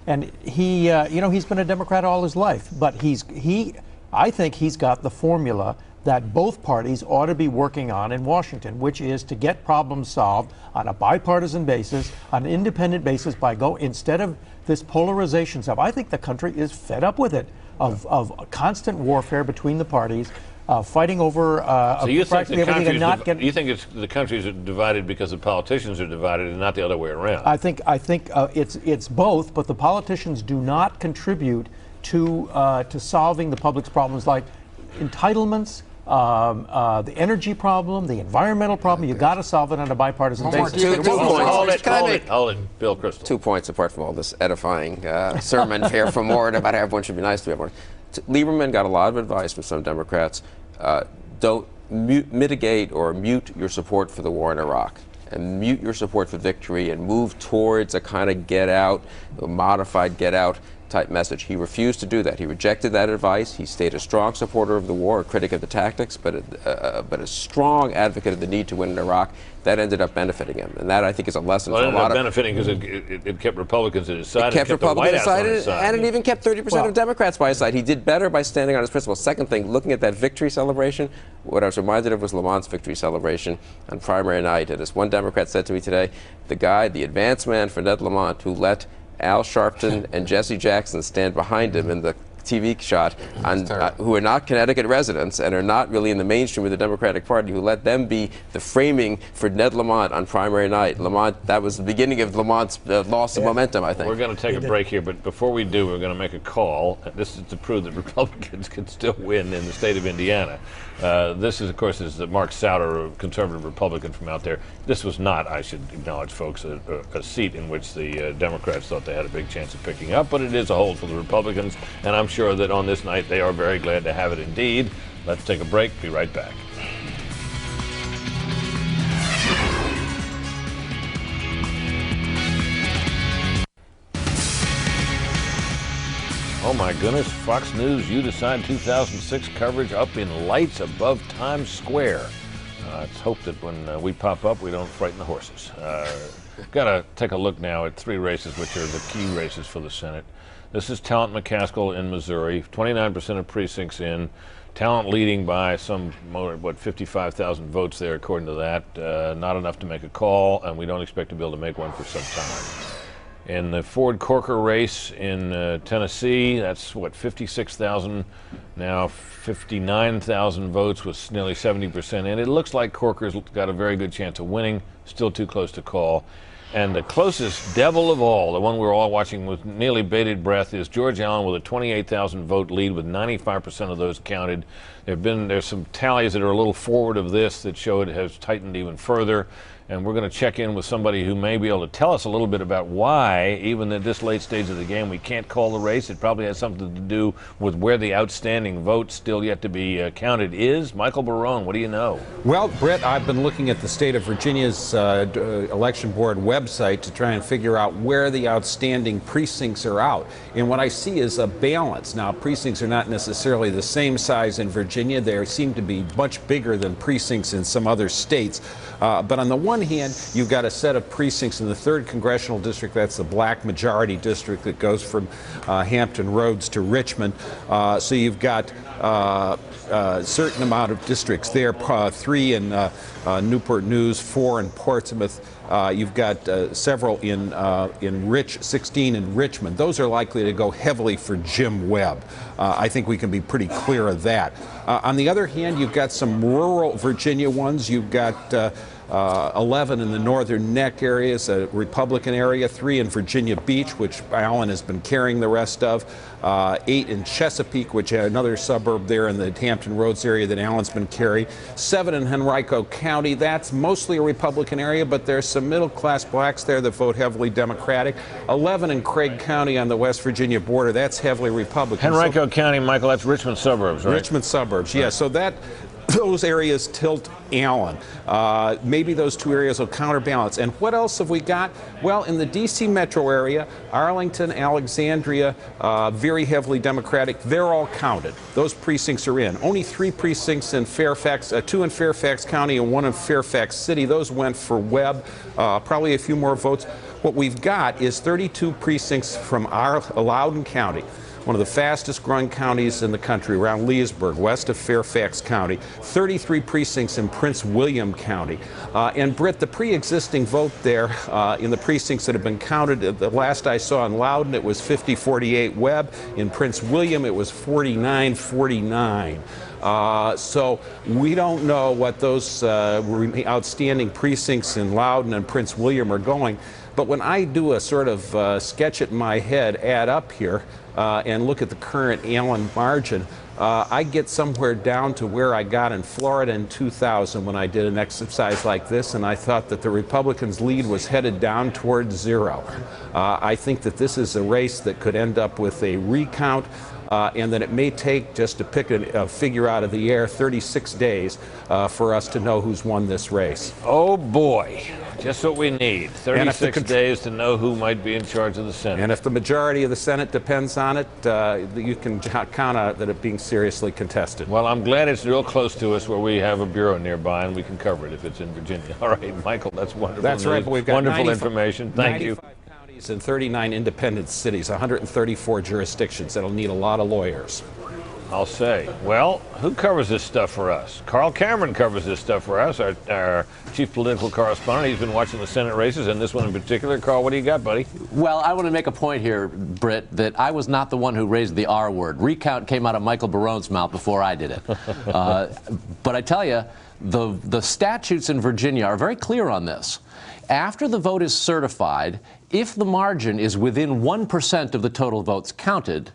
And he he's been a Democrat all his life, but I think he's got the formula that both parties ought to be working on in Washington, which is to get problems solved on a bipartisan basis, on an independent basis, instead of this polarization stuff. I think the country is fed up with it, of constant warfare between the parties, fighting over so you think everything, and you think the countries are divided because the politicians are divided and not the other way around? I think it's both, but the politicians do not contribute to solving the public's problems like entitlements, the energy problem, the environmental problem. You got to solve it on a bipartisan basis. Hold it, Bill Kristol. 2 points apart from all this edifying sermon here from Ward about how everyone should be nice to everyone. Lieberman got a lot of advice from some Democrats. Don't mitigate or mute your support for the war in Iraq, and mute your support for victory, and move towards a kind of get out, a modified get out type message. He refused to do that. He rejected that advice. He stayed a strong supporter of the war, a critic of the tactics, but a strong advocate of the need to win in Iraq. That ended up benefiting him, and that I think is a lesson for a lot of. It ended up benefiting because it kept Republicans at his side. It kept Republicans on his side, and it even kept 30% of Democrats by his side. He did better by standing on his principles. Second thing, looking at that victory celebration, what I was reminded of was Lamont's victory celebration on primary night. And as one Democrat said to me today, the advance man for Ned Lamont, who let Al Sharpton and Jesse Jackson stand behind him in the TV shot, who are not Connecticut residents and are not really in the mainstream of the Democratic Party, who let them be the framing for Ned Lamont on primary night. Lamont, that was the beginning of Lamont's loss of momentum, I think. We're going to take a break here, but before we do, we're going to make a call. This is to prove that Republicans can still win in the state of Indiana. This is, of course, is Mark Souder, a conservative Republican from out there. This was not, I should acknowledge, folks, a seat in which the Democrats thought they had a big chance of picking up, but it is a hold for the Republicans, and I'm sure that on this night they are very glad to have it indeed. Let's take a break. Be right back. Oh my goodness, Fox News, you decide 2006 coverage up in lights above Times Square. Let's hope that when we pop up, we don't frighten the horses. Got to take a look now at three races, which are the key races for the Senate. This is Talent McCaskill in Missouri, 29% of precincts in. Talent leading by some, 55,000 votes there, according to that. Not enough to make a call, and we don't expect to be able to make one for some time. In the Ford Corker race in Tennessee, that's 56,000, now 59,000 votes with nearly 70%. And it looks like Corker's got a very good chance of winning, still too close to call. And the closest devil of all, the one we're all watching with nearly bated breath, is George Allen with a 28,000 vote lead with 95% of those counted. There's some tallies that are a little forward of this that show it has tightened even further. and we're going to check in with somebody who may be able to tell us a little bit about why, even at this late stage of the game, we can't call the race. It probably has something to do with where the outstanding vote still yet to be counted is. Michael Barone, what do you know? Well, Brett, I've been looking at the state of Virginia's election board website to try and figure out where the outstanding precincts are out. And what I see is a balance. Now, precincts are not necessarily the same size in Virginia. They seem to be much bigger than precincts in some other states. But on the one hand, you've got a set of precincts in the 3rd Congressional District. That's the black majority district that goes from Hampton Roads to Richmond. So you've got a certain amount of districts there, 3 in Newport News, 4 in Portsmouth. You've got several in 16 in Richmond. Those are likely to go heavily for Jim Webb. I think we can be pretty clear of that. On the other hand, you've got some rural Virginia ones. You've got 11 in the Northern Neck areas, a Republican area, 3 in Virginia Beach, which Allen has been carrying the rest of, 8 in Chesapeake, which is another suburb there in the Hampton Roads area that Allen's been carrying, 7 in Henrico County. That's mostly a Republican area, but there's some middle-class blacks there that vote heavily Democratic. 11 in Craig County on the West Virginia border. That's heavily Republican. Henrico County, Michael, that's Richmond suburbs, right? Richmond suburbs, yeah. So those areas tilt Allen. Maybe those 2 areas will counterbalance. And what else have we got? Well, in the D.C. metro area, Arlington, Alexandria, very heavily Democratic. They're all counted. Those precincts are in. Only 3 precincts in Fairfax, 2 in Fairfax County and 1 in Fairfax City. Those went for Webb. Probably a few more votes. What we've got is 32 precincts from Loudoun County, one of the fastest growing counties in the country, around Leesburg, west of Fairfax County, 33 precincts in Prince William County. And Britt, the pre-existing vote there in the precincts that have been counted, the last I saw in Loudoun, it was 50-48 Webb. In Prince William, it was 49-49. So we don't know what those outstanding precincts in Loudoun and Prince William are going. But when I do a sort of sketch it in my head, add up here, and look at the current Allen margin, I get somewhere down to where I got in Florida in 2000 when I did an exercise like this, and I thought that the Republicans' lead was headed down towards 0. I think that this is a race that could end up with a recount, and that it may take, just to pick a figure out of the air, 36 days for us to know who's won this race. Oh boy, just what we need. 36 days to know who might be in charge of the Senate. And if the majority of the Senate depends on it, you can count on it that it being seriously contested. Well, I'm glad it's real close to us where we have a bureau nearby and we can cover it if it's in Virginia. All right, Michael, that's wonderful. That's right, but we've got wonderful information. Thank you. In 39 independent cities, 134 jurisdictions. That'll need a lot of lawyers. I'll say. Well, who covers this stuff for us? Carl Cameron covers this stuff for us, our chief political correspondent. He's been watching the Senate races, and this one in particular. Carl, what do you got, buddy? Well, I want to make a point here, Britt, that I was not the one who raised the R word. Recount came out of Michael Barone's mouth before I did it. But I tell you, the statutes in Virginia are very clear on this. After the vote is certified, if the margin is within 1% of the total votes counted,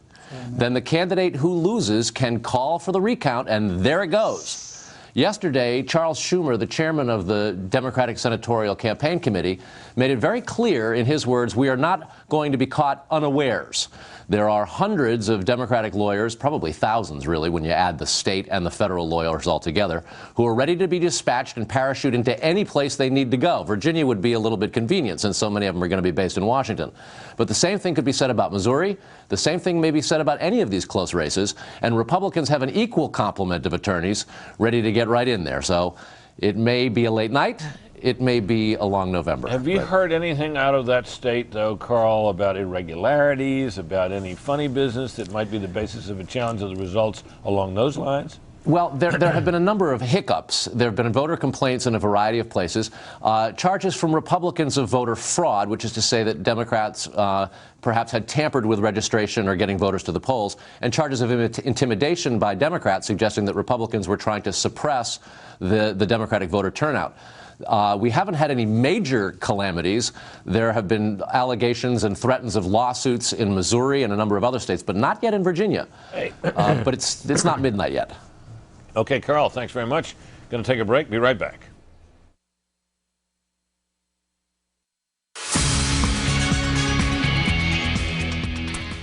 then the candidate who loses can call for the recount, and there it goes. Yesterday, Charles Schumer, the chairman of the Democratic Senatorial Campaign Committee, made it very clear in his words, we are not going to be caught unawares. There are hundreds of Democratic lawyers, probably thousands really when you add the state and the federal lawyers all together, who are ready to be dispatched and parachute into any place they need to go. Virginia would be a little bit convenient since so many of them are going to be based in Washington. But the same thing could be said about Missouri. The same thing may be said about any of these close races. And Republicans have an equal complement of attorneys ready to get right in there. So it may be a late night. It may be a long November. Have you heard anything out of that state, though, Carl, about irregularities, about any funny business that might be the basis of a challenge of the results along those lines? Well, there have been a number of hiccups. There have been voter complaints in a variety of places. Charges from Republicans of voter fraud, which is to say that Democrats perhaps had tampered with registration or getting voters to the polls, and charges of intimidation by Democrats suggesting that Republicans were trying to suppress the Democratic voter turnout. We haven't had any major calamities. There have been allegations and threats of lawsuits in Missouri and a number of other states, but not yet in Virginia. Hey. But it's not midnight yet. Okay, Carl, thanks very much. Going to take a break. Be right back.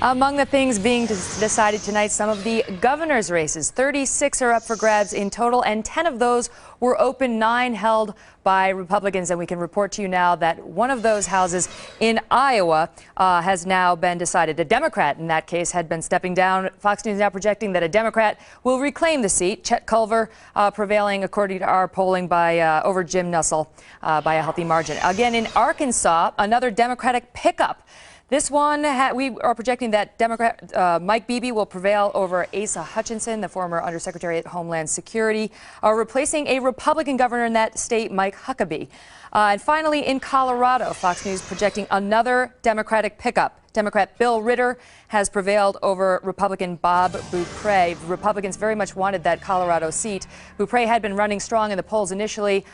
Among the things being decided tonight, some of the governor's races. 36 are up for grabs in total, and 10 of those were open, 9 held by Republicans. And we can report to you now that one of those houses in Iowa has now been decided. A Democrat in that case had been stepping down. Fox News now projecting that a Democrat will reclaim the seat. Chet Culver prevailing, according to our polling, by over Jim Nussle by a healthy margin. Again, in Arkansas, another Democratic pickup. This one, we are projecting that Democrat Mike Beebe will prevail over Asa Hutchinson, the former Undersecretary at Homeland Security, replacing a Republican governor in that state, Mike Huckabee. And finally, in Colorado, Fox News projecting another Democratic pickup. Democrat Bill Ritter has prevailed over Republican Bob Beaupre. Republicans very much wanted that Colorado seat. Beaupre had been running strong in the polls initially,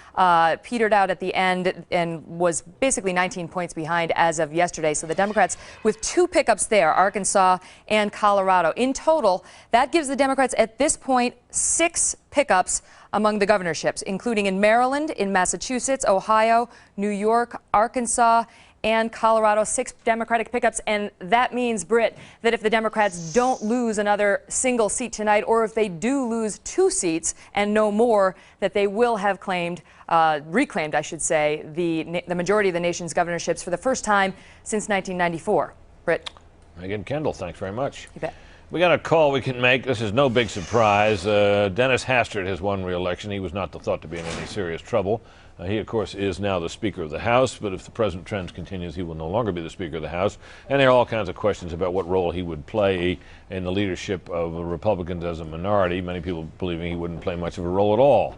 petered out at the end, and was basically 19 points behind as of yesterday. So the Democrats with 2 pickups there, Arkansas and Colorado. In total, that gives the Democrats at this point 6 pickups among the governorships, including in Maryland, in Massachusetts, Ohio, New York, Arkansas, and Colorado. 6 Democratic pickups, and that means, Britt, that if the Democrats don't lose another single seat tonight, or if they do lose 2 seats and no more, that they will have reclaimed, I should say, the majority of the nation's governorships for the first time since 1994. Britt. Megan Kendall, thanks very much. You bet. We got a call we can make. This is no big surprise. Dennis Hastert has won re-election. He was not thought to be in any serious trouble. He, of course, is now the Speaker of the House, but if the present trend continues, he will no longer be the Speaker of the House. And there are all kinds of questions about what role he would play in the leadership of the Republicans as a minority, many people believing he wouldn't play much of a role at all.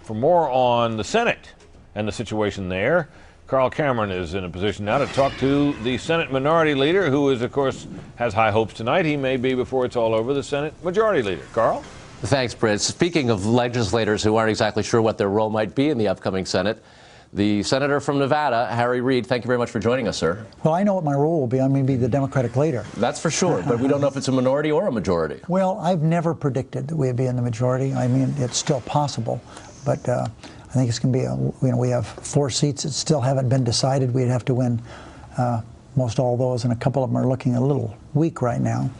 For more on the Senate and the situation there, Carl Cameron is in a position now to talk to the Senate Minority Leader, who is, of course, has high hopes tonight. He may be, before it's all over, the Senate Majority Leader. Carl? Thanks, Britt. Speaking of legislators who aren't exactly sure what their role might be in the upcoming Senate, the Senator from Nevada, Harry Reid, thank you very much for joining us, sir. Well, I know what my role will be. I'm going to be the Democratic leader. That's for sure, but we don't know if it's a minority or a majority. Well, I've never predicted that we'd be in the majority. I mean, it's still possible, but I think it's going to be, we have 4 seats that still haven't been decided. We'd have to win most all those, and a couple of them are looking a little weak right now.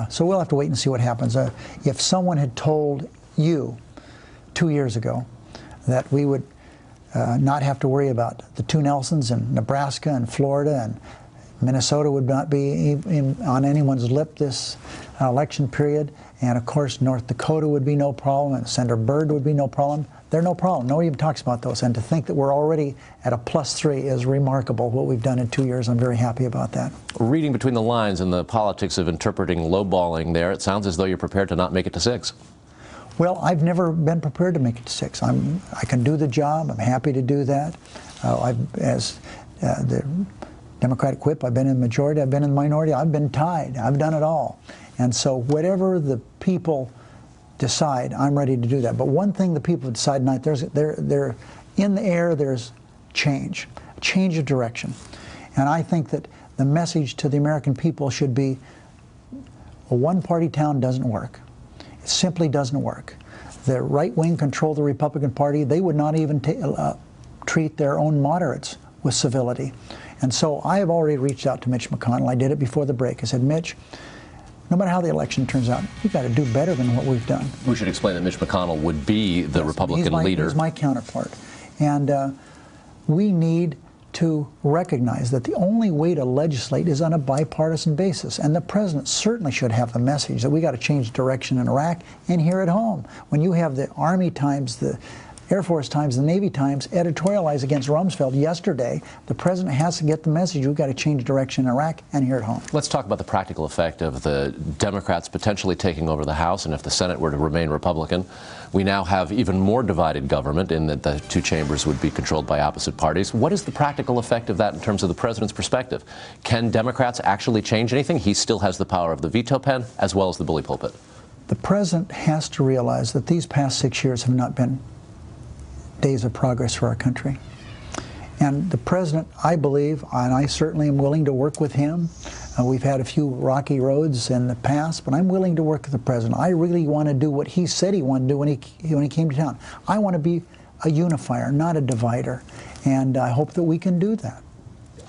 So we'll have to wait and see what happens. If someone had told you 2 years ago that we would not have to worry about the 2 Nelsons in Nebraska and Florida, and Minnesota would not be on anyone's lip this election period, and of course North Dakota would be no problem, and Senator Byrd would be no problem, they're no problem. Nobody even talks about those. And to think that we're already at a +3 is remarkable, what we've done in 2 years. I'm very happy about that. Reading between the lines in the politics of interpreting lowballing there, it sounds as though you're prepared to not make it to 6. Well, I've never been prepared to make it to 6. I can do the job. I'm happy to do that. As the Democratic whip, I've been in the majority, I've been in the minority, I've been tied. I've done it all. And so whatever the people decide, I'm ready to do that. But one thing the people decide tonight, they're in the air, there's change of direction. And I think that the message to the American people should be, a one-party town doesn't work. It simply doesn't work. The right wing control the Republican Party. They would not even treat their own moderates with civility. And so I have already reached out to Mitch McConnell. I did it before the break. I said, Mitch, no matter how the election turns out, you've got to do better than what we've done. We should explain that Mitch McConnell would be the Republican leader. He's my counterpart. And we need to recognize that the only way to legislate is on a bipartisan basis. And the president certainly should have the message that we got to change direction in Iraq and here at home. When you have the Army Times, the Air Force Times, the Navy Times editorialize against Rumsfeld yesterday, the president has to get the message. We've got to change direction in Iraq and here at home. Let's talk about the practical effect of the Democrats potentially taking over the House, and if the Senate were to remain Republican. We now have even more divided government in that the 2 chambers would be controlled by opposite parties. What is the practical effect of that in terms of the president's perspective? Can Democrats actually change anything? He still has the power of the veto pen as well as the bully pulpit. The president has to realize that these past 6 years have not been days of progress for our country. And the president, I believe, and I certainly am willing to work with him. We've had a few rocky roads in the past, but I'm willing to work with the president. I really want to do what he said he wanted to do when he came to town. I want to be a unifier, not a divider. And I hope that we can do that.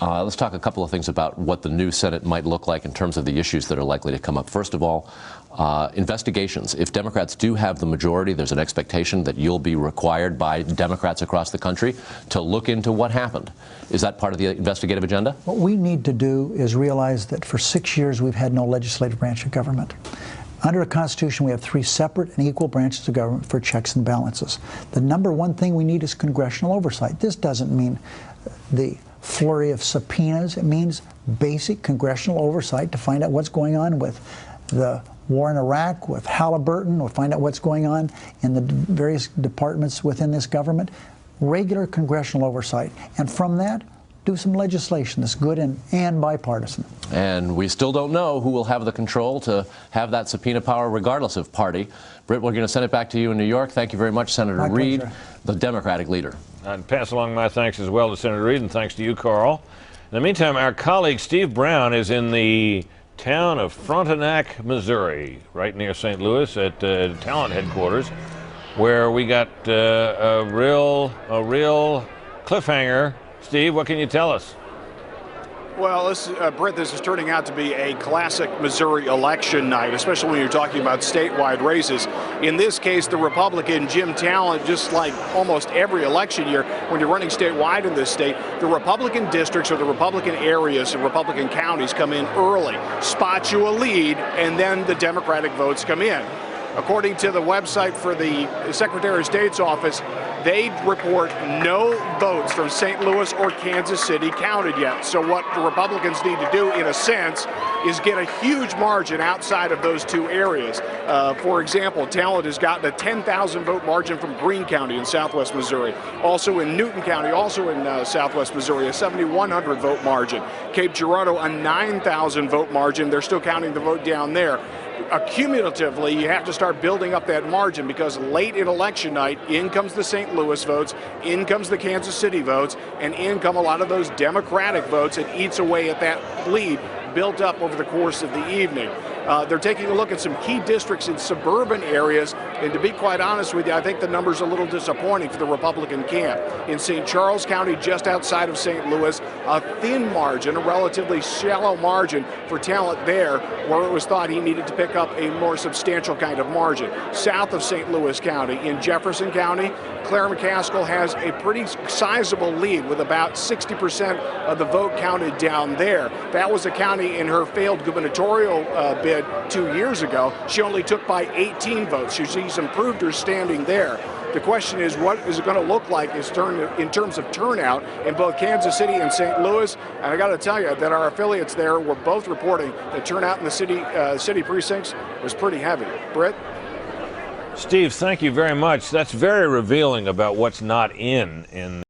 Let's talk a couple of things about what the new Senate might look like in terms of the issues that are likely to come up. First of all, investigations. If Democrats do have the majority, there's an expectation that you'll be required by Democrats across the country to look into what happened. Is that part of the investigative agenda? What we need to do is realize that for 6 years we've had no legislative branch of government. Under the Constitution, we have 3 separate and equal branches of government for checks and balances. The number one thing we need is congressional oversight. This doesn't mean the flurry of subpoenas. It means basic congressional oversight to find out what's going on with the war in Iraq, with Halliburton. We'll find out what's going on in the various departments within this government. Regular congressional oversight. And from that, do some legislation that's good and bipartisan. And we still don't know who will have the control to have that subpoena power regardless of party. Britt, we're going to send it back to you in New York. Thank you very much, Senator Reid, the Democratic leader. I'd pass along my thanks as well to Senator Reid, and thanks to you, Carl. In the meantime, our colleague Steve Brown is in the town of Frontenac, Missouri, right near St. Louis at Talent headquarters, where we got a real cliffhanger. Steve, what can you tell us? Well, Britt, this is turning out to be a classic Missouri election night, especially when you're talking about statewide races. In this case, the Republican Jim Talent, just like almost every election year, when you're running statewide in this state, the Republican districts or the Republican areas and Republican counties come in early, spot you a lead, and then the Democratic votes come in. According to the website for the Secretary of State's office, they report no votes from St. Louis or Kansas City counted yet. So what the Republicans need to do, in a sense, is get a huge margin outside of those 2 areas. For example, Talent has gotten a 10,000 vote margin from Greene County in southwest Missouri. Also in Newton County, also in southwest Missouri, a 7,100 vote margin. Cape Girardeau, a 9,000 vote margin. They're still counting the vote down there. Cumulatively, you have to start building up that margin, because late in election night, in comes the St. Louis votes, in comes the Kansas City votes, and in come a lot of those Democratic votes. It eats away at that lead built up over the course of the evening. They're taking a look at some key districts in suburban areas, and to be quite honest with you, I think the number's a little disappointing for the Republican camp. In St. Charles County, just outside of St. Louis, a thin margin, a relatively shallow margin for Talent there, where it was thought he needed to pick up a more substantial kind of margin. South of St. Louis County, in Jefferson County, Claire McCaskill has a pretty sizable lead with about 60% of the vote counted down there. That was a county in her failed gubernatorial bid 2 years ago. She only took by 18 votes. She's improved her standing there. The question is, what is it going to look like in terms of turnout in both Kansas City and St. Louis? And I got to tell you that our affiliates there were both reporting that turnout in the city precincts was pretty heavy. Britt? Steve, thank you very much. That's very revealing about what's not in